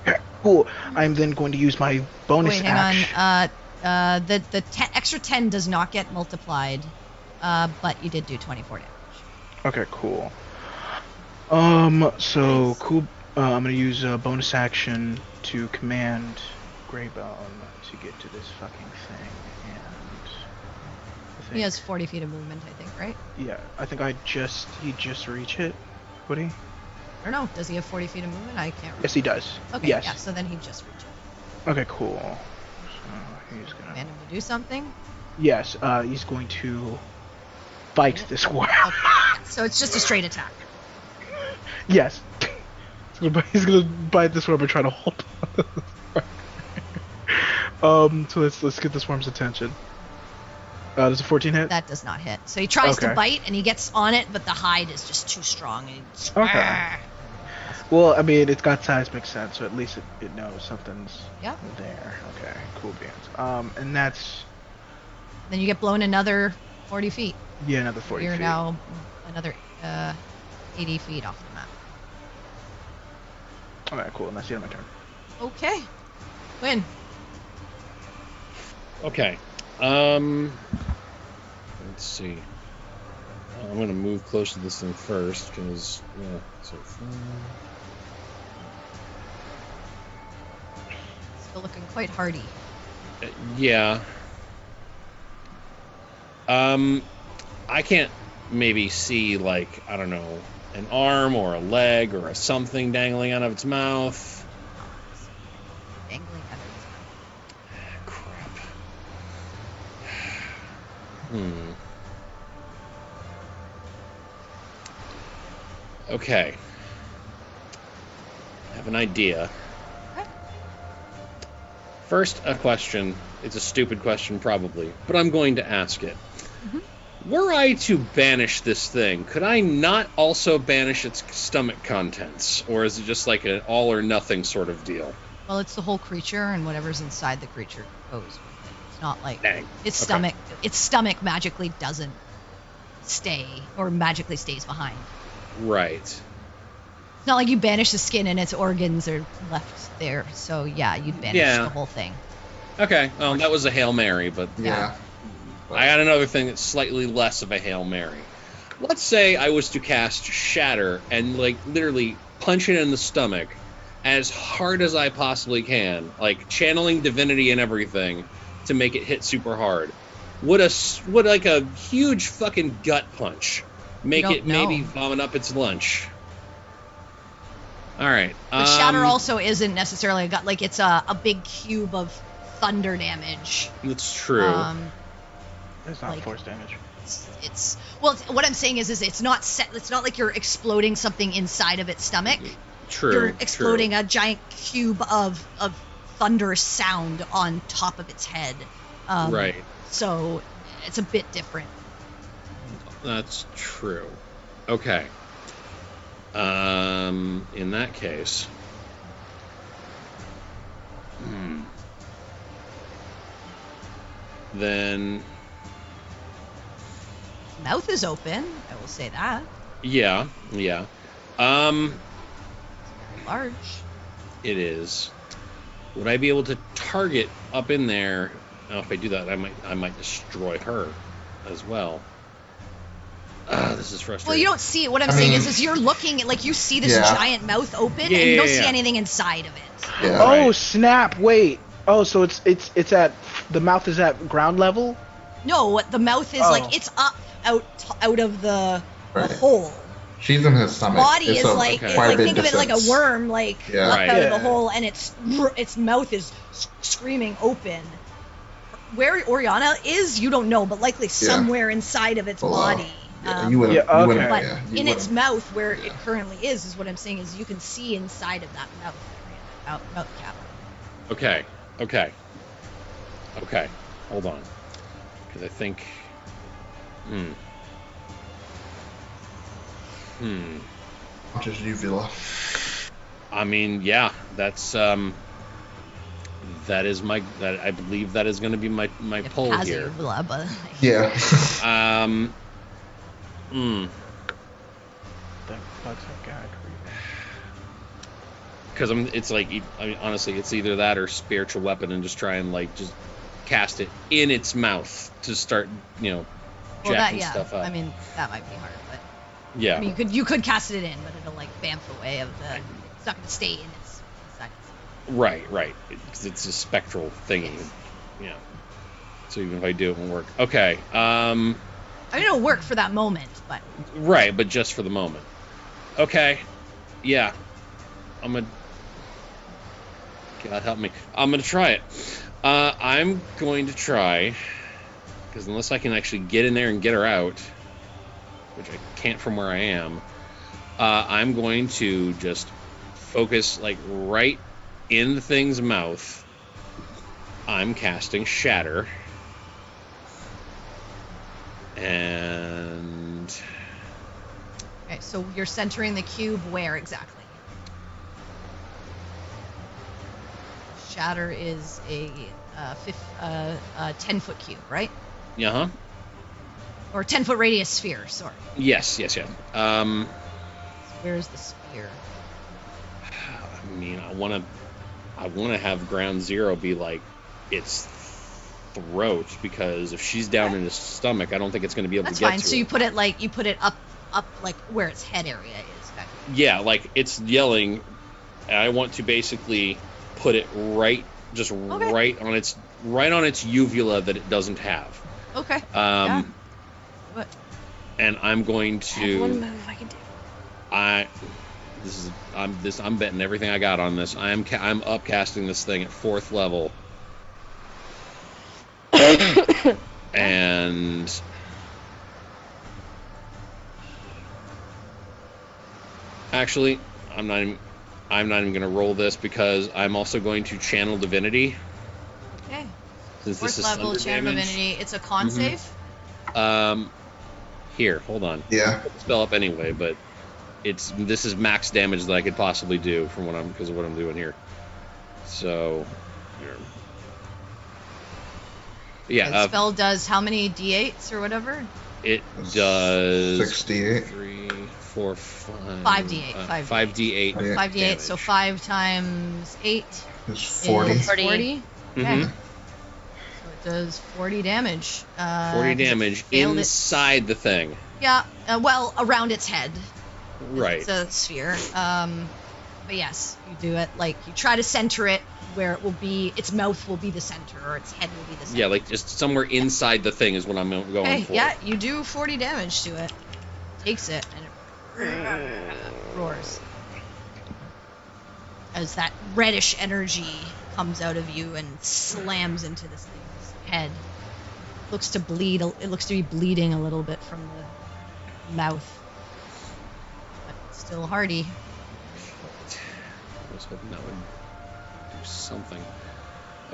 Okay, cool. I'm then going to use my bonus Wait, hang action. on. The extra 10 does not get multiplied, but you did do 24 damage. Okay, cool. So Nice. cool. I'm gonna use a bonus action to command Greybone to get to this fucking thing, and I think, He has 40 feet of movement, I think, right? yeah, I think he'd just reach it. Would he? I don't know. Does he have 40 feet of movement? I can't remember. Yes, he does. Okay, Yes. yeah, so then he'd just reach it. Okay, cool. So he's gonna. Command him to do something. Yes, he's going to bite this worm. Okay. So it's just a straight attack. Yes. He's gonna bite this worm and try to hold on. So let's get this worm's attention. Does a 14 hit? That does not hit. So he tries to Okay. bite and he gets on it, but the hide is just too strong. And he's, Okay. Well, I mean, it's got seismic sense, so at least it knows something's Yeah. there. Okay, cool beans. And that's Then you get blown another 40 feet. another 40 You're feet. now another 80 feet off the map. All right, cool. And that's the end of my turn. Okay. Win. Okay. Let's see. I'm going to move close to this thing first, because, yeah, so Still looking quite hardy. yeah. I can't maybe see, like, I don't know, an arm or a leg or a something dangling out of its mouth. Dangling out of its mouth. Crap. Okay. I have an idea. Okay. First, a question. It's a stupid question, probably, but I'm going to ask it. Mhm. Were I to banish this thing, could I not also banish its stomach contents? Or is it just like an all or nothing sort of deal? Well, it's the whole creature, and whatever's inside the creature goes with it. It's not like Dang. its Okay. stomach magically doesn't stay or magically stays behind. Right. It's not like you banish the skin and its organs are left there. So yeah, you'd banish Yeah. the whole thing. Okay, well, that was a Hail Mary, but Yeah. I got another thing that's slightly less of a Hail Mary. Let's say I was to cast Shatter and, like, literally punch it in the stomach as hard as I possibly can, like, channeling divinity and everything to make it hit super hard. Would like a huge fucking gut punch make don't it maybe know. vomit up its lunch? All right. But Shatter also isn't necessarily a gut. Like it's a big cube of thunder damage. That's true. It's not Like- force damage. It's well. What I'm saying is it's not set. It's not like you're exploding something inside of its stomach. True. You're exploding True. a giant cube of thunderous sound on top of its head. Right. So it's a bit different. That's true. Okay. In that case. Then, Mouth is open. I will say that. yeah. Very large. It is. Would I be able to target up in there? Now, if I do that, I might destroy her as well. This is frustrating. Well, you don't see it. What I'm I saying mean- is you're looking at, like, you see this Yeah. giant mouth open, Yeah, and you don't yeah, see yeah. anything inside of it. Yeah. Oh Right. snap! Wait. Oh, so it's at the mouth is at ground level. No, what the mouth is Oh. like, it's up out of the Right. hole. She's in his stomach. Body It's is a like, okay. quite a like bit think of it like a distance. worm, like Yeah. up Right. out of the Yeah. hole, and its mouth is screaming open. Where Oriana is, you don't know, but likely somewhere inside of its Below. body. Yeah, you wouldn't. Yeah, You wouldn't okay. But yeah, you in its wouldn't. mouth, where it Yeah. currently is what I'm saying is you can see inside of that mouth cavern. Okay. Hold on. Because I think. Just uvula. I mean, yeah, that's that is my. That I believe that is going to be my It pull has here. a uvula, but Yeah. The bugs have gag. Because it's like, I mean, honestly, it's either that or spiritual weapon, and just try and like just cast it in its mouth to start, well, jacking stuff up. I mean, that might be hard, but yeah, I mean, you could cast it in, but it'll like bamf away of the. It's not going to stay in its inside. right. It's a spectral thingy. Yeah. So even if I do, it won't work. Okay. I mean, it'll work for that moment, but Right, but just for the moment. Okay. Yeah. I'm gonna. God help me. I'm gonna try it. I'm going to try, because unless I can actually get in there and get her out, which I can't from where I am, I'm going to just focus like right in the thing's mouth. I'm casting Shatter. And okay. So you're centering the cube where exactly? Shatter is a 10-foot cube, right? yeah, Or 10-foot radius sphere. Sorry. yes. Where's the sphere? I mean, I want to have ground zero be like its throat, because if she's down in his stomach, I don't think it's going to be able That's to get fine. to So her. you put it up like where its head area is. Kind of. Yeah, like it's yelling, and I want to basically put it right on its uvula that it doesn't have. Okay. Yeah. What? And I'm going I have one to. move I can do. I'm betting everything I got on this. I'm upcasting this thing at 4th level. And actually, I'm not even going to roll this, because I'm also going to channel divinity. Okay. Since 4th this is level thunder channel damage. divinity. It's a con save. Here, hold on. Yeah. Put the spell up anyway, but this is max damage that I could possibly do because of what I'm doing here. So, here. Yeah. The spell does how many d8s or whatever? It does 68. 3, 4, 5. 5d8. 5d8. 5d8. So 5 times 8 It's 40. is 40. Okay. Mhm. So it does 40 damage. 40 damage inside the thing. Yeah. Well, around its head. Right. It's a sphere. But yes, you do it like you try to center it where it will be. Its mouth will be the center, or its head will be the center. Yeah, like just somewhere inside the thing is what I'm going Okay, for. yeah, you do 40 damage to it. Takes it and it roars as that reddish energy comes out of you and slams into this thing's head. Looks to bleed. It looks to be bleeding a little bit from the mouth, but still hardy. I was hoping that would do something.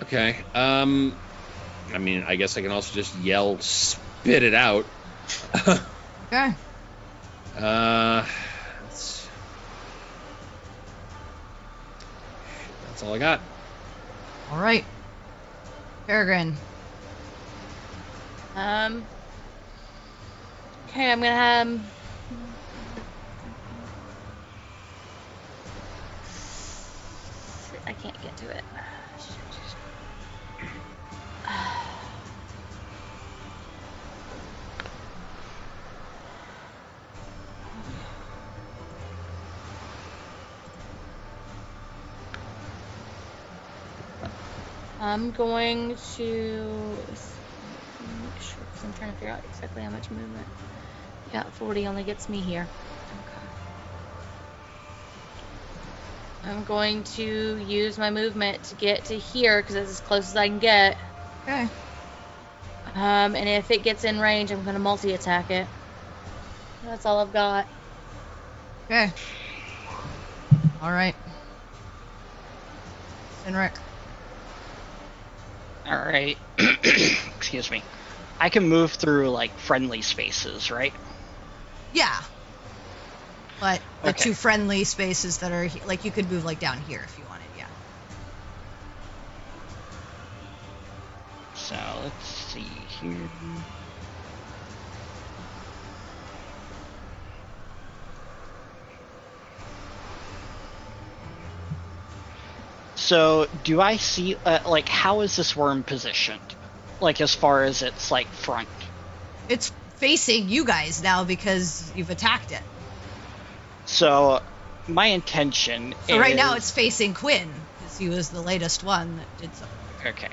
Okay. I mean, I guess I can also just yell, "Spit it out." Okay. That's all I got. All right. Peregrine. Okay, I'm gonna I can't get to it. I'm going to make sure, because I'm trying to figure out exactly how much movement. Yeah, 40 only gets me here. Okay. I'm going to use my movement to get to here, because that's as close as I can get. Okay. And if it gets in range, I'm going to multi-attack it. That's all I've got. Okay. All right. Sinric. All right. Excuse me. I can move through like friendly spaces, right? Yeah. But the Okay. two friendly spaces that are like you could move like down here if you wanted, yeah. So let's see here. So do I see like how is this worm positioned? Like as far as its like front? It's facing you guys now because you've attacked it. So my intention So is... right now it's facing Quinn because he was the latest one that did something. Okay.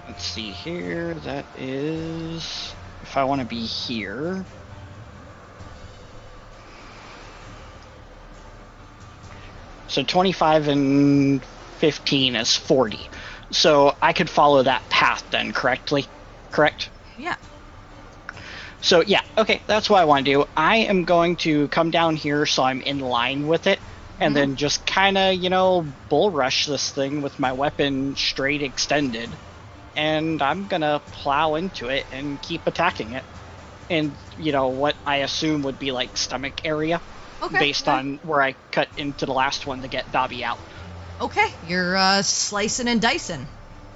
Let's see here. That is... If I want to be here... So 25 and 15 is 40. So I could follow that path then, correctly? Correct? Yeah. So yeah, okay, that's what I want to do. I am going to come down here so I'm in line with it, and then just kind of, you know, bull rush this thing with my weapon straight extended. And I'm gonna plow into it and keep attacking it. And, you know, what I assume would be like stomach area. Okay. Based on where I cut into the last one to get Dobby out. Okay, you're slicing and dicing.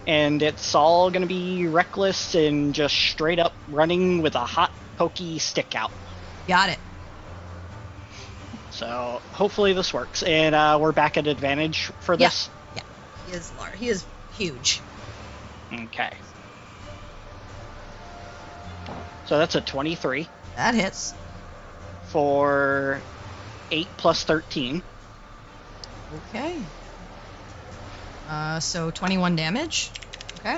And it's all gonna be reckless and just straight up running with a hot, pokey stick out. Got it. So hopefully this works, and we're back at advantage for Yeah. this. Yeah, he is large. He is huge. Okay. So that's a 23 That hits. for 8 plus 13. Okay. So 21 damage. Okay,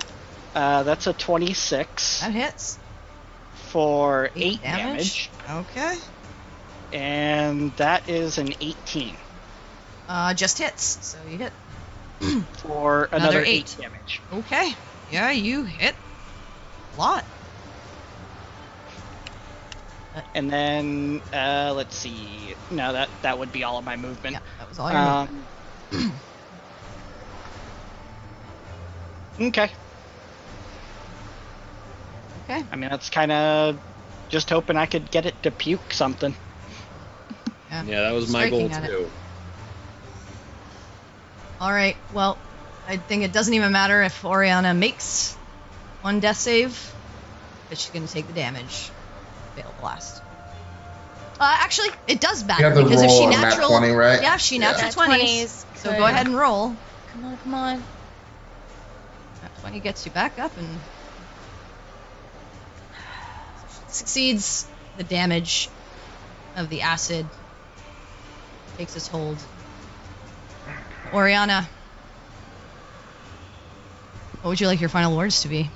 That's a 26 that hits. for 8 8 damage. Okay. And that is an 18 Just hits. So you hit. for Another another 8. 8 damage. Okay. Yeah, you hit a lot. And then, let's see. No, that would be all of my movement. Yeah, that was all your movement. Okay. Okay. I mean, that's kind of just hoping I could get it to puke something. Yeah, that was my goal Striking at it. too. All right. Well, I think it doesn't even matter if Oriana makes one death save, but she's going to take the damage. Fail blast. Actually, it does You matter have to because if roll she a nat natural, 20, right? yeah, if she natural Nat 20s. 20s. So go ahead and roll. Come on, come on. Nat 20 gets you back up and succeeds. The damage of the acid takes its hold. Oriana, what would you like your final words to be?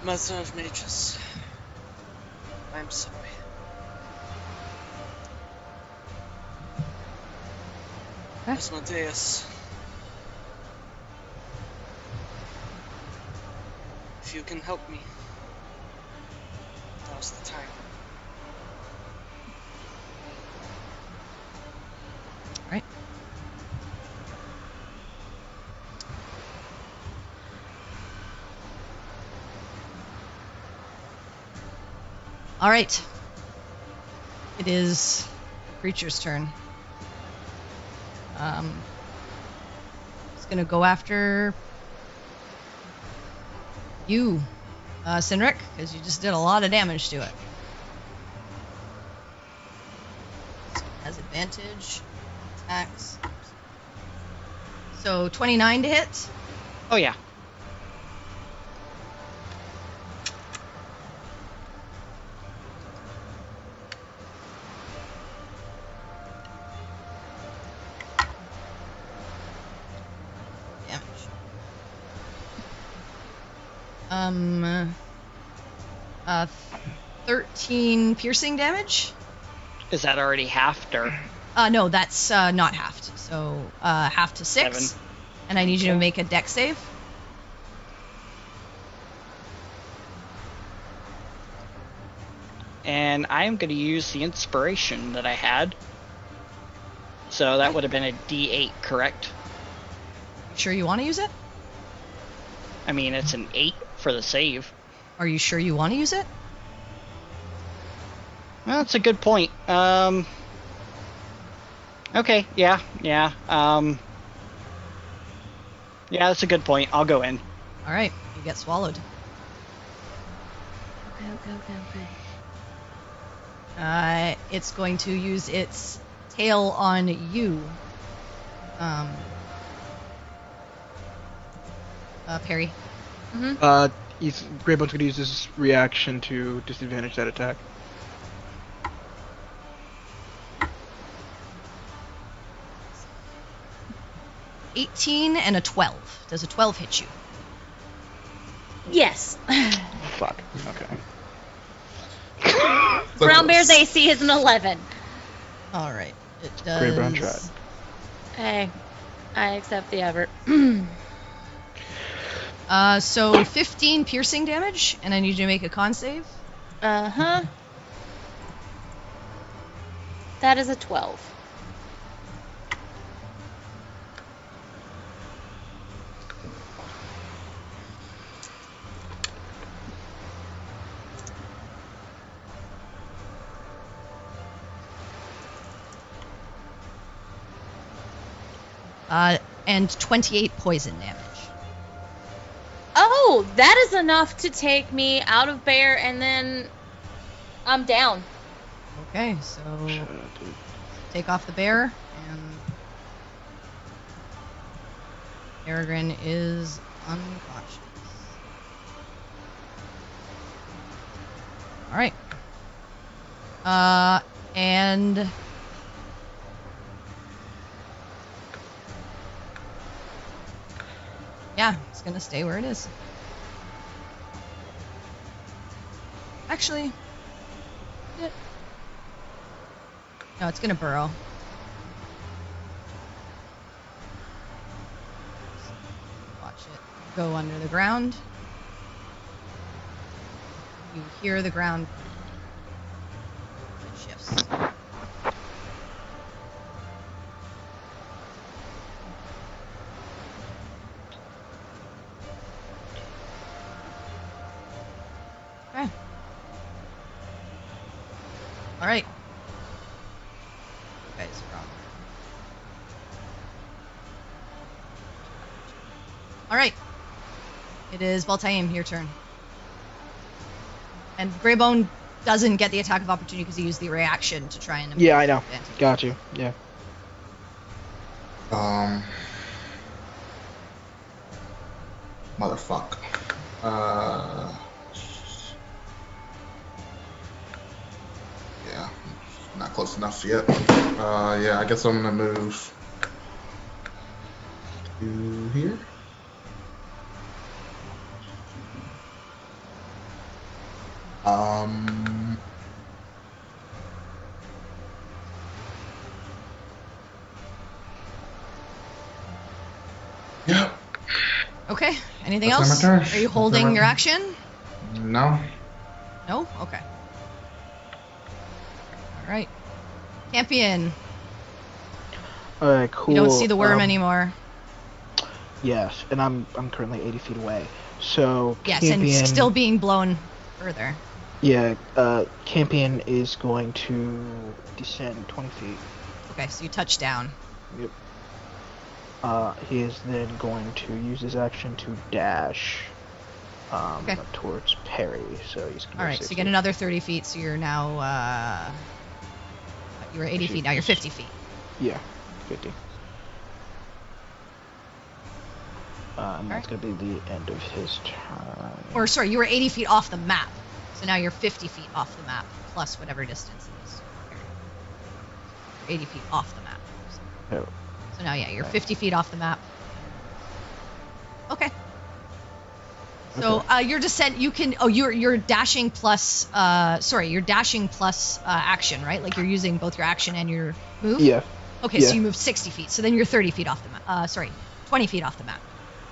Mother of Mages, I'm sorry. Okay. Asmodeus, if you can help me, now's the time. Right. All right. It is the creature's turn. It's gonna go after you, Cynric, because you just did a lot of damage to it. So it has advantage. Attacks. So 29 to hit. Oh, yeah. Damage. 13 piercing damage. Is that already halved or? No, that's not halved. So half to 6. 7. And I need you to make a dex save. And I'm going to use the inspiration that I had. So that would have been a D8, correct? You sure you want to use it? I mean, it's an 8 for the save. Are you sure you want to use it? Well, that's a good point. Okay, yeah. Yeah, that's a good point. I'll go in. All right, you get swallowed. Okay. It's going to use its tail on you. Perry. Greybone's gonna use his reaction to disadvantage that attack. 18 and a 12. Does a 12 hit you? Yes. Fuck. Okay. Brown Bear's AC is an 11. All right. It does. Grey Brown tried. Hey, I accept the effort. So 15 piercing damage, and I need you to make a con save. Uh-huh. That is a 12. And 28 poison damage. Oh, that is enough to take me out of bear, and then I'm down. Okay, so take off the bear, and Peregrine is unconscious. All right. And yeah, it's gonna stay where it is. Actually, no, it's gonna burrow. Watch it go under the ground. You hear the ground. It shifts. Okay. All right. You guys are on. All right. It is Voltaim, your turn. And Greybone doesn't get the attack of opportunity because he used the reaction to try and... Yeah, I know. advantage. Got you. Yeah. Motherfuck. Yeah, not close enough yet. Yeah, I guess I'm gonna move to here. Yep. Okay. Anything That's else? my turn. Are you That's holding my your turn. action? No. No? Okay. All right. Campion. Alright, cool. You don't see the worm anymore. Yes, and I'm currently 80 feet away. So Yes, Campion, and still being blown further. yeah, Campion is going to descend 20 feet. Okay, so you touch down. Yep. He is then going to use his action to dash Okay. towards Perry. So he's going to All right, so you get another 30 feet, so you're now... you were 80 feet, now you're 50 feet. Yeah, 50. And that's going to be the end of his turn. Or, sorry, you were 80 feet off the map. So now you're 50 feet off the map, plus whatever distance it is. You're 80 feet off the map. Oh. So now, yeah, you're 50 feet off the map. Okay. So your descent, you can. Oh, you're dashing plus. You're dashing plus action, right? Like you're using both your action and your move. Yeah. Okay, Yeah. so you move 60 feet. So then you're 30 feet off the map. 20 feet off the map.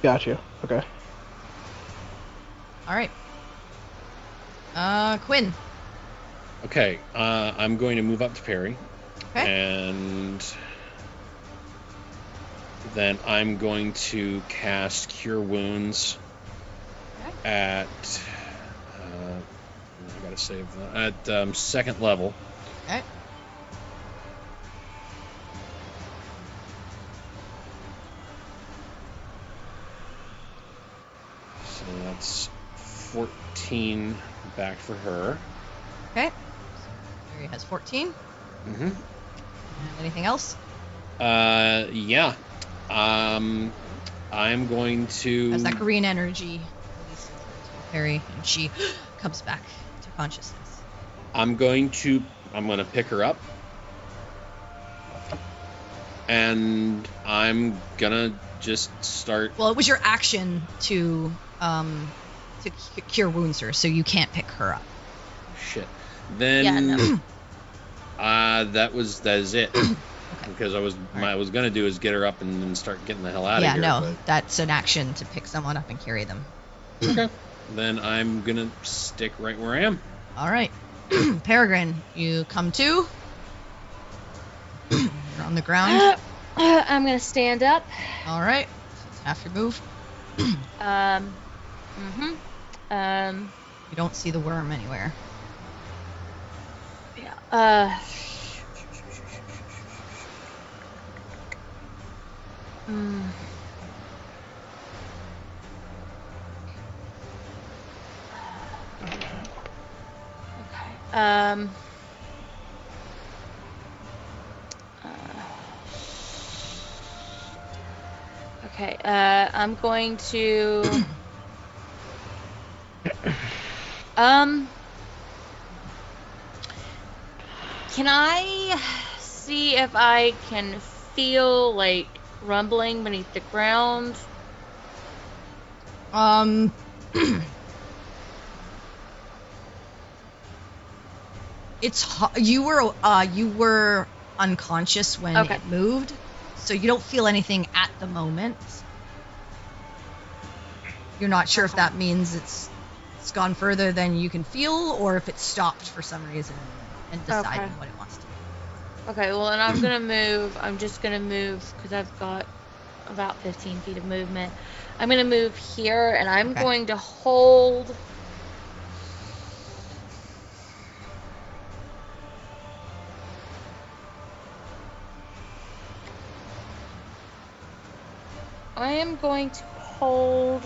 Gotcha. Okay. All right. Quinn. Okay, I'm going to move up to Perry. Okay. And then I'm going to cast Cure Wounds at I gotta save that at second level. Okay. So that's 14 back for her. Okay. So Mary has 14. Mm-hmm. And anything else? Yeah. I'm going to. As that green energy releases into Perry, and she comes back to consciousness. I'm going to pick her up, and I'm gonna just start. Well, it was your action to cure wounds her, so you can't pick her up. Shit. Then. Yeah, no. That is it. Because I was gonna do is get her up and then start getting the hell out of here. Yeah, no, that's an action to pick someone up and carry them. Okay. Then I'm gonna stick right where I am. All right. Peregrine, you come to. on the ground. I'm gonna stand up. All right. That's half your move. You don't see the worm anywhere. Yeah. Okay. Okay. I'm going to. Can I see if I can feel like rumbling beneath the ground? You were unconscious when it moved, so you don't feel anything at the moment. You're not sure if that means it's gone further than you can feel, or if it's stopped for some reason and deciding what it wants to do. Okay, well, and I'm gonna move. I'm just gonna move because I've got about 15 feet of movement. I'm gonna move here, and I'm going to hold. I am going to hold.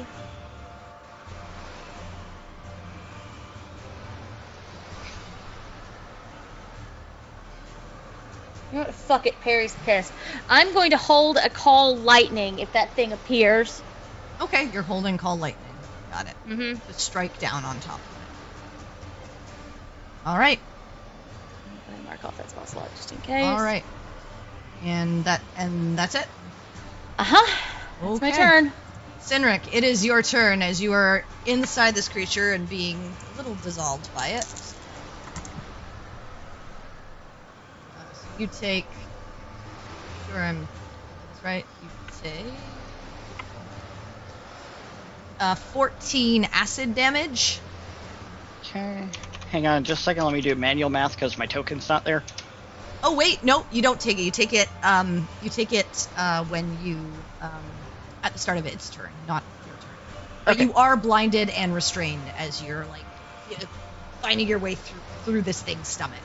You know what? Fuck it. Perry's pissed. I'm going to hold a call lightning if that thing appears. Okay, you're holding call lightning. Got it. Mm-hmm. Just strike down on top of it. All right. I'm going to mark off that spell slot just in case. All right. And that's it. It's my turn. Sinric, it is your turn as you are inside this creature and being a little dissolved by it. So you take. Sure, that's right. You take 14 acid damage. Okay. Hang on just a second. Let me do manual math because my token's not there. Oh wait, no, you don't take it. You take it. When you at the start of its turn, not your turn. But you are blinded and restrained as you're finding your way through this thing's stomach.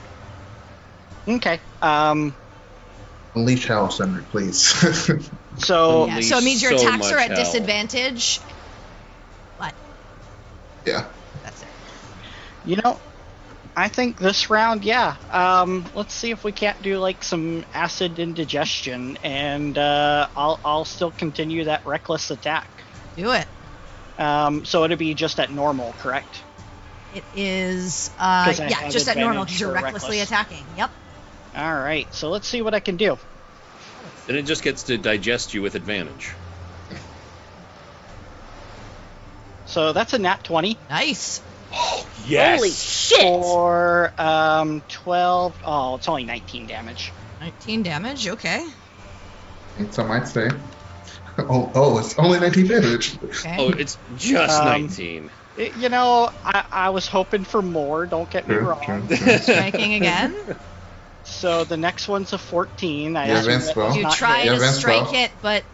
Okay. Unleash hell, Senric, please. So so it means your so attacks are much at hell. disadvantage. But Yeah. that's it. You know, I think this round, let's see if we can't do like some acid indigestion, and I'll still continue that reckless attack. Do it. So it'd be just at normal, correct? It is have just at normal advantage because you're for recklessly reckless. attacking. Yep. All right, so let's see what I can do. Then it just gets to digest you with advantage. So that's a nat 20 Nice. Yes. Holy shit! for 12. Oh, it's only 19 damage. 19 damage. Okay. Some might say. Oh, it's only 19 damage. Okay. Oh, it's just 19. I was hoping for more. Don't get me wrong. Striking again. So the next one's a 14. I Yeah, assume advanced that spell. does You not try hit. Yeah, to advanced strike spell. it, but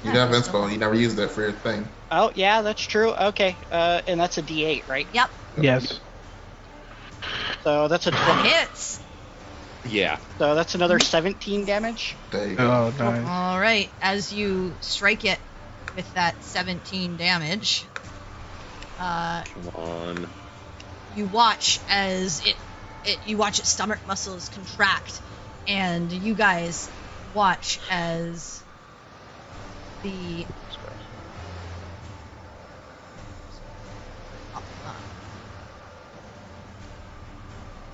You got event spell. You never used that for your thing. Oh, yeah, that's true. Okay, and that's a D8, right? Yep. Yes. So that's a 20. Hits. Yeah. So that's another 17 damage. There you go. Oh, nice. All right. As you strike it with that 17 damage, Come on. you watch as you watch its stomach muscles contract, and you guys watch as the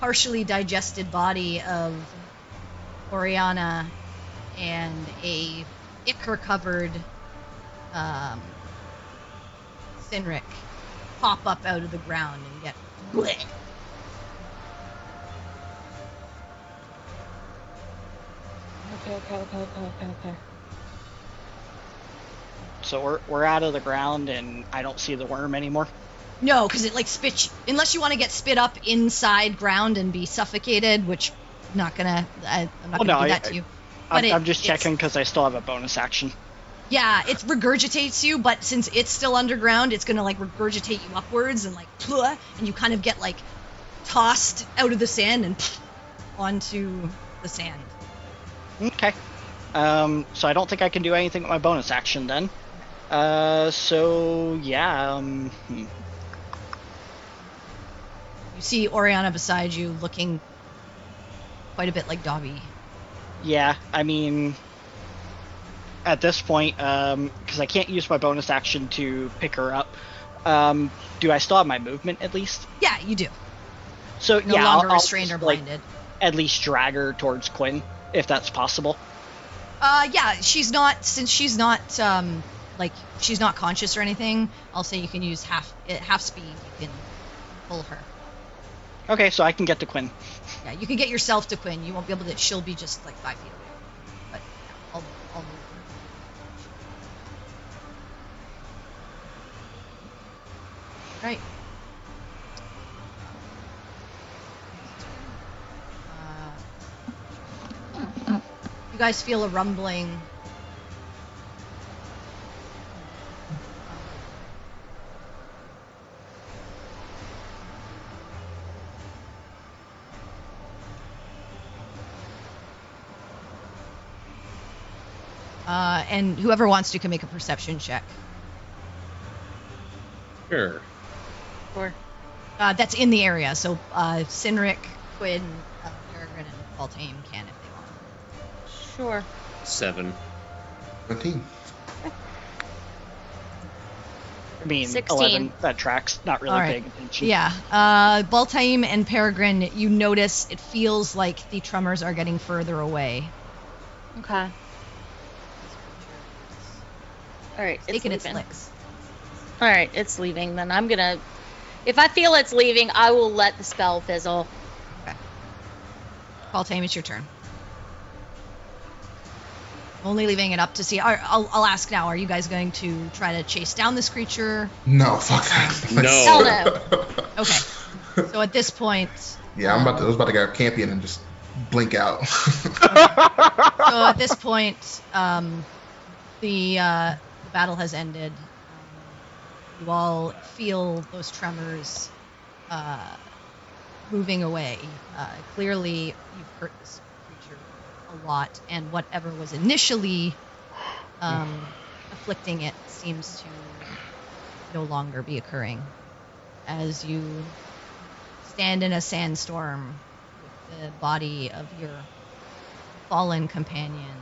partially digested body of Oriana and a ichor-covered Sinric pop up out of the ground and get bleh. Okay. So we're out of the ground, and I don't see the worm anymore. No, because it spits. Unless you want to get spit up inside ground and be suffocated, which not gonna. I'm not Oh, gonna no, do that to you. But I'm just it's- checking because I still have a bonus action. Yeah, it regurgitates you, but since it's still underground, it's gonna like regurgitate you upwards and like, and you kind of get like tossed out of the sand and onto the sand. Okay. So I don't think I can do anything with my bonus action then. So yeah. You see Oriana beside you, looking quite a bit like Dobby. Yeah, I mean, at this point, because I can't use my bonus action to pick her up, do I still have my movement at least? Yeah, you do. So No yeah, longer I'll restrained just, or blinded. at least drag her towards Quinn, if that's possible. Yeah, she's not. Since she's not she's not conscious or anything. I'll say you can use half speed. You can pull her. Okay, so I can get to Quinn. Yeah, you can get yourself to Quinn. You won't be able to. She'll be just like 5 feet away. But yeah, I'll move her. Right. You guys feel a rumbling. And whoever wants to can make a perception check. Sure. Or That's in the area. So Sinric, Quinn, Peregrine, and Baltame can if they want. sure. 7. 17. I mean, 16. 11. That tracks. Not really All right. paying attention. Yeah. Baltame and Peregrine, you notice it feels like the tremors are getting further away. Okay. All right, it's Taking its leaving. licks. All right, it's leaving. Then I'm gonna. If I feel it's leaving, I will let the spell fizzle. Okay. Baltame, it's your turn. Only leaving it up to see. I'll ask now. Are you guys going to try to chase down this creature? No, fuck that. No. Hell no. Okay. So at this point. Yeah, I was about to go Campion and just blink out. So at this point, the battle has ended. You all feel those tremors moving away. Clearly, you've hurt this creature a lot, and whatever was initially afflicting it seems to no longer be occurring. As you stand in a sandstorm with the body of your fallen companion,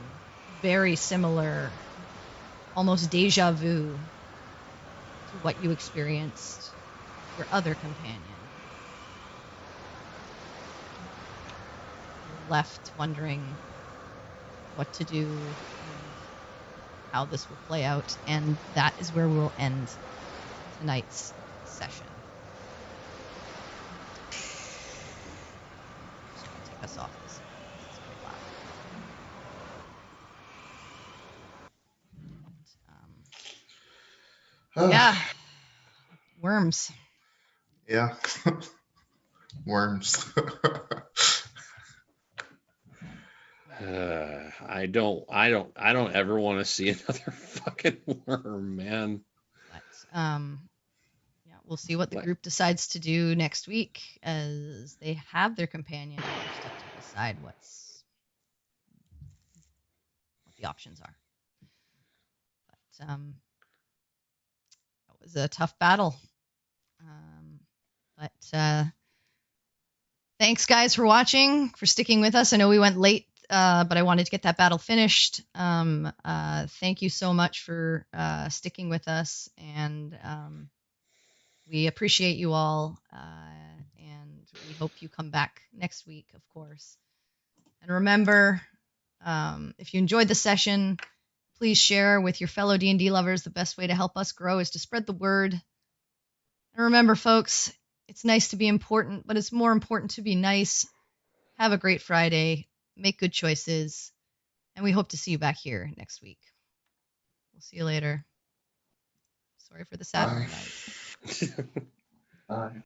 very similar, almost deja vu to what you experienced with your other companion. You're left wondering what to do and how this will play out, and that is where we'll end tonight's session. Just gonna take us off this. It's very loud. Yeah. Worms. Yeah. Worms. I don't ever want to see another fucking worm, man. But yeah, we'll see what the group decides to do next week, as they have their companion. They're just have to decide what the options are. But that was a tough battle. But thanks, guys, for watching, for sticking with us. I know we went late, but I wanted to get that battle finished. Thank you so much for sticking with us, and we appreciate you all, and we hope you come back next week, of course. And remember, if you enjoyed the session, please share with your fellow D&D lovers. The best way to help us grow is to spread the word. And remember, folks, it's nice to be important, but it's more important to be nice. Have a great Friday. Make good choices. And we hope to see you back here next week. We'll see you later. Sorry for the sad Bye. night. Bye.